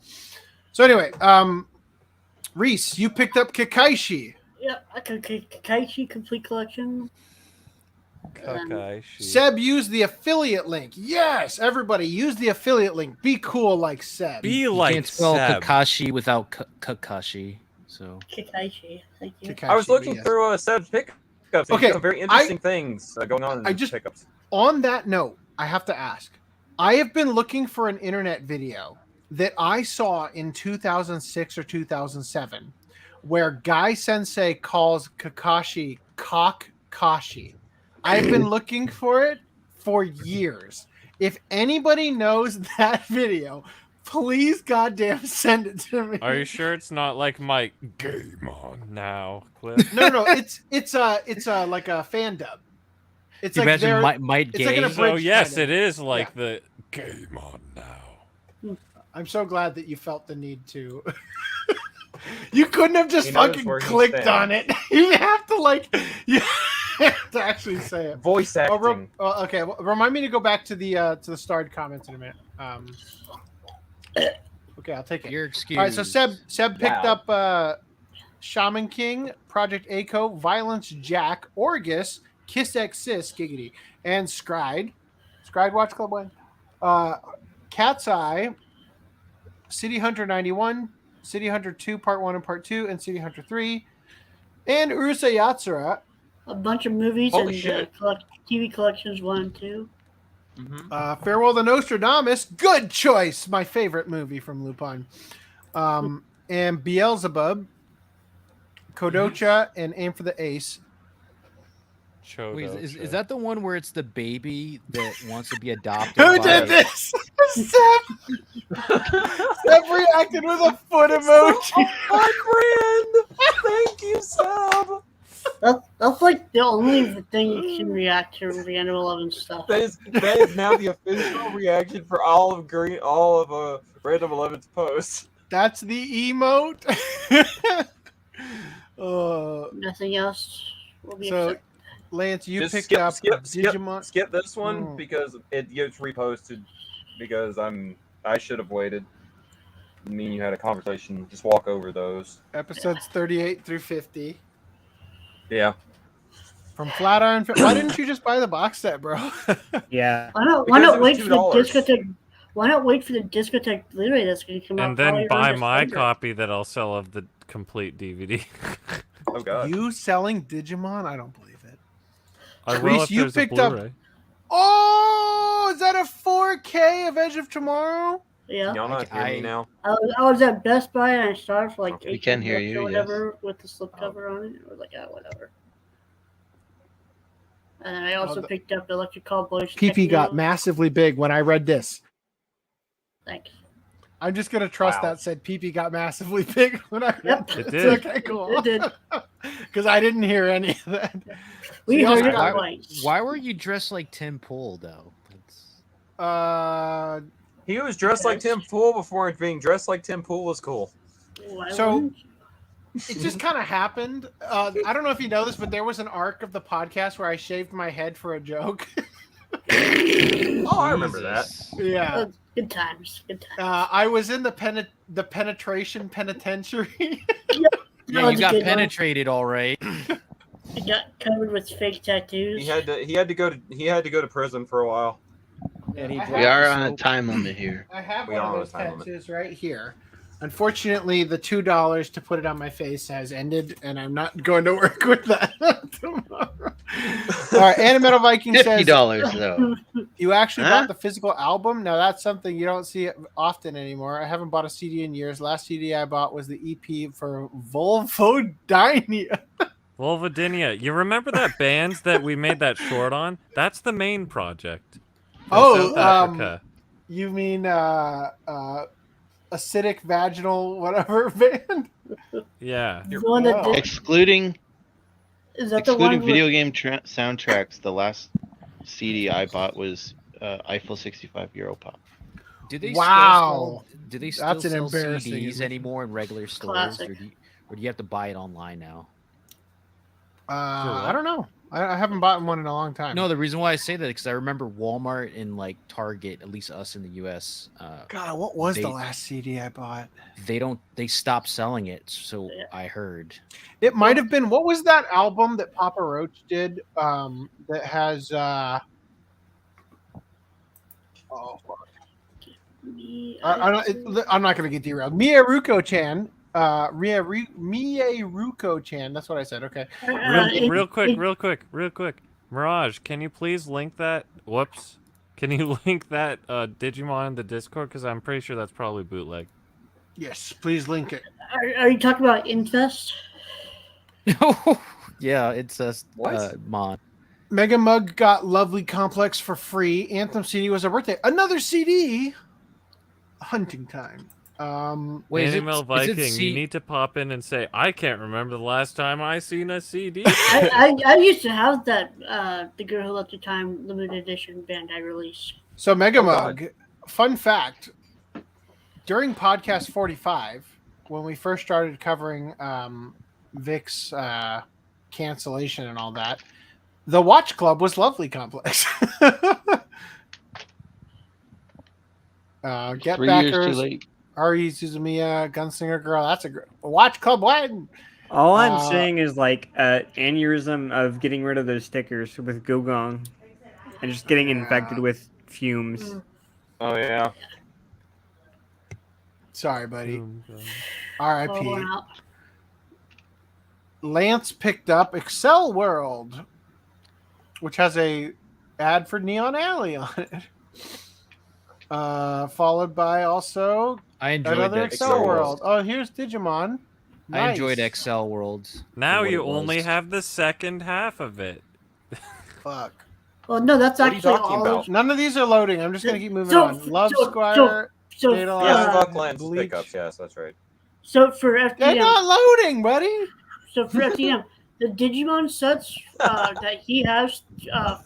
So anyway, Reese, you picked up Kakaishi.
Yeah, I can Kakaishi Complete Collection.
Kakaishi.
Seb used the affiliate link. Yes, everybody use the affiliate link. Be cool like Seb.
Be
you
like
can't spell
Seb.
Kakashi without Kakashi. So
Kakaishi, thank you.
I was looking through Seb's pickups.
Okay,
Some very interesting things going on in his pickups.
On that note, I have to ask. I have been looking for an internet video that I saw in 2006 or 2007 where Guy Sensei calls Kakashi Cock-Kashi. I've been looking for it for years. If anybody knows that video, please goddamn send it to me.
Are you sure it's not like my game on now clip?
No, it's like a fan dub. It's
You
like
imagine Might
it's like an
Gay?
abridged
So yes,
kind of.
it is like
Yeah.
the game on now.
I'm so glad that you felt the need to. You couldn't have just
He knows
fucking
where he
clicked
stands.
on it. You have to you have to actually say it.
Voice acting.
Okay, well, remind me to go back to the starred comments in a minute. Okay, I'll take it.
Your excuse.
All right, so Seb picked
Wow.
up Shaman King, Project Aiko, Violence Jack, Orgus, Kiss X Sis, Giggity, and Scried. Scried Watch Club 1. Cat's Eye, City Hunter 91, City Hunter 2 Part 1 and Part 2, and City Hunter 3, and Urusei Yatsura.
A bunch of movies
Holy
and
shit.
TV collections 1 and 2.
Farewell to Nostradamus, good choice, my favorite movie from Lupin. And Beelzebub, Kodocha, and Aim for the Ace.
Wait, is that the one where it's the baby that wants to be adopted?
Who
by...
did this? Seb! Seb reacted with a foot emoji.
Oh, Thank you, Seb.
That's like the only thing you can react to Random 11 stuff.
That is now the official reaction for all of Random 11's posts.
That's the emote.
Nothing else will be
So,
accepted.
Lance, you
Just
picked up Digimon.
Skip this one
Oh.
because it gets reposted. Because I should have waited. Me and you had a conversation. Just walk over those.
Episodes 38 through 50.
Yeah.
From Flatiron. Why didn't you just buy the box set, bro?
Yeah.
Why not
Because it was
wait for the
$2.
discotheque? Why not wait for the discotheque Blu-ray that's going to come out?
And then
probably
buy
around
my
December?
copy that I'll sell of the complete DVD.
Oh god.
You selling Digimon? I don't believe it.
I will
Reese,
if
you
there's a
picked up-
Blu-ray.
Oh, is that a 4K of Edge of Tomorrow?
Yeah.
Y'all not hear me now?
I was at Best Buy and I saw it for like
We can hear
$18
you,
or whatever with the slipcover on it. I was like, whatever. And then I also picked up Electric Cowboys.
PP got
Techno.
massively big when I read this.
Thanks.
I'm just gonna trust
Wow.
that said PP got massively big when I read
Yep.
this.
It did.
Okay, cool.
It did.
Because I didn't hear any of that.
We
So
heard
you
it
also
twice.
Why were you dressed like Tim Pool though?
got,
He was dressed like Tim Pool before being dressed like Tim Pool was cool.
Why
So-
wouldn't you?
it just kind of happened. I don't know if you know this, but there was an arc of the podcast where I shaved my head for a joke.
Oh, I remember that.
Yeah.
Oh, good times. Good times.
I was in the penetration penitentiary.
Yeah,
That
you
was a
got
good one.
penetrated all right.
He got covered with fake tattoos.
He had to go to prison for a while.
And he
We are on a time limit here.
I have
We
one
are
of
on a
those
time limit.
tattoos right here. Unfortunately, the $2 to put it on my face has ended, and I'm not going to work with that tomorrow. All right, Animetal Viking says
$50 though.
You actually
Huh?
bought the physical album? Now that's something you don't see often anymore. I haven't bought a CD in years. Last CD I bought was the EP for Volvodynia.
Volvodynia. You remember that band that we made that short on? That's the main project. From
Oh,
South Africa.
You mean acidic vaginal whatever band?
Yeah.
The one that did-
Excluding
Is that the one
excluding video
with-
game soundtracks, the last CD I bought was Eiffel 65 Europop.
Do they
Wow.
Still sell, do they still
That's an
sell
embarrassing
CDs
image.
anymore in regular stores,
Classic.
or do you have to buy it online now?
I don't know. I haven't bought one in a long time.
No, the reason why I say that is because I remember Walmart and like Target, at least us in the U.S.
God, what was
they-
the last CD I bought?
They stopped selling it, so I heard.
It might have been, what was that album that Papa Roach did that has I'm not going to get derailed. Miyaruko-chan. Miyaruko-chan. That's what I said. Okay.
Real quick. Mirage, can you please link that? Whoops. Can you link that Digimon in the Discord? Because I'm pretty sure that's probably bootleg.
Yes, please link it.
Are you talking about Infest?
Yeah, it's a mod.
Mega Mug got Lovely Complex for free. Anthem CD was a birthday. Another CD. Hunting time.
Wait, is it-
Animal
is it
Viking,
C-
you need to pop in and say, I can't remember the last time I seen a CD.
I used to have that The Girl Who Left the Time limited edition Bandai release.
So Mega
Oh,
Mug, fun fact, during podcast 45, when we first started covering Vic's cancellation and all that, the Watch Club was Lovely Complex. Get
3 years
Backers,
too late.
Ari Suzumiya, Gunslinger Girl. That's a Watch Club win.
All I'm saying is like aneurysm of getting rid of those stickers with Gogong and just getting infected with fumes.
Oh yeah.
Sorry, buddy.
Oh,
R.I.P.
wow.
Lance picked up Excel World, which has a ad for Neon Alley on it. Followed by also
I enjoyed
another
that
Excel World. Oh, here's Digimon.
I enjoyed
Nice.
Excel Worlds.
Now
for what
you
it was.
only have the second half of it.
Fuck.
Well, no, that's
What are you
actually
talking
all.
about?
None of these are loading. I'm just gonna keep moving
So-
on. Love
so-
Squire.
so-
Data
Yeah,
Line,
Bucklands
Bleach.
pickups. Yes, that's right.
So for
They're
FTM,
not loading, buddy.
so for FTM, the Digimon sets that he has,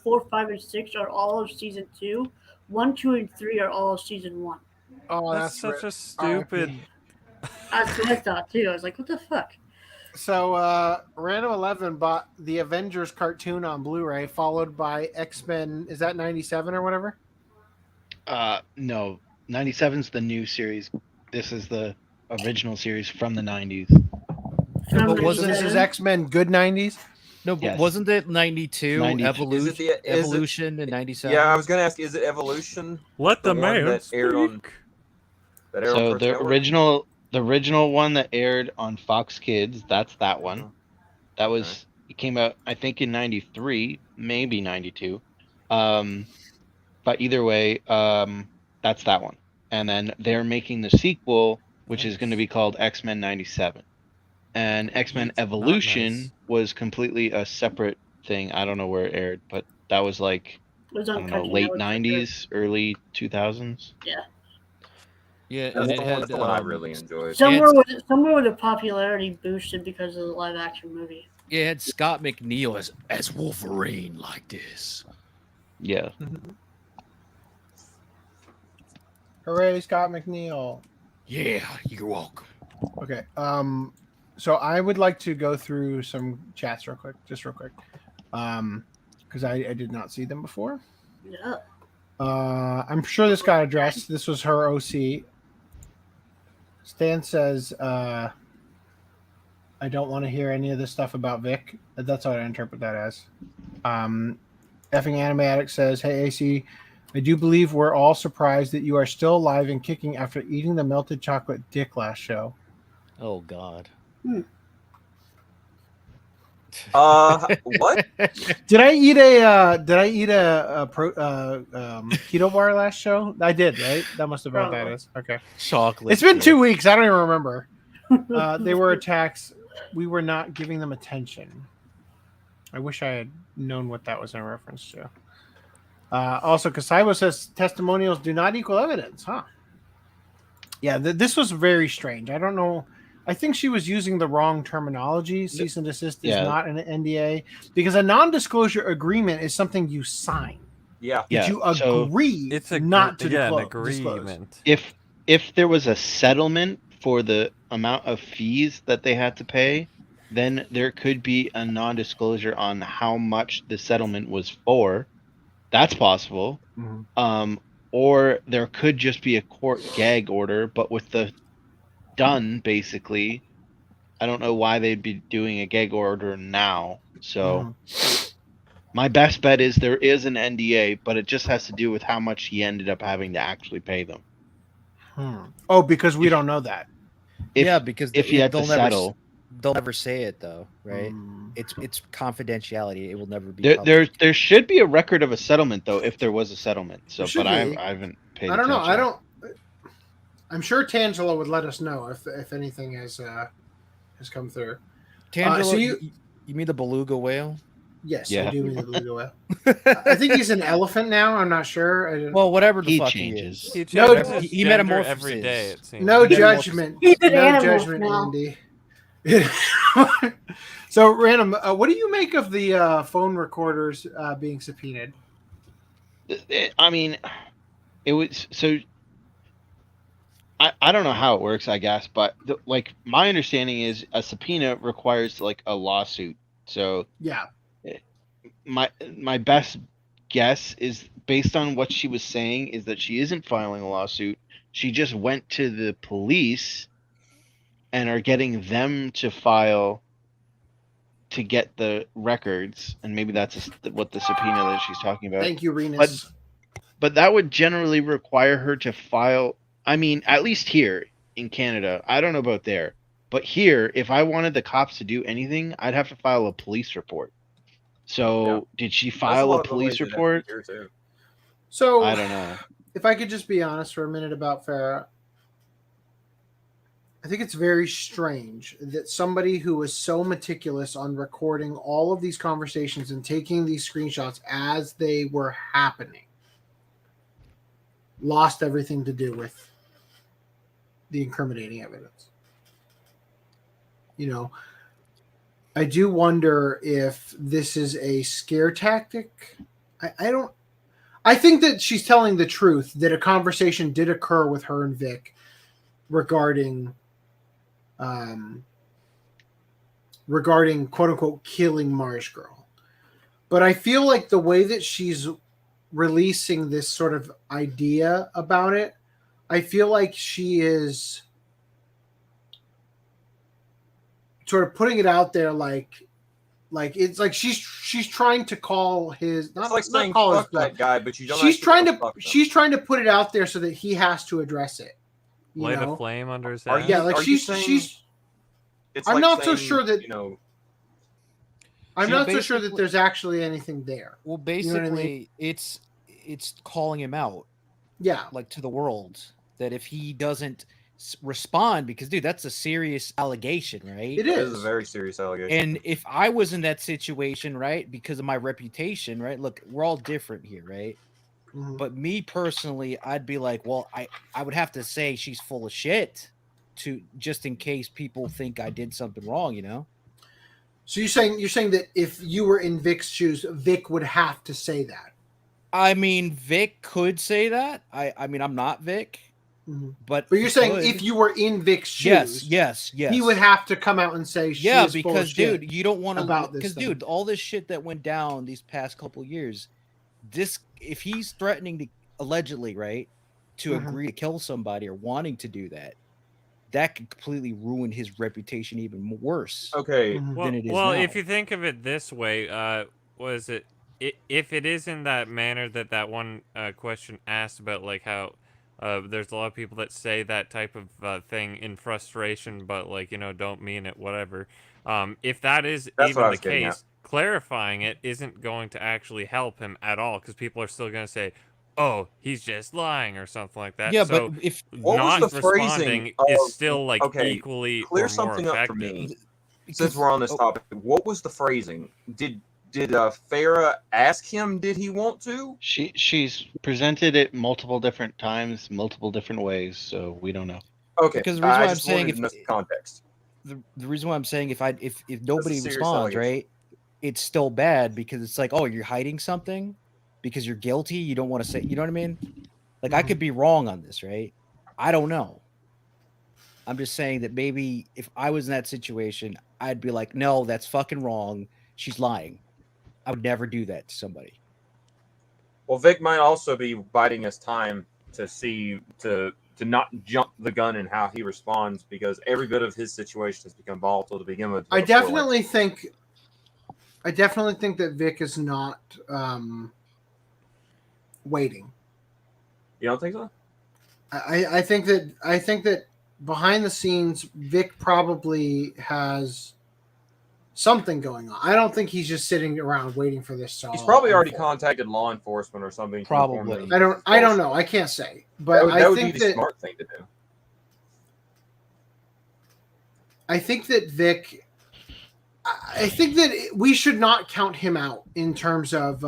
4, 5, and 6 are all of season 2. 1, 2, and 3 are all of season 1.
Oh,
That's such a stupid.
That's what I thought too. I was like, what the fuck?
So, Random 11 bought the Avengers cartoon on Blu-ray, followed by X-Men. Is that 97 or whatever?
No, 97's the new series. This is the original series from the 90s.
So this is X-Men good 90s?
No, but
Yes.
wasn't it 92?
92.
Evolution,
Is it
Evolution in 97?
Yeah, I was gonna ask, is it Evolution?
Let the
one
man
that aired on. That aired on
So
Cartoon Network?
the original one that aired on Fox Kids, that's that one. That was it came out I think in 93, maybe 92. But either way, that's that one. And then they're making the sequel, which is going to be called X-Men 97. And X-Men Evolution was completely a separate thing. I don't know where it aired, but that was like
It was
I
on
don't know,
Cartoon
late
Network for
90s, early 2000s.
Yeah.
Yeah,
That's
and
the
it
one,
had
that's the one I really enjoyed.
Somewhere with the popularity boosted because of the live action movie.
it had Scott McNeil as Wolverine like this.
Yeah.
Hooray, Scott McNeil.
Yeah, you're welcome.
Okay. So I would like to go through some chats real quick, because I did not see them before.
Yeah.
I'm sure this got addressed. This was her OC. Stan says, I don't want to hear any of this stuff about Vic. That's what I interpret that as. Effing Anime Addict says, hey, AC, I do believe we're all surprised that you are still alive and kicking after eating the melted chocolate dick last show.
Oh God.
What?
Did I eat a keto bar last show? I did, right? That must have been what that is. Okay.
Chocolate.
It's been 2 weeks. I don't even remember. They were attacks. We were not giving them attention. I wish I had known what that was in reference to. Also, Kasaibo says testimonials do not equal evidence, huh? Yeah, this was very strange. I don't know. I think she was using the wrong terminology. Cease and desist is not an NDA because a non-disclosure agreement is something you sign.
Yeah.
That you agree not to disclose.
If there was a settlement for the amount of fees that they had to pay, then there could be a non-disclosure on how much the settlement was for. That's possible. Or there could just be a court gag order, but with the done, basically, I don't know why they'd be doing a gag order now. So my best bet is there is an NDA, but it just has to do with how much he ended up having to actually pay them.
Oh, because we don't know that.
Because
if he had to settle.
They'll never say it though, right? It's confidentiality. It will never be.
There should be a record of a settlement though, if there was a settlement. So, but I haven't paid.
I don't know.
attention.
I'm sure Tangela would let us know if anything has come through.
Tangela, so you mean the beluga whale?
Yes, I do mean the beluga whale. I think he's an elephant now. I'm not sure.
Well, whatever the fuck
changes.
he is.
No,
he metamorphoses
every day. It seems.
No judgment.
He's an
no
animal
judgment,
now.
Andy. So, Random, what do you make of the phone recorders being subpoenaed?
I mean, it was so. I don't know how it works, I guess, but like my understanding is a subpoena requires like a lawsuit. So
yeah,
my best guess is based on what she was saying is that she isn't filing a lawsuit. She just went to the police and are getting them to file to get the records, and maybe that's what the subpoena that she's talking about.
Thank you, Renus.
But that would generally require her to file. I mean, at least here in Canada, I don't know about there, but here, if I wanted the cops to do anything, I'd have to file a police report. So, did she file a police report?
So,
I don't know.
If I could just be honest for a minute about Farah, I think it's very strange that somebody who was so meticulous on recording all of these conversations and taking these screenshots as they were happening lost everything to do with the incriminating evidence. You know, I do wonder if this is a scare tactic. I think that she's telling the truth, that a conversation did occur with her and Vic regarding quote unquote killing Marsh Girl. But I feel like the way that she's releasing this sort of idea about it, I feel like she is sort of putting it out there like it's like she's trying to call his not
like saying
call
fuck
his
that guy, but you don't.
she's trying to put it out there so that he has to address it.
Light a flame under his
Are
ass.
you-
Yeah, like
are you
she's
saying it's
I'm
like
not so
saying,
sure that
you know.
I'm
She
not so sure that
basically-
there's actually anything there.
Well,
You know what I
basically,
mean?
it's calling him out.
Yeah,
like to the world, that if he doesn't respond, because dude, that's a serious allegation, right?
It
It is a very serious allegation.
And if I was in that situation, right, because of my reputation, right? Look, we're all different here, right?
Mhm.
But me personally, I'd be like, well, I would have to say she's full of shit to just in case people think I did something wrong, you know?
So you're saying that if you were in Vic's shoes, Vic would have to say that.
I mean, Vic could say that. I mean, I'm not Vic, but
you're
he
saying
could.
if you were in Vic's shoes,
yes,
he would have to come out and say, she
yeah,
is full of
because
shit
dude, you don't want to
about this
because
thing.
dude, all this shit that went down these past couple years, this if he's threatening to allegedly, right, to
Mhm.
agree to kill somebody or wanting to do that, that could completely ruin his reputation even worse.
Okay,
than it is
well,
now.
if you think of it this way, was it if it is in that manner that one question asked about, like how there's a lot of people that say that type of thing in frustration, but like don't mean it, whatever. If that is
That's what
even
I
the
was getting at.
case, clarifying it isn't going to actually help him at all because people are still going to say, "Oh, he's just lying" or something like that.
Yeah,
so
but if
What was
not
the phrasing
responding
of,
is still like
okay,
equally
clear
or more
something up for
effective.
me? Since we're on this topic, what was the phrasing? Did Farah ask him? Did he want to?
She's presented it multiple different times, multiple different ways, so we don't know.
Okay,
Because the reason why
I
I'm
just
saying
wanted
if
to know the context.
the reason why I'm saying if nobody
serious
responds,
allegation.
right, it's still bad because it's like, oh, you're hiding something because you're guilty. You don't want to say, you know what I mean? Like I could be wrong on this, right? I don't know. I'm just saying that maybe if I was in that situation, I'd be like, no, that's fucking wrong. She's lying. I would never do that to somebody.
Well, Vic might also be biding his time to see to not jump the gun in how he responds because every bit of his situation has become volatile to begin with.
I definitely think that Vic is not waiting.
You don't think so?
I think that behind the scenes, Vic probably has something going on. I don't think he's just sitting around waiting for this to.
He's probably already contacted law enforcement or something.
Probably.
I don't know. I can't say, but
that would
I think
be the smart thing to do.
I think that Vic. I think that we should not count him out in terms of.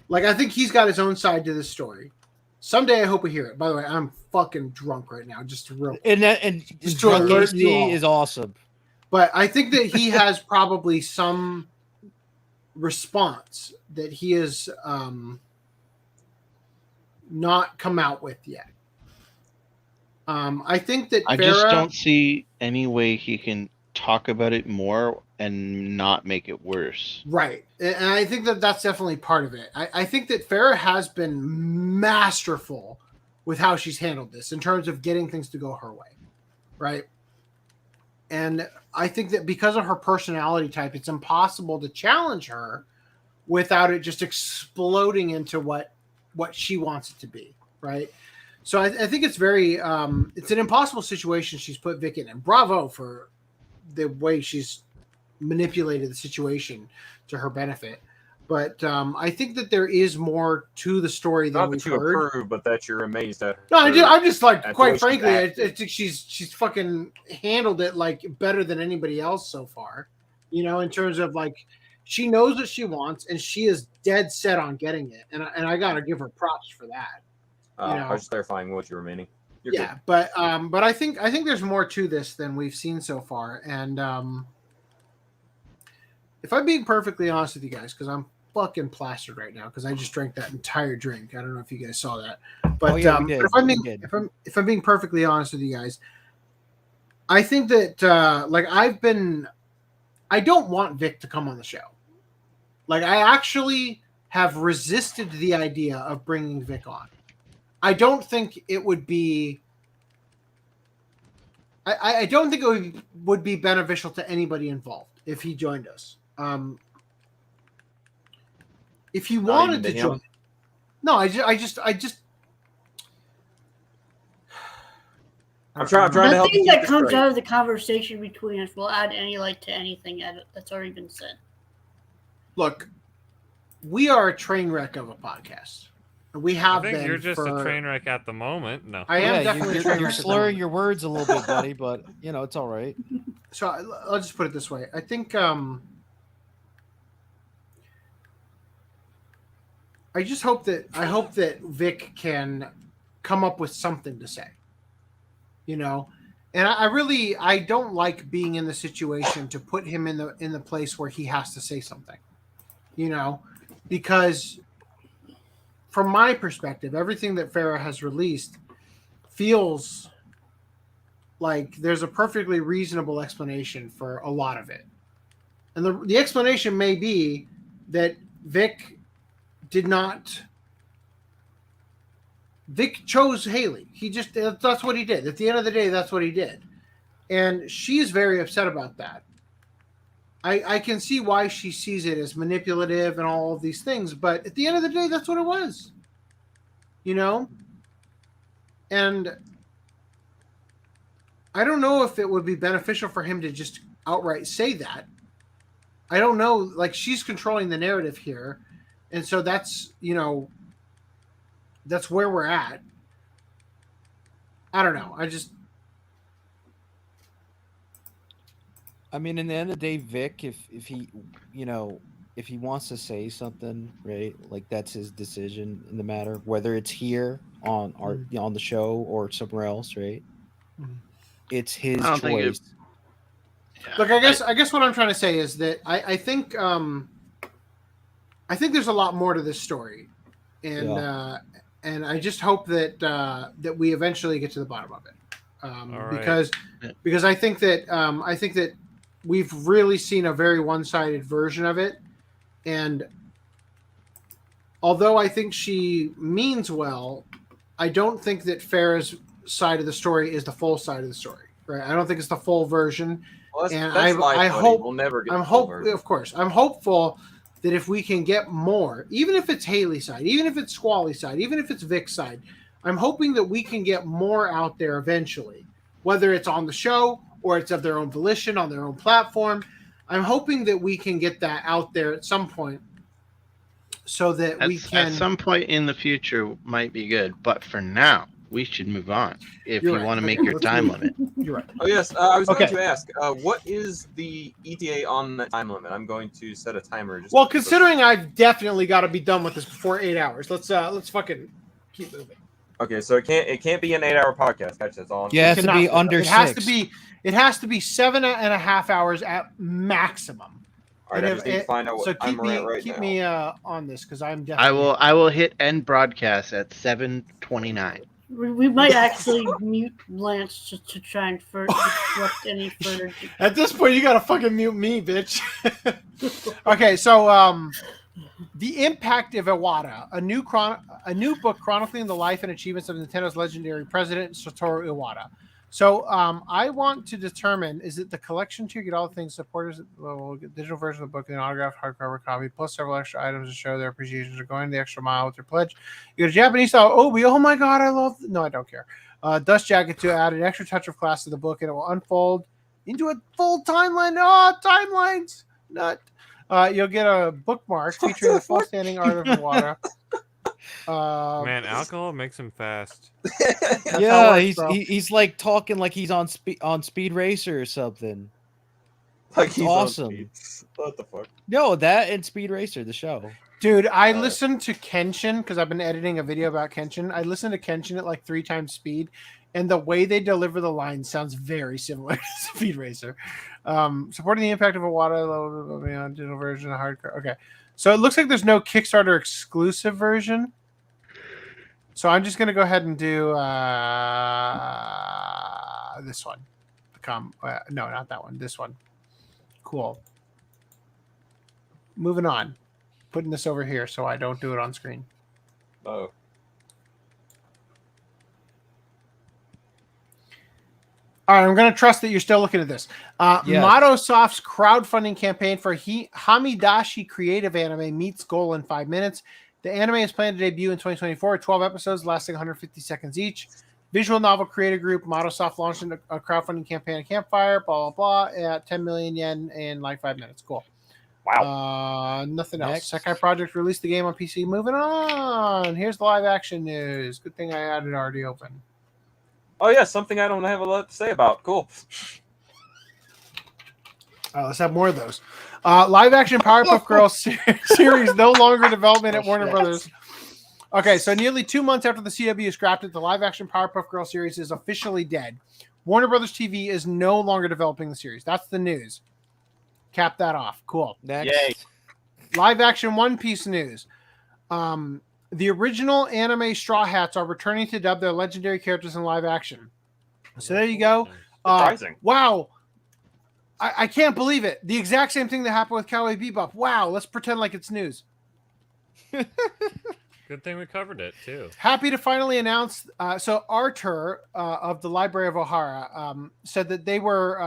Like I think he's got his own side to this story. Someday I hope we hear it. By the way, I'm fucking drunk right now. Just real.
And
just to alert you all.
is awesome.
But I think that he has probably some response that he has not come out with yet. I think that
I just don't see any way he can talk about it more and not make it worse.
Right. And I think that that's definitely part of it. I think that Farah has been masterful with how she's handled this in terms of getting things to go her way. Right. And I think that because of her personality type, it's impossible to challenge her without it just exploding into what she wants it to be. Right. So I think it's very, it's an impossible situation she's put Vic in. And bravo for the way she's manipulated the situation to her benefit. But I think that there is more to the story than we've heard.
Not that you approve, but that you're amazed at her.
No, I'm just like, quite frankly, I
acted.
think she's fucking handled it like better than anybody else so far. You know, in terms of like, she knows what she wants and she is dead set on getting it. And I gotta give her props for that. You know?
I was just clarifying what you were meaning. You're
Yeah,
good.
but I think there's more to this than we've seen so far. And if I'm being perfectly honest with you guys, because I'm fucking plastered right now because I just drank that entire drink. I don't know if you guys saw that, but
we did.
But if I'm being perfectly honest with you guys, I think that like I don't want Vic to come on the show. Like I actually have resisted the idea of bringing Vic on. I don't think it would be. I don't think it would be beneficial to anybody involved if he joined us. If he wanted to join, no, I just.
I'm trying to help.
Nothing that comes out of the conversation between us will add any light to anything that's already been said.
Look, we are a train wreck of a podcast. We have
I think
been
you're just
for...
a train wreck at the moment. No,
I am definitely.
You're slurring your words a little bit, buddy, but you know it's all right.
So I'll just put it this way. I think I just hope that Vic can come up with something to say. You know, and I don't like being in the situation to put him in the place where he has to say something. You know, because from my perspective, everything that Farah has released feels like there's a perfectly reasonable explanation for a lot of it. And the explanation may be that Vic chose Haley. That's what he did. At the end of the day, that's what he did. And she's very upset about that. I can see why she sees it as manipulative and all of these things, but at the end of the day, that's what it was. You know? And I don't know if it would be beneficial for him to just outright say that. I don't know. Like, she's controlling the narrative here, and so that's that's where we're at. I don't know.
I mean, in the end of the day, Vic, if he, if he wants to say something, right, like that's his decision in the matter, whether it's here on on the show or somewhere else, right? It's his
I don't think
choice.
Look, I guess what I'm trying to say is that I think there's a lot more to this story, and I just hope that that we eventually get to the bottom of it,
right.
because I think that we've really seen a very one-sided version of it, and although I think she means well, I don't think that Farrah's side of the story is the full side of the story, right? I don't think it's the full version.
Well,
and
that's life,
I
buddy.
hope
We'll never get
I'm
the full
hope
version.
of course I'm hopeful that if we can get more, even if it's Haley's side, even if it's Squally's side, even if it's Vic's side, I'm hoping that we can get more out there eventually, whether it's on the show or it's of their own volition on their own platform. I'm hoping that we can get that out there at some point, so that we can.
At some point in the future might be good, but for now, we should move on if you want to make your time limit.
You're right.
Oh yes, I was going to ask, what is the ETA on that time limit? I'm going to set a timer.
Well, considering I've definitely got to be done with this before 8 hours, let's fucking keep moving.
Okay, so it can't be an 8-hour podcast. Gotcha. That's all.
Yeah, it has to be under
It has to be. It has to be 7.5 hours at maximum.
All right, I just need to find out what time we're at right
keep
now.
me on this, because I'm definitely.
I will hit end broadcast at 7:29.
We might actually mute Lance to try and disrupt any further.
At this point, you gotta fucking mute me, bitch. Okay, so The Impact of Iwata, a new book chronicling the life and achievements of Nintendo's legendary president Satoru Iwata. So I want to determine, is it the collection tier? Get all the things supporters will get digital version of the book and an autographed hardcover copy, plus several extra items to show their appreciation for going the extra mile with their pledge. You get a Japanese style Obi. Oh my god, I love. No, I don't care. Dust jacket to add an extra touch of class to the book, and it will unfold into a full timeline. Oh, timelines! Nut. You'll get a bookmark featuring the full standing art of Iwata.
Man, alcohol makes him fast.
Yeah, he's like talking like he's on Speed Racer or something.
Like he's
awesome.
What the fuck?
No, that and Speed Racer, the show.
Dude, I listened to Kenshin because I've been editing a video about Kenshin. I listened to Kenshin at like 3 times speed, and the way they deliver the lines sounds very similar to Speed Racer. Supporting the Impact of Iwata, digital version, hardcore. Okay, so it looks like there's no Kickstarter exclusive version. So I'm just going to go ahead and do this one. No, not that one. This one. Cool. Moving on. Putting this over here so I don't do it on screen.
Oh.
All right, I'm going to trust that you're still looking at this.
Yes.
Matosoft's crowdfunding campaign for Hamidashi creative anime meets goal in 5 minutes. The anime is planned to debut in 2024, 12 episodes lasting 150 seconds each. Visual novel creator group Matosoft launched a crowdfunding campaign at Campfire, blah, blah, blah, at 10 million yen in like 5 minutes. Cool.
Wow.
Nothing else. Sekai Project released the game on PC. Moving on. Here's the live action news. Good thing I had it already open.
Oh yeah, something I don't have a lot to say about. Cool.
Let's have more of those. Live action Powerpuff Girls series no longer in development at Warner Brothers. Okay, so nearly 2 months after the CW scrapped it, the live action Powerpuff Girls series is officially dead. Warner Brothers TV is no longer developing the series. That's the news. Cap that off. Cool.
Next.
Yay.
Live action One Piece news. The original anime Straw Hats are returning to dub their legendary characters in live action. So there you go.
Surprising.
Wow. I can't believe it. The exact same thing that happened with Cowboy Bebop. Wow. Let's pretend like it's news.
Good thing we covered it too.
Happy to finally announce. So Artur of the Library of Ohara said that they were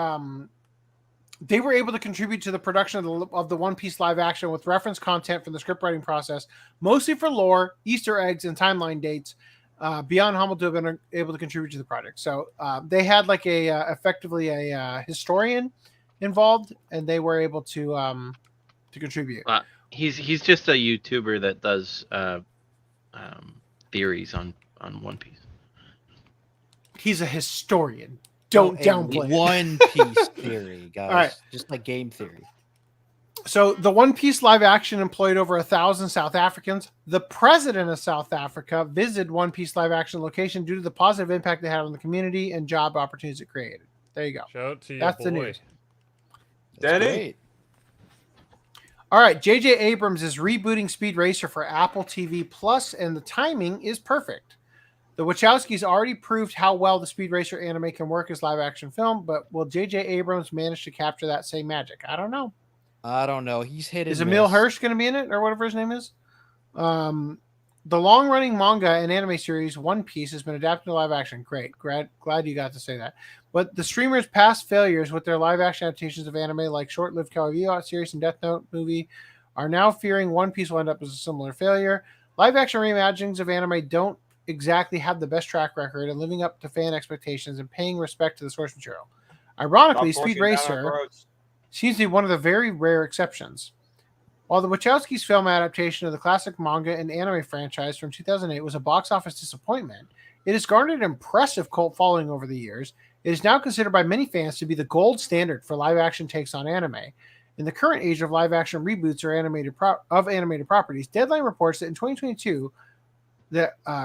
able to contribute to the production of the One Piece live action with reference content from the script writing process, mostly for lore, Easter eggs, and timeline dates. Beyond humble to have been able to contribute to the project. So they had like effectively a historian involved, and they were able to contribute.
He's just a YouTuber that does theories on One Piece.
He's a historian. Don't downplay it.
One Piece theory, guys.
All right.
Just like game theory.
So the One Piece live action employed over 1,000 South Africans. The president of South Africa visited One Piece live action location due to the positive impact they had on the community and job opportunities it created. There you go.
Shout out to you,
That's the
boy.
news.
Daddy.
All right, J.J. Abrams is rebooting Speed Racer for Apple TV Plus, and the timing is perfect. The Wachowskis already proved how well the Speed Racer anime can work as live-action film, but will J.J. Abrams manage to capture that same magic? I don't know.
He's hit and
Is Emil
miss.
Hirsch going to be in it, or whatever his name is? The long-running manga and anime series One Piece has been adapted to live-action. Great. Glad you got to say that. But the streamers' past failures with their live-action adaptations of anime like short-lived Cowboy Bebop series and Death Note movie are now fearing One Piece will end up as a similar failure. Live-action reimaginings of anime don't exactly have the best track record in living up to fan expectations and paying respect to the source material. Ironically,
Stop
Speed
forcing down our
Racer
throats.
seems to be one of the very rare exceptions. While the Wachowskis' film adaptation of the classic manga and anime franchise from 2008 was a box office disappointment, it has garnered an impressive cult following over the years. It is now considered by many fans to be the gold standard for live-action takes on anime. In the current age of live-action reboots or animated properties, Deadline reports that in 2022,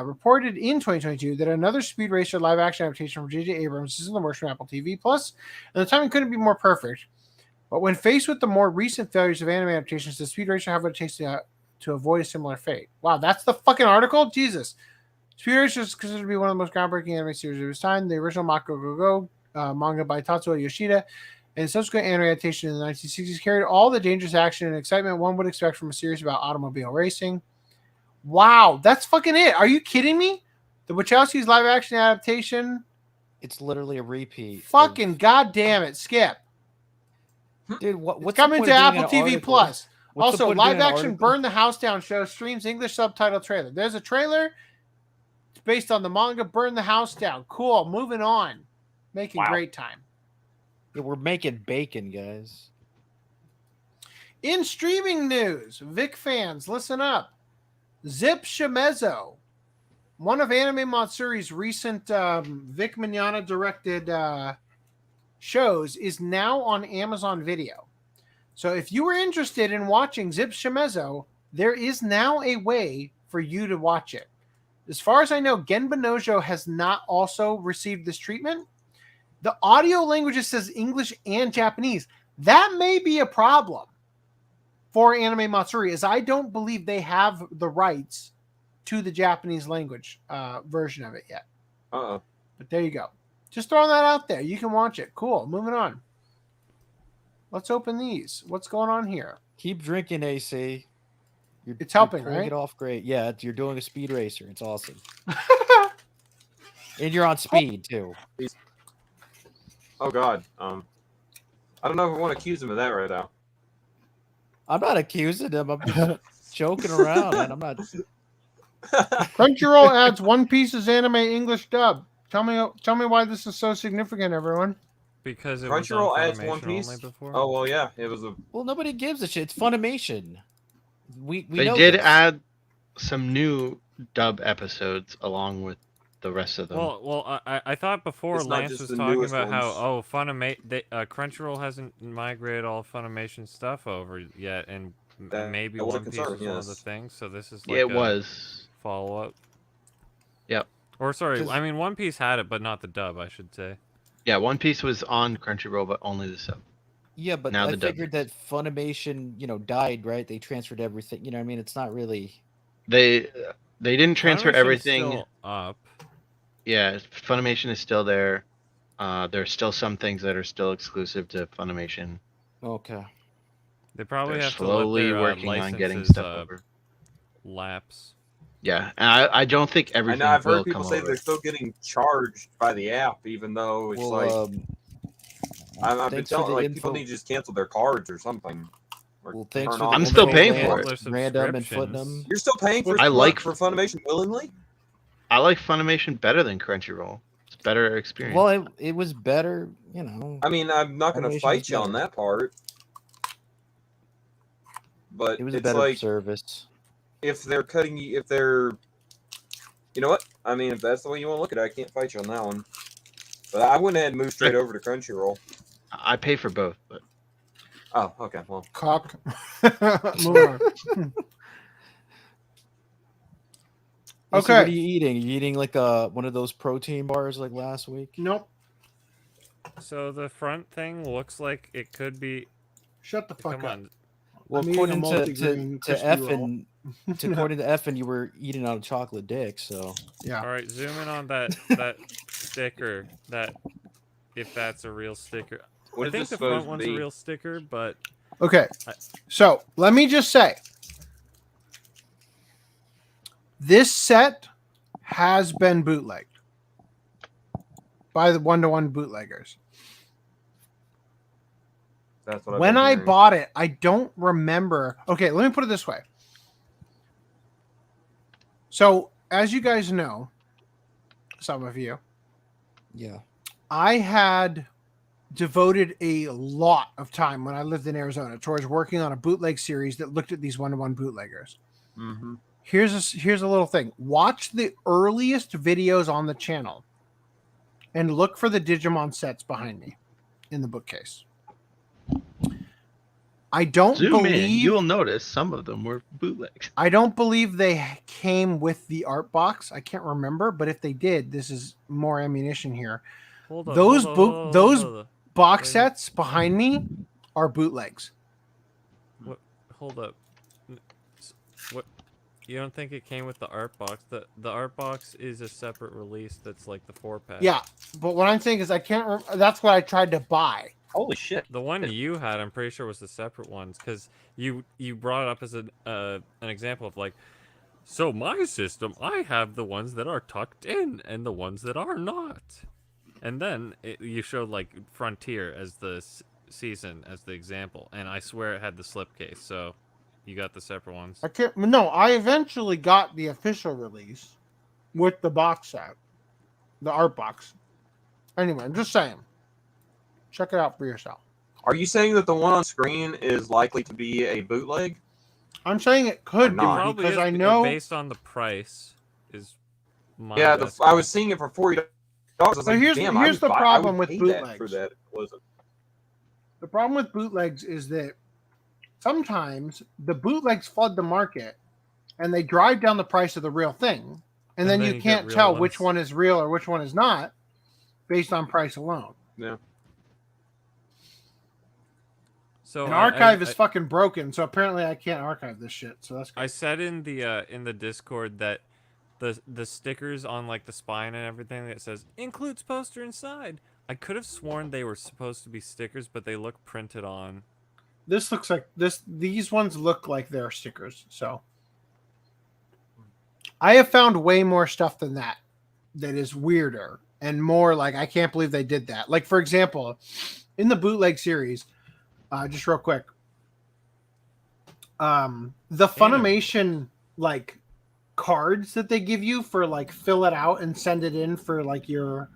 reported in 2022 that another Speed Racer live-action adaptation from J.J. Abrams is in the works from Apple TV Plus, and the timing couldn't be more perfect. But when faced with the more recent failures of anime adaptations, does Speed Racer have what it takes to avoid a similar fate? Wow, that's the fucking article? Jesus. Speed Racer is considered to be one of the most groundbreaking anime series of its time. The original Makogogo manga by Tatsuo Yoshida and subsequent anime adaptation in the 1960s carried all the dangerous action and excitement one would expect from a series about automobile racing. Wow, that's fucking it. Are you kidding me? The Wachowskis live action adaptation?
It's literally a repeat.
Fucking goddamn it, Skip.
Dude, what's
It's coming
the
to
point of doing
Apple
an
TV
article?
Plus.
What's the
Also,
point of doing
live
an
action
article?
Burn the House Down show streams English subtitle trailer. There's a trailer. It's based on the manga Burn the House Down. Cool. Moving on. Making great time.
Yeah, we're making bacon, guys.
In streaming news, Vic fans, listen up. Zip Shimezo, one of Anime Matsuri's recent Vic Mignogna directed shows, is now on Amazon Video. So if you were interested in watching Zip Shimezo, there is now a way for you to watch it. As far as I know, Genba Nojo has not also received this treatment. The audio languages says English and Japanese. That may be a problem for Anime Matsuri, as I don't believe they have the rights to the Japanese language version of it yet.
Uh-oh.
But there you go. Just throwing that out there. You can watch it. Cool. Moving on. Let's open these. What's going on here?
Keep drinking, AC.
It's helping,
pulling
right?
it off great. Yeah, you're doing a speed racer. It's awesome. And you're on speed, too.
Oh, God. I don't know if I want to accuse him of that right now.
I'm not accusing him. I'm just joking around, man. I'm not.
Crunchyroll adds One Piece's anime English dub. Tell me why this is so significant, everyone.
Because it was
Crunchyroll
on
adds
Funimation
One Piece.
only before.
Oh well, yeah, it was a.
Well, nobody gives a shit. It's Funimation. We
They
know
did
this.
add some new dub episodes along with the rest of them.
Well, I thought before
It's not
Lance
just
was
the
talking
newest
about how
ones.
Crunchyroll hasn't migrated all Funimation stuff over yet, and
That-
maybe
that was a
One Piece
concern,
is one of
yes.
the things. So this is
Yeah,
like
it was.
follow up.
Yep.
Or sorry,
'Cause-
I mean One Piece had it, but not the dub, I should say.
Yeah, One Piece was on Crunchyroll, but only the sub.
Yeah, but
Now
I
the dub.
figured that Funimation, died, right? They transferred everything. You know what I mean? It's not really.
They didn't transfer
Funimation's
everything.
still up.
Yeah, Funimation is still there. There's still some things that are still exclusive to Funimation.
Okay.
They probably
They're
have
slowly
to let their
working on getting
licenses,
stuff over.
lapse.
Yeah, and I don't think
I
everything
know I've
will
heard people
come
say
over.
they're still getting charged by the app, even though it's
Well,
I've been
thanks for
telling
the
like
info.
people need to just cancel their cards or something. Or
Well, thanks
turn
for the
off-
I'm still
info,
paying
Rand-
for it.
Random and Footnum.
You're still paying for
I like-
for Funimation willingly?
I like Funimation better than Crunchyroll. better experience.
Well, it was better, you know.
I mean, I'm not going to
Animation
fight
was
you on
better.
that part, but
It was a
it's
better
like
service.
if they're cutting you, if they're, you know what? I mean, if that's the way you want to look at it, I can't fight you on that one. But I went ahead and moved straight over to Crunchyroll.
I pay for both, but
oh, okay, well,
Cock. Move on.
Lucy,
Okay.
what are you eating? You eating like one of those protein bars like last week?
Nope.
So the front thing looks like it could be.
Shut the fuck
Come
up.
on.
Well,
I'm eating a
according
multigrain
to
crispy
Effin,
roll.
according to Effin, you were eating on a chocolate dick. So
yeah.
All right, zoom in on that sticker. That if that's a real sticker.
What
I
is
think
this
the front
supposed to
one's a
be?
real sticker, but
Okay. So let me just say, this set has been bootlegged by the one-to-one bootleggers.
that's what
When
I've
I
been hearing.
bought it, I don't remember. Okay, let me put it this way. So, as you guys know, some of you,
yeah,
I had devoted a lot of time when I lived in Arizona towards working on a bootleg series that looked at these one-to-one bootleggers.
Mm-hmm.
Here's a little thing. Watch the earliest videos on the channel and look for the Digimon sets behind me in the bookcase. I don't
zoom
believe
in. You will notice some of them were bootlegs.
I don't believe they came with the art box. I can't remember, but if they did, this is more ammunition here.
hold on.
Those
hold on.
box sets behind me are bootlegs.
What? Hold up. What? You don't think it came with the art box? The art box is a separate release. That's like the 4-pack.
Yeah, but what I'm saying is I can't. That's what I tried to buy.
Holy shit!
The one you had, I'm pretty sure, was the separate ones because you brought it up as an example of like, so my system, I have the ones that are tucked in and the ones that are not, and then you showed like Frontier as the season as the example, and I swear it had the slipcase. So you got the separate ones.
I can't. No, I eventually got the official release with the box set, the art box. Anyway, I'm just saying. Check it out for yourself.
Are you saying that the one on screen is likely to be a bootleg?
I'm saying it could be
Probably
because
is,
I know
based on the price is. My
Yeah,
guess.
I was seeing it for $40. I was
So
like,
here's
damn,
the problem with
that
bootlegs.
for that.
The problem with bootlegs is that sometimes the bootlegs flood the market and they drive down the price of the real thing, and then you
get
can't
real
tell
ones.
which one is real or which one is not based on price alone.
Yeah.
So
An archive is fucking broken, so apparently I can't archive this shit. So that's good.
I said in the Discord that the stickers on like the spine and everything that says includes poster inside. I could have sworn they were supposed to be stickers, but they look printed on.
This looks like this. These ones look like they're stickers. So I have found way more stuff than that is weirder and more like I can't believe they did that. Like for example, in the bootleg series, just real quick, the Funimation like cards that they give you for like fill it out and send it in for like your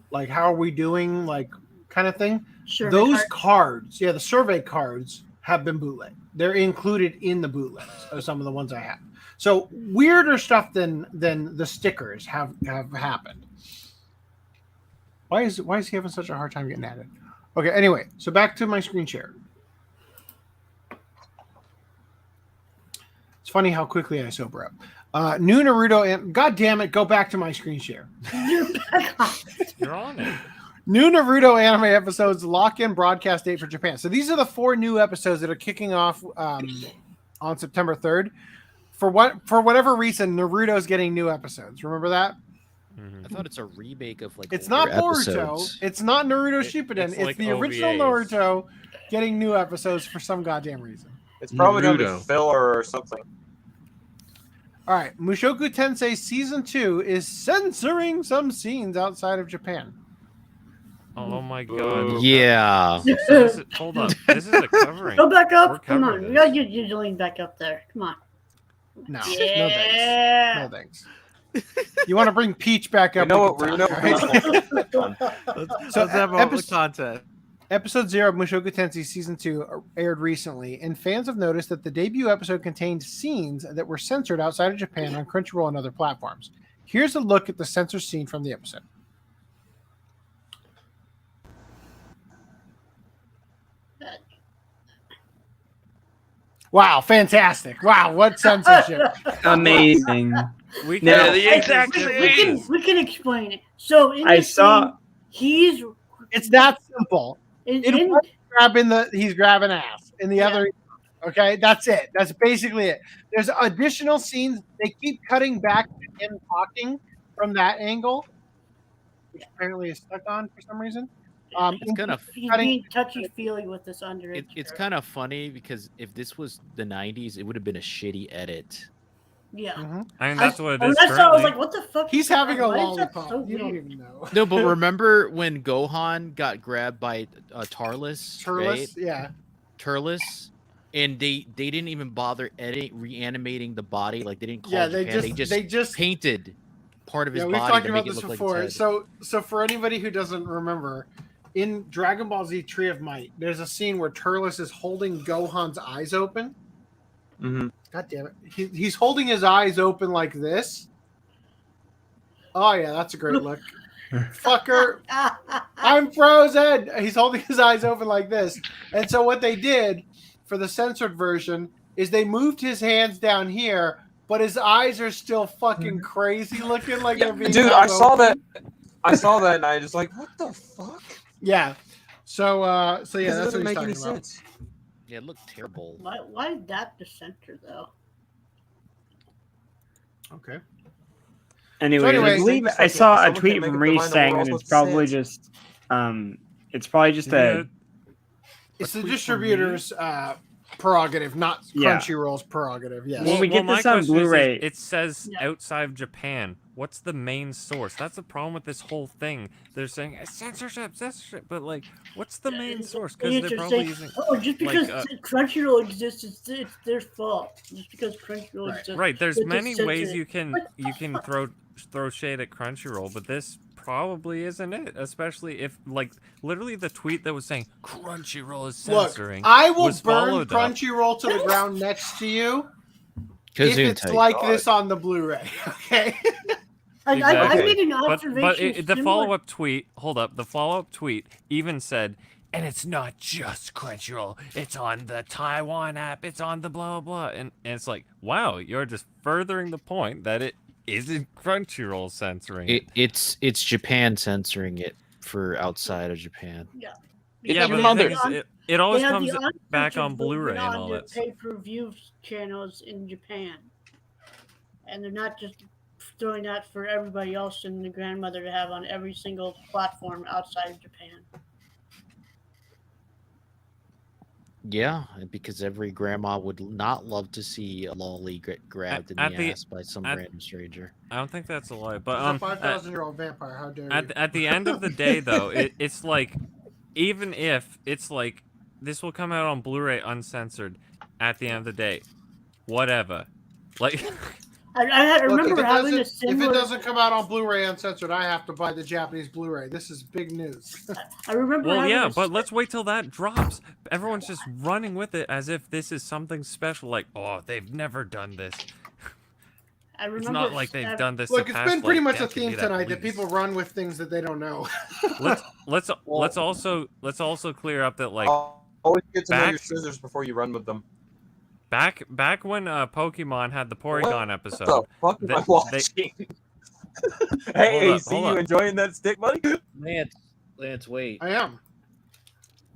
like how are we doing like kind of thing.
Survey
Those cards, yeah, the survey cards have been bootleg. They're included in the bootlegs of some of the ones I have. So weirder stuff than the stickers have happened. Why is he having such a hard time getting at it? Okay, anyway, so back to my screen share. It's funny how quickly I sober up. New Naruto and God damn it, go back to my screen share.
You're on it.
New Naruto anime episodes lock in broadcast date for Japan. So these are the 4 new episodes that are kicking off on September 3rd. For whatever reason, Naruto's getting new episodes. Remember that?
I thought it's a remake of like.
It's not
older
Boruto.
episodes.
It's not Naruto Shippuden. It's
like
the original
OVAs.
Naruto getting new episodes for some goddamn reason.
It's probably going to
Naruto.
be filler or something.
All right, Mushoku Tensei Season 2 is censoring some scenes outside of Japan.
Oh my god.
Yeah.
So hold on. This is a covering.
Go back
We're
up. Come
covering
on.
this.
You're lean back up there. Come on.
No,
Yeah.
no thanks. You want to bring Peach back up?
We know
Let's have a contest.
Episode 0 of Mushoku Tensei Season 2 aired recently, and fans have noticed that the debut episode contained scenes that were censored outside of Japan on Crunchyroll and other platforms. Here's a look at the censored scene from the episode. Wow, fantastic. Wow, what censorship.
Amazing.
We
Now,
we can explain it. So in
I
this
saw-
scene,
It's that simple.
in-
He's grabbing ass. In the other, okay, that's it. That's basically it. There's additional scenes. They keep cutting back to him talking from that angle, which apparently is stuck on for some reason.
It's kind of
he's being touchy-feely with this under it.
It's kind of funny because if this was the 90s, it would have been a shitty edit.
Yeah.
I mean, that's what it
when
is
I saw it, I was
currently.
like, what the fuck?
He's having a
Why is that
lollipop.
so
You don't
weird?
even know.
No, but remember when Gohan got grabbed by Tarlis? Right?
Yeah.
Turles, and they didn't even bother reanimating the body. Like they didn't call
Yeah,
Japan. They just painted part of his
we've
body
talked
to
about
make it
this
look
before.
like his head.
So for anybody who doesn't remember, in Dragon Ball Z Tree of Might, there's a scene where Turles is holding Gohan's eyes open.
Mm-hmm.
God damn it. He's holding his eyes open like this. Oh, yeah, that's a great look. Fucker. I'm frozen. He's holding his eyes open like this. And so what they did for the censored version is they moved his hands down here, but his eyes are still fucking crazy looking like they're being
Dude,
held
I saw
open.
that. I saw that, and I just like, what the fuck?
Yeah. So yeah,
It
that's
doesn't
what he's
make
talking
any
about.
sense.
Yeah, it looked terrible.
Why is that the center though?
Okay.
Anyway,
anyway,
I believe
it's
I
like
saw a
someone
tweet
can make
from
up their
Reese
mind
saying
on
that
what
it's probably
sense.
just a
It's the distributor's prerogative, not
Yeah.
Crunchyroll's prerogative. Yes.
When we get
my
this on
question is,
Blu-ray-
it says outside of Japan. What's the main source? That's the problem with this whole thing. They're saying censorship, but like, what's the main source? Because they're probably using.
Just because
like,
Crunchyroll exists, it's their fault. Just because Crunchyroll exists.
right. There's
they just
many
censor
ways
it.
you can throw shade at Crunchyroll, but this probably isn't it. Especially if like literally the tweet that was saying Crunchyroll is
Look,
censoring.
I will
was
burn
followed up.
Crunchyroll to the ground next to you if
Gesundheit.
it's like this on the Blu-ray. Okay.
I
Exactly.
made an
But
observation.
the
similar-
follow-up tweet, hold up, the follow-up tweet even said, and it's not just Crunchyroll, it's on the Taiwan app, it's on the blah, blah, and it's like, wow, you're just furthering the point that it isn't Crunchyroll censoring it.
It's Japan censoring it for outside of Japan.
Yeah.
Yeah, but the thing is, it always comes back on Blu-ray and all that.
Pay-per-view channels in Japan, and they're not just throwing that for everybody else and the grandmother to have on every single platform outside of Japan.
Yeah, because every grandma would not love to see a lolly get grabbed in the ass by some random stranger.
I don't think that's a lie, but
It's a 5,000-year-old vampire. How dare you?
at the end of the day, though, it's like, even if it's like this will come out on Blu-ray uncensored, at the end of the day, whatever, like.
I
Look,
remember having a
if
similar.
it doesn't come out on Blu-ray uncensored, I have to buy the Japanese Blu-ray. This is big news.
I remember.
Well,
having
yeah,
a-
but let's wait till that drops. Everyone's just running with it as if this is something special. Like, oh, they've never done this.
I remember.
It's not like they've done this.
Look,
the
it's
past,
been pretty
like,
much a
decade
theme
at
tonight that
least.
people run with things that they don't know.
Let's also clear up that like
Always get to know
back-
your scissors before you run with them.
back when Pokemon had the Porygon episode.
What the fuck am I watching? Hey,
Hold up,
see
hold
you
up.
enjoying that stick, buddy?
Lance, wait.
I am.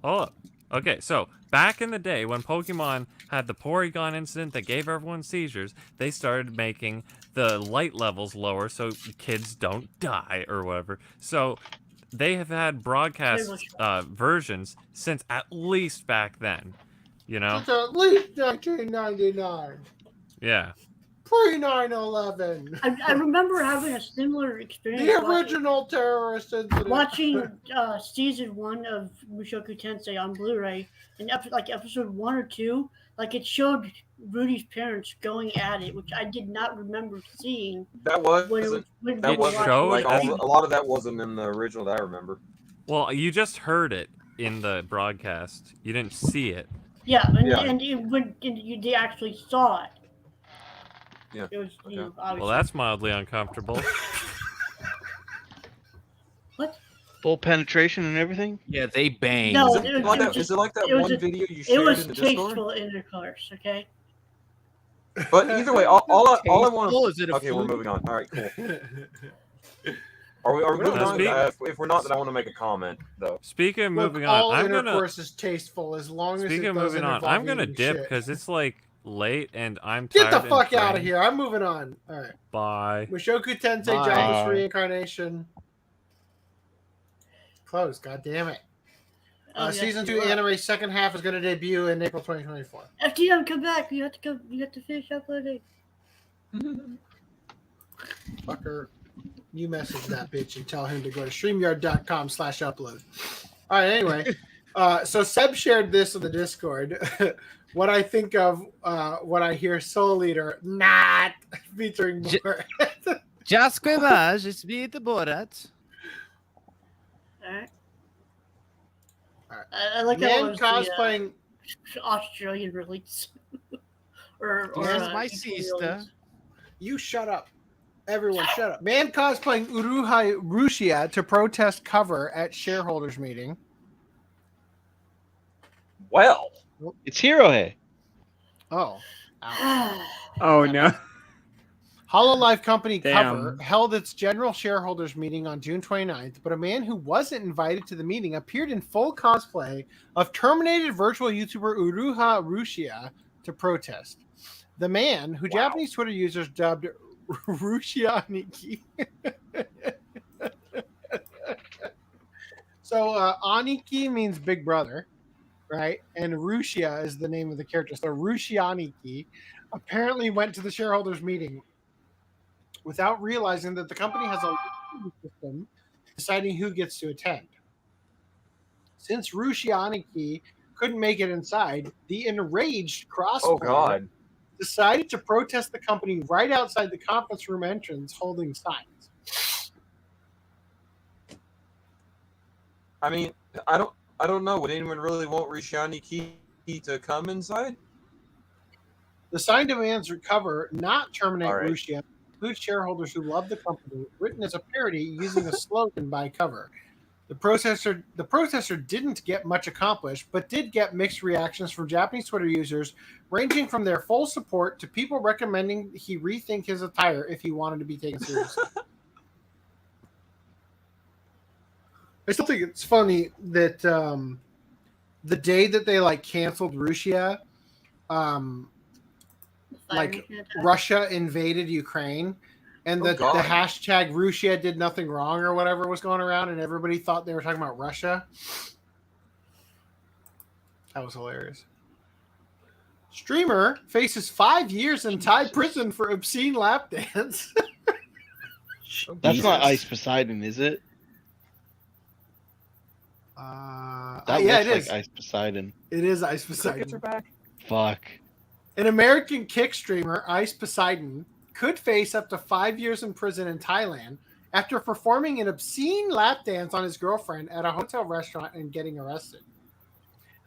Hold up. Okay, so back in the day when Pokemon had the Porygon incident that gave everyone seizures, they started making the light levels lower so kids don't die or whatever. So they have had broadcast versions since at least back then. You know?
It's at least 1999.
Yeah.
Pre 9/11.
I remember having a similar experience.
The original terrorist incident.
Watching season 1 of Mushoku Tensei on Blu-ray, and episode 1 or 2, like it showed Rudy's parents going at it, which I did not remember seeing.
That wasn't. That wasn't like a lot of that wasn't in the original that I remember.
Well, you just heard it in the broadcast. You didn't see it.
Yeah, and they actually saw it.
Yeah.
It was,
Well, that's mildly uncomfortable.
What?
Full penetration and everything?
Yeah, they bang.
No,
Is it like that one video you
it
shared
was
in the Discord?
tasteful intercourse, okay?
But either way, all I want
Tasteful? Is it a
okay, we're
food?
moving on. All right, cool. Are we moving on? If we're not, then I want to make a comment though.
Speaking of moving
all
on,
intercourse is tasteful as long as
Speaking
it
of
doesn't
moving on,
involve
I'm gonna
eating
dip
shit.
because it's like late and I'm
Get
tired
the fuck
and
out of
drained.
here! I'm moving on. All right.
Bye.
Mushoku Tensei
Bye.
Jobless Reincarnation. Close. God damn it.
Oh, yes,
Season
you
2
are.
anime second half is going to debut in April 2024.
FTM, come back. You have to come. You have to finish uploading.
Fucker. You message that bitch and tell him to go to StreamYard.com/upload. All right, anyway. So Seb shared this in the Discord. What I think of when I hear Soul Leader not featuring more.
Just Squimage, it's me, the Borat.
Alright. I like
Man
how it was
cosplaying
the Australian release. or
Here's my
UK
sister.
release.
You shut up. Everyone shut up. Man cosplaying Uruhai Rusia to protest cover at shareholders meeting.
Well,
it's Hirohe.
Oh.
Oh no.
Hololive Company
Damn.
cover held its general shareholders meeting on June 29th, but a man who wasn't invited to the meeting appeared in full cosplay of terminated virtual YouTuber Uruha Rusia to protest. The man, who Japanese Twitter users dubbed Rushianiki. So Aniki means big brother, right? And Rushia is the name of the character. So Rushianiki apparently went to the shareholders meeting without realizing that the company has a system deciding who gets to attend. Since Rushianiki couldn't make it inside, the enraged crossplayer decided to protest the company right outside the conference room entrance holding signs.
I mean, I don't know. Would anyone really want Rishaniki to come inside?
The sign demands recover, not terminate
All right.
Rusia. Include shareholders who love the company, written as a parody using a slogan by cover. The protester didn't get much accomplished, but did get mixed reactions from Japanese Twitter users, ranging from their full support to people recommending he rethink his attire if he wanted to be taken seriously. I still think it's funny that the day that they canceled Russia, Russia invaded Ukraine, and the hashtag Russia did nothing wrong or whatever was going around, and everybody thought they were talking about Russia. That was hilarious. Streamer faces 5 years in Thai prison for obscene lap dance.
That's not Ice Poseidon, is it?
That yeah, it
looks
is.
like Ice Poseidon.
It is Ice Poseidon.
Get her back.
Fuck.
An American kick streamer, Ice Poseidon, could face up to 5 years in prison in Thailand after performing an obscene lap dance on his girlfriend at a hotel restaurant and getting arrested.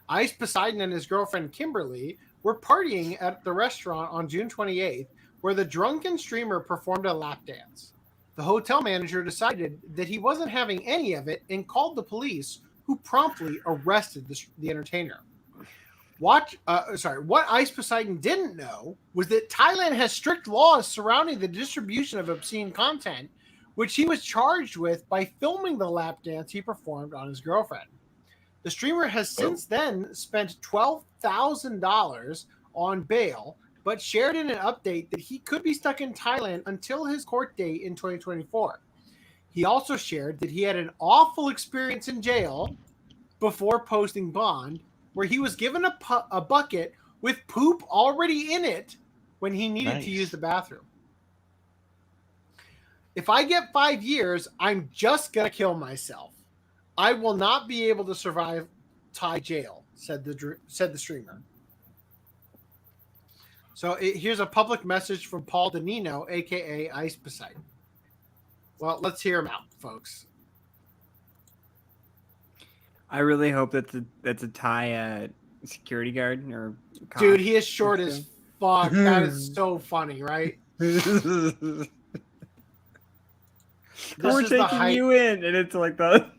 Ice Poseidon and his girlfriend Kimberly were partying at the restaurant on June 28th, where the drunken streamer performed a lap dance. The hotel manager decided that he wasn't having any of it and called the police, who promptly arrested the entertainer. What Ice Poseidon didn't know was that Thailand has strict laws surrounding the distribution of obscene content, which he was charged with by filming the lap dance he performed on his girlfriend. The streamer has since then spent $12,000 on bail, but shared in an update that he could be stuck in Thailand until his court date in 2024. He also shared that he had an awful experience in jail before posting bond, where he was given a bucket with poop already in it when he needed
Nice.
to use the bathroom. If I get 5 years, I'm just going to kill myself. I will not be able to survive Thai jail, said the streamer. So here's a public message from Paul Danino, a.k.a. Ice Poseidon. Well, let's hear him out, folks.
I really hope that's a Thai security guard or cop.
Dude, he is short as fuck. That is so funny, right?
We're taking you in, and it's like the.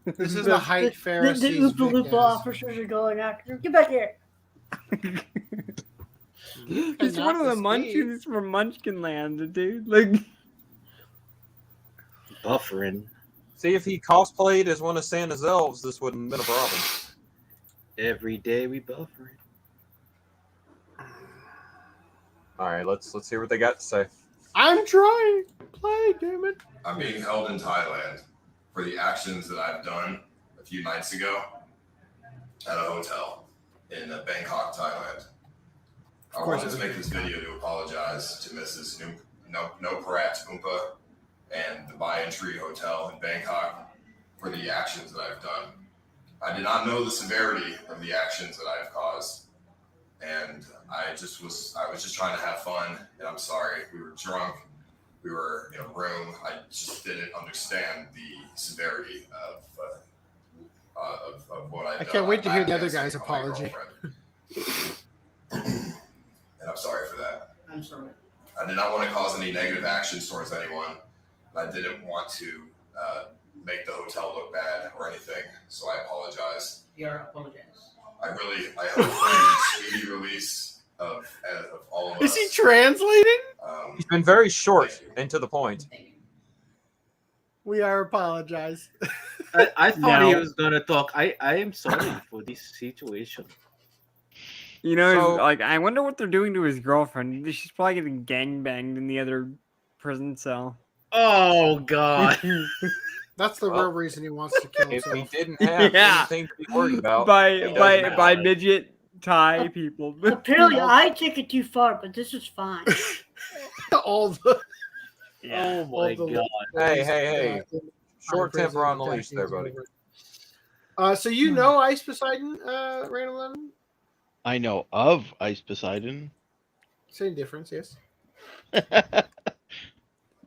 This is the height Pharisees.
The loophole officers are going after him. Get back here.
He's one of the Munchkins from Munchkinland, dude. Like
buffering.
See, if he cosplayed as one of Santa's elves, this wouldn't have been a problem.
Every day we buffering.
All right, let's hear what they got to say.
I'm trying. Play, damn it.
I'm being held in Thailand for the actions that I've done a few nights ago at a hotel in Bangkok, Thailand. I wanted to make this video to apologize to Mrs. Noparat Oompa and the Bayan Tree Hotel in Bangkok for the actions that I've done. I did not know the severity of the actions that I've caused, and I was just trying to have fun, and I'm sorry. We were drunk. We were in a room. I just didn't understand the severity of what I.
I can't wait to hear the other guy's apology.
And I'm sorry for that.
I'm sorry.
I did not want to cause any negative actions towards anyone. I didn't want to make the hotel look bad or anything, so I apologize.
You apologize.
I hope for a speedy release of all of us.
Is he translating?
He's been very short and to the point.
We are apologize.
I thought he was gonna talk. I am sorry for this situation.
You know, like I wonder what they're doing to his girlfriend. She's probably getting gangbanged in the other prison cell.
Oh God.
That's the real reason he wants to kill
If
himself.
he didn't have anything to be worried about,
by midget Thai people.
Apparently, I take it too far, but this is fine.
All the.
Oh my God.
Hey. Short temper on the leash there, buddy.
So you know Ice Poseidon, Random Lemon?
I know of Ice Poseidon.
Same difference, yes.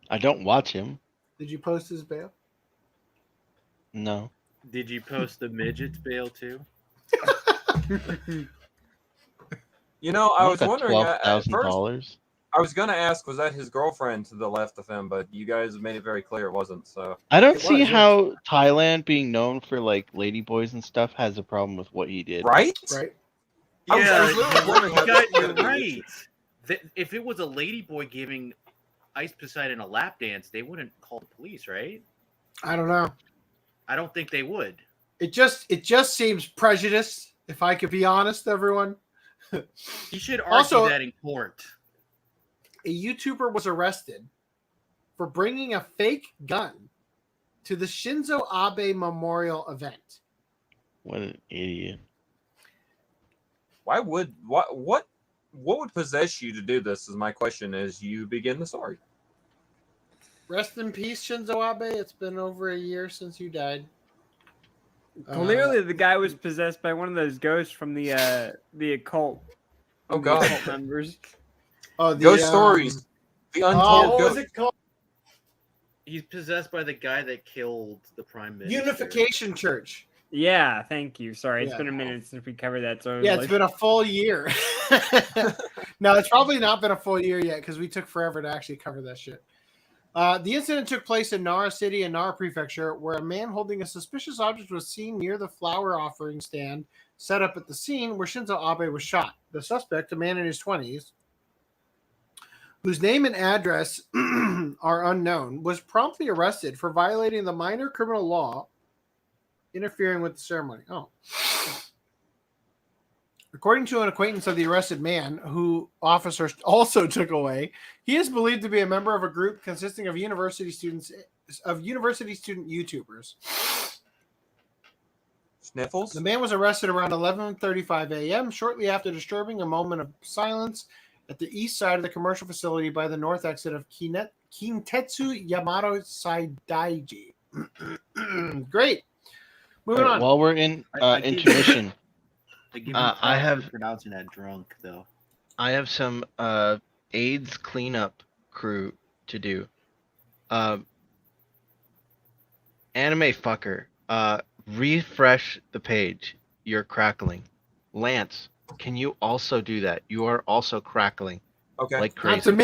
I don't watch him.
Did you post his bail?
No.
Did you post the midget's bail too?
You know, I was wondering at
$12,000.
first. I was gonna ask, was that his girlfriend to the left of him? But you guys made it very clear it wasn't. So
I don't see how Thailand, being known for like ladyboys and stuff, has a problem with what he did.
Right?
Right.
I was literally wondering how that
you're
could be.
right. If it was a ladyboy giving Ice Poseidon a lap dance, they wouldn't call the police, right?
I don't know.
I don't think they would.
It just seems prejudiced, if I could be honest, everyone.
He should argue
Also,
that in court.
A YouTuber was arrested for bringing a fake gun to the Shinzo Abe memorial event.
What an idiot.
Why would what would possess you to do this? Is my question as you begin the story.
Rest in peace, Shinzo Abe. It's been over a year since you died.
Clearly, the guy was possessed by one of those ghosts from the occult.
Oh God!
Occult members.
Oh,
Ghost stories. The untold
what
ghost.
was it called?
He's possessed by the guy that killed the prime minister.
Unification Church.
Yeah, thank you. Sorry, it's
Yeah.
been a minute since we covered that. So
Yeah, it's been a full year. No, it's probably not been a full year yet because we took forever to actually cover that shit. The incident took place in Nara City and Nara Prefecture, where a man holding a suspicious object was seen near the flower offering stand set up at the scene where Shinzo Abe was shot. The suspect, a man in his 20s, whose name and address are unknown, was promptly arrested for violating the minor criminal law, interfering with the ceremony. Oh. According to an acquaintance of the arrested man, who officers also took away, he is believed to be a member of a group consisting of university student YouTubers.
Sniffles?
The man was arrested around 11:35 a.m. shortly after disturbing a moment of silence at the east side of the commercial facility by the north exit of Kintetsu Yamato Saidaiji. Great. Moving on.
While we're in intermission,
I have pronouncing that drunk though.
I have some AIDS cleanup crew to do. Anime fucker, refresh the page. You're crackling. Lance, can you also do that? You are also crackling.
Okay.
Like crazy.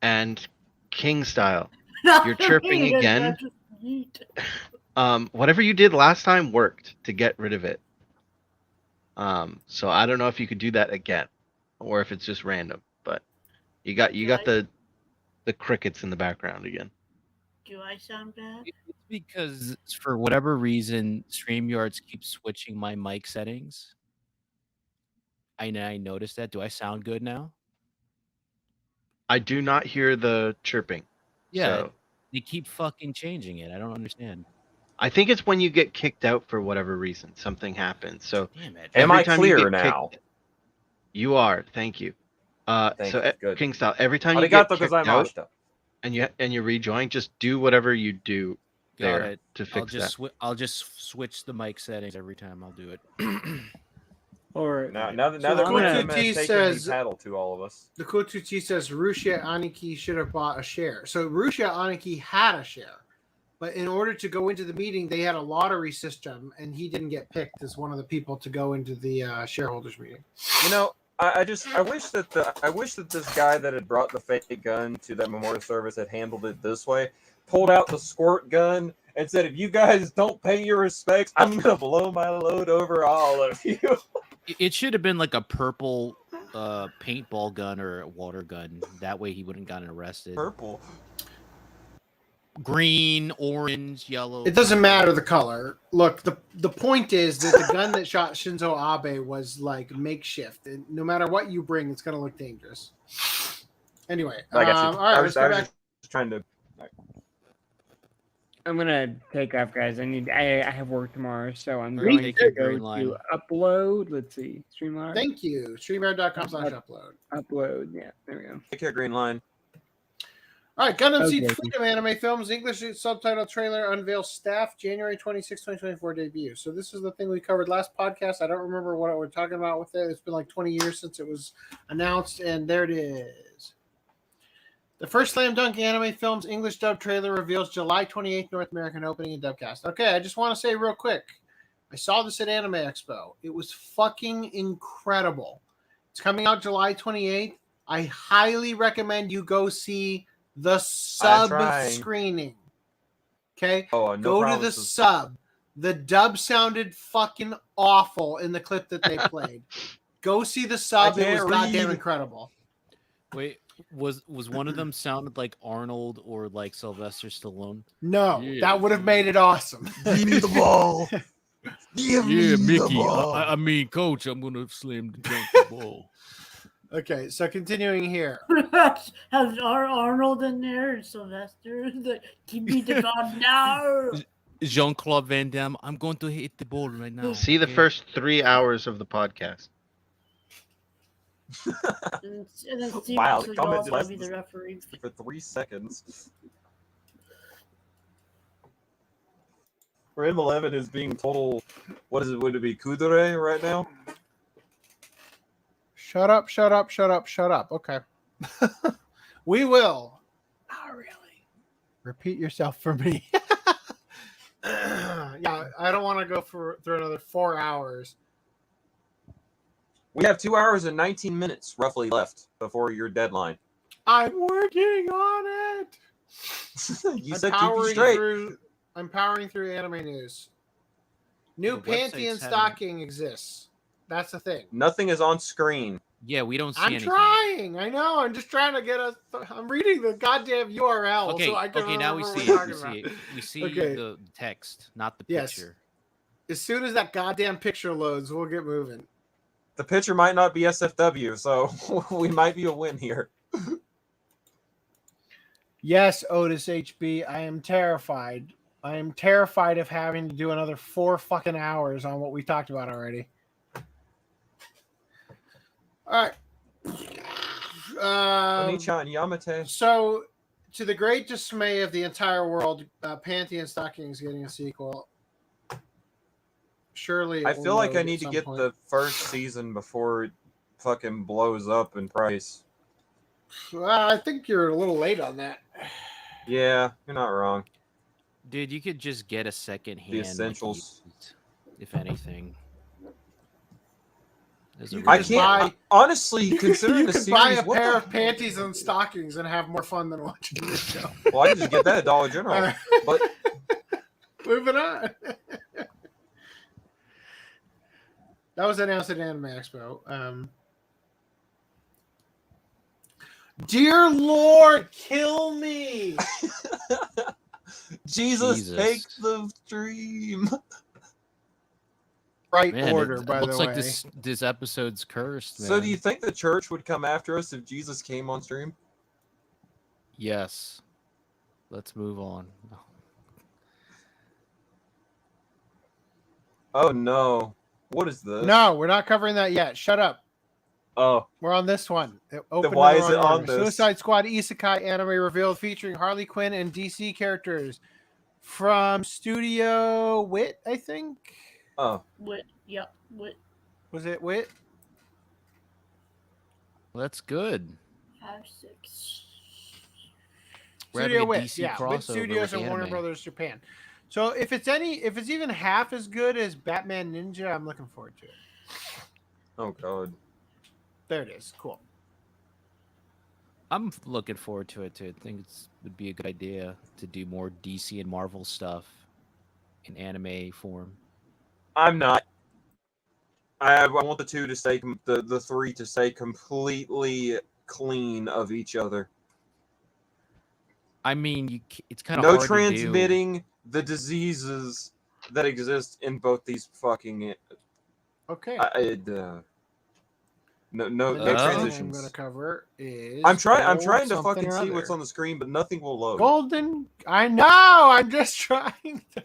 And King style, you're chirping again. Whatever you did last time worked to get rid of it. So I don't know if you could do that again, or if it's just random. But you got the crickets in the background again.
Do I sound bad?
It's because for whatever reason, StreamYards keeps switching my mic settings. I noticed that. Do I sound good now?
I do not hear the chirping.
Yeah,
So
they keep fucking changing it. I don't understand.
I think it's when you get kicked out for whatever reason, something happens. So
Damn it.
Am
every
I
time
clear
you get
now?
You are. Thank you.
Good.
King style. Every time you get kicked out
gozaimasu.
and you rejoin, just do whatever you do
Got
there
it.
to fix that.
I'll just switch the mic settings every time. I'll do it.
All right.
Now that
So
the
Kututi
Gundam has taken
says-
the paddle to all of us.
The Kotuchi says Rushia Aniki should have bought a share. So Rushia Aniki had a share, but in order to go into the meeting, they had a lottery system, and he didn't get picked as one of the people to go into the shareholders meeting.
You know, I wish that this guy that had brought the fake gun to that memorial service had handled it this way. Pulled out the squirt gun and said, "If you guys don't pay your respects, I'm gonna blow my load over all of you."
It should have been like a purple paintball gun or a water gun. That way he wouldn't gotten arrested.
Purple.
Green, orange, yellow.
It doesn't matter the color. Look, the point is that the gun that shot Shinzo Abe was like makeshift. And no matter what you bring, it's going to look dangerous. Anyway,
I got you.
all right,
I
let's
was
go back.
just trying to.
I'm gonna take off, guys. I have work tomorrow, so I'm
All right,
going
take
to
your
go
Greenline.
to upload. Let's see, Streamline.
Thank you. StreamYard.com/upload.
Upload. Yeah, there we go.
Take care, Greenline.
All right, Gundam Seed
Okay.
Freedom Anime Films English subtitle trailer unveils staff January 26, 2024 debut. So this is the thing we covered last podcast. I don't remember what we're talking about with it. It's been like 20 years since it was announced, and there it is. The first Slam Dunk Anime Films English dub trailer reveals July 28th North American opening and dubcast. Okay, I just want to say real quick, I saw this at Anime Expo. It was fucking incredible. It's coming out July 28th. I highly recommend you go see the sub screening. Okay?
Oh, no
go to the
promises.
sub. The dub sounded fucking awful in the clip that they played. Go see the sub. It was
can't
goddamn
read.
incredible.
Wait, was one of them sounded like Arnold or like Sylvester Stallone?
No,
Yeah.
that would have made it awesome.
Give me the ball.
Give
Yeah, Mickey. I mean, Coach, I'm gonna slam the ball.
Okay, so continuing here.
Has Arnold in there and Sylvester? Give me the ball now.
Jean-Claude Van Damme, I'm going to hit the ball right now.
See the
okay?
first 3 hours of the podcast.
And then Steve
Wow,
will
the comment
also
less
be the referee.
for 3 seconds. Random 11 is being total. What is it? Would it be Kudere right now?
Shut up, shut up, shut up, shut up. Okay. We will. Not really. Repeat yourself for me. Yeah, I don't want to go through another 4 hours.
We have 2 hours and 19 minutes roughly left before your deadline.
I'm working on it.
You said keep you straight.
I'm powering through anime news. New
The
panty
website's
and
having-
stocking exists. That's the thing.
Nothing is on screen.
Yeah, we don't see
I'm
anything.
trying. I know. I'm just trying to get us. I'm reading the goddamn URL.
Okay,
so I can
okay, now we
remember
see
what
it.
we're
We see
talking
it. We see
Okay.
the text, not the
Yes.
picture.
As soon as that goddamn picture loads, we'll get moving.
The pitcher might not be SFW, so we might be a win here.
Yes, Otis HB, I am terrified. I am terrified of having to do another 4 fucking hours on what we talked about already. All right.
Oni-chan Yamate.
So, to the great dismay of the entire world, Panty and Stockings getting a sequel. Surely,
I feel like I need to get the first season before it fucking blows up in price.
I think you're a little late on that.
Yeah, you're not wrong.
Dude, you could just get a second hand.
The essentials,
if anything.
I can't
honestly considering
you
the
could
series.
buy a
what
pair
the-
of panties and stockings and have more fun than watching this show.
Well, I can just get that at Dollar General. But
moving on. That was announced at Anime Expo. Dear Lord, kill me!
Jesus, take the dream.
Right
Man,
order,
it
by the
looks
way.
like this episode's cursed. Man.
So, do you think the church would come after us if Jesus came on stream?
Yes. Let's move on.
Oh no! What is this?
No, we're not covering that yet. Shut up.
Oh,
we're on this one. Open
why
in the
is it
wrong
on
order.
this?
Suicide Squad Isekai anime revealed featuring Harley Quinn and DC characters from Studio Wit, I think.
Oh,
Wit. Yep. Wit.
Was it Wit?
Well, that's good.
5, 6.
We're having
Studio
a
Wit,
DC
yeah. Wit
crossover
Studios
with
and Warner
anime.
Brothers Japan. So if it's even half as good as Batman Ninja, I'm looking forward to it.
oh god.
There it is. Cool.
I'm looking forward to it too. I think it would be a good idea to do more DC and Marvel stuff in anime form.
I'm not. I want the two to stay, the three to stay completely clean of each other.
I mean, it's kind of
No
hard
transmitting the diseases that exist in both these fucking.
Okay.
No
The next thing
transitions.
I'm going to cover is.
I'm trying
Gold
to
something
fucking
or
see
other.
what's on the screen, but nothing will load.
Golden. I know. I'm just trying to.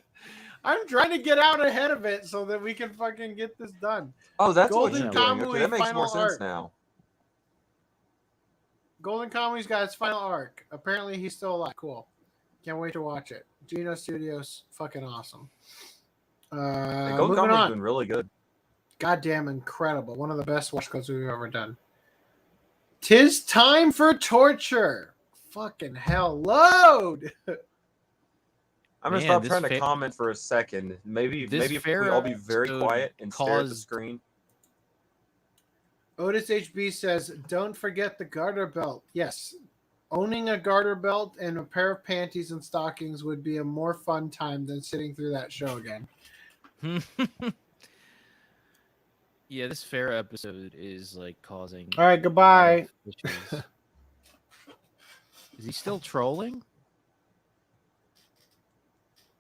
I'm trying to get out ahead of it so that we can fucking get this done.
Oh, that's
Golden
what you're doing.
Kamuy
Okay, that makes
final
more sense
arc.
now.
Golden Kamuy's got his final arc. Apparently, he's still alive. Cool. Can't wait to watch it. Geno Studios, fucking awesome.
Hey, Golden
Moving
Kamuy's
on.
been really good.
Goddamn incredible. One of the best watch codes we've ever done. 'Tis time for torture. Fucking hell. Load.
I'm gonna
Man,
stop
this
trying to
fa-
comment for a second. Maybe
This
if we all be very
episode
quiet and stare at the
caused-
screen.
Otis HB says, don't forget the garter belt. Yes. Owning a garter belt and a pair of panties and stockings would be a more fun time than sitting through that show again.
Yeah, this fair episode is like causing.
All right, goodbye.
issues. Is he still trolling?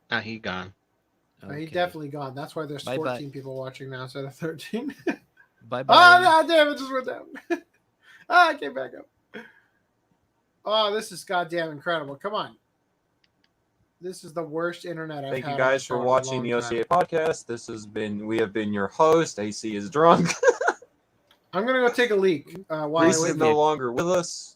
Nah, he gone.
He definitely gone. That's why there's
Bye-bye.
14 people watching now instead of 13.
Bye bye.
Oh, no, damn, it just went down. I came back up. Oh, this is goddamn incredible. Come on. This is the worst internet I've
Thank
had.
you guys for watching the OCA podcast. We have been your host. AC is drunk.
I'm going to go take a leak while
Reese
I
is
wait.
no longer with us.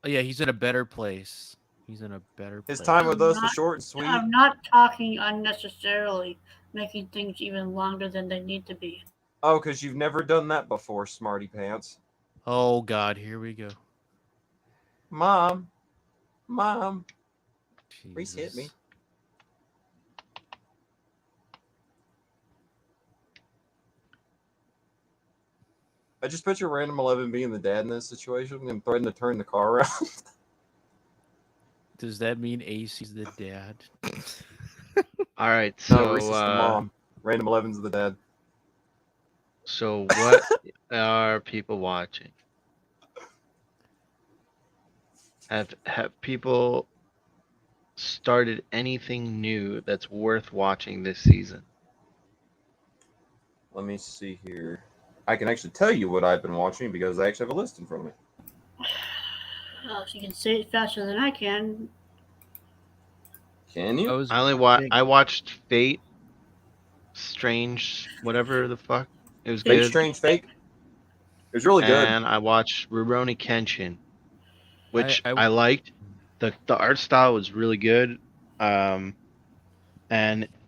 Oh yeah, he's in a better place. He's in a better place.
His time with us was short and sweet.
I'm not talking unnecessarily, making things even longer than they need to be.
Oh, because you've never done that before, smarty pants.
Oh god, here we go.
Mom. Reese hit me. I just picture Random 11 being the dad in this situation and threatening to turn the car around.
Does that mean AC's the dad?
All right, so
No, Reese is the mom. Random 11's the dad.
So what are people watching? Have people started anything new that's worth watching this season?
Let me see here. I can actually tell you what I've been watching because I actually have a list in front of me.
Well, if you can say it faster than I can.
Can you?
I watched Fate, Strange, whatever the fuck. It was
Fate,
good.
Strange, Fake. was really good.
And I watched Rurouni Kenshin, which
I-
I liked. The art style was really good. And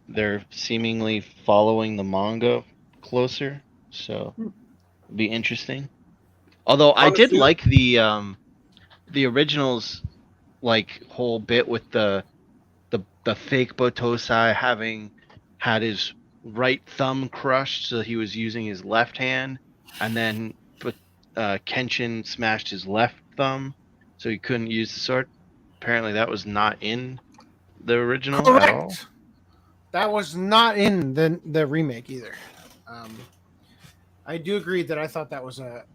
they're seemingly following the manga closer, so it'll be interesting. Although I did like the originals, like whole bit with the fake Botosai having had his right thumb crushed, so he was using his left hand, and then Kenshin smashed his left thumb, so he couldn't use the sword. Apparently, that was not in the original at all.
Correct. That was not in the remake either. I do agree that I thought that was a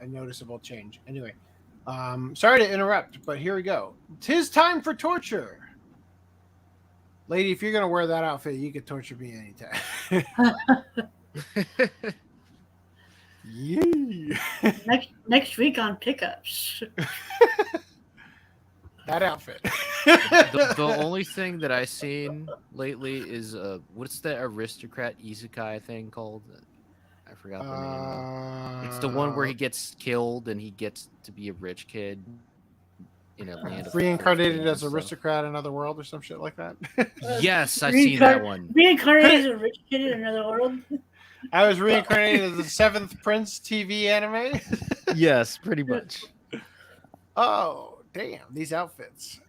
noticeable change. Anyway, sorry to interrupt, but here we go. 'Tis time for torture. Lady, if you're going to wear that outfit, you can torture me anytime. Yee.
Next week on Pickups.
That outfit.
The only thing that I've seen lately is what's the aristocrat isekai thing called? I forgot the name. It's the one where he gets killed and he gets to be a rich kid in a land of
Reincarnated as
stuff.
aristocrat in another world or some shit like that.
Yes, I've seen that one.
Reincarnated as a rich kid in another world.
I was reincarnated as the Seventh Prince TV anime.
Yes, pretty much.
Oh, damn, these outfits.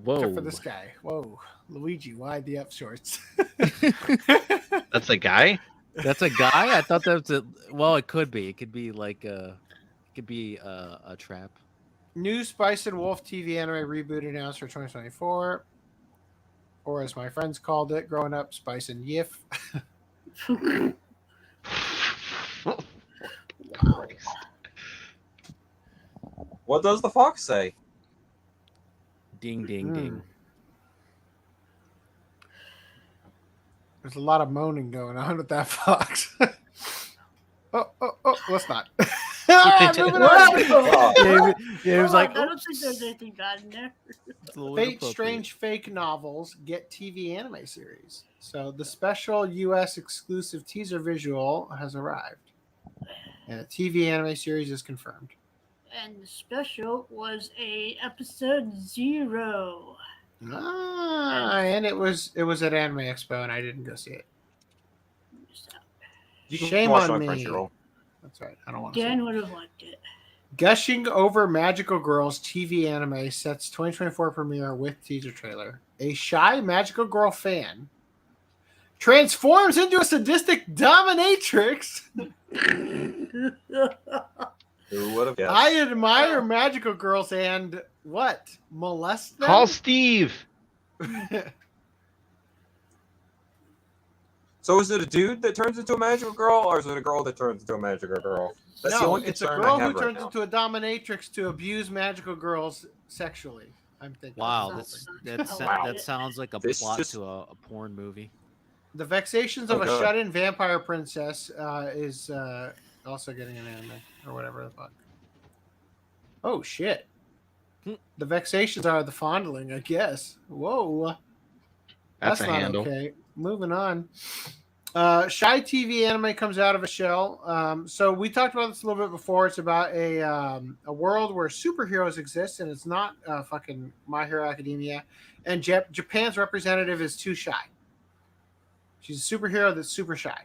Whoa.
Except for this guy. Whoa. Luigi, why the up shorts?
That's a guy?
That's a guy? I thought that was a... Well, it could be. It could be like a... It could be a trap.
New Spice and Wolf TV anime reboot announced for 2024. Or as my friends called it growing up, Spice and Yif.
What does the fox say?
Ding, ding, ding.
There's a lot of moaning going on with that fox. oh, let's not. Moving on.
Yeah, it was like,
I don't think there's anything bad in there.
Fate Strange Fake Novels get TV anime series. So the special US exclusive teaser visual has arrived. And a TV anime series is confirmed.
And the special was a episode 0.
And it was at Anime Expo and I didn't go see it.
You can
Shame
watch
on
it
me.
Crunchyroll.
That's right. I don't want to.
Dan would have liked it.
Gushing Over Magical Girls TV anime sets 2024 premiere with teaser trailer. A shy magical girl fan transforms into a sadistic dominatrix.
Who would have guessed?
I admire magical girls and what? Molest them?
Call Steve.
So is it a dude that turns into a magical girl, or is it a girl that turns into a magical girl? That's the
No,
only
it's a
concern
girl
I have
who
right
turns
now.
into a dominatrix to abuse magical girls sexually. I'm thinking.
wow, that sounds like a
This
plot
just-
to a porn movie.
The Vexations of
Oh,
a
God.
Shut-In Vampire Princess is also getting an anime or whatever the fuck. Oh shit! The Vexations are the fondling, I guess. Whoa,
That's a
not
handle.
okay. Moving on. Shy TV anime comes out of a shell. So we talked about this a little bit before. It's about a world where superheroes exist, and it's not fucking My Hero Academia. And Japan's representative is too shy. She's a superhero that's super shy.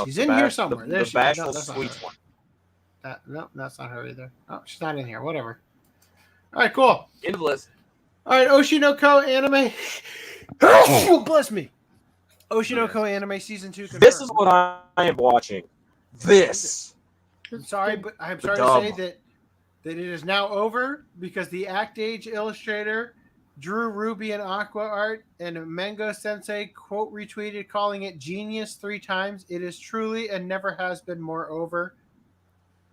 She's in here somewhere. There
The
she is. No,
bashful
that's not
sweet
her.
one.
No, that's not her either. Oh, she's not in here. Whatever. All right, cool.
End of the list.
All right, Oshinoko anime. Bless me. Oshinoko anime season 2. Confirmed.
This is what I am watching. This.
I'm sorry, but I'm sorry
dub.
to say that it is now over because the Act Age illustrator drew Ruby and Aqua art, and Mango Sensei quote retweeted calling it genius 3 times. It is truly and never has been more over.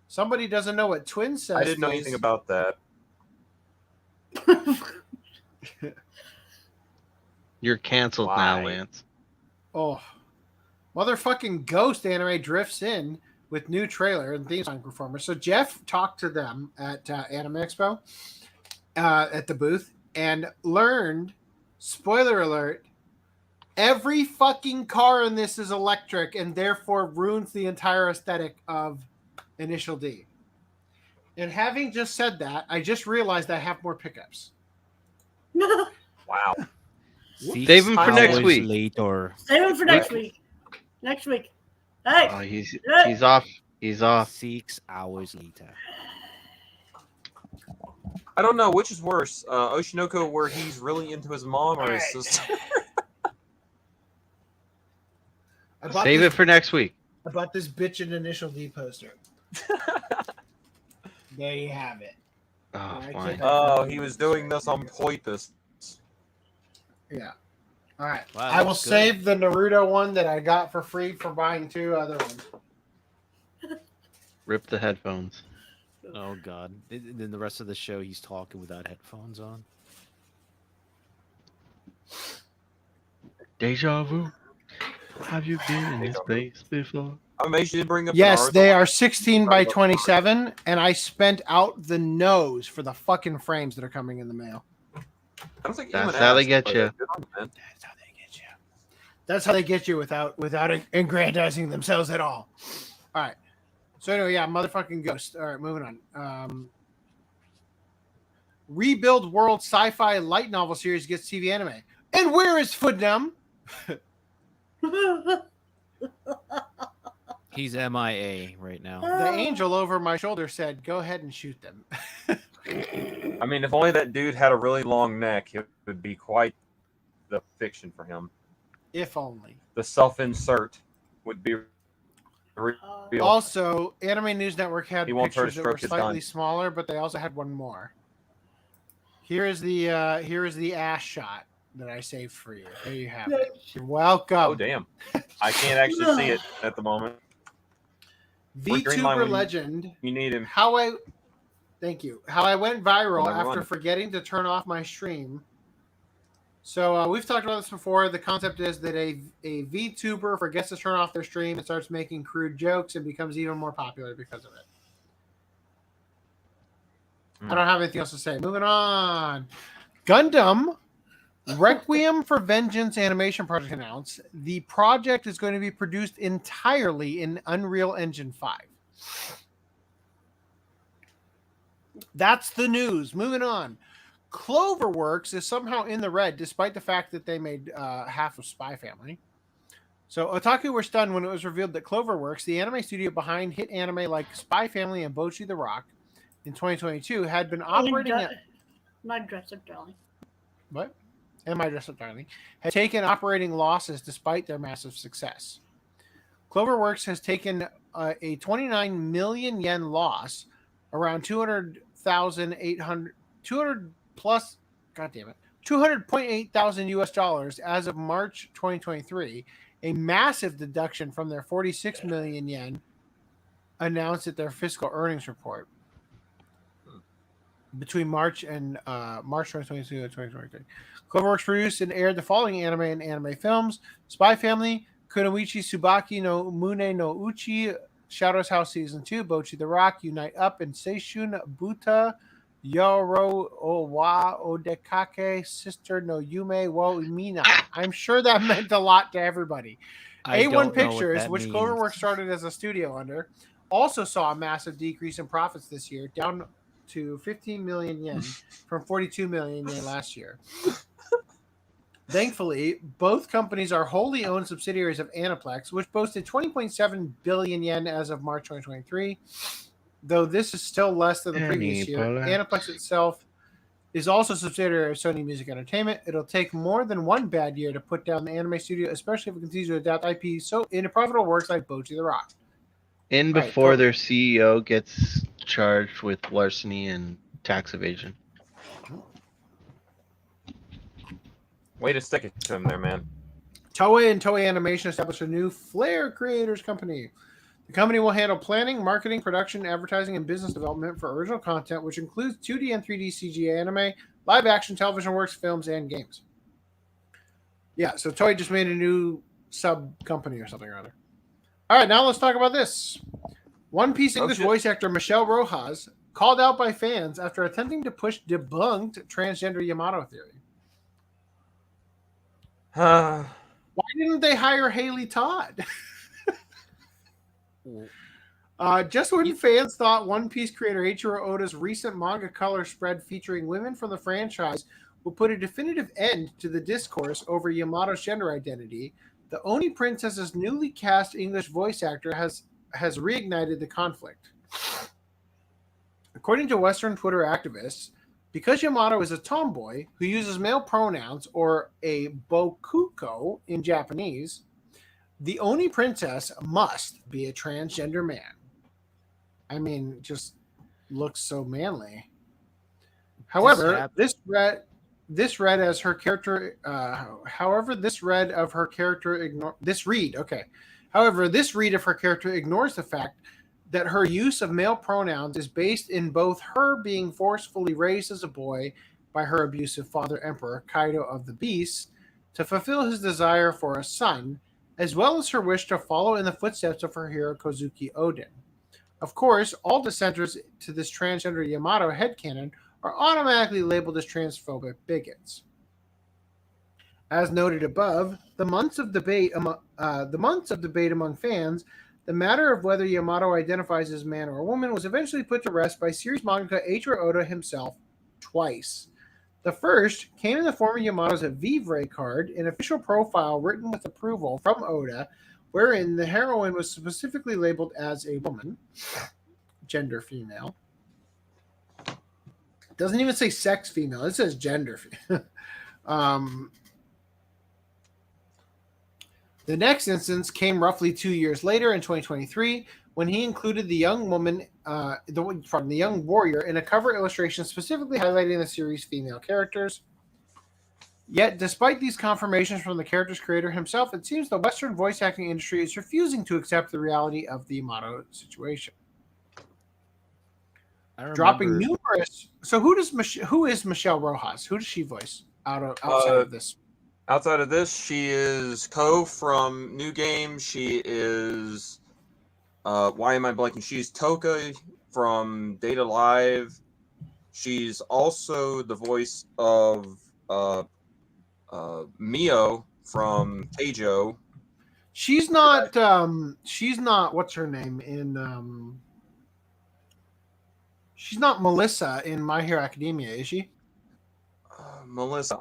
Somebody doesn't know what twin says.
I didn't know anything about that.
You're canceled now, Lance.
Oh, motherfucking Ghost anime drifts in with new trailer and theme song performers. So Jeff talked to them at Anime Expo at the booth and learned, spoiler alert, Every fucking car in this is electric and therefore ruins the entire aesthetic of Initial D. And having just said that, I just realized I have more pickups.
Wow.
Save him for next week.
Later.
Save him for next week. Next week. Hey.
Oh, he's off. He's off.
6 hours later.
I don't know which is worse, Oshinoko, where he's really into his mom, or his sister.
Save it for next week.
I bought this bitch an Initial D poster. There you have it.
Oh,
fine.
Oh, he was doing this on purpose.
Yeah. All right.
Wow,
I will
that's good.
save the Naruto one that I got for free for buying 2 other ones.
Rip the headphones.
Oh God! Then the rest of the show, he's talking without headphones on.
Deja vu. Have you been in this place before?
I'm amazed you didn't bring up.
Yes,
the Naruto
they
one.
are 16 by 27, and I spent out the nose for the fucking frames that are coming in the mail.
I don't think
That's
anyone
how they
asked,
get
but
you.
good on man.
That's how they get you without aggrandizing themselves at all. All right. So anyway, yeah, motherfucking Ghost. All right, moving on. Rebuild World Sci-Fi Light Novel Series gets TV anime. And where is Footnum?
He's MIA right now.
The angel over my shoulder said, "Go ahead and shoot them."
I mean, if only that dude had a really long neck, it would be quite the fiction for him.
If only.
The self-insert would be real.
Also, Anime News Network had
He won't try to
pictures that were
stroke his
slightly
gun.
smaller, but they also had one more. Here is the ass shot that I saved for you. There you have it. You're welcome.
Oh damn! I can't actually see it at the moment. Where's Greenline
VTuber
when
legend.
You need him.
Thank you. How I went viral
Well,
after forgetting to turn off my stream. So we've talked about this before. The concept is that a VTuber forgets to turn off their stream and starts making crude jokes and becomes even more popular because of it. I don't have anything else to say. Moving on. Gundam Requiem for Vengeance animation project announced. The project is going to be produced entirely in Unreal Engine 5. That's the news. Moving on. CloverWorks is somehow in the red, despite the fact that they made half of Spy Family. So Otaku were stunned when it was revealed that CloverWorks, the anime studio behind hit anime like Spy Family and Bocchi the Rock in 2022, had been operating at...
My dress up, darling.
What? And My Dress Up Darling had taken operating losses despite their massive success. CloverWorks has taken a 29 million yen loss, around 200.8 thousand US dollars as of March 2023, a massive deduction from their 46 million yen announced at their fiscal earnings report between March 2022 and 2023. CloverWorks produced and aired the following anime and anime films: Spy Family, Kunoichi Tsubaki no Mune no Uchi, Shadow's House Season 2, Bocchi the Rock, Unite Up, and Seishun Buta, Yoro Owa Odekake, Sister no Yume wo Mina. I'm sure that meant a lot to everybody. A1 Pictures, which CloverWorks started as a studio under, also saw a massive decrease in profits this year, down to 15 million yen from 42 million yen last year. Thankfully, both companies are wholly owned subsidiaries of Aniplex, which boasted 20.7 billion yen as of March 2023. Though this is still less than the previous year, Aniplex itself is also a subsidiary of Sony Music Entertainment. It'll take more than one bad year to put down the anime studio, especially if it continues to adapt IP so into profitable works like Bocchi the Rock.
Before their CEO gets charged with larceny and tax evasion.
Way to stick it to him there, man.
Toei and Toei Animation established a new Flare Creators Company. The company will handle planning, marketing, production, advertising, and business development for original content, which includes 2D and 3D CG anime, live-action television works, films, and games. Yeah, so Toei just made a new sub-company or something or other. All right, now let's talk about this. One Piece English voice actor Michelle Rojas called out by fans after attempting to push debunked transgender Yamato theory. Why didn't they hire Haley Todd? Just when fans thought One Piece creator Eiichiro Oda's recent manga color spread featuring women from the franchise will put a definitive end to the discourse over Yamato's gender identity, the Oni Princess's newly cast English voice actor has reignited the conflict. According to Western Twitter activists, because Yamato is a tomboy who uses male pronouns, or a bokuko in Japanese, the Oni princess must be a transgender man. I mean, just looks so manly. However, this read of her character ignores the fact that her use of male pronouns is based in both her being forcefully raised as a boy by her abusive father, Emperor Kaido of the Beasts, to fulfill his desire for a son, as well as her wish to follow in the footsteps of her hero Kozuki Oden. Of course, all dissenters to this transgender Yamato headcanon are automatically labeled as transphobic bigots. As noted above, the months of debate among fans, the matter of whether Yamato identifies as man or woman was eventually put to rest by series mangaka Eiichiro Oda himself twice. The first came in the form of Yamato's Vivre card, an official profile written with approval from Oda, wherein the heroine was specifically labeled as a woman, gender female. It doesn't even say sex female, it says gender female. The next instance came roughly 2 years later in 2023, when he included the young warrior in a cover illustration specifically highlighting the series' female characters. Yet, despite these confirmations from the character's creator himself, it seems the Western voice acting industry is refusing to accept the reality of the Yamato situation. Dropping numerous. So, who is Michelle Rojas? Who does she voice outside of this?
Outside of this, she is Ko from New Game. She is why am I blanking? She's Toka from Data Live. She's also the voice of Mio from Keijo.
She's not what's her name in she's not Melissa in My Hero Academia, is she?
Melissa,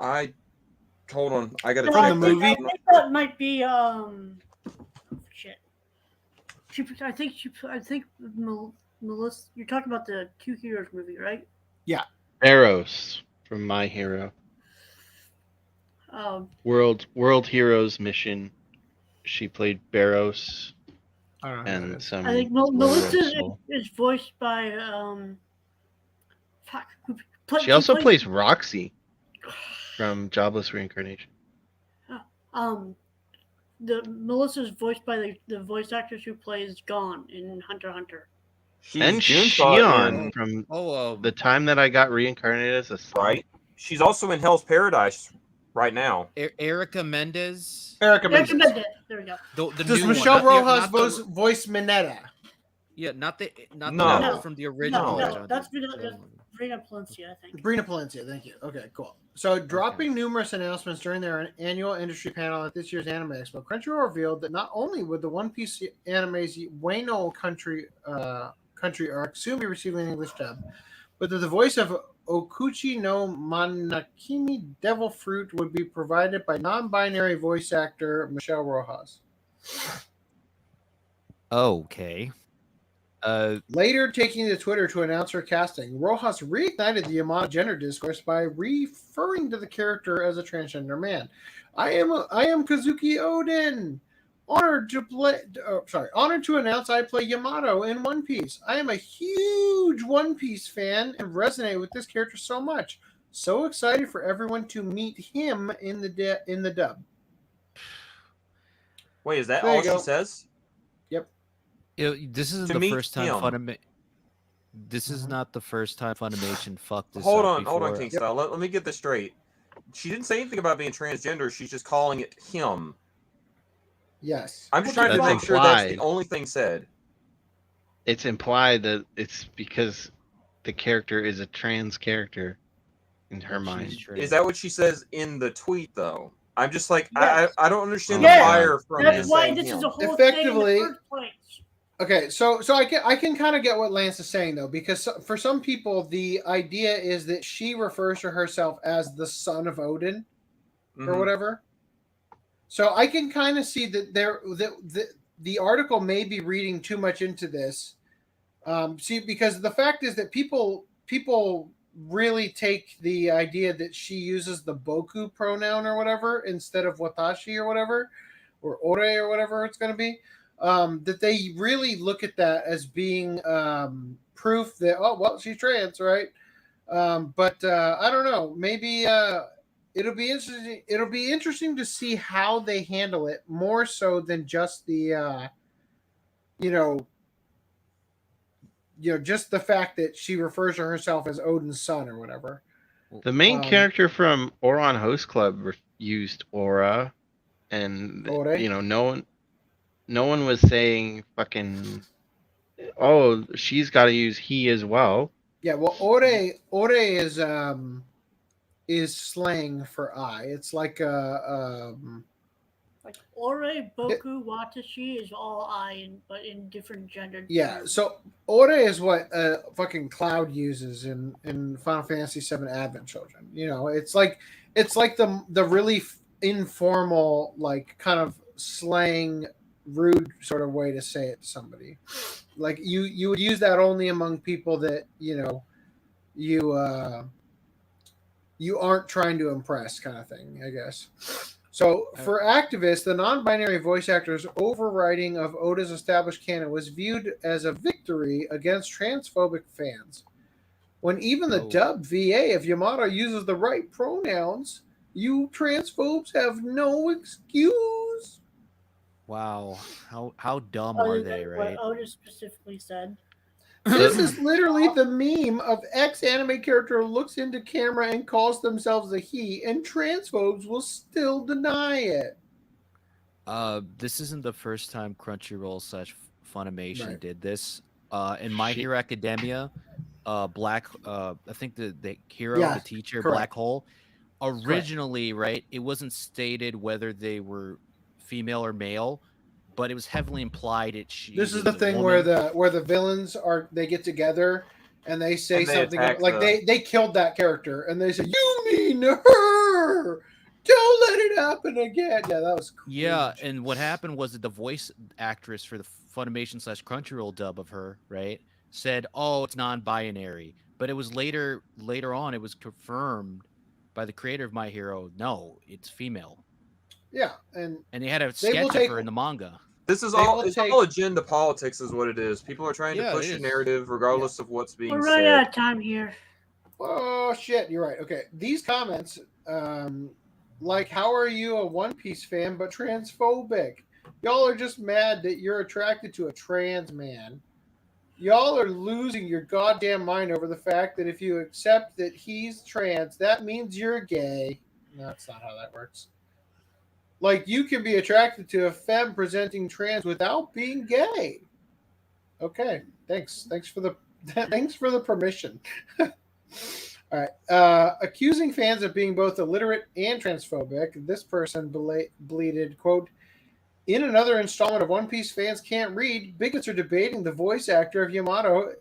hold on. I gotta
from
check
the movie. I think that might be shit. I think Melissa. You're talking about the Two Heroes movie, right?
Yeah.
Eros from My Hero. World Heroes Mission. She played Barros. And some.
I think Melissa is voiced by
she also plays Roxy from Jobless Reincarnation.
The Melissa's voiced by the voice actress who plays Gon in Hunter x Hunter.
And Shion from the time that I got reincarnated as a slime.
Right. She's also in Hell's Paradise right now.
Erica Mendez.
There we go.
Does Michelle Rojas voice Mineta?
Yeah, not from the original.
No, that's Brina Palencia, I think.
Brina Palencia, thank you. Okay, cool. So, dropping numerous announcements during their annual industry panel at this year's Anime Expo, Crunchyroll revealed that not only would the One Piece anime's Wano country arc soon be receiving an English dub, but that the voice of Okuchi no Manakimi Devil Fruit would be provided by non-binary voice actor Michelle Rojas.
Okay.
Later taking to Twitter to announce her casting, Rojas reignited the Yamato gender discourse by referring to the character as a transgender man. I am Kazuki Oden. Honored to announce I play Yamato in One Piece. I am a huge One Piece fan and resonate with this character so much. So excited for everyone to meet him in the dub.
Wait, is that all she says?
Yep.
This isn't the first time This is not the first time Funimation fucked this
Hold
up
on,
before.
Kingstar. Let me get this straight. She didn't say anything about being transgender. She's just calling it him.
Yes.
I'm just trying to make sure that's the only thing said.
It's implied that it's because the character is a trans character in her mind.
Is that what she says in the tweet, though? I'm just like, I don't understand
Yes.
the fire from
That's
just
why
saying
this is
him.
a whole
Effectively-
thing in the first place.
Okay, so I can kind of get what Lance is saying though, because for some people the idea is that she refers to herself as the son of Odin or whatever. So I can kind of see that the article may be reading too much into this. Because the fact is that people really take the idea that she uses the boku pronoun or whatever instead of watashi or whatever, or ore or whatever it's going to be. That they really look at that as being proof that, oh, well, she's trans, right? But I don't know. Maybe it'll be interesting. It'll be interesting to see how they handle it more so than just the, just the fact that she refers to herself as Odin's son or whatever.
The main character from Oron Host Club used aura, and
Ore?
no one was saying fucking, oh, she's got to use he as well.
Yeah, well, ore is slang for I. It's like
Like ore, boku, watashi is all I, but in different gender.
yeah. So ore is what fucking Cloud uses in Final Fantasy VII Advent Children. It's like the really informal, like kind of slang, rude sort of way to say it to somebody. Like you would use that only among people that you aren't trying to impress, kind of thing, I guess. So for activists, the non-binary voice actor's overwriting of Oda's established canon was viewed as a victory against transphobic fans. When even the dubbed VA of Yamato uses the right pronouns, you transphobes have no excuse.
Wow, how dumb are they, right?
What Oda specifically said.
This is literally the meme of ex-anime character looks into camera and calls themselves a he, and transphobes will still deny it.
This isn't the first time Crunchyroll / Funimation
Right.
did this. In My Hero Academia, I think the hero,
Yeah,
the teacher,
correct.
Black Hole. Originally, right, it wasn't stated whether they were female or male, but it was heavily implied
This is the thing where the villains they get together and they say
And they
something
attack
like
the-
they killed that character and they say, "You mean her? Don't let it happen again." Yeah, that was cool.
Yeah, and what happened was that the voice actress for the Funimation / Crunchyroll dub of her, right, said, "Oh, it's non-binary," but it was later on it was confirmed by the creator of My Hero. No, it's female,
Yeah, and
and they had a
They will
sketch of
take-
her in the manga.
This is
They
all
will
it's
take-
all agenda politics is what it is. People are trying
Yeah,
to
it
push a
is.
narrative regardless of what's being
We're
said.
running out of time here.
Oh shit, you're right. Okay, these comments, like, how are you a One Piece fan but transphobic? Y'all are just mad that you're attracted to a trans man. Y'all are losing your goddamn mind over the fact that if you accept that he's trans, that means you're gay. No, that's not how that works. Like, you can be attracted to a femme presenting trans without being gay. Okay, thanks. Thanks for the permission. All right. Accusing fans of being both illiterate and transphobic, this person bleated, quote, "In another installment of One Piece Fans Can't Read, bigots are debating the voice actor of Yamato,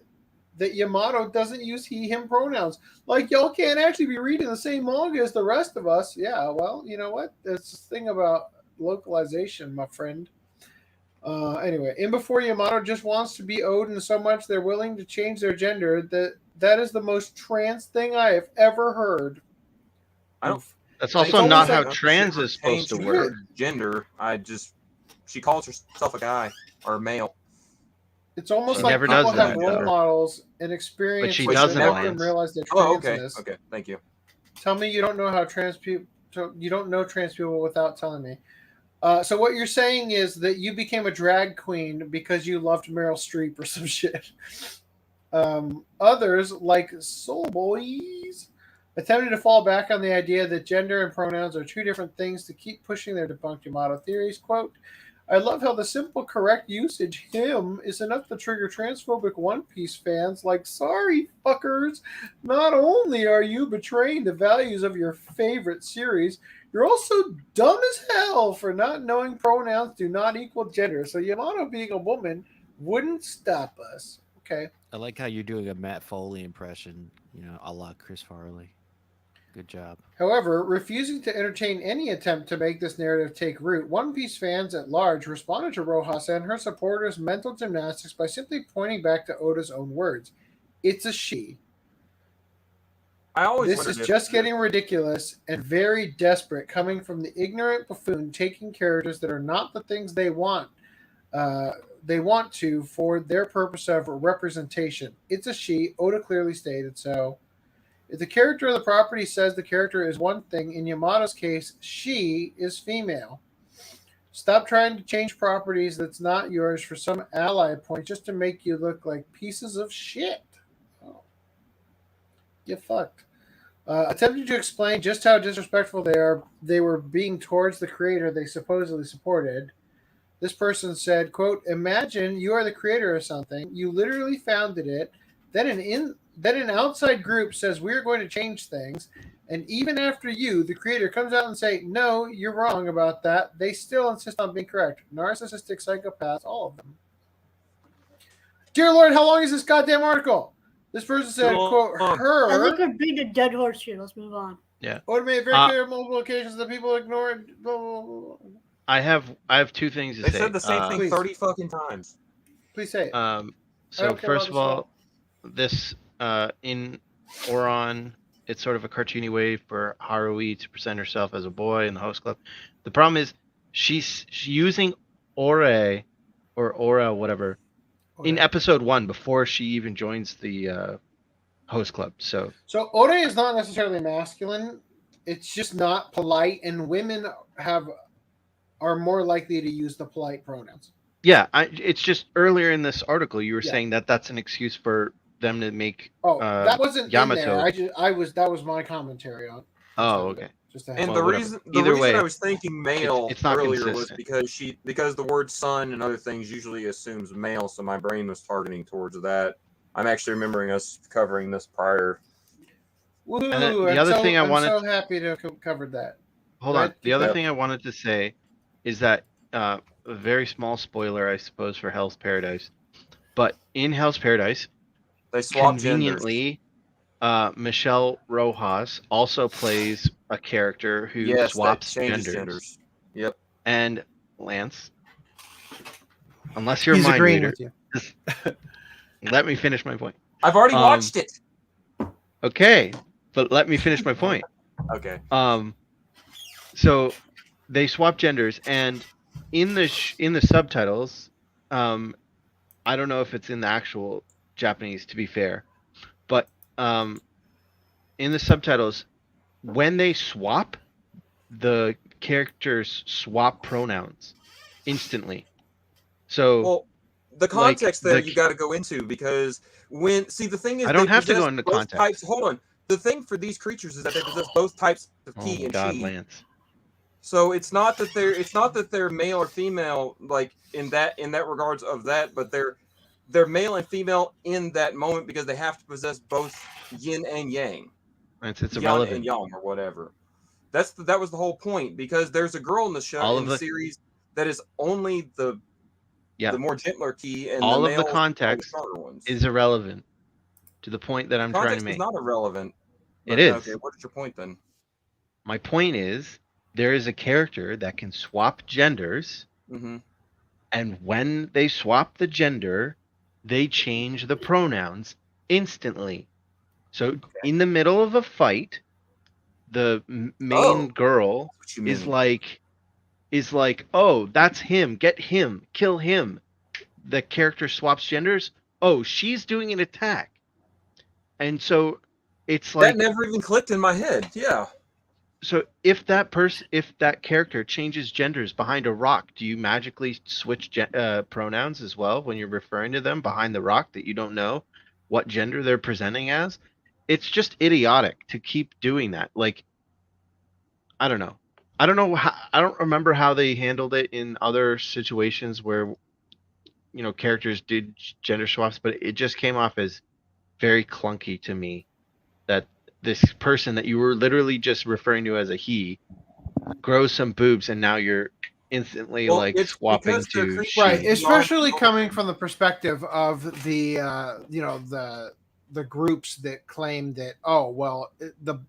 that Yamato doesn't use he, him pronouns. Like, y'all can't actually be reading the same manga as the rest of us." Yeah, well, you know what? That's the thing about localization, my friend. Anyway, in before Yamato just wants to be Odin so much they're willing to change their gender. That is the most trans thing I have ever heard.
That's
It's
also
almost
not
like-
how trans is supposed to
Change
work.
her gender. She calls herself a guy or a male.
It's almost
She
like
never
people
does
have
that,
role
though.
models and experiences
she
that
doesn't,
help them
Lance.
realize their
Oh,
transness.
okay. Okay, thank you.
Tell me you don't know how trans people. You don't know trans people without telling me. So what you're saying is that you became a drag queen because you loved Meryl Streep or some shit. Others, like Soul Boys, attempted to fall back on the idea that gender and pronouns are two different things to keep pushing their debunked Yamato theories. Quote, "I love how the simple correct usage, him, is enough to trigger transphobic One Piece fans like, sorry, fuckers. Not only are you betraying the values of your favorite series, You're also dumb as hell for not knowing pronouns do not equal gender. So Yamato being a woman wouldn't stop us. Okay.
I like how you're doing a Matt Foley impression, a la Chris Farley. Good job.
However, refusing to entertain any attempt to make this narrative take root, One Piece fans at large responded to Rojas and her supporters' mental gymnastics by simply pointing back to Oda's own words. It's a she. This is just getting ridiculous and very desperate, coming from the ignorant buffoon taking characters that are not the things they want to for their purpose of representation. It's a she. Oda clearly stated so. If the character of the property says the character is one thing, in Yamato's case, she is female. Stop trying to change properties that's not yours for some ally point just to make you look like pieces of shit. Oh. Get fucked. Attempting to explain just how disrespectful they were being towards the creator they supposedly supported. This person said, quote, imagine you are the creator of something. You literally founded it. Then an outside group says we're going to change things. And even after you, the creator, comes out and say, no, you're wrong about that. They still insist on being correct. Narcissistic psychopaths, all of them. Dear Lord, how long is this goddamn article? This person said, quote, her.
I look at being a dead horse here. Let's move on.
Yeah.
Oda made it very clear on multiple occasions that people ignored. Blah, blah, blah.
I have two things to say.
They said the same thing 30 fucking times.
Please say it.
So first of all, this in Oron, it's sort of a cartoony way for Haruhi to present herself as a boy in the host club. The problem is she's using Ore or Aura, whatever, in episode 1 before she even joins the host club. So
Ore is not necessarily masculine. It's just not polite, and women are more likely to use the polite pronouns.
Yeah, it's just earlier in this article you were saying that that's an excuse for them to make.
That wasn't
Yamato.
in there. That was my commentary on.
Okay.
And the reason I was thinking male
it's not
earlier
consistent.
was because the word son and other things usually assumes male, so my brain was targeting towards that. I'm actually remembering us covering this prior.
Woo!
And then the other thing
I'm so happy to have covered that.
Hold on. The other thing I wanted to say is that a very small spoiler, I suppose, for Hell's Paradise. But in Hell's Paradise,
they swap
conveniently, Michelle Rojas also plays a character who swaps genders.
Yep.
And Lance, unless you're
He's
a mind
agreeing
reader,
with you.
let me finish my point.
I've already watched it.
Okay, but let me finish my point.
Okay.
So they swap genders, and in the subtitles, I don't know if it's in the actual Japanese, to be fair, but in the subtitles, when they swap, the characters swap pronouns instantly. So
the context there you got to go into, because the thing is,
I don't have to go into context.
Hold on. The thing for these creatures is that they possess both types of ki and chi.
Lance.
So it's not that they're male or female, like in that regards of that, but they're male and female in that moment because they have to possess both yin and yang.
It's
Yin
irrelevant.
and yang or whatever. That was the whole point, because there's a girl in the show in the series that is only the more gentler key, and
all
the
of the
male
context is irrelevant to the point that I'm trying to make.
Context is not irrelevant.
It is.
Okay, what's your point then?
My point is, there is a character that can swap genders, and when they swap the gender, they change the pronouns instantly. So in the middle of a fight, the main girl is like, oh, that's him, get him, kill him. The character swaps genders. Oh, she's doing an attack, and so it's like
that never even clicked in my head. Yeah.
So if that character changes genders behind a rock, do you magically switch pronouns as well when you're referring to them behind the rock that you don't know what gender they're presenting as? It's just idiotic to keep doing that. Like, I don't know. I don't remember how they handled it in other situations where, characters did gender swaps, but it just came off as very clunky to me that this person that you were literally just referring to as a he grow some boobs, and now you're instantly
Well,
like
it's
swapping
because they're
to
creepy.
Right,
she.
especially coming from the perspective of the the groups that claim that the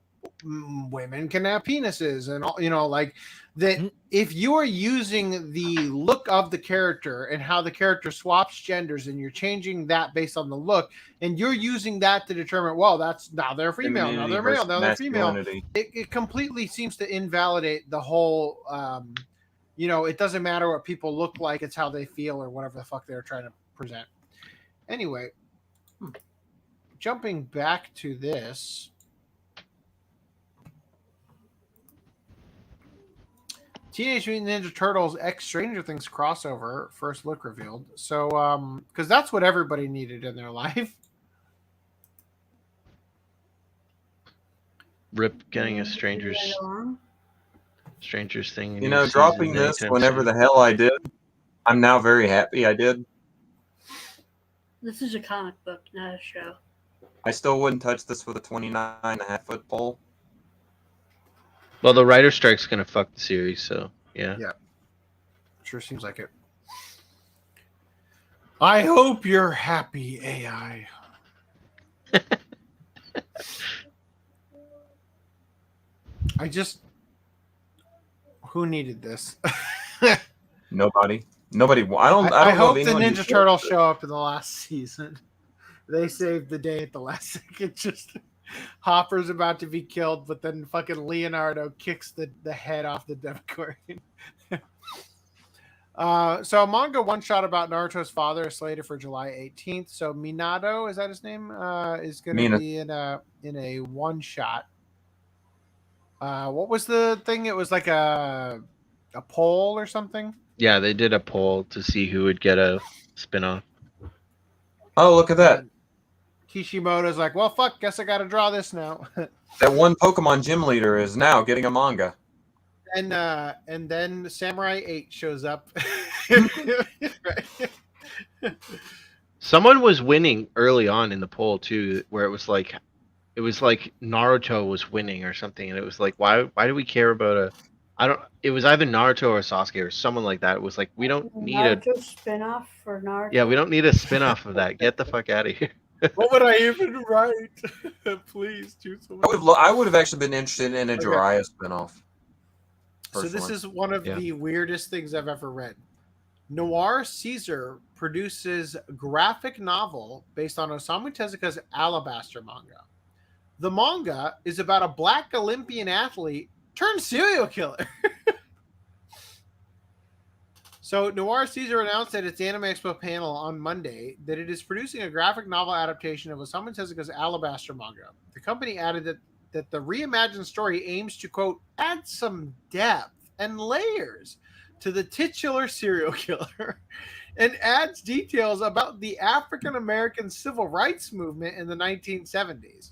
women can have penises and all, like that. If you are using the look of the character and how the character swaps genders, and you're changing that based on the look, and you're using that to determine, well, that's now they're female, now
Femininity
they're male,
versus
now they're female,
masculinity.
it completely seems to invalidate the whole it doesn't matter what people look like, it's how they feel or whatever the fuck they're trying to present. Anyway, jumping back to this. Teenage Mutant Ninja Turtles X Stranger Things crossover first look revealed. So, because that's what everybody needed in their life.
Rip getting a stranger's thing.
You know, dropping this whenever the hell I did, I'm now very happy I did.
This is a comic book, not a show.
I still wouldn't touch this with a 29.5-foot pole.
Well, the writer strike's gonna fuck the series, so yeah.
Yeah. Sure seems like it. I hope you're happy, AI. Who needed this?
Nobody. Nobody. I don't
I
know
hope
if
the
anyone
Ninja Turtles show up in the last season. They saved the day at the last second. Just Hopper's about to be killed, but then fucking Leonardo kicks the head off the Demogorgon. So a manga one shot about Naruto's father is slated for July 18th. So Minato, is that his name? Is going to be in a one shot. What was the thing? It was like a poll or something.
Yeah, they did a poll to see who would get a spin-off.
Oh, look at that.
Kishimoto's like, well, fuck, guess I got to draw this now.
That one Pokemon gym leader is now getting a manga.
And then Samurai 8 shows up.
Someone was winning early on in the poll too, where it was like Naruto was winning or something, and it was like, why do we care about it was either Naruto or Sasuke or someone like that. It was like, we don't need
Naruto spin-off for Naruto.
Yeah, we don't need a spin-off of that. Get the fuck out of here.
What would I even write? Please choose someone.
I would have actually been interested in a Jiraiya spinoff.
So this is one of the weirdest things I've ever read. Noir Caesar produces graphic novel based on Osamu Tezuka's Alabaster manga. The manga is about a black Olympian athlete turned serial killer. So Noir Caesar announced at its Anime Expo panel on Monday that it is producing a graphic novel adaptation of Osamu Tezuka's Alabaster manga. The company added that the reimagined story aims to, quote, add some depth and layers to the titular serial killer and adds details about the African-American civil rights movement in the 1970s,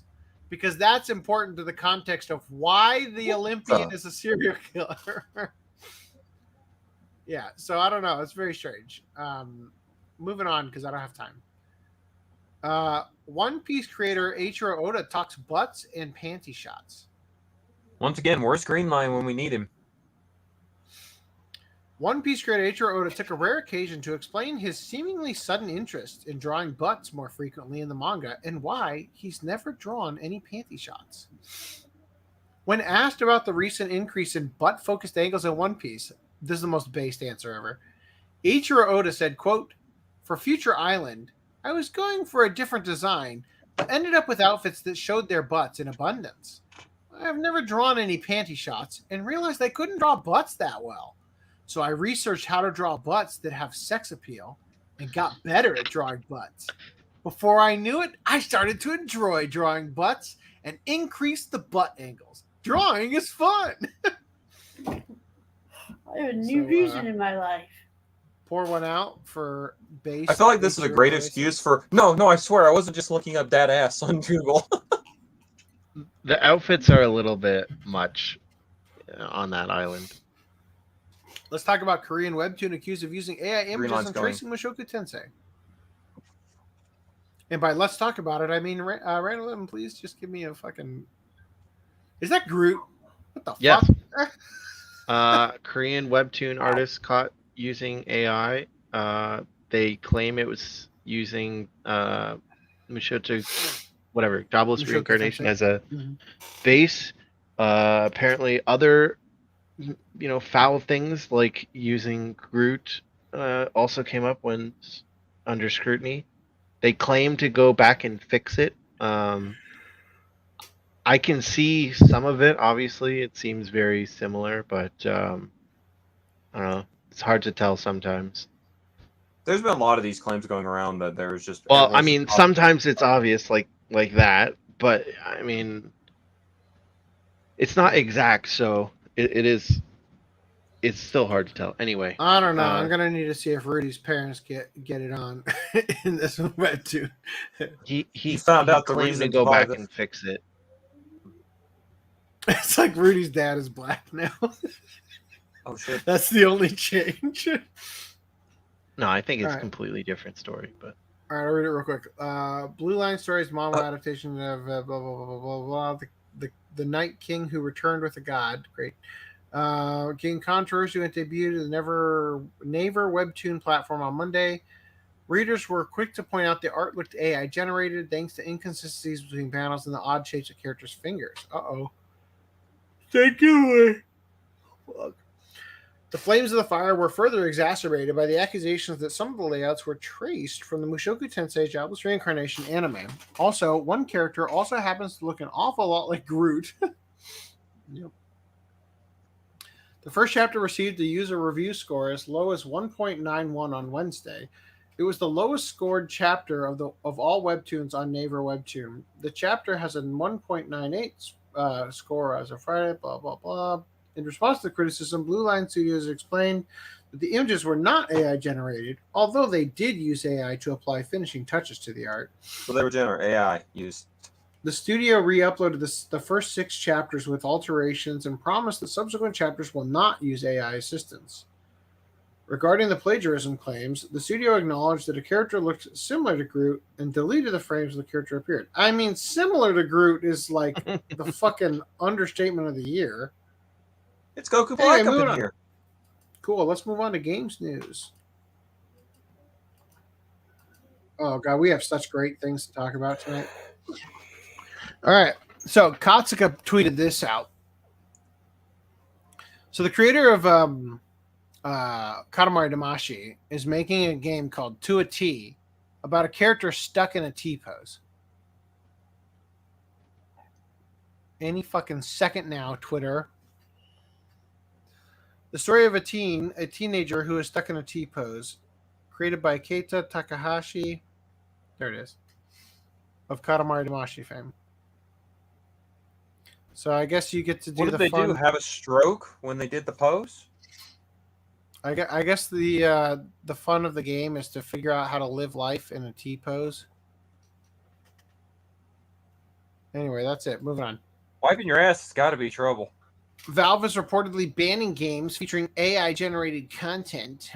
because that's important to the context of why the Olympian is a serial killer. Yeah, so I don't know. It's very strange. Moving on, because I don't have time. One Piece creator Eiichiro Oda talks butts and panty shots.
Once again, where's Greenline when we need him?
One Piece creator Eiichiro Oda took a rare occasion to explain his seemingly sudden interest in drawing butts more frequently in the manga and why he's never drawn any panty shots. When asked about the recent increase in butt-focused angles in One Piece, this is the most based answer ever, Eiichiro Oda said, quote, for Future Island, I was going for a different design, but ended up with outfits that showed their butts in abundance. I've never drawn any panty shots and realized I couldn't draw butts that well. So I researched how to draw butts that have sex appeal and got better at drawing butts. Before I knew it, I started to enjoy drawing butts and increased the butt angles. Drawing is fun.
I have a new reason in my life.
Pour one out for base.
I feel like this is a great excuse for... No, I swear, I wasn't just looking up that ass on Google.
The outfits are a little bit much on that island.
Let's talk about Korean webtoon accused of using AI images
Greenline's
and
going.
tracing Mushoku Tensei. And by let's talk about it, I mean, Randall, please just give me a fucking... Is that Groot? What the
Yes.
fuck?
Korean webtoon artists caught using AI. They claim it was using Mushoku, whatever, jobless
Mushoku
reincarnation
Tensei.
as a
Mhm.
base. Apparently, other foul things like using Groot also came up when under scrutiny. They claim to go back and fix it. I can see some of it. Obviously, it seems very similar, but I don't know. It's hard to tell sometimes.
There's been a lot of these claims going around that there's just
Well, I
everyone's
mean, sometimes it's obvious, like that, but I mean, it's not exact, so it is. It's still hard to tell. Anyway,
I don't know. I'm gonna need to see if Rudy's parents get it on in this webtoon.
He
found out the
claimed
reason
to go
why
back
the-
and fix it.
It's like Rudy's dad is black now.
Oh shit!
That's the only change.
No, I think it's
All right.
completely different story, but
All right, I'll read it real quick. Blue Line Stories manga adaptation of blah blah blah blah blah blah. The Night King who returned with a god. Great. Gained controversy when it debuted to the Naver webtoon platform on Monday. Readers were quick to point out the art looked AI generated thanks to inconsistencies between panels and the odd shapes of characters' fingers. Uh-oh. Thank you. The flames of the fire were further exacerbated by the accusations that some of the layouts were traced from the Mushoku Tensei Jobless Reincarnation anime. Also, one character also happens to look an awful lot like Groot. Yep. The first chapter received the user review score as low as 1.91 on Wednesday. It was the lowest scored chapter of all webtoons on Naver Webtoon. The chapter has a 1.98 score as of Friday, blah, blah, blah. In response to the criticism, Blue Line Studios explained that the images were not AI generated, although they did use AI to apply finishing touches to the art.
So they were generating AI used.
The studio re-uploaded the first 6 chapters with alterations and promised that subsequent chapters will not use AI assistance. Regarding the plagiarism claims, the studio acknowledged that a character looked similar to Groot and deleted the frames the character appeared. I mean, similar to Groot is like the fucking understatement of the year.
It's Goku Black up in here.
Cool. Let's move on to games news. Oh god, we have such great things to talk about tonight. All right. So Katsuka tweeted this out. So the creator of Katamari Damacy is making a game called To a T about a character stuck in a T pose. Any fucking second now, Twitter. The story of a teenager who is stuck in a T pose, created by Keita Takahashi. There it is. Of Katamari Damacy fame. So I guess you get to do
What did they do? Have a stroke when they did the pose?
I guess the fun of the game is to figure out how to live life in a T pose. Anyway, that's it. Moving on.
Wiping your ass has got to be trouble.
Valve is reportedly banning games featuring AI-generated content.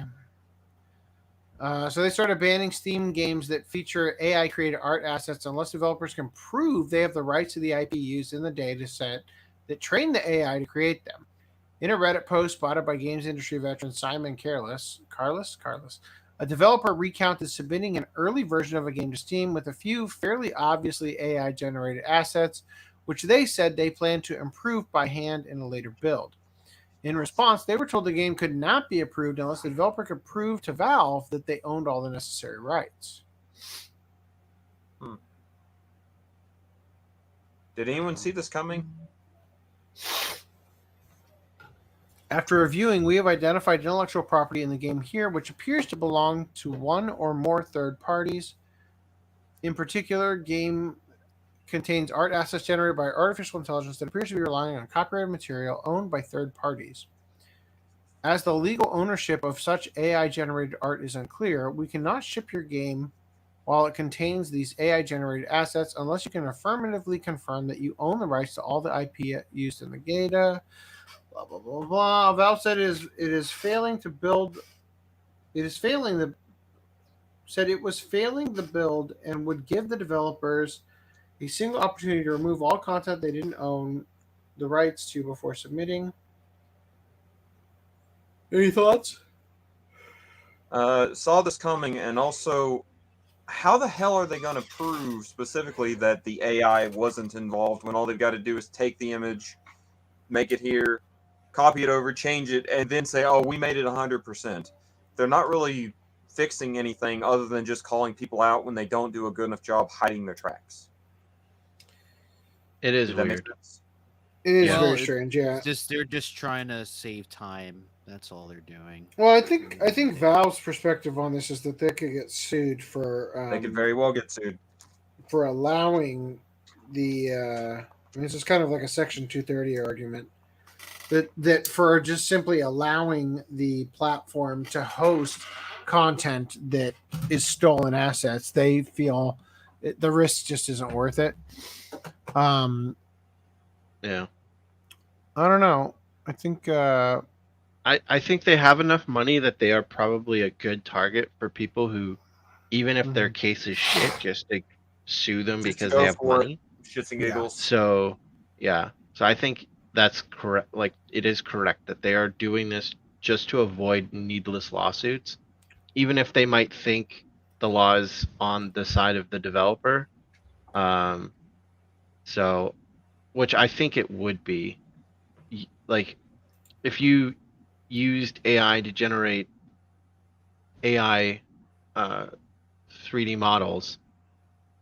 So they started banning Steam games that feature AI-created art assets unless developers can prove they have the rights to the IP used in the data set that trained the AI to create them. In a Reddit post spotted by games industry veteran Simon Carlos, a developer recounted submitting an early version of a game to Steam with a few fairly obviously AI-generated assets, which they said they plan to improve by hand in a later build. In response, they were told the game could not be approved unless the developer could prove to Valve that they owned all the necessary rights.
Did anyone see this coming?
After reviewing, we have identified intellectual property in the game here, which appears to belong to one or more third parties. In particular, game contains art assets generated by artificial intelligence that appears to be relying on copyrighted material owned by third parties. As the legal ownership of such AI-generated art is unclear, we cannot ship your game while it contains these AI-generated assets unless you can affirmatively confirm that you own the rights to all the IP used in the data. Blah blah blah blah. Valve said it was failing the build and would give the developers a single opportunity to remove all content they didn't own the rights to before submitting. Any thoughts?
Saw this coming, and also, how the hell are they going to prove specifically that the AI wasn't involved when all they've got to do is take the image, make it here, copy it over, change it, and then say, oh, we made it 100%. They're not really fixing anything other than just calling people out when they don't do a good enough job hiding their tracks.
It is
Did that make
weird.
sense?
It is
Well,
very strange. Yeah.
They're just trying to save time. That's all they're doing.
Well, I think Valve's perspective on this is that they could get sued for.
They could very well get sued
for allowing the. I mean, this is kind of like a Section 230 argument. That for just simply allowing the platform to host content that is stolen assets, they feel the risk just isn't worth it.
Yeah.
I don't know. I think
I think they have enough money that they are probably a good target for people who, even if their case is shit, just to sue them
Just to
because
go
they have
for it.
money.
Shits and giggles.
So yeah. So I think that's correct. Like, it is correct that they are doing this just to avoid needless lawsuits, even if they might think the law is on the side of the developer. So, which I think it would be. Like, if you used AI to generate AI 3D models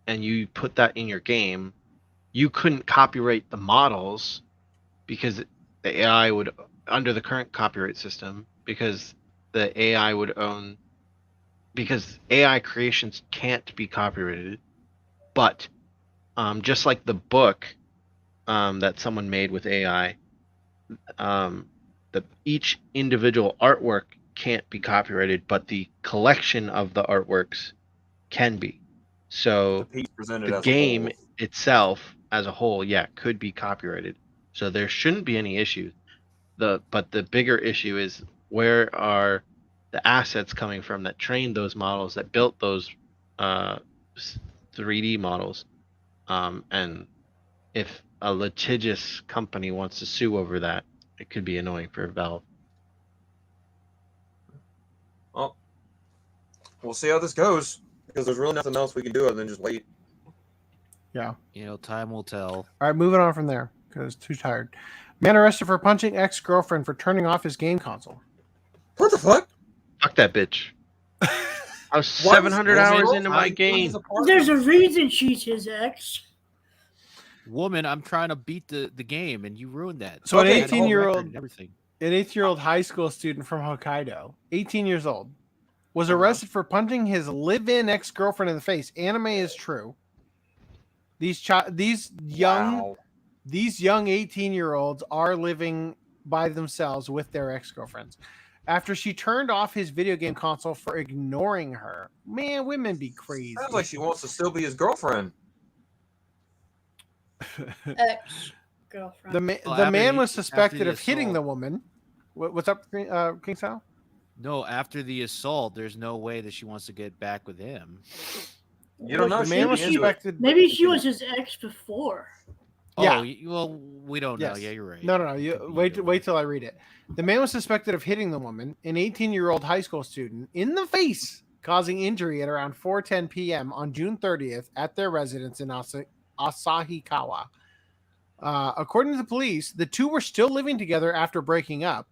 and you put that in your game, you couldn't copyright the models because the AI would, under the current copyright system, because the AI would own, because AI creations can't be copyrighted. But just like the book that someone made with AI, each individual artwork can't be copyrighted, but the collection of the artworks can be. So the game itself as a whole, yeah, could be copyrighted. So there shouldn't be any issues. But the bigger issue is, where are the assets coming from that trained those models, that built those 3D models? And if a litigious company wants to sue over that, it could be annoying for Valve.
Well, we'll see how this goes, because there's really nothing else we can do other than just wait.
Yeah.
You know, time will tell.
All right, moving on from there because too tired. Man arrested for punching ex-girlfriend for turning off his game console.
What the fuck?
Fuck that bitch. I was 700 hours into my game.
There's a reason she's his ex.
Woman, I'm trying to beat the game, and you ruined that.
So an
I had a whole
18-year-old
record and everything.
An 18-year-old high school student from Hokkaido, 18 years old, was arrested for punching his live-in ex-girlfriend in the face. Anime is true. These young 18-year-olds are living by themselves with their ex-girlfriends. After she turned off his video game console for ignoring her. Man, women be crazy.
Sounds like she wants to still be his girlfriend.
Ex-girlfriend.
The man was suspected of hitting the woman. What's up, King Sal?
No, after the assault, there's no way that she wants to get back with him.
You don't know.
The man was suspected.
Maybe she was his ex before.
Oh, well, we don't know.
Yes.
Yeah, you're right.
No. Wait till I read it. The man was suspected of hitting the woman, an 18-year-old high school student, in the face, causing injury at around 4:10 p.m. on June 30th at their residence in Asahikawa. According to the police, the two were still living together after breaking up,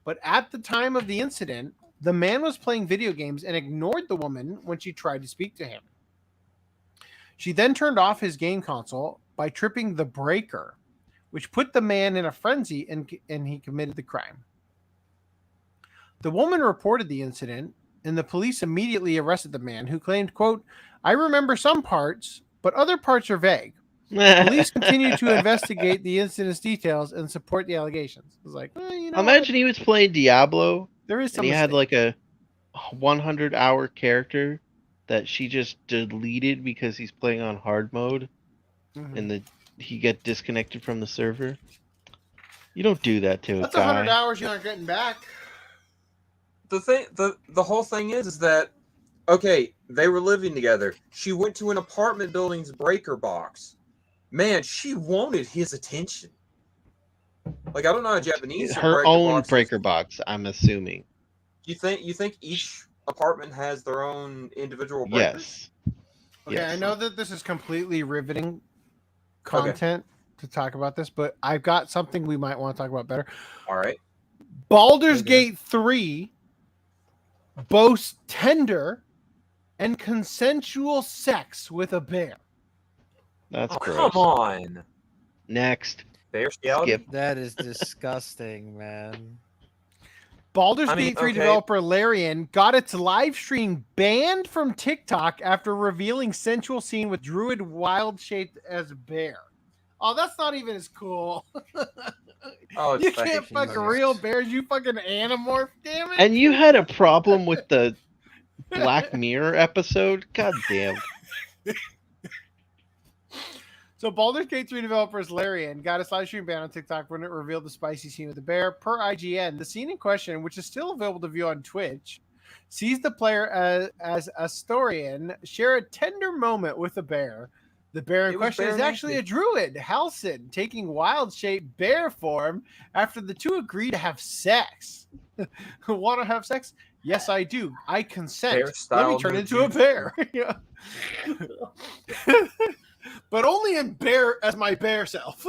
but at the time of the incident, the man was playing video games and ignored the woman when she tried to speak to him. She then turned off his game console by tripping the breaker, which put the man in a frenzy, and he committed the crime. The woman reported the incident, and the police immediately arrested the man, who claimed, quote, "I remember some parts, but other parts are vague. Police continue to investigate the incident's details and support the allegations." It's like,
Imagine he was playing Diablo.
There is some
and he had like a 100-hour character that she just deleted because he's playing on hard mode, and he get disconnected from the server. You don't do that to
That's
a guy.
100 hours you aren't getting back.
The whole thing is that, okay, they were living together. She went to an apartment building's breaker box. Man, she wanted his attention. Like I don't know how Japanese
Her own breaker box, I'm assuming.
You think each apartment has their own individual breakers?
Yes.
Okay, I know that this is completely riveting content to talk about this, but I've got something we might want to talk about better.
All right.
Baldur's Gate 3 boasts tender and consensual sex with a bear.
That's gross.
Come on.
Next.
Skip.
That is disgusting, man.
Baldur's Gate 3 developer Larian got its live stream banned from TikTok after revealing sensual scene with druid wild shaped as bear. Oh, that's not even as cool.
Oh,
you can't fuck real bears, you fucking animorph, damn it.
And you had a problem with the Black Mirror episode? God damn.
So Baldur's Gate 3 developers Larian got a live stream ban on TikTok when it revealed the spicy scene with the bear. Per IGN, the scene in question, which is still available to view on Twitch, sees the player as Astorian share a tender moment with the bear. The bear in question is actually a druid, Halcyon, taking wild-shaped bear form after the two agree to have sex. Want to have sex? Yes, I do. I consent. Let me turn into a bear. But only in bear as my bear self.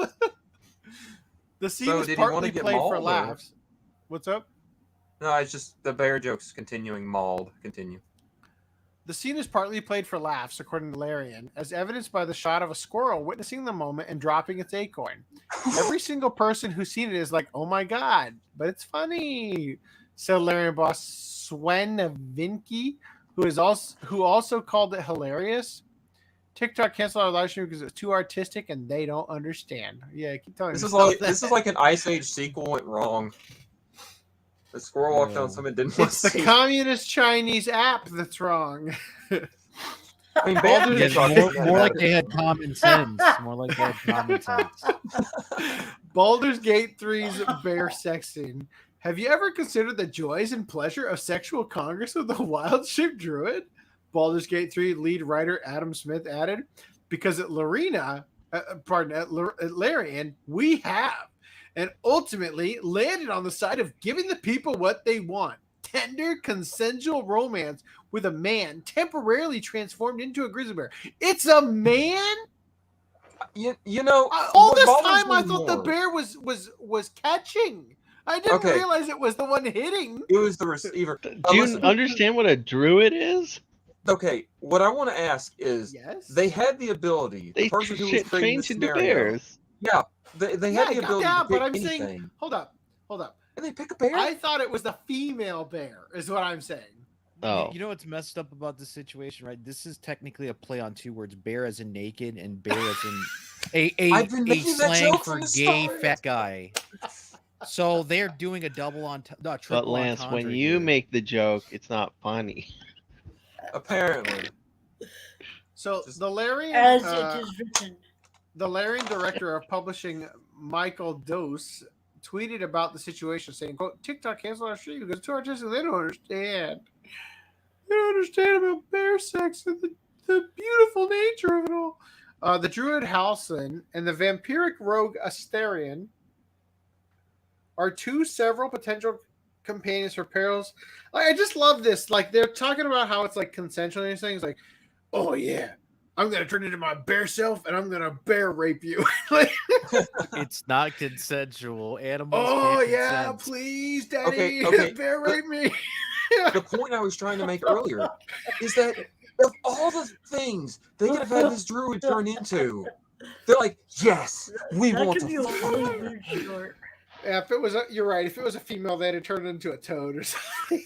The scene is partly played for laughs. What's up?
No, it's just the bear joke's continuing. Mauled. Continue.
The scene is partly played for laughs, according to Larian, as evidenced by the shot of a squirrel witnessing the moment and dropping its acorn. Every single person who's seen it is like, "Oh my god!" But it's funny, said Larian boss Sven Vinky, who also called it hilarious. TikTok canceled our live stream because it's too artistic and they don't understand. Yeah, keep telling me.
This is like an Ice Age sequel went wrong. The squirrel walked on something didn't want to
It's the
see.
communist Chinese app that's wrong.
I mean,
more like they had common sense. More like they had common sense.
Baldur's Gate 3's bear sex scene. Have you ever considered the joys and pleasure of sexual congress with a wild-shaped druid? Baldur's Gate 3 lead writer Adam Smith added, because at Larian, we have, and ultimately landed on the side of giving the people what they want. Tender, consensual romance with a man temporarily transformed into a grizzly bear. It's a man?
You know,
all this time I thought the bear was catching. I didn't
Okay.
realize it was the one hitting.
It was the receiver.
Do you understand what a druid is?
Okay, what I want to ask is, they had the ability. The
They
person who was
train
creating the
into
scenario,
bears.
Yeah, they had the ability to
but
pick
I'm
anything.
saying, hold up.
And they pick a bear?
I thought it was the female bear, is what I'm saying.
Oh.
You know what's messed up about this situation, right? This is technically a play on two words: bear as in naked and bear as in
I've been
a
making that
slang
joke
for
from the
gay
start.
fat guy. So they're doing a
But
triple
Lance,
entendre
when you
here.
make the joke, it's not funny.
Apparently.
So the Larian,
As it is written.
the Larian director of publishing, Michael Dose, tweeted about the situation, saying, "Quote: TikTok canceled our stream because it's too artistic. They don't understand. They don't understand about bear sex and the beautiful nature of it all." The druid Halcyon and the vampiric rogue Asterion are two several potential companions for perils. I just love this. Like, they're talking about how it's like consensual and things. Like, oh yeah, I'm gonna turn into my bear self and I'm gonna bear rape you. Like,
It's not consensual. Animals.
oh
can't
yeah,
consent.
please, daddy,
Okay.
bear rape me.
The point I was trying to make earlier is that of all the things they could have had this druid turn into, they're like, yes, we
That
want
could be a really weird short.
Yeah, if it was you're right. If it was a female, they'd have turned into a toad or something.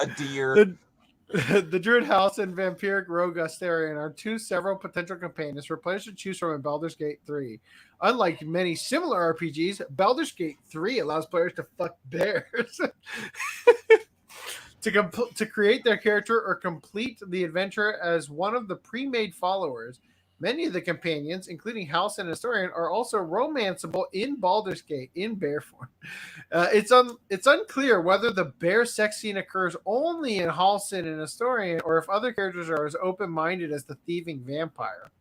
a deer.
The Druid House and Vampiric Rogue Asterion are two several potential companions for players to choose from in Baldur's Gate 3. Unlike many similar RPGs, Baldur's Gate 3 allows players to fuck bears. To create their character or complete the adventure as one of the pre-made followers. Many of the companions, including House and Astorian, are also romanceable in Baldur's Gate in bear form. It's unclear whether the bear sex scene occurs only in Halcyon and Astorian, or if other characters are as open-minded as the thieving vampire.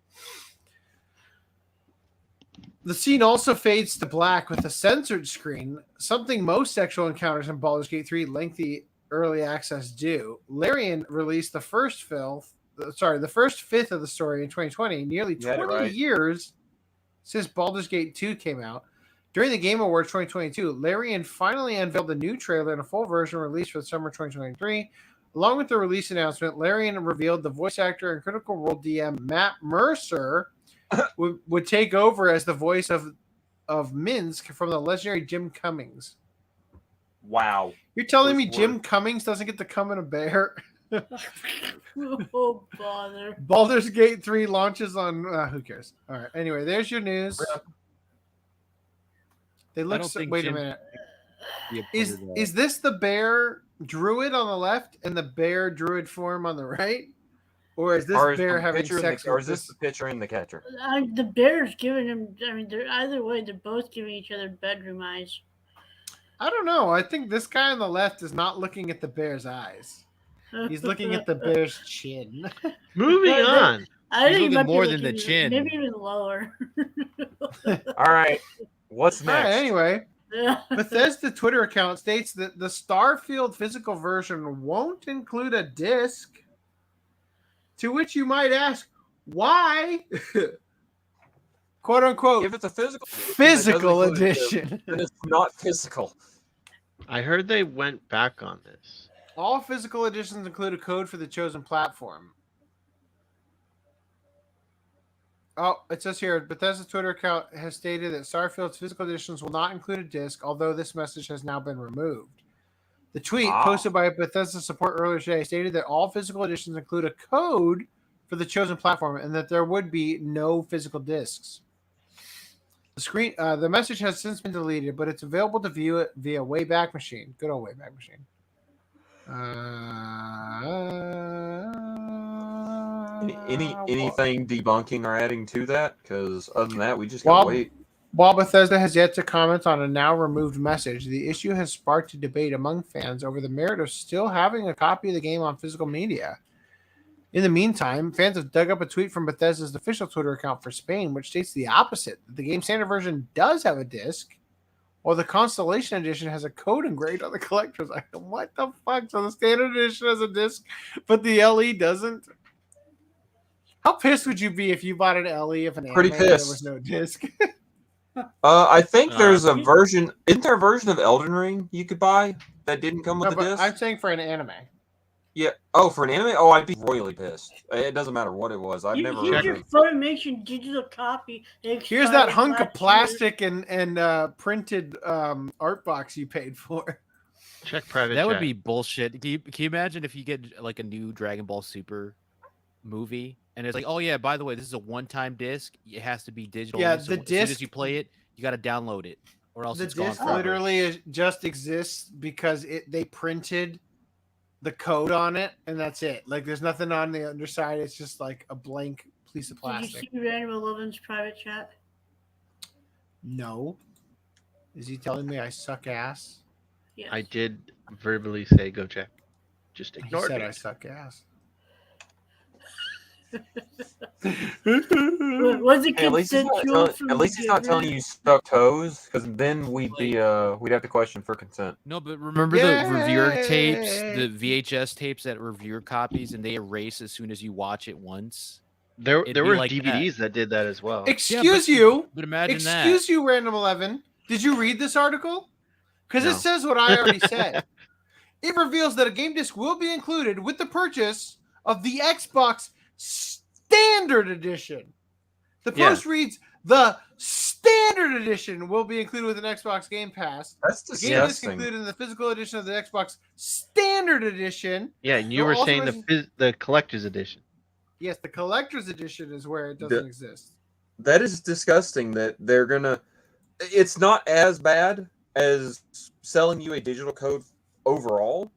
The scene also fades to black with a censored screen, something most sexual encounters in Baldur's Gate 3 lengthy early access do. Larian released the first fifth of the story in 2020, nearly 20 years since Baldur's Gate 2 came out. During the Game Awards 2022, Larian finally unveiled a new trailer and a full version released for the summer 2023. Along with the release announcement, Larian revealed the voice actor and Critical Role DM Matt Mercer would take over as the voice of Minsk from the legendary Jim Cummings.
Wow.
You're telling me Jim Cummings doesn't get to come in a bear?
Oh, bother.
Baldur's Gate 3 launches on... who cares? All right. Anyway, there's your news. They look... Wait a minute. Is this the bear druid on the left and the bear druid form on the right? Or is this bear having sex?
Or is this the pitcher and the catcher?
The bear's giving him... I mean, either way, they're both giving each other bedroom eyes.
I don't know. I think this guy on the left is not looking at the bear's eyes. He's looking at the bear's chin.
Moving on.
I think
looking more than the chin.
Maybe even lower.
All right. What's next?
All right, anyway, Bethesda Twitter account states that the Starfield physical version won't include a disc. To which you might ask, why? "Quote unquote."
If it's a
physical edition,
then it's not physical.
I heard they went back on this.
All physical editions include a code for the chosen platform. Oh, it says here, Bethesda's Twitter account has stated that Starfield's physical editions will not include a disc, although this message has now been removed. The tweet posted by Bethesda support earlier today stated that all physical editions include a code for the chosen platform and that there would be no physical discs. The message has since been deleted, but it's available to view it via Wayback Machine. Good old Wayback Machine.
Anything debunking or adding to that? Because other than that, we just gotta wait.
While Bethesda has yet to comment on a now removed message, the issue has sparked a debate among fans over the merit of still having a copy of the game on physical media. In the meantime, fans have dug up a tweet from Bethesda's official Twitter account for Spain, which states the opposite. The game's standard version does have a disc, while the Constellation Edition has a code engraved on the collector's item. What the fuck? So the standard edition has a disc, but the LE doesn't? How pissed would you be if you bought an LE of an anime and there was no disc?
I think there's a version. Isn't there a version of Elden Ring you could buy that didn't come with the disc?
I'm saying for an anime.
Yeah. Oh, for an anime? Oh, I'd be royally pissed. It doesn't matter what it was.
Here's your Funimation digital copy.
Here's that hunk of plastic and printed art box you paid for.
Check private.
That would be bullshit. Can you imagine if you get like a new Dragon Ball Super movie and it's like, oh yeah, by the way, this is a one-time disc. It has to be digital.
Yeah,
so
the
as soon as
disc.
You play it, you got to download it, or else
The
it's gone
disc
forever.
literally just exists because they printed the code on it, and that's it. Like, there's nothing on the underside. It's just like a blank piece of
Did you
plastic.
see Random Eleven's private chat?
No. Is he telling me I suck ass?
Yes.
I did verbally say go check. Just
He
ignore
said
me.
I suck ass.
Was it
Hey, at least he's not
consensual?
telling, at least he's not telling you stuck toes, because then we'd have to question for consent.
No, but remember the reviewer tapes, the VHS tapes that reviewer copies, and they erase as soon as you watch it once.
There
It'd be
were
like
DVDs that did that as well.
Excuse you.
But imagine
Excuse you, Random 11. Did you read this article? Because
No.
it says what I already said. It reveals that a game disc will be included with the purchase of the Xbox Standard Edition. The post reads, the Standard Edition will be included with an Xbox Game Pass.
That's
The game disc
disgusting.
included in the physical edition of the Xbox Standard Edition.
Yeah, and you
will
were
also
saying
mention-
the collector's edition.
Yes, the Collector's Edition is where it doesn't exist.
That is disgusting that they're gonna. It's not as bad as selling you a digital code overall,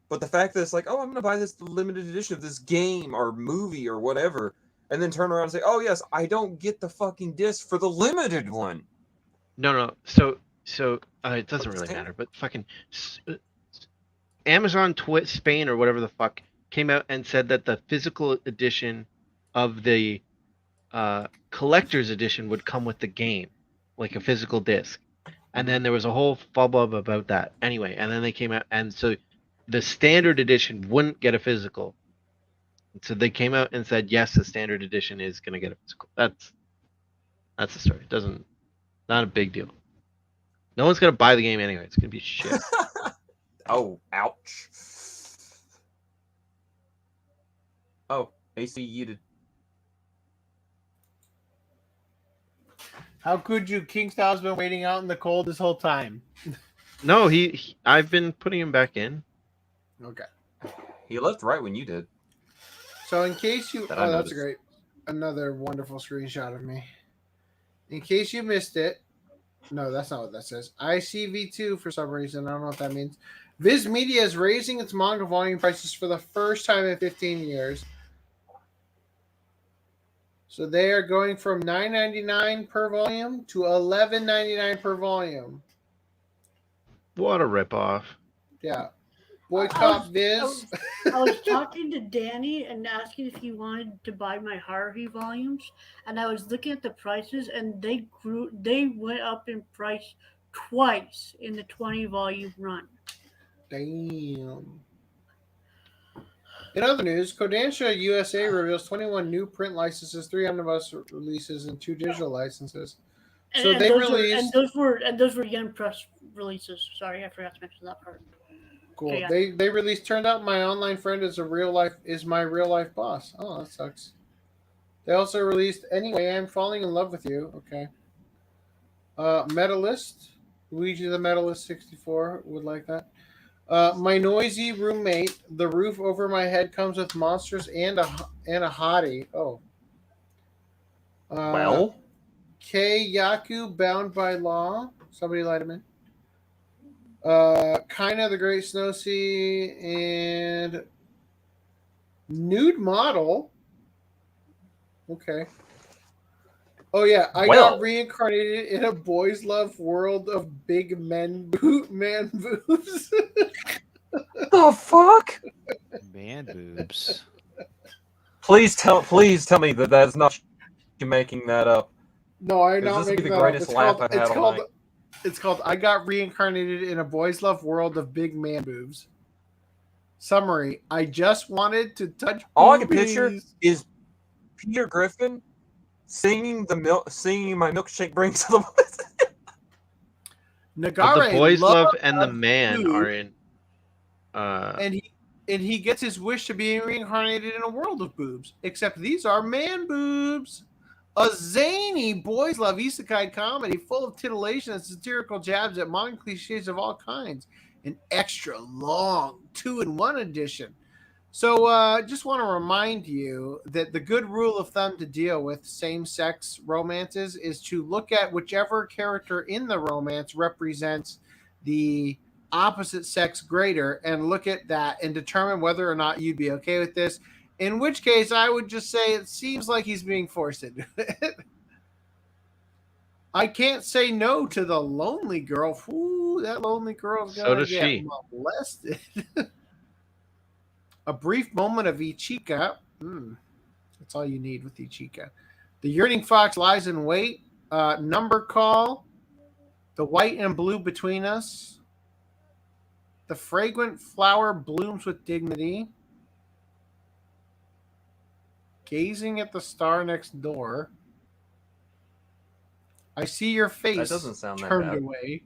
but the fact that it's like, oh, I'm gonna buy this limited edition of this game or movie or whatever, and then turn around and say, oh yes, I don't get the fucking disc for the limited one.
No. So it doesn't really matter. But fucking Amazon Spain or whatever the fuck came out and said that the physical edition of the
collector's edition would come with the game, like a physical disc. And then there was a whole hubbub about that. Anyway, and then they came out, and so the standard edition wouldn't get a physical. So they came out and said, yes, the standard edition is going to get a physical. That's the story. It doesn't, not a big deal. No one's going to buy the game anyway. It's going to be shit.
Oh, ouch. Oh, AC yeeted.
How could you? Kingstow's been waiting out in the cold this whole time.
No, I've been putting him back in.
Okay.
He left right when you did.
So in case you...
That I
Oh, that's
noticed.
great. Another wonderful screenshot of me. In case you missed it... No, that's not what that says. ICV2 for some reason. I don't know what that means. Viz Media is raising its manga volume prices for the first time in 15 years. So they are going from $9.99 per volume to $11.99 per volume.
What a ripoff.
Yeah. Boycott Viz.
I was talking to Danny and asking if he wanted to buy my Haruhi volumes, and I was looking at the prices, and they went up in price twice in the 20 volume run.
Damn. In other news, Kodansha USA reveals 21 new print licenses, 3 omnibus releases, and 2 digital licenses. So they released.
Those were Yen Press releases. Sorry, I forgot to mention that part.
Cool.
Okay, yeah.
They released. Turned out my online friend is my real life boss. Oh, that sucks. They also released Anyway, I'm Falling in Love with You. Okay. Medalist, Luigi the Medalist 64 would like that. My noisy roommate. The roof over my head comes with monsters and a hottie. Oh.
Well.
Kei Yaku, Bound by Law. Somebody let him in. Kinda the Great Snow Sea and Nude Model. Okay. Oh yeah, I got reincarnated in a boys' love world of big man boobs.
The fuck?
Man boobs.
Please tell me that that's not you making that up.
No, I'm not
This would be
making
the
that
greatest
up.
laugh I've had all night.
It's called I got reincarnated in a boys' love world of big man boobs. Summary: I just wanted to touch.
All I can picture is Peter Griffin singing my milkshake brings to the
But
Nagare
the boys love
loves
and the man
food,
are in.
and he gets his wish to be reincarnated in a world of boobs. Except these are man boobs. A zany boys love isekai comedy full of titillation and satirical jabs at modern cliches of all kinds. An extra long 2-in-1 edition. So just want to remind you that the good rule of thumb to deal with same-sex romances is to look at whichever character in the romance represents the opposite sex greater and look at that and determine whether or not you'd be okay with this. In which case, I would just say it seems like he's being forced into it. I can't say no to the lonely girl. Ooh, that lonely girl's
So
gonna
does
get
she.
molested. A brief moment of Ichika. That's all you need with Ichika. The yearning fox lies in wait. Number call. The white and blue between us. The fragrant flower blooms with dignity. Gazing at the star next door. I see your face.
That doesn't sound that
turned
bad.
away.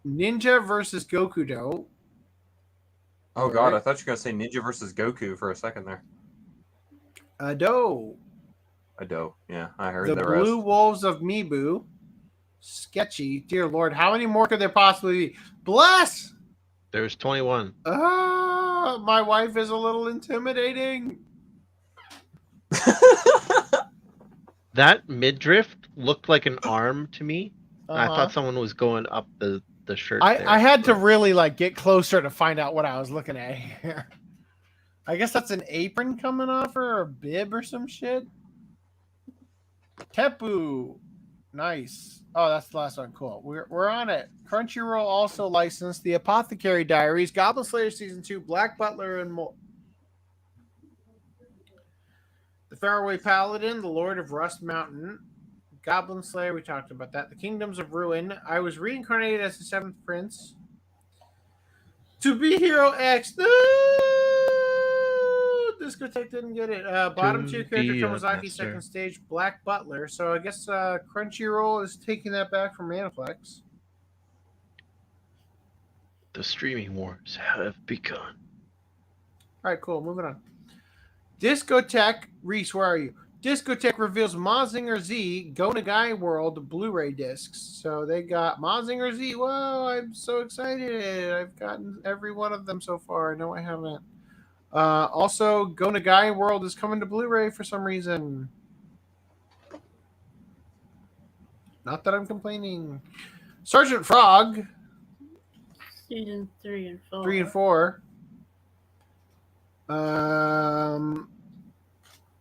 Ninja versus Gokudo.
Oh god, I thought you were gonna say Ninja versus Goku for a second there.
Ado.
Yeah, I heard
The
the
Blue
rest.
Wolves of Mibu. Sketchy. Dear Lord, how many more could there possibly be? Bless!
There's 21.
My wife is a little intimidating.
That midriff looked like an arm to me. I
Uh-huh.
thought someone was going up the shirt.
I had to really get closer to find out what I was looking at here. I guess that's an apron coming off her or a bib or some shit. Tepu. Nice. Oh, that's the last one. Cool. We're on it. Crunchyroll also licensed The Apothecary Diaries, Goblin Slayer Season 2, Black Butler, and more. The Faraway Paladin, the Lord of Rust Mountain, Goblin Slayer, we talked about that. The Kingdoms of Ruin. I was reincarnated as the Seventh Prince. To be Hero X. No! Discotheque didn't get it. Bottom two character Tomozaki, second stage, Black Butler. So I guess Crunchyroll is taking that back from Maniplex.
The streaming wars have begun.
All right, cool. Moving on. Discotheque, Reese, where are you? Discotheque reveals Mazinger Z Go Nagai World Blu-ray discs. So they got Mazinger Z. Whoa, I'm so excited. I've gotten every one of them so far. No, I haven't. Also, Go Nagai World is coming to Blu-ray for some reason. Not that I'm complaining. Sergeant Frog.
Season 3 and 4.
3 and 4.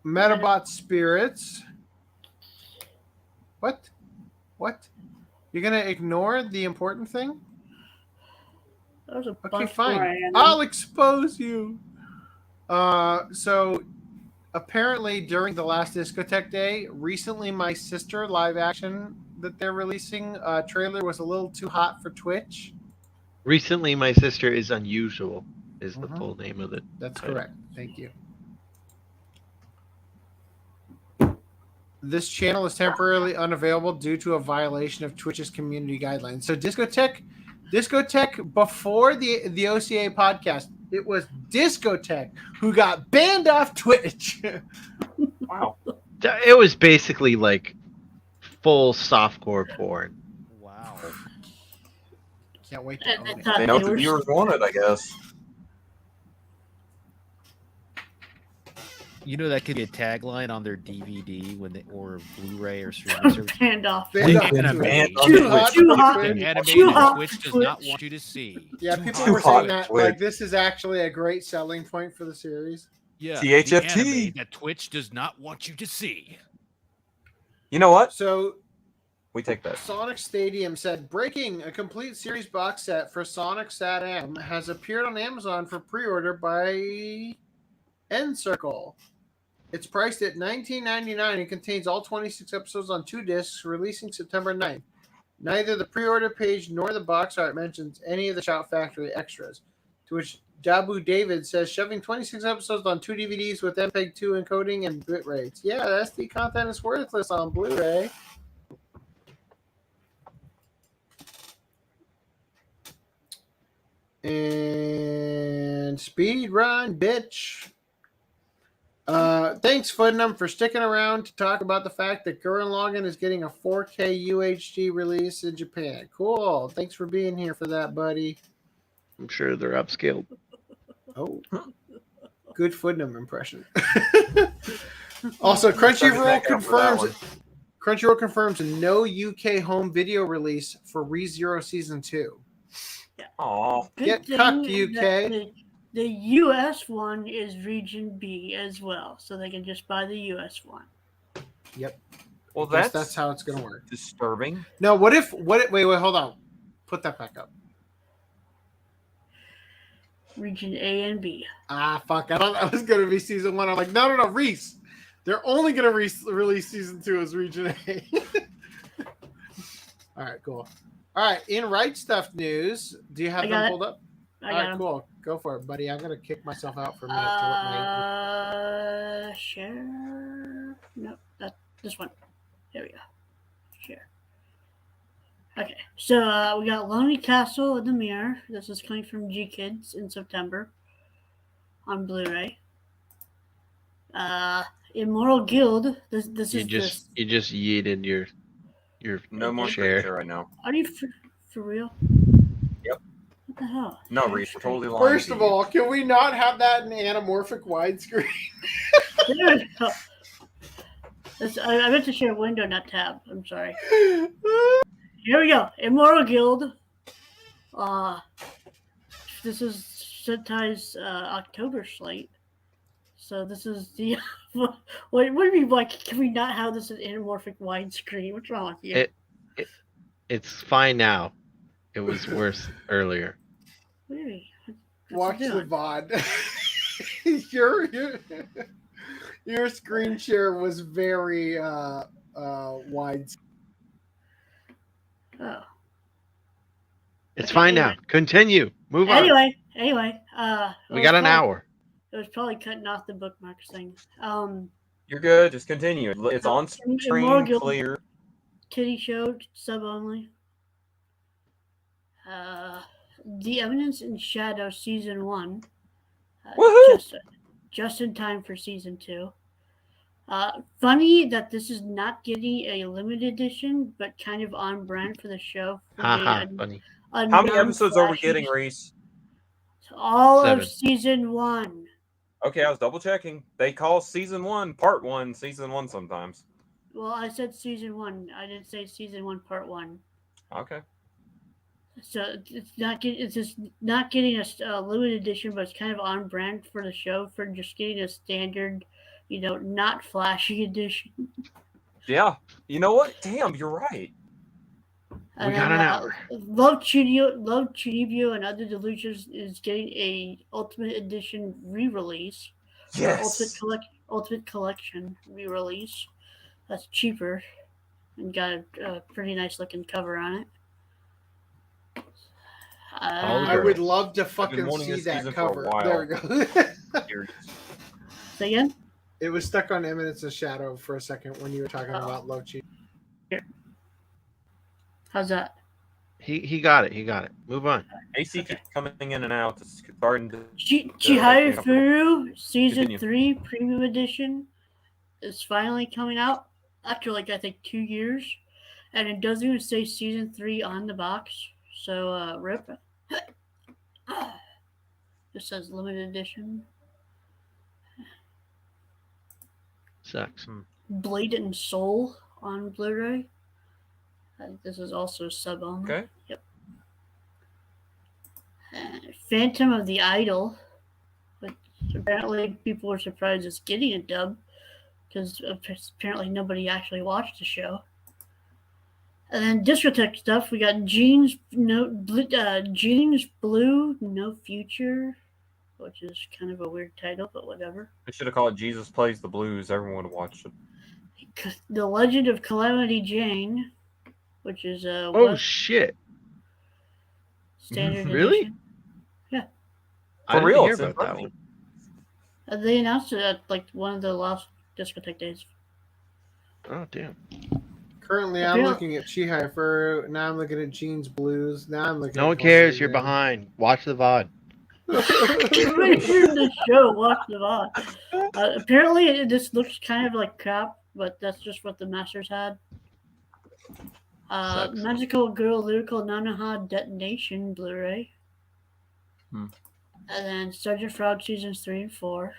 Metabot Spirits. What? You're gonna ignore the important thing?
That was a
okay, fine. I'll expose you. So apparently during the last Discotheque Day, recently My Sister live action that they're releasing trailer was a little too hot for Twitch.
Recently, My Sister is Unusual is the full name of it.
That's correct. Thank you. This channel is temporarily unavailable due to a violation of Twitch's community guidelines. So Discotheque before the OCA podcast, it was Discotheque who got banned off Twitch.
Wow.
It was basically like full softcore porn.
Wow. Can't wait to own it.
They know what the viewers wanted, I guess.
You know that could be a tagline on their DVD or Blu-ray or streaming service.
Banned off.
Too hot. Twitch does not want you to see.
Yeah, people were saying that like this is actually a great selling point for the series.
Yeah,
THFT
that Twitch does not want you to see.
You know what?
So
we take that.
Sonic Stadium said, breaking, a complete series box set for Sonic SatAM has appeared on Amazon for pre-order by N-Circle. It's priced at $19.99 and contains all 26 episodes on 2 discs, releasing September 9th. Neither the pre-order page nor the box art mentions any of the Shout Factory extras, to which Dabu David says, shoving 26 episodes on 2 DVDs with MPEG-2 encoding and bit rates. Yeah, the SD content is worthless on Blu-ray. And speed run, bitch. Thanks, Footnum, for sticking around to talk about the fact that Gurren Lagann is getting a 4K UHD release in Japan. Cool. Thanks for being here for that, buddy.
I'm sure they're upscaled.
Oh, good Footnum impression. Also, Crunchyroll confirms no UK home video release for ReZero Season 2.
Aww.
Get cucked, UK.
The US one is Region B as well, so they can just buy the US one.
Yep.
Well,
that's how it's gonna work.
Disturbing.
No, what if wait, hold on. Put that back up.
Region A and B.
Ah, fuck. I thought that was gonna be season 1. I'm like, no, Reese. They're only gonna release season 2 as Region A. All right, cool. All right, in Right Stuff news, do you have them pulled up?
I
All
got
right,
them.
cool. Go for it, buddy. I'm gonna kick myself out for a minute.
Share. No, that's this one. There we go. Share. Okay, so we got Lonely Castle in the Mirror. This is coming from G Kids in September on Blu-ray. Immoral Guild. This
You
is
just yeeted your
No more
share
right now.
Are you for real?
Yep.
What the hell?
No, Reese, we're totally lying.
First of all, can we not have that in anamorphic widescreen?
I meant to share window, not tab. I'm sorry. Here we go. Immoral Guild. This is Sentai's October slate. So this is the what do you mean? Like, can we not have this in anamorphic widescreen? What's wrong with you?
It's fine now. It was worse earlier.
Really?
Watch the VOD. Your screen share was very wide.
Oh.
It's fine now. Continue. Move on.
Anyway,
We got an hour.
It was probably cutting off the bookmarks thing.
You're good. Just continue. It's on screen
Immortal
clear.
Kitty show, sub only. The Eminence in Shadow season 1. Just in time for season 2. Funny that this is not getting a limited edition, but kind of on brand for the show.
Funny.
How many episodes are we getting, Reese?
All
7.
of season 1.
Okay, I was double checking. They call season 1 part 1 season 1 sometimes.
Well, I said season 1. I didn't say season 1 part 1.
Okay.
So it's just not getting a limited edition, but it's kind of on brand for the show for just getting a standard, not flashy edition.
Yeah. You know what? Damn, you're right.
We
got an hour.
Love Chunibyo and Other Delusions is getting a Ultimate Edition re-release.
Yes.
Ultimate Collection re-release. That's cheaper and got a pretty nice looking cover on it.
I would love to fucking see that cover. There we go.
Say again?
It was stuck on Eminence of Shadow for a second when you were talking about Love Cheat.
How's that?
He got it. He got it. Move on.
AC keeps coming in and out. It's starting to.
Chihaya Furu Season
Continue.
3 Premium Edition is finally coming out after I think 2 years. And it doesn't even say Season 3 on the box. So, rip. It says limited edition.
Sucks.
Blade and Soul on Blu-ray. This is also sub only.
Okay.
Yep. Phantom of the Idol, which apparently people were surprised it's getting a dub because apparently nobody actually watched the show. And then discotheque stuff, we got Jeans Blue No Future, which is kind of a weird title, but whatever.
They should have called it Jesus Plays the Blues. Everyone would have watched it.
The Legend of Calamity Jane, which is
shit!
Standard
Really?
edition. Yeah.
I didn't hear about that one.
They announced it at one of the last discotheque days.
Oh damn!
Currently, I'm looking at Chihaya Furu. Now I'm looking at Jeans Blues. Now I'm looking.
No one cares. You're behind. Watch the VOD.
The show, watch the VOD. Apparently, this looks kind of like crap, but that's just what the masters had. Magical Girl Lyrical Nanoha Detonation Blu-ray. And then Sergeant Frog Seasons 3 and 4.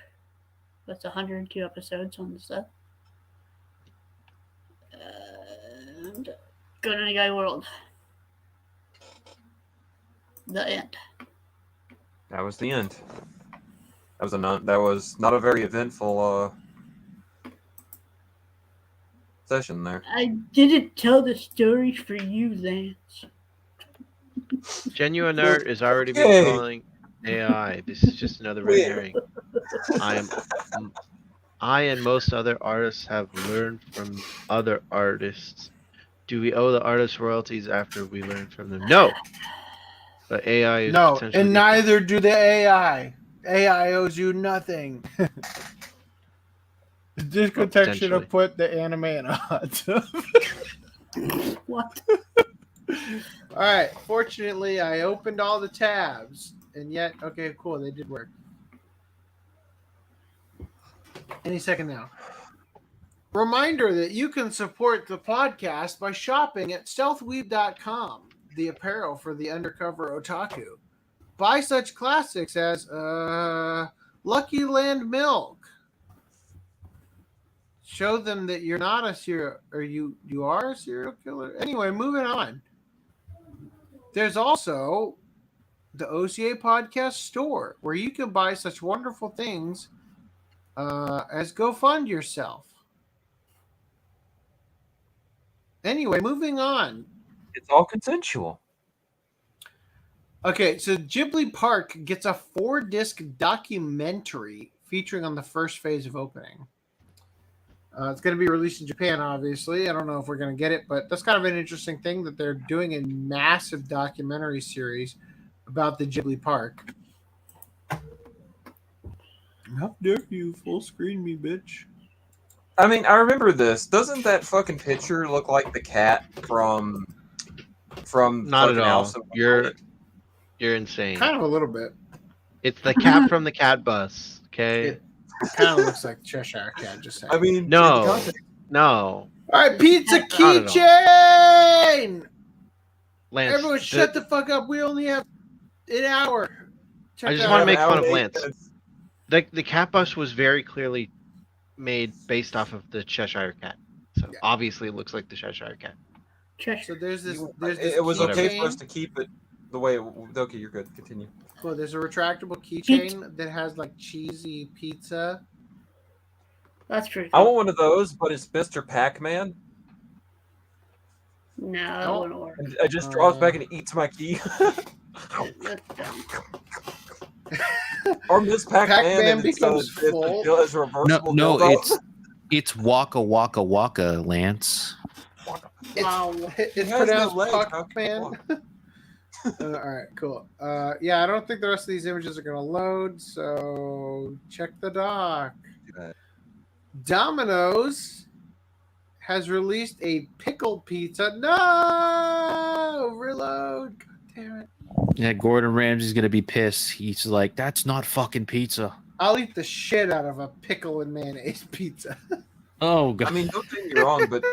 That's 102 episodes on the set. And Good on Guy World. The end.
That was the end. That was not a very eventful session there.
I didn't tell the story for you, Lance.
Genuine Art is already been calling AI. This is just another red herring. I and most other artists have learned from other artists. Do we owe the artists royalties after we learn from them? No. But AI is
no,
potentially
and neither do the AI. AI owes you nothing. The discotheque should have put the anime in a hot tub.
What?
All right. Fortunately, I opened all the tabs, and yet, okay, cool, they did work. Any second now. Reminder that you can support the podcast by shopping at stealthweave.com, the apparel for the undercover otaku. Buy such classics as Lucky Land Milk. Show them that you're not a serial, or you are a serial killer. Anyway, moving on. There's also the OCA Podcast Store, where you can buy such wonderful things as Go Fund Yourself. Anyway, moving on.
It's all consensual.
Okay, so Ghibli Park gets a 4-disc documentary featuring on the first phase of opening. It's going to be released in Japan, obviously. I don't know if we're going to get it, but that's kind of an interesting thing that they're doing a massive documentary series about the Ghibli Park. How dare you full screen me, bitch?
I mean, I remember this. Doesn't that fucking picture look like the cat from
Not at
fucking
all.
Alice in
You're insane.
Kind of a little bit.
It's the cat from the cat bus. Okay.
It kind of looks like Cheshire Cat. Just saying.
I mean,
No.
All right, pizza
Not at all.
keychain.
Lance,
Everyone, shut the fuck up. We only have an hour. Check
I just
that
want to
out.
make fun of Lance. The cat bus was very clearly made based off of the Cheshire Cat. So obviously it looks like the Cheshire Cat.
So there's this.
It was okay for us
keychain.
to keep it the way. Okay, you're good. Continue.
Cool. There's a retractable keychain that has like cheesy pizza.
That's pretty
I
cool.
want one of those, but it's Mr. Pac-Man.
No, that wouldn't work.
And it just drops back and eats my key.
That's dumb.
Or Miss Pac-Man,
Pac-Man
and
becomes full.
It's a reversible
No,
dildo.
it's Waka Waka Waka, Lance.
Wow.
It's
It has no
pronounced
legs.
Puck-Man. All right, cool. Yeah, I don't think the rest of these images are going to load, so check the doc. Domino's has released a pickle pizza. No! Reload. God damn it.
Yeah, Gordon Ramsay's gonna be pissed. He's like, "That's not fucking pizza."
I'll eat the shit out of a pickle and mayonnaise pizza.
Oh god.
I mean, don't get me wrong, but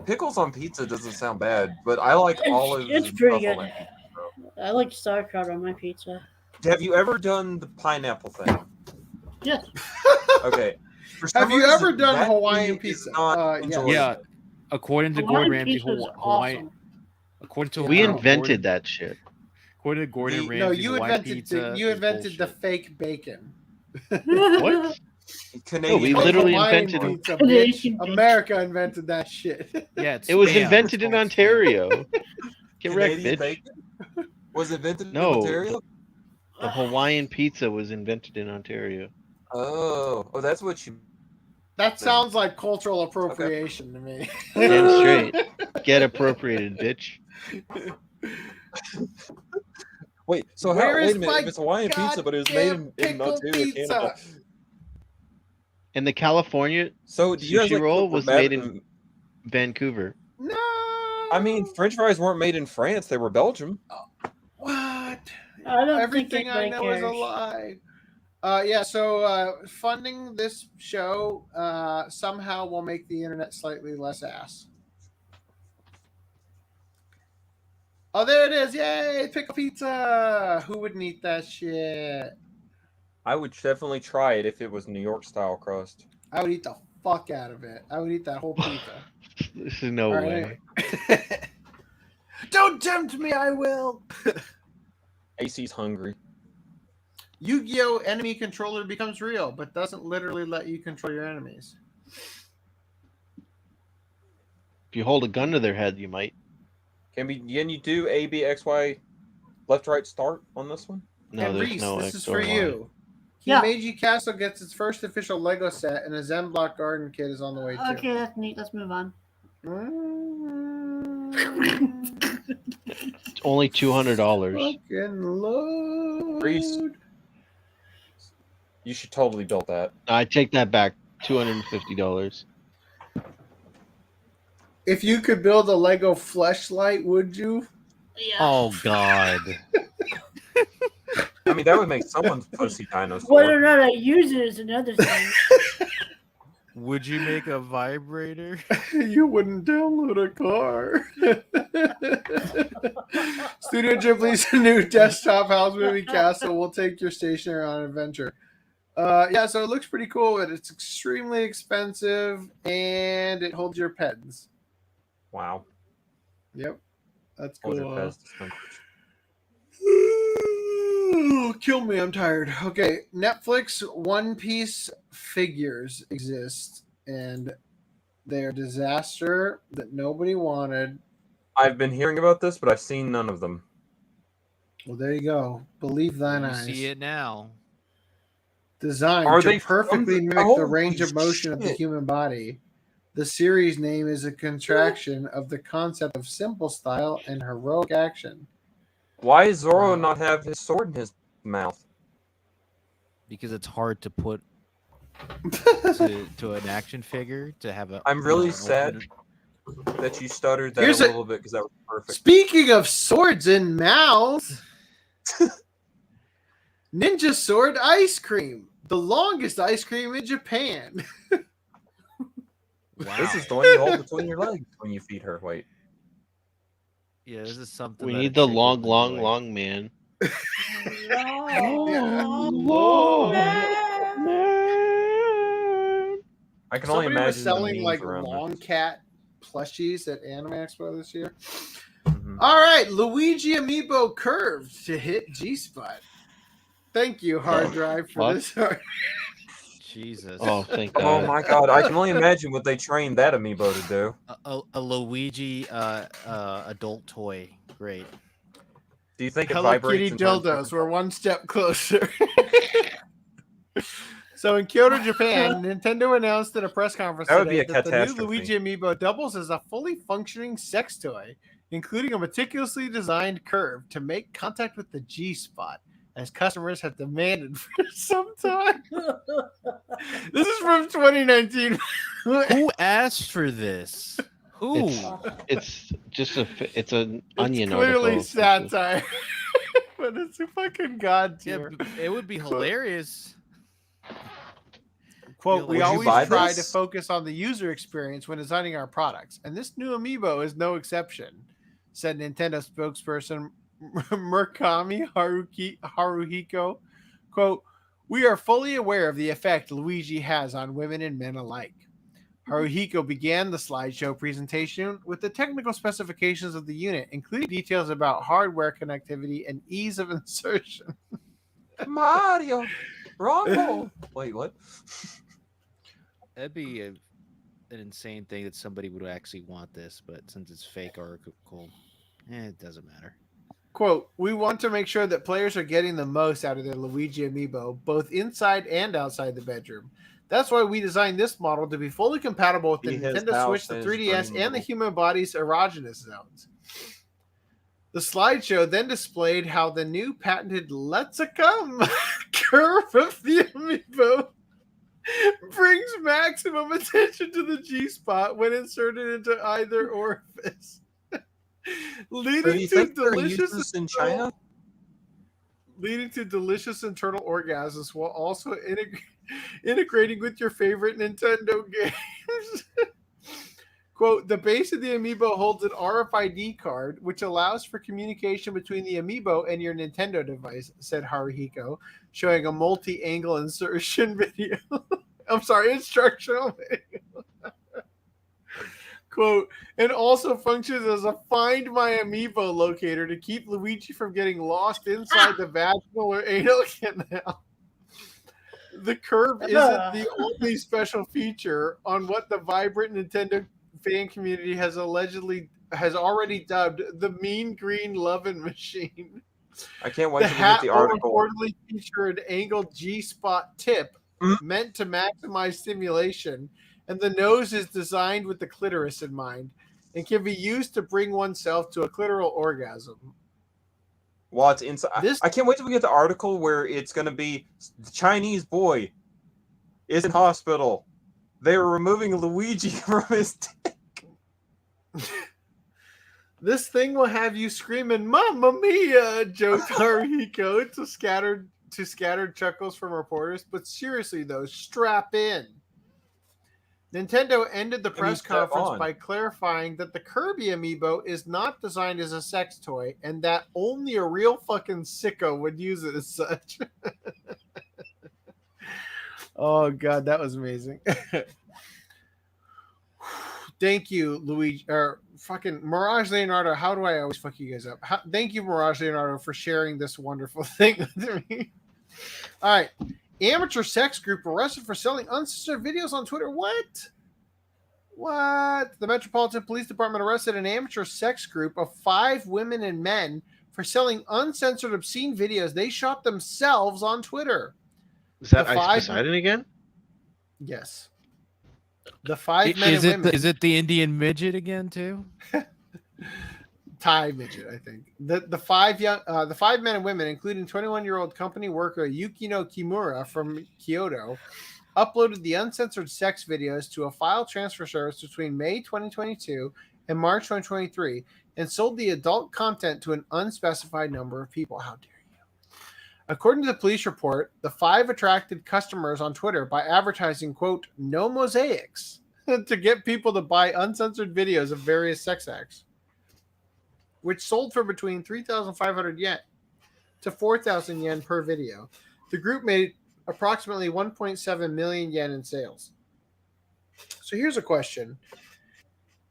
pickles on pizza doesn't sound bad. But I like olives.
It's
and
pretty
truffle
good.
in it.
I like sauerkraut on my pizza.
Have you ever done the pineapple thing?
Yes.
Okay. For
Have
some
you
reason,
ever done
that
Hawaiian
meat is
pizza?
not enjoyable.
Yeah, according to
Hawaiian
Gordon Ramsay,
pizza is
Hawaii.
awesome.
According to
We
Gordon-
invented that shit.
According to Gordon Ramsay,
No, you
Hawaii
invented
pizza
you
is
invented the
bullshit.
fake bacon.
What?
Canadian
we
It's
literally
Hawaiian
invented it.
pizza, bitch.
Canadian pizza.
America invented that shit.
Yeah, it's
It was
spam.
invented in Ontario. Get wrecked,
Canadian
bitch.
bacon was invented in
No.
Ontario.
The Hawaiian pizza was invented in Ontario.
Oh, that's what you.
That sounds like cultural appropriation to me.
Damn straight. Get appropriated, bitch.
Wait, so
Where
how?
is
Wait a minute.
my
If it's Hawaiian pizza, but it was made in
pickle
Ontario,
pizza?
Canada.
And the California
So do you guys
sushi
like
roll
the
was
bad-
made in Vancouver.
No.
I mean, French fries weren't made in France; they were Belgium.
What?
I don't
Everything
think
I
anybody
know is a
cares.
lie. Yeah, so funding this show somehow will make the internet slightly less ass. Oh, there it is. Yay, pickle pizza. Who wouldn't eat that shit?
I would definitely try it if it was New York style crust.
I would eat the fuck out of it. I would eat that whole pizza.
This is no
All right,
way.
anyway. Don't tempt me, I will.
AC's hungry.
Yu-Gi-Oh! Enemy controller becomes real, but doesn't literally let you control your enemies.
If you hold a gun to their head, you might.
Can you do A, B, X, Y, left, right, start on this one?
No,
And
there's
Reese,
no
this
X
is
or
for
Y.
you.
Yeah.
Himeji Castle gets its first official Lego set, and a Zen Block Garden Kit is on the way too.
Okay, that's neat. Let's move on.
It's only $200.
Fucking load.
Reese, you should totally build that.
I take that back. $250.
If you could build a Lego fleshlight, would you?
Yeah.
Oh god.
I mean, that would make someone's pussy dinosaur.
Whether or not I use it is another thing.
Would you make a vibrator?
You wouldn't download a car. Studio Ghibli's new desktop house movie castle will take your stationery on an adventure. Yeah, so it looks pretty cool, but it's extremely expensive, and it holds your pens.
Wow.
Yep, that's
Hold
cool.
your pets dispensers.
Kill me, I'm tired. Okay, Netflix One Piece figures exist, and they're a disaster that nobody wanted.
I've been hearing about this, but I've seen none of them.
Well, there you go. Believe thine
You
eyes.
see it now.
Designed
Are
to
they
perfectly
from the-
mimic the
Holy
range of motion of the
shit.
human body. The series name is a contraction of the concept of simple style and heroic action.
Why does Zoro not have his sword in his mouth?
Because it's hard to put to an action figure to have a.
I'm really sad that you stuttered that
Here's
a little bit because that was perfect.
Speaking of swords and mouths, Ninja Sword ice cream, the longest ice cream in Japan.
This is the one you hold between your legs when you feed her. Wait.
Yeah, this is something.
We
that
need
a
the
chick would
long,
enjoy.
long man.
I can only
Somebody
imagine
was selling
the memes
like
around
long cat plushies at Anime Expo this year.
Mm-hmm.
All right, Luigi Amiibo curved to hit G-spot. Thank you, hard drive, for
What?
this.
Jesus.
Oh, thank
Oh
God.
my God! I can only imagine what they trained that amiibo to do.
A Luigi adult toy. Great.
Do you think it
Hello
vibrates?
Kitty
and turns
dildos. We're one step closer. So in Kyoto, Japan, Nintendo announced at a press conference
That would be
today
a
that the new
catastrophe.
Luigi Amiibo doubles as a fully functioning sex toy, including a meticulously designed curve to make contact with the G-spot, as customers have demanded for some time. This is from 2019.
Who asked for this? Who?
It's just it's an onion
Clearly
article.
satire, but it's a fucking god tier.
It would be hilarious.
Quote, we
Would you
always
buy
try
this?
to focus on the user experience when designing our products, and this new Amiibo is no exception, said Nintendo spokesperson Murakami Haruhiko. Quote, we are fully aware of the effect Luigi has on women and men alike. Haruhiko began the slideshow presentation with the technical specifications of the unit, including details about hardware connectivity and ease of insertion.
Mario, wrong hole. Wait, what?
That'd be an insane thing that somebody would actually want this, but since it's fake article, it doesn't matter.
Quote, we want to make sure that players are getting the most out of their Luigi Amiibo, both inside and outside the bedroom. That's why we designed this model to be fully compatible with the
He has
Nintendo Switch, the
his
3DS,
dream
and the
little-
human body's erogenous zones. The slideshow then displayed how the new patented Let's Come curve of the Amiibo brings maximum attention to the G-spot when inserted into either orifice.
So
Leading
you
to
think they're
delicious
using this in China?
leading to delicious internal orgasms while also integrating with your favorite Nintendo games. Quote, the base of the Amiibo holds an RFID card, which allows for communication between the Amiibo and your Nintendo device, said Haruhiko, showing a multi-angle insertion video. I'm sorry, instructional video. Quote, and also functions as a Find My Amiibo locator to keep Luigi from getting lost inside the vaginal or anal canal. The curve isn't the only special feature on what the vibrant Nintendo fan community has already dubbed the Mean Green Lovin' Machine.
I can't wait
The
till we get
hat
the
will
article.
reportedly feature an angled G-spot tip meant to maximize stimulation, and the nose is designed with the clitoris in mind and can be used to bring oneself to a clitoral orgasm.
While it's inside, I can't wait till we get the article where it's going to be the Chinese boy is in hospital. They are removing Luigi from his dick.
This thing will have you screaming, "Mamma mia!" joked Haruhiko to scattered chuckles from reporters. But seriously, though, strap in. Nintendo ended the press
strap
conference
on.
by clarifying that the Kirby Amiibo is not designed as a sex toy and that only a real fucking sicko would use it as such. Oh, God, that was amazing. Thank you, Luigi, or fucking Mirage Leonardo. How do I always fuck you guys up? Thank you, Mirage Leonardo, for sharing this wonderful thing with me. All right. Amateur sex group arrested for selling uncensored videos on Twitter. What? The Metropolitan Police Department arrested an amateur sex group of 5 women and men for selling uncensored obscene videos they shot themselves on Twitter.
Is that Ice Poseidon again?
Yes. The 5 men
Is
and
it
women.
is it the Indian midget again too?
Thai midget, I think. The 5 men and women, including 21-year-old company worker Yukino Kimura from Kyoto, uploaded the uncensored sex videos to a file transfer service between May 2022 and March 2023 and sold the adult content to an unspecified number of people. How dare you? According to the police report, the 5 attracted customers on Twitter by advertising, quote, no mosaics to get people to buy uncensored videos of various sex acts, which sold for between 3,500 yen to 4,000 yen per video. The group made approximately 1.7 million yen in sales. So here's a question.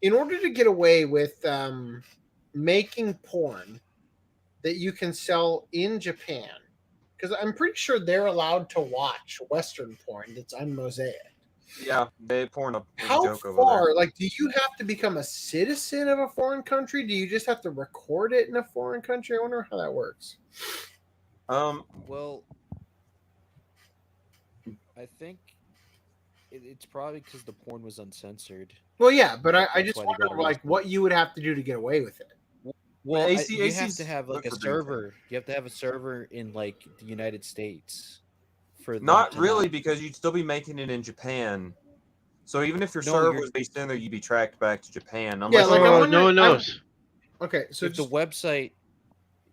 In order to get away with making porn that you can sell in Japan, because I'm pretty sure they're allowed to watch Western porn that's unmosaic.
Yeah, they porn a
How
joke over
far,
there.
like, do you have to become a citizen of a foreign country? Do you just have to record it in a foreign country? I wonder how that works.
Well, I think it's probably because the porn was uncensored.
Well, yeah, but I
That's
just
why they
wonder,
got
like,
arrested.
what you would have to do to get away with it.
Well,
AC
you have
AC's
to have like a
look for big
server. You have to have a server in like the United States for them
Not
to
really, because you'd still be making it in Japan. So even if your server was based in there, you'd be tracked back to Japan.
Yeah, like, I wonder,
no one knows.
Okay, so
if the website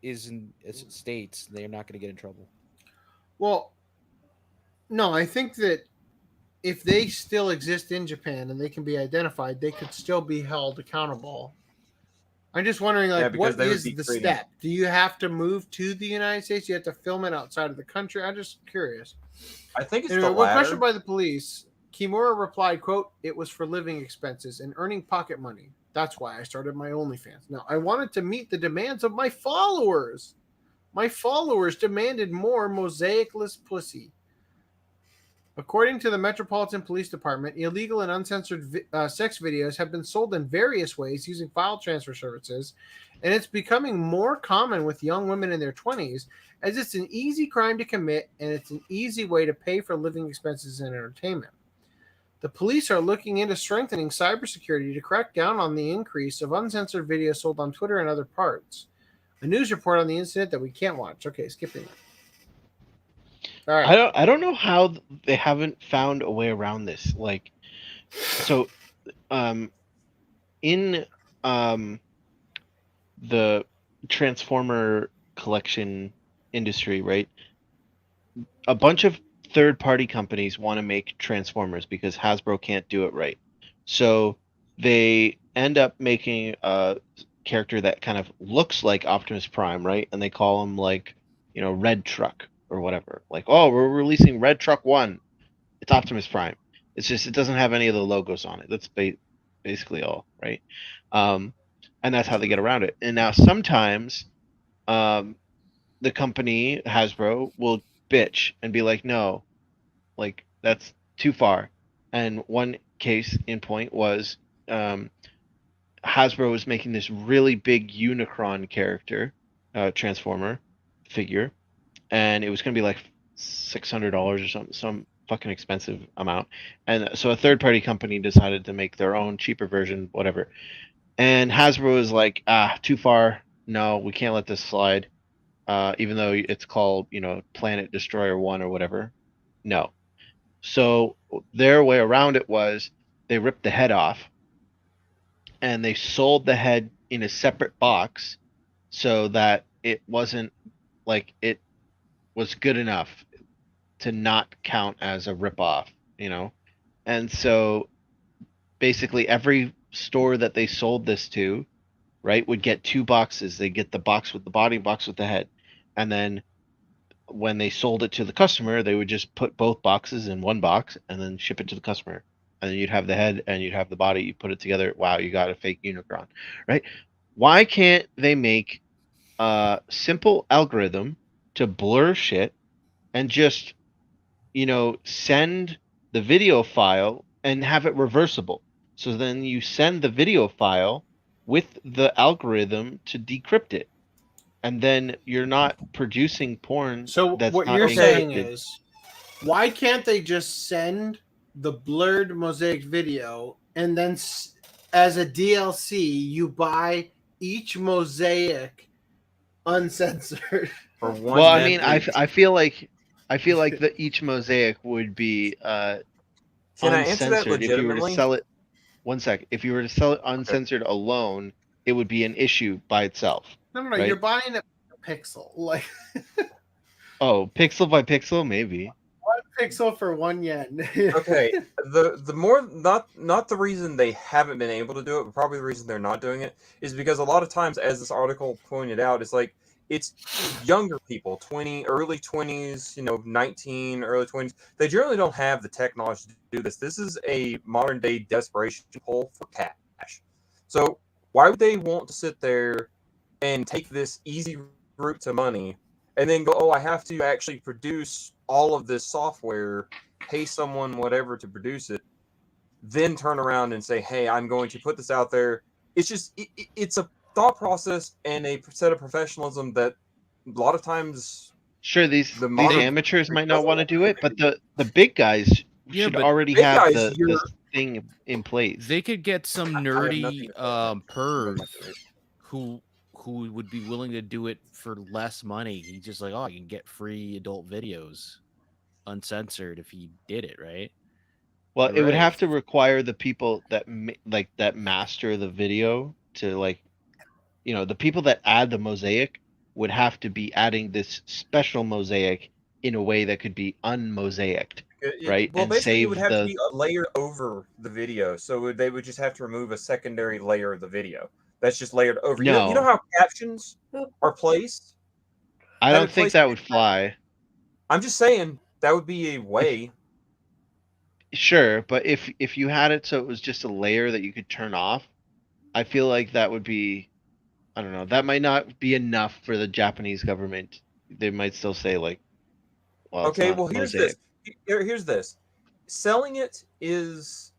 is in states, they're not going to get in trouble.
Well, no, I think that if they still exist in Japan and they can be identified, they could still be held accountable. I'm just wondering,
Yeah,
like,
because
what
they would
is
be
the
creating-
step? Do you have to move to the United States? Do you have to film it outside of the country? I'm just curious.
I think it's
Anyway,
the
when
latter.
questioned by the police, Kimura replied, quote, it was for living expenses and earning pocket money. That's why I started my OnlyFans. Now, I wanted to meet the demands of my followers. My followers demanded more mosaicless pussy. According to the Metropolitan Police Department, illegal and uncensored sex videos have been sold in various ways using file transfer services, and it's becoming more common with young women in their 20s, as it's an easy crime to commit and it's an easy way to pay for living expenses and entertainment. The police are looking into strengthening cybersecurity to crack down on the increase of uncensored videos sold on Twitter and other parts. A news report on the incident that we can't watch. Okay, skipping it. All right.
I don't know how they haven't found a way around this. Like, so, in the Transformer collection industry, right? A bunch of third-party companies want to make Transformers because Hasbro can't do it right. So they end up making a character that kind of looks like Optimus Prime, right? And they call him like, Red Truck or whatever. Like, oh, we're releasing Red Truck 1. It's Optimus Prime. It's just it doesn't have any of the logos on it. That's basically all, right? And that's how they get around it. And now sometimes the company, Hasbro, will bitch and be like, no, like that's too far. And one case in point was Hasbro was making this really big Unicron character, Transformer figure, and it was going to be like $600 or something, some fucking expensive amount. And so a third-party company decided to make their own cheaper version, whatever. And Hasbro was like, too far. No, we can't let this slide. Even though it's called, Planet Destroyer 1 or whatever. No. So their way around it was they ripped the head off and they sold the head in a separate box so that it wasn't like it was good enough to not count as a ripoff, And so basically every store that they sold this to, right, would get 2 boxes. They get the box with the body, box with the head. And then when they sold it to the customer, they would just put both boxes in one box and then ship it to the customer. And then you'd have the head and you'd have the body. You put it together. Wow, you got a fake Unicron, right? Why can't they make a simple algorithm to blur shit and just, send the video file and have it reversible? So then you send the video file with the algorithm to decrypt it. And then you're not producing porn.
So
that's
what
not
you're saying
encrypted.
is, why can't they just send the blurred mosaic video, and then as a DLC, you buy each mosaic uncensored.
Well, I mean, I feel like that each mosaic would be
Can I answer that
uncensored if you were to
legitimately?
sell it. One sec. If you were to sell it uncensored alone, it would be an issue by itself.
No,
right?
you're buying a pixel. Like
Oh, pixel by pixel, maybe.
1 pixel for 1 yen.
Okay, the more not the reason they haven't been able to do it, but probably the reason they're not doing it is because a lot of times, as this article pointed out, it's like it's younger people, early 20s, 19, early 20s. They generally don't have the technology to do this. This is a modern day desperation pull for cash. So why would they want to sit there and take this easy route to money and then go, oh, I have to actually produce all of this software, pay someone whatever to produce it, then turn around and say, hey, I'm going to put this out there. It's just, it's a thought process and a set of professionalism that a lot of times...
Sure, these amateurs might not want to do it, but the big guys should already have the thing in place.
They could get some nerdy perv who would be willing to do it for less money. He's just like, oh, I can get free adult videos uncensored if he did it, right?
Well, it would have to require the people that that master the video to the people that add the mosaic would have to be adding this special mosaic in a way that could be unmosaiced, right?
Well,
and
basically, it
save
would have
the
to be a layer over the video, so they would just have to remove a secondary layer of the video. That's just layered over.
No.
You know how captions are placed?
I don't think that would fly.
I'm just saying that would be a way.
Sure, but if you had it so it was just a layer that you could turn off, I feel like that would be, I don't know, that might not be enough for the Japanese government. They might still say well,
okay, well
here's
here's this. Selling it is,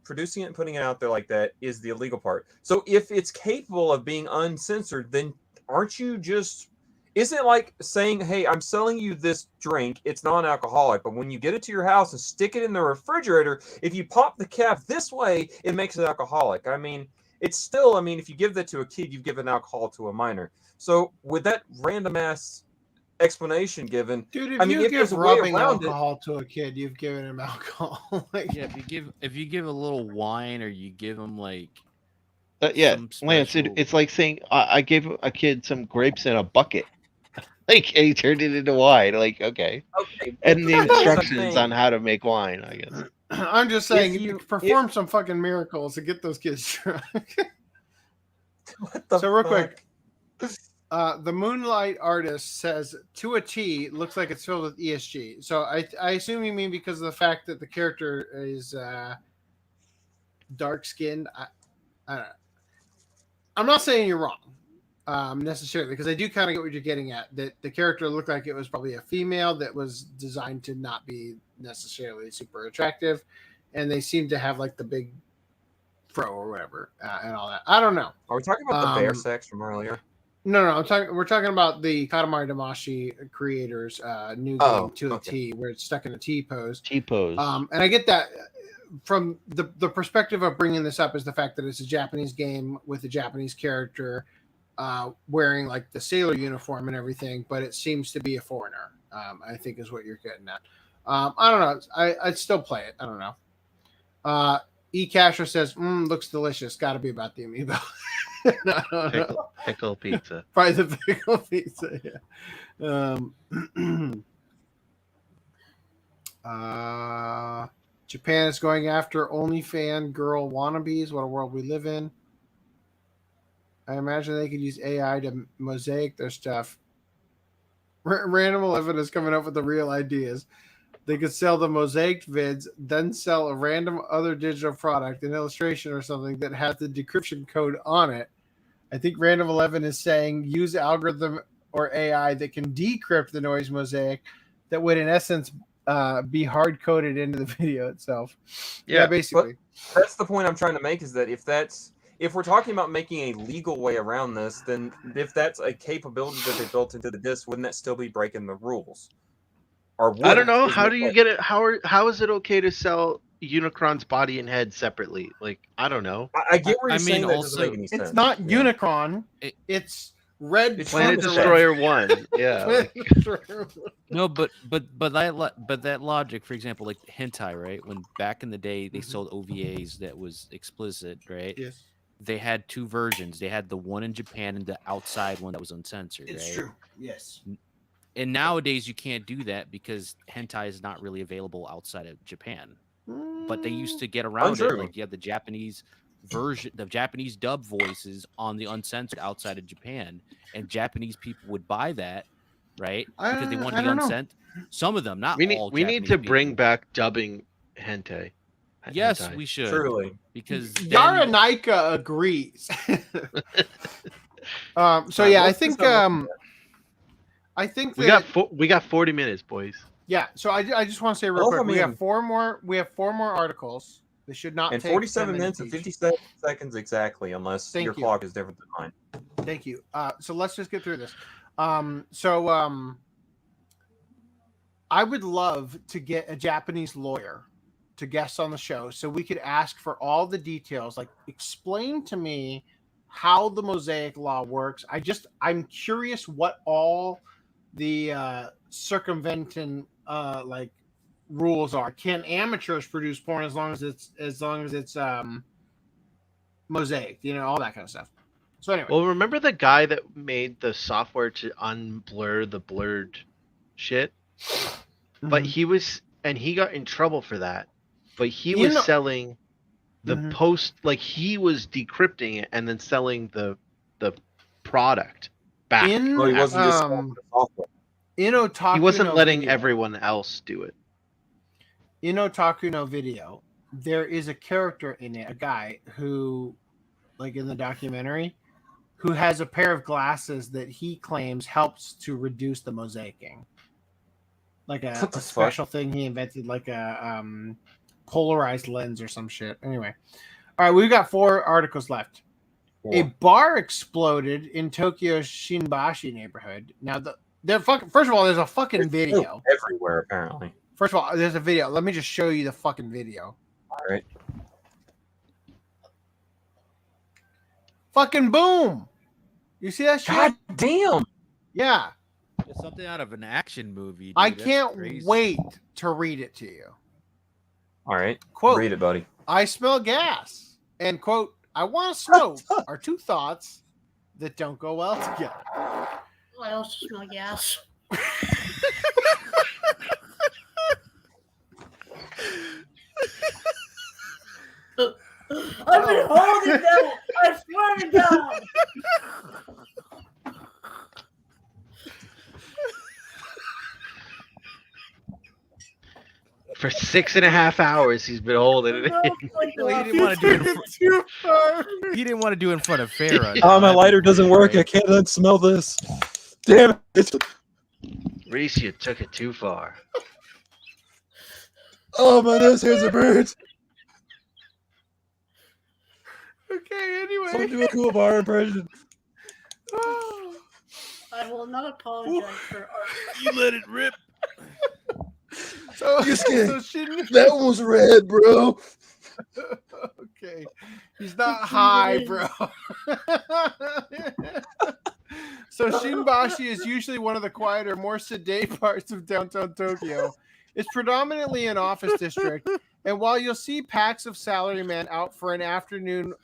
producing it and putting it out there like that is the illegal part. So if it's capable of being uncensored, then aren't you just... Isn't it like saying, hey, I'm selling you this drink, it's non-alcoholic, but when you get it to your house and stick it in the refrigerator, if you pop the cap this way, it makes it alcoholic. I mean, it's still, if you give that to a kid, you've given alcohol to a minor. So with that random ass explanation given,
Dude, if
if
you
there's
give
a way
rubbing
around
alcohol to a kid, you've given him alcohol.
Yeah, if you give a little wine or you give him
yeah,
some
Lance,
special...
it's like saying I gave a kid some grapes in a bucket, and he turned it into wine. Okay. And the instructions on how to make wine, I guess.
I'm just saying, you perform some fucking miracles to get those kids drunk. So real quick, the Moonlight Artist says, to a T, looks like it's filled with ESG. So I assume you mean because of the fact that the character is dark skinned. I don't know. I'm not saying you're wrong necessarily, because I do kind of get what you're getting at. That the character looked like it was probably a female that was designed to not be necessarily super attractive, and they seem to have the big fro or whatever and all that. I don't know.
Are we talking about the bear sex from earlier?
No, we're talking about the Katamari Damacy creators' new game to a T, where it's stuck in a T pose.
T pose.
And I get that from the perspective of bringing this up is the fact that it's a Japanese game with a Japanese character wearing the sailor uniform and everything, but it seems to be a foreigner. I think is what you're getting at. I don't know. I'd still play it. I don't know. Casher says, looks delicious. Got to be about the amiibo.
Pickle pizza.
Probably the pickle pizza. Yeah. Japan is going after OnlyFans girl wannabes. What a world we live in. I imagine they could use AI to mosaic their stuff. Random 11 is coming up with the real ideas. They could sell the mosaiced vids, then sell a random other digital product, an illustration or something that has the decryption code on it. I think Random 11 is saying use algorithm or AI that can decrypt the noise mosaic that would, in essence, be hard coded into the video itself. Yeah, basically.
But that's the point I'm trying to make, is that if we're talking about making a legal way around this, then if that's a capability that they built into the disc, wouldn't that still be breaking the rules?
I don't know. How do you get it? How is it okay to sell Unicron's body and head separately. Like, I don't know.
I get where
I
you're saying
mean,
that doesn't make
also-
any sense.
It's not
Yeah.
Unicron. It's Red
Planet
Thunder
Destroyer 1. Yeah.
Planet
like-
Destroyer 1.
No, but that logic, for example, like hentai, right? When back in the day they sold OVAs that was explicit, right?
Yes.
They had two versions. They had the one in Japan and the outside one that was uncensored.
It's
right?
true. Yes.
And nowadays you can't do that because hentai is not really available outside of Japan. But they used to get around it.
Untrue.
Like you have the Japanese version, the Japanese dub voices on the uncensored outside of Japan, and Japanese people would buy that, right? Because they wanted
I
the
don't know.
uncensored. Some of them, not
We need
all.
we need
Japanese
to
people.
bring back dubbing hentai.
Yes,
Hentai.
we should.
Truly.
Because
Yara
then,
Naika agrees. So yeah, I think
we
that,
got 40 minutes, boys.
yeah. So I just want to say real
Well,
quick,
I
we
mean-
have four more articles. They should not
And
take
47
10
minutes and
each.
57 seconds exactly, unless
Thank
your
you.
clock is different than mine.
Thank you. So let's just get through this. I would love to get a Japanese lawyer to guest on the show so we could ask for all the details. Like, explain to me how the Mosaic Law works. I'm curious what all the circumventing like rules are. Can amateurs produce porn as long as it's mosaic? You know, all that kind of stuff. So anyway,
Well, remember the guy that made the software to unblur the blurred shit? But he got in trouble for that. But he was selling the post, like he was decrypting it and then selling the product back.
In
Well, he wasn't just selling the software.
in Otaku
He wasn't
no
letting
Video,
everyone else do it.
in Otaku no Video, there is a character in it, a guy who, like in the documentary, who has a pair of glasses that he claims helps to reduce the mosaicing. Like a
What the
special thing he invented, like a polarized lens or some shit. Anyway, all right, we've got 4 articles left. A bar exploded in Tokyo's Shinbashi neighborhood. Now, first of all, there's a fucking video.
Everywhere, apparently.
First of all, there's a video. Let me just show you the fucking video.
All right.
Fucking boom! You see that shit?
God damn!
Yeah.
it's something out of an action movie. Dude.
I
That's
can't
crazy.
wait to read it to you.
All right.
Quote,
Read it, buddy.
I smell gas. And quote, I want to smoke are two thoughts that don't go well together.
I also smell gas. I've been holding that. I swear to God.
For 6.5 hours, he's been holding it in.
Well, he didn't want to do it. He didn't want to do it in front of Farrah.
Oh, my lighter doesn't work. I can't unsmell this. Damn it.
Reese, you took it too far.
Oh, my nose hairs are burnt.
Okay, anyway.
Someone do a cool bar impression.
I will not apologize for art.
You let it rip.
So,
Just
so
kidding.
Shin,
That one was red, bro.
okay. He's not high, bro. So Shinbashi is usually one of the quieter, more sedate parts of downtown Tokyo. It's predominantly an office district, and while you'll see packs of salarymen out for an after-work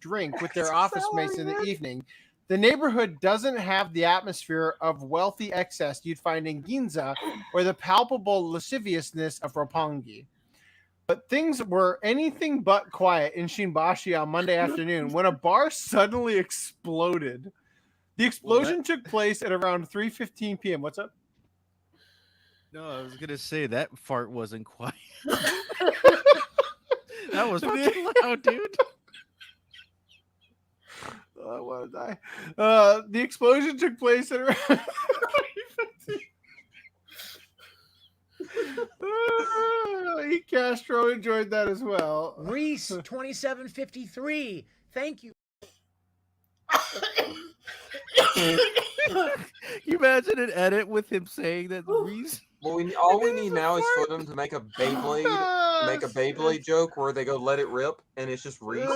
drink with their office mates in the evening, the neighborhood doesn't have the atmosphere of wealthy excess you'd find in Ginza or the palpable lasciviousness of Roppongi. But things were anything but quiet in Shinbashi on Monday afternoon when a bar suddenly exploded. The explosion took place at around 3:15 p.m. What's up?
No, I was gonna say that fart wasn't quiet. That was fucking loud, dude.
I want to die. The explosion took place at around 3:15. E. Castro enjoyed that as well.
Reese 2753. Thank you.
You imagine an edit with him saying that Reese
Well, all we need now is for them to make a Beyblade joke where they go let it rip, and it's just Reese.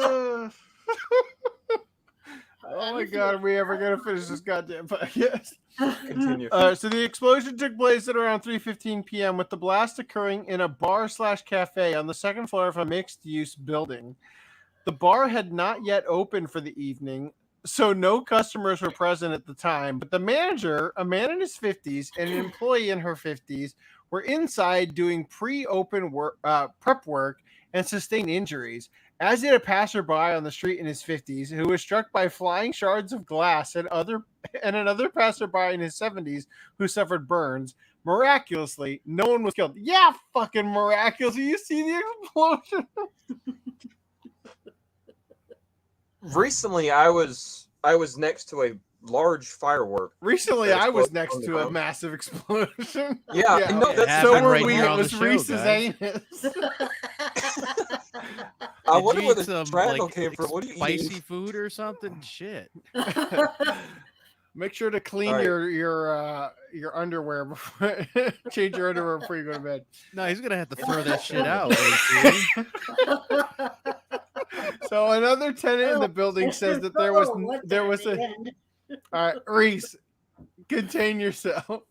Oh my god, are we ever gonna finish this goddamn podcast?
Continue.
So the explosion took place at around 3:15 p.m. with the blast occurring in a bar/cafe on the second floor of a mixed-use building. The bar had not yet opened for the evening, so no customers were present at the time. But the manager, a man in his 50s, and an employee in her 50s were inside doing pre-open work, prep work and sustained injuries, as did a passerby on the street in his 50s who was struck by flying shards of glass, and another passerby in his 70s who suffered burns. Miraculously, no one was killed. Yeah, fucking miraculously. You see the explosion?
Recently, I was next to a large firework.
Recently, I was next to a massive explosion.
Yeah. No, that's
so were
right
we.
here
It
on
was
the show,
Reese's
guys.
anus.
I
Did
wonder
you
where
eat
the
some,
shrapnel
like,
came from. What do you
spicy
eat?
food or something? Shit.
Make sure to clean
All right.
your underwear before change your underwear before you go to bed.
No, he's gonna have to throw that shit out.
So another tenant in the building says that there was a. All right, Reese, contain yourself.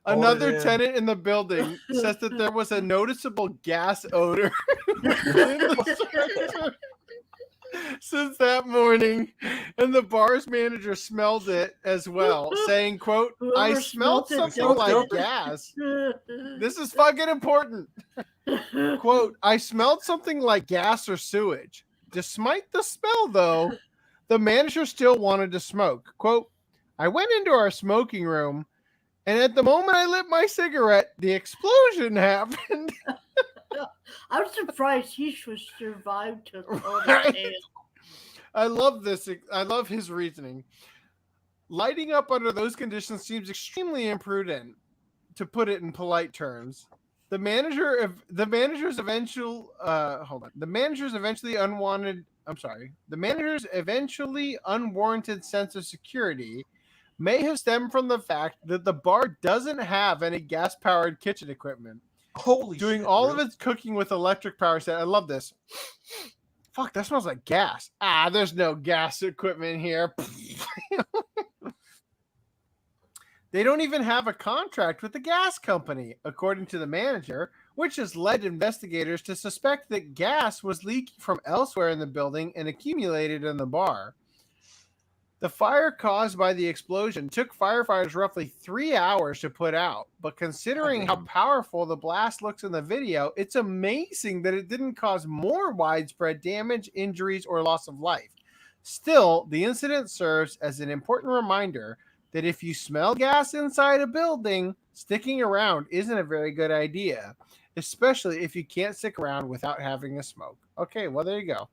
Another tenant in the building says that there was a noticeable gas odor in the structure since that morning, and the bar's manager smelled it as well, saying, quote, I smelled something like gas. This is fucking important. Quote, I smelled something like gas or sewage. Despite the smell, though, the manager still wanted to smoke. Quote, I went into our smoking room, and at the moment I lit my cigarette, the explosion happened.
I'm surprised he survived to all the tale.
I love this. I love his reasoning. Lighting up under those conditions seems extremely imprudent, to put it in polite terms. The manager's eventually unwarranted sense of security may have stemmed from the fact that the bar doesn't have any gas-powered kitchen equipment. Doing all of its cooking with electric power set. I love this. Fuck, that smells like gas. There's no gas equipment here. They don't even have a contract with the gas company, according to the manager, which has led investigators to suspect that gas was leaking from elsewhere in the building and accumulated in the bar. The fire caused by the explosion took firefighters roughly 3 hours to put out, but considering how powerful the blast looks in the video, it's amazing that it didn't cause more widespread damage, injuries, or loss of life. Still, the incident serves as an important reminder that if you smell gas inside a building, sticking around isn't a very good idea, especially if you can't stick around without having a smoke. Okay, well, there you go.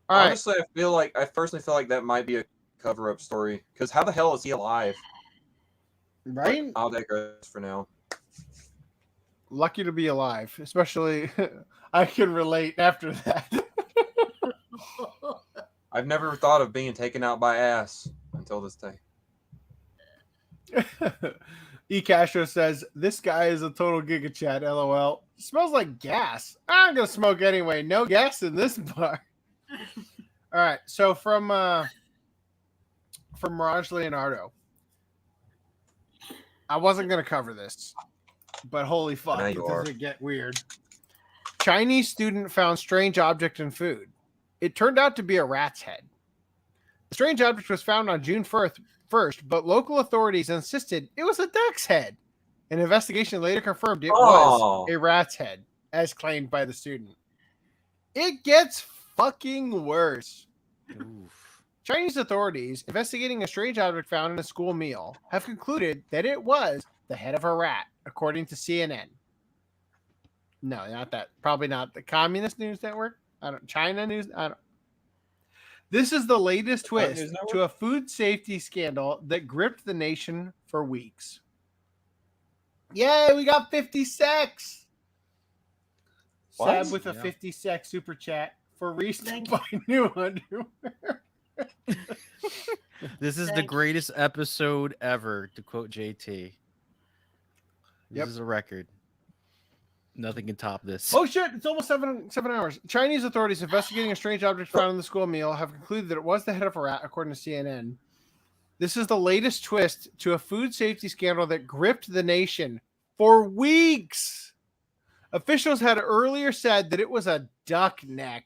All right.
Honestly, I personally feel like that might be a cover-up story. Because how the hell is he alive?
Right?
I'll digress for now.
Lucky to be alive, especially I can relate after that.
I've never thought of being taken out by ass until this day.
E. Castro says, this guy is a total Giga Chat, lol. Smells like gas. I'm going to smoke anyway. No gas in this bar. All right, so from Mirage Leonardo. I wasn't going to cover this, but holy fuck,
Now you
does
are.
it get weird. Chinese student found strange object in food. It turned out to be a rat's head. The strange object was found on June 1st, but local authorities insisted it was a duck's head. An investigation later confirmed it was a rat's head, as claimed by the student. It gets fucking worse. Chinese authorities investigating a strange object found in a school meal have concluded that it was the head of a rat, according to CNN. No, not that. Probably not the Communist News Network. China News. This is the latest twist to a food safety scandal that gripped the nation for weeks. Yay, we got 50 secs. Sab with a 50 sec super chat for Reese to buy new underwear.
This is the greatest episode ever, to quote JT. This is a record. Nothing can top this.
Oh shit! It's almost 7 hours. Chinese authorities investigating a strange object found in the school meal have concluded that it was the head of a rat, according to CNN. This is the latest twist to a food safety scandal that gripped the nation for weeks. Officials had earlier said that it was a duck neck,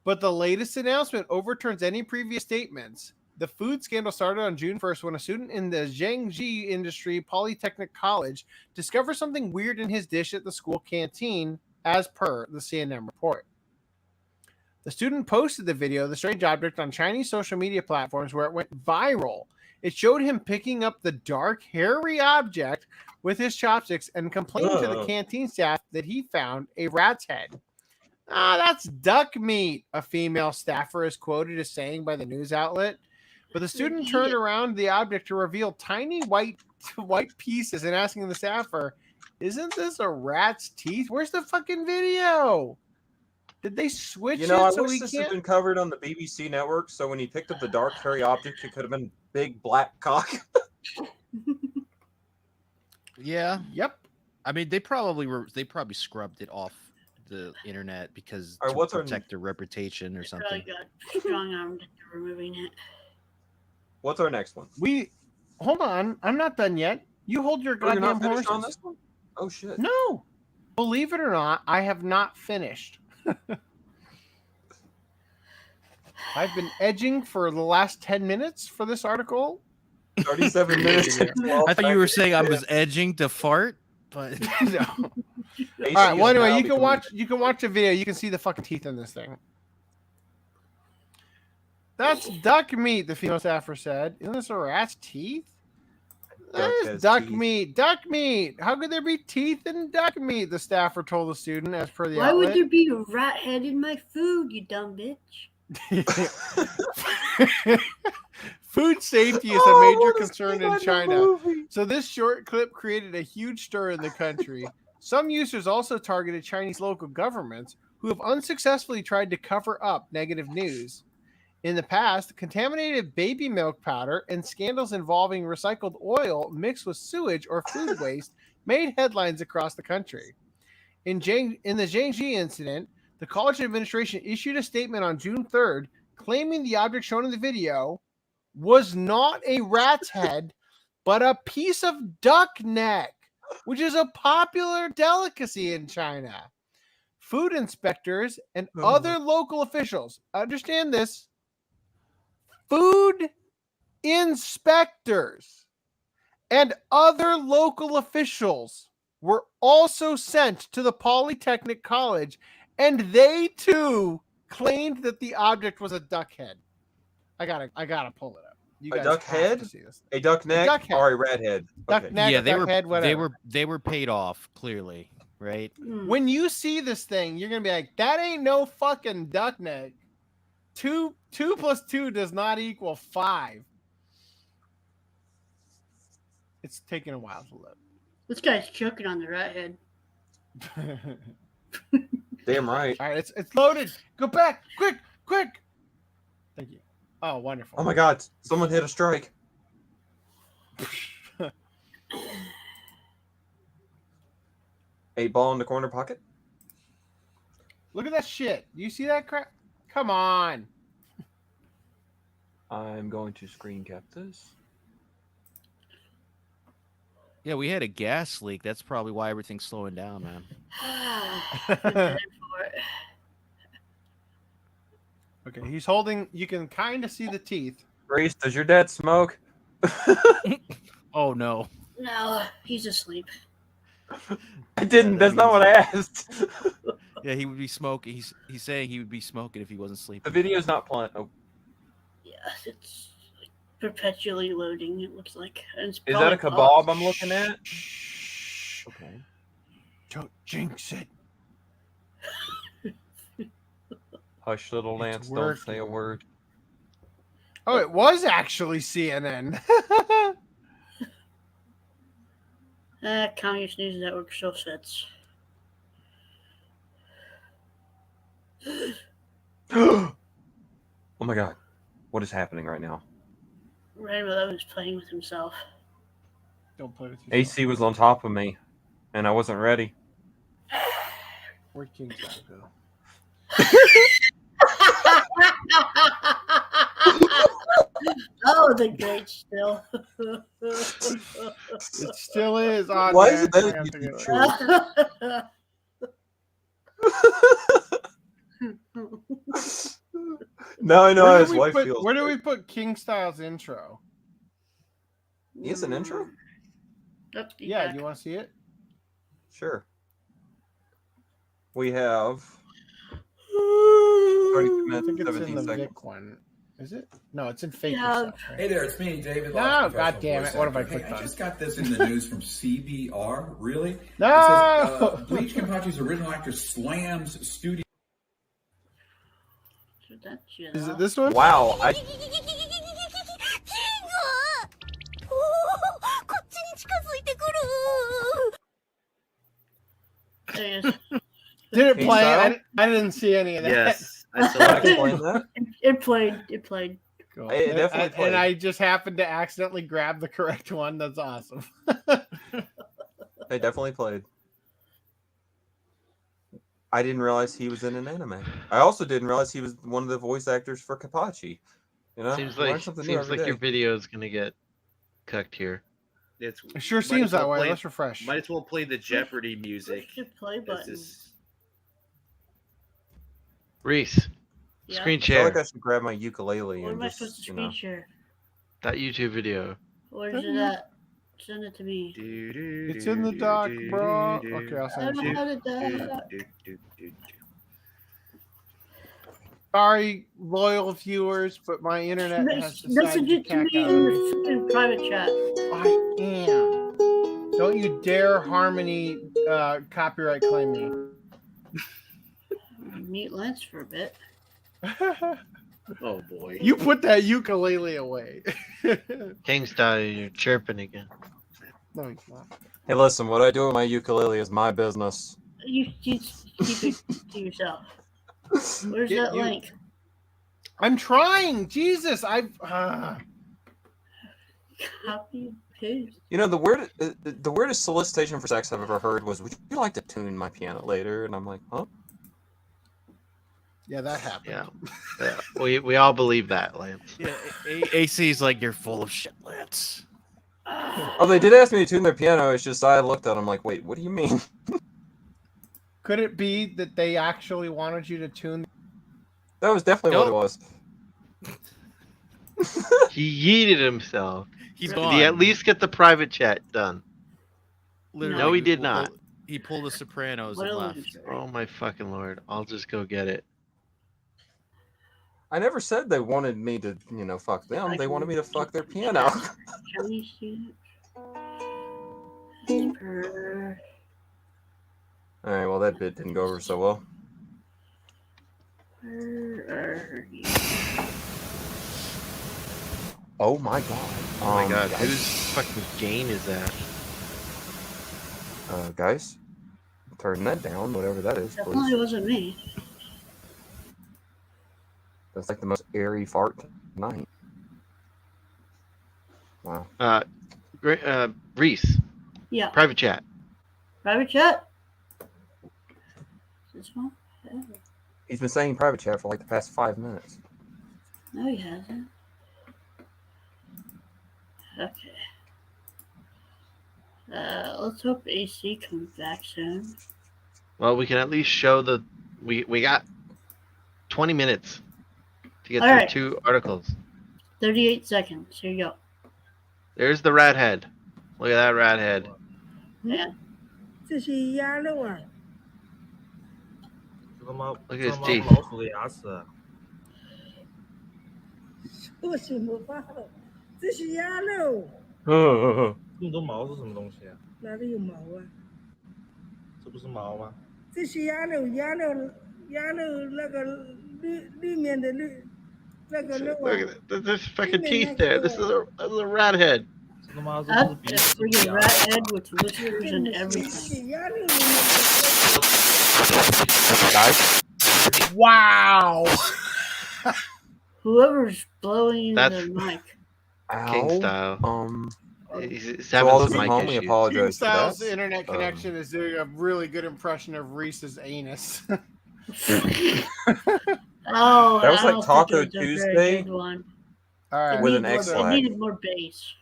but the latest announcement overturns any previous statements. The food scandal started on June 1st when a student in the Zhengzhi Industry Polytechnic College discovered something weird in his dish at the school canteen, as per the CNN report. The student posted the video of the strange object on Chinese social media platforms where it went viral. It showed him picking up the dark, hairy object with his chopsticks and complained to the canteen staff that he found a rat's head. That's duck meat, a female staffer is quoted as saying by the news outlet. But the student turned around the object to reveal tiny white pieces and asking the staffer, "Isn't this a rat's teeth? Where's the fucking video? Did they switch it
I
so
wish
we
this
can't?"
had been covered on the BBC network, so when he picked up the dark hairy object, it could have been big black cock.
Yeah.
Yep.
I mean, they probably scrubbed it off the internet because
All right,
to
what's our-
protect their reputation or something.
Probably got strong-armed into removing it.
What's our next one?
Hold on, I'm not done yet. You hold your
Oh, you're
goddamn
not finished on
horses.
this one? Oh shit.
No, believe it or not, I have not finished. I've been edging for the last 10 minutes for this article.
37 minutes.
I thought you were saying I was edging to fart, but
no. All right. Well, anyway, you can watch the video. You can see the fucking teeth in this thing. That's duck meat, the female staffer said. Isn't this a rat's teeth? That is duck meat. Duck meat. How could there be teeth in duck meat? The staffer told the student, as per the
Why
outlet.
would there be a rat head in my food, you dumb bitch?
Food safety is a major concern in China. So this short clip created a huge stir in the country. Some users also targeted Chinese local governments who have unsuccessfully tried to cover up negative news. In the past, contaminated baby milk powder and scandals involving recycled oil mixed with sewage or food waste made headlines across the country. In the Zhengzhi incident, the college administration issued a statement on June 3rd claiming the object shown in the video was not a rat's head, but a piece of duck neck, which is a popular delicacy in China. Food inspectors and other local officials, understand this, food inspectors and other local officials were also sent to the Polytechnic College, and they too claimed that the object was a duck head. I gotta pull it up. You
A
guys
duck
have
head,
to see this.
a duck neck,
duck head.
or a rat head?
Duck neck,
yeah,
duck head, whatever.
they were paid off clearly, right?
When you see this thing, you're gonna be like, "That ain't no fucking duck neck." 2 + 2 does not equal 5. It's taking a while to load.
This guy's choking on the rat head.
Damn right.
All right, it's loaded. Go back, quick. Thank you. Oh, wonderful.
Oh my god, someone hit a strike. A ball in the corner pocket.
Look at that shit. Do you see that crap? Come on.
I'm going to screen cap this.
Yeah, we had a gas leak. That's probably why everything's slowing down, man.
Okay, he's holding. You can kind of see the teeth.
Grace, does your dad smoke?
Oh no.
No, he's asleep.
I didn't. That's not what I asked.
Yeah, he would be smoking. He's saying he would be smoking if he wasn't sleeping.
The video's not playing. Oh.
Yeah, it's like perpetually loading. It looks like. And it's
Is that a
probably
kebab I'm looking at?
Okay. Don't jinx it.
Hush, little Lance. Don't say a word.
Oh, it was actually CNN.
Communist News Network show sets.
Oh my god. What is happening right now?
Rainbow was playing with himself.
Don't play with
AC was on top of me. and I wasn't ready.
Where'd King Style go?
That was a great still.
It still is. Oh,
Why
man,
is that
I
a
have to
YouTube
go.
Now I know how his wife
put,
feels.
Where do we put King Style's intro?
He has an intro?
Yeah, do you want to see it?
Sure. We have 30
I
minutes,
think it's
17
in the
seconds.
Vic one. Is it? No, it's in Fake
Yeah.
Yourself, right?
Hey there, it's me, David.
No,
Locke,
God
professional
damn it.
voice
What have I
actor.
clicked
Hey,
on?
I just got this in the news from CBR. Really?
No!
It says, Bleach Kenpachi's original actor slams studio.
Is it this one?
Wow.
Did it
King
play?
Style?
I didn't see any of that.
Yes, I saw it.
Explain that.
It played.
Cool.
It definitely played.
And I just happened to accidentally grab the correct one. That's awesome.
They definitely played. I didn't realize he was in an anime. I also didn't realize he was one of the voice actors for Kenpachi. You know,
Seems
Learn
like
something new every
your
day.
video is gonna get cucked here.
It's,
It sure
might
seems
as well
that way.
play-
Let's refresh.
Might as well play the Jeopardy music.
Push the play
This
button.
is-
Reese,
Yeah.
screen
I feel
share
like I should grab my ukulele
What
and
am I supposed to
just, you
screen
know.
share?
that YouTube video.
Where's it at? Send it to me.
It's in the doc, bro. Okay, I'll
I
send
don't
it.
have it there.
Sorry, loyal viewers, but my internet has decided
Message
to
it to
cack
me
out
in
on
the
me.
fucking private chat.
I am. Don't you dare Harmony copyright claim me.
Mute Lance for a bit.
Oh boy.
You put that ukulele away.
King Style, you're chirping again.
No, he's not.
Hey, listen, what I do with my ukulele is my business.
You just keep it to yourself. Where's
Get
that
you-
link?
I'm trying. Jesus, I've.
Copy and paste.
You know, the weirdest solicitation for sex I've ever heard was, "Would you like to tune my piano later?" And I'm like, "Huh?"
Yeah, that happened.
Yeah, yeah. We all believe that, Lance.
Yeah, AC's like, you're full of shit, Lance.
Oh, they did ask me to tune their piano. It's just I looked at them like, "Wait, what do you mean?"
Could it be that they actually wanted you to tune?
That was definitely what it was.
He yeeted himself.
He's
Did
gone.
he at least get the private chat done?
Literally,
No, he did not.
He pulled the Sopranos
What
and
a
left.
loser.
Oh my fucking lord! I'll just go get it.
I never said they wanted me to, fuck them. They wanted me to fuck their piano.
Can we see it? Per-
All right, well, that bit didn't go over so well.
Where are you?
Oh my god.
Oh my god,
guys,
whose fucking gain is that?
guys, turn that down, whatever that is,
Definitely
please.
wasn't me.
That's like the most airy fart tonight. Wow.
Reese,
Yeah.
private chat.
Private chat? This one? Yeah.
He's been saying private chat for like the past 5 minutes.
No, he hasn't. Okay. Let's hope AC comes back soon.
Well, we can at least show we got 20 minutes to get
All
through
right.
2 articles.
38 seconds. Here you go.
There's the rat head. Look at that rat head.
Yeah.
这是鸭肉啊！
Look at his teeth.
老鼠的牙齿。我什么发了？这是鸭肉。这么多毛是什么东西啊？哪里有毛啊？这不是毛吗？这是鸭肉，鸭肉那个里面的那个肉啊。
Look at it. There's fucking teeth there. This is a rat head.
That's a freaking rat head with whiskers and everything.
Guys?
Wow!
Whoever's blowing
That's
the mic.
King style. He's
So
having
all
some
those at
mic
home, we
issues.
apologize
Team
for
Styles'
that.
internet connection is doing a really good impression of Reese's anus.
Oh,
That was
I
like
don't
Taco
think it was a very
Tuesday
good one.
All right.
with an X
It
flag.
needed more bass.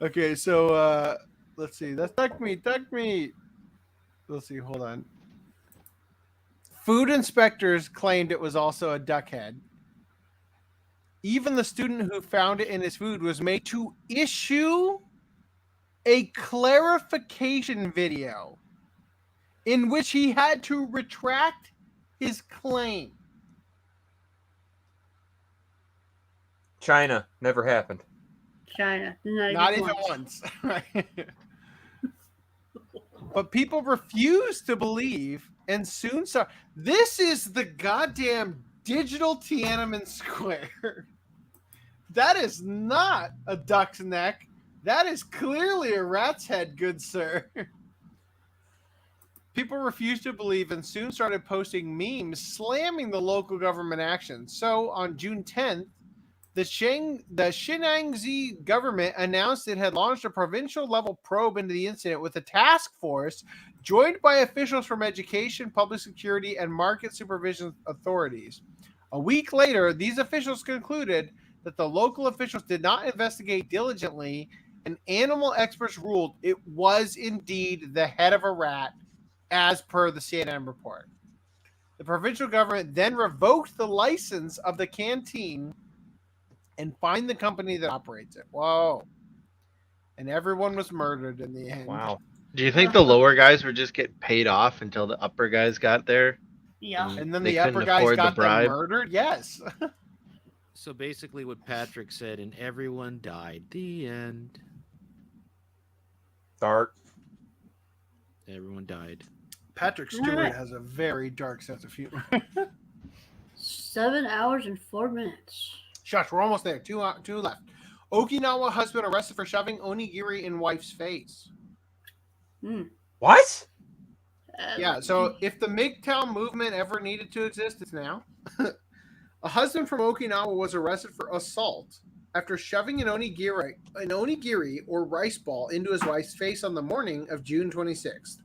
Okay, so let's see. That's duck meat. Let's see, hold on. Food inspectors claimed it was also a duck head. Even the student who found it in his food was made to issue a clarification video in which he had to retract his claim.
China never happened.
China.
Not even once. Right? But people refuse to believe and soon saw. This is the goddamn digital Tiananmen Square. That is not a duck's neck. That is clearly a rat's head, good sir. People refused to believe and soon started posting memes slamming the local government action. So on June 10th, the Shinangzi government announced it had launched a provincial-level probe into the incident with a task force joined by officials from education, public security, and market supervision authorities. A week later, these officials concluded that the local officials did not investigate diligently, and animal experts ruled it was indeed the head of a rat, as per the CNN report. The provincial government then revoked the license of the canteen and fined the company that operates it. Whoa. And everyone was murdered in the end.
Wow.
Do you think the lower guys were just getting paid off until the upper guys got there?
Yeah.
And then
They
the upper
couldn't
guys
afford the
got them
bribe?
murdered? Yes.
So basically, what Patrick said, and everyone died. The end.
Dark.
Everyone died.
Patrick Stewart has a very dark sense of humor.
7 hours and 4 minutes.
Shush, we're almost there. Two left. Okinawa husband arrested for shoving onigiri in wife's face.
What?
Yeah, so if the MGTOW movement ever needed to exist, it's now. A husband from Okinawa was arrested for assault after shoving an onigiri or rice ball into his wife's face on the morning of June 26th.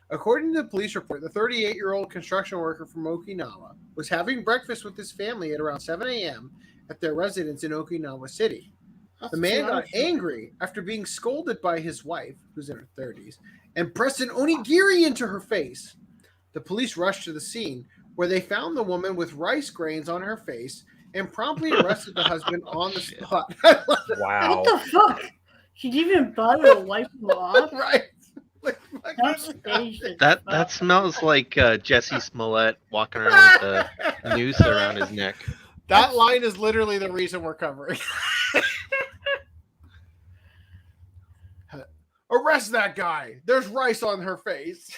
According to the police report, the 38-year-old construction worker from Okinawa was having breakfast with his family at around 7 a.m. at their residence in Okinawa City. The man got angry after being scolded by his wife, who's in her 30s, and pressed an onigiri into her face. The police rushed to the scene, where they found the woman with rice grains on her face and promptly arrested the husband on the spot.
Wow.
What the fuck? She didn't even bother to wipe them off?
Right.
That's patient.
That smells like Jesse Smollett walking around with a noose around his neck.
That line is literally the reason we're covering. Arrest that guy. There's rice on her face.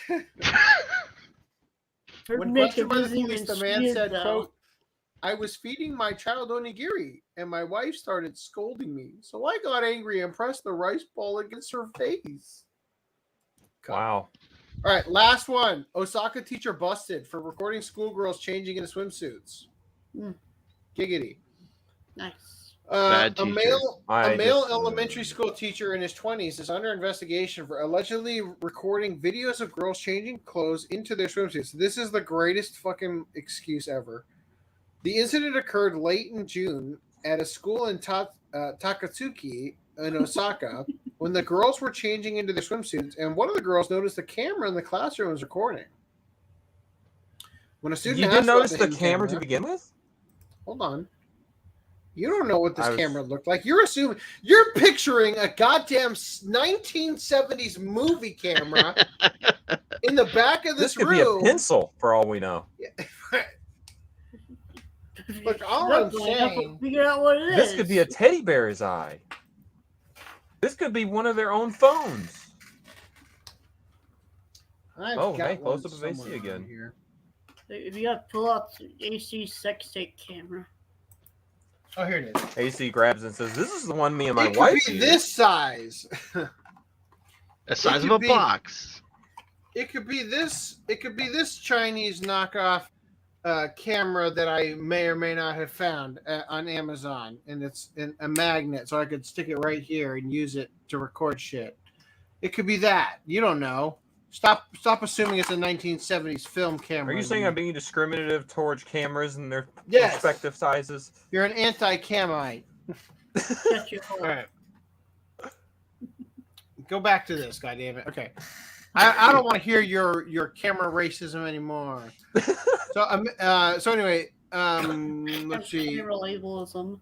When questioned by the police, the man said, quote, I was feeding my child onigiri, and my wife started scolding me. So I got angry and pressed the rice ball against her face.
Wow.
All right, last one. Osaka teacher busted for recording schoolgirls changing into swimsuits. Giggity.
Nice.
A male elementary school teacher in his 20s is under investigation for allegedly recording videos of girls changing clothes into their swimsuits. This is the greatest fucking excuse ever. The incident occurred late in June at a school in Takatsuki in Osaka when the girls were changing into their swimsuits, and one of the girls noticed the camera in the classroom was recording. When a student
You didn't notice the camera to begin with?
Hold on. You don't know what this camera looked like. You're picturing a goddamn 1970s movie camera in the back of this
could
room.
be a pencil for all we know.
Look, all I'm saying.
Figure out what it is.
This could be a teddy bear's eye. This could be one of their own phones. Hey, close up of AC again.
Here.
If you got to pull out the AC sex tape camera.
Oh, here it is.
AC grabs and says, "This is the one me and my
It
wife
could be
use."
this size.
The size of a box.
It could be this. It could be this Chinese knockoff camera that I may or may not have found on Amazon, and it's a magnet, so I could stick it right here and use it to record shit. It could be that. You don't know. Stop assuming it's a 1970s film camera.
Are you saying I'm being discriminative towards cameras and their
Yes.
respective sizes?
You're an anti-camite. All right. Go back to this, goddammit. Okay. I don't want to hear your camera racism anymore. So anyway, let's see.
Camera labelism.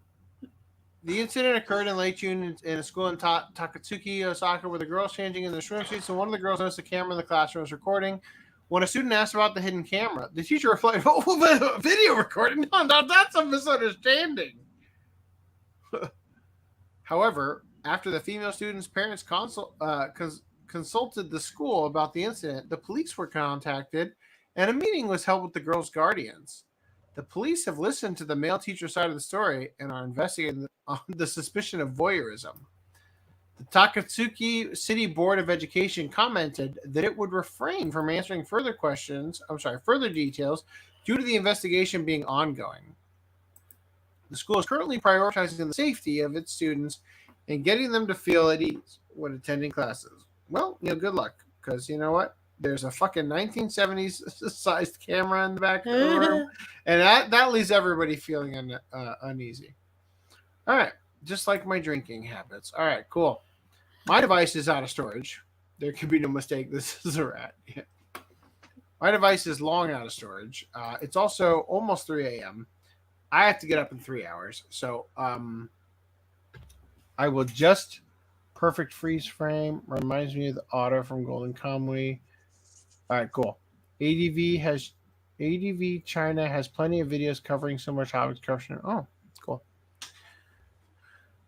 The incident occurred in late June in a school in Takatsuki, Osaka, where the girls changing in their swimsuits, and one of the girls noticed a camera in the classroom was recording. When a student asked about the hidden camera, the teacher replied, "Oh, video recording? No, that's a misunderstanding." However, after the female student's parents consulted the school about the incident, the police were contacted, and a meeting was held with the girls' guardians. The police have listened to the male teacher's side of the story and are investigating on the suspicion of voyeurism. The Takatsuki City Board of Education commented that it would refrain from answering further details due to the investigation being ongoing. The school is currently prioritizing the safety of its students and getting them to feel at ease when attending classes. Well, good luck, because you know what? There's a fucking 1970s sized camera in the back of the room, and that leaves everybody feeling uneasy. All right, just like my drinking habits. All right, cool. My device is out of storage. There could be no mistake. This is a rat. Yeah. My device is long out of storage. It's also almost 3 a.m. I have to get up in 3 hours, so I will just perfect freeze frame. Reminds me of the otter from Golden Kamuy. All right, cool. ADV China has plenty of videos covering similar topics. Oh, cool.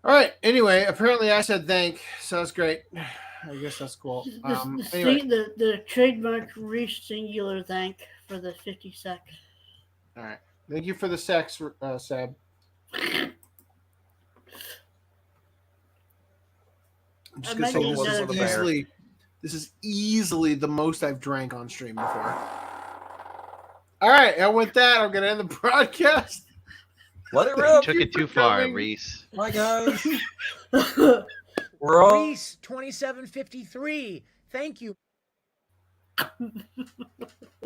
All right. Anyway, apparently I said thank, so that's great. I guess that's cool. Anyway.
The trademark reach singular thank for the 50 sec.
All right. Thank you for the sex, Seb. I'm just gonna say this is easily the most I've drank on stream before. All right, and with that, I'm gonna end the broadcast.
Let it rip.
Took it too far, Reese.
Bye, guys.
Reese 2753. Thank you.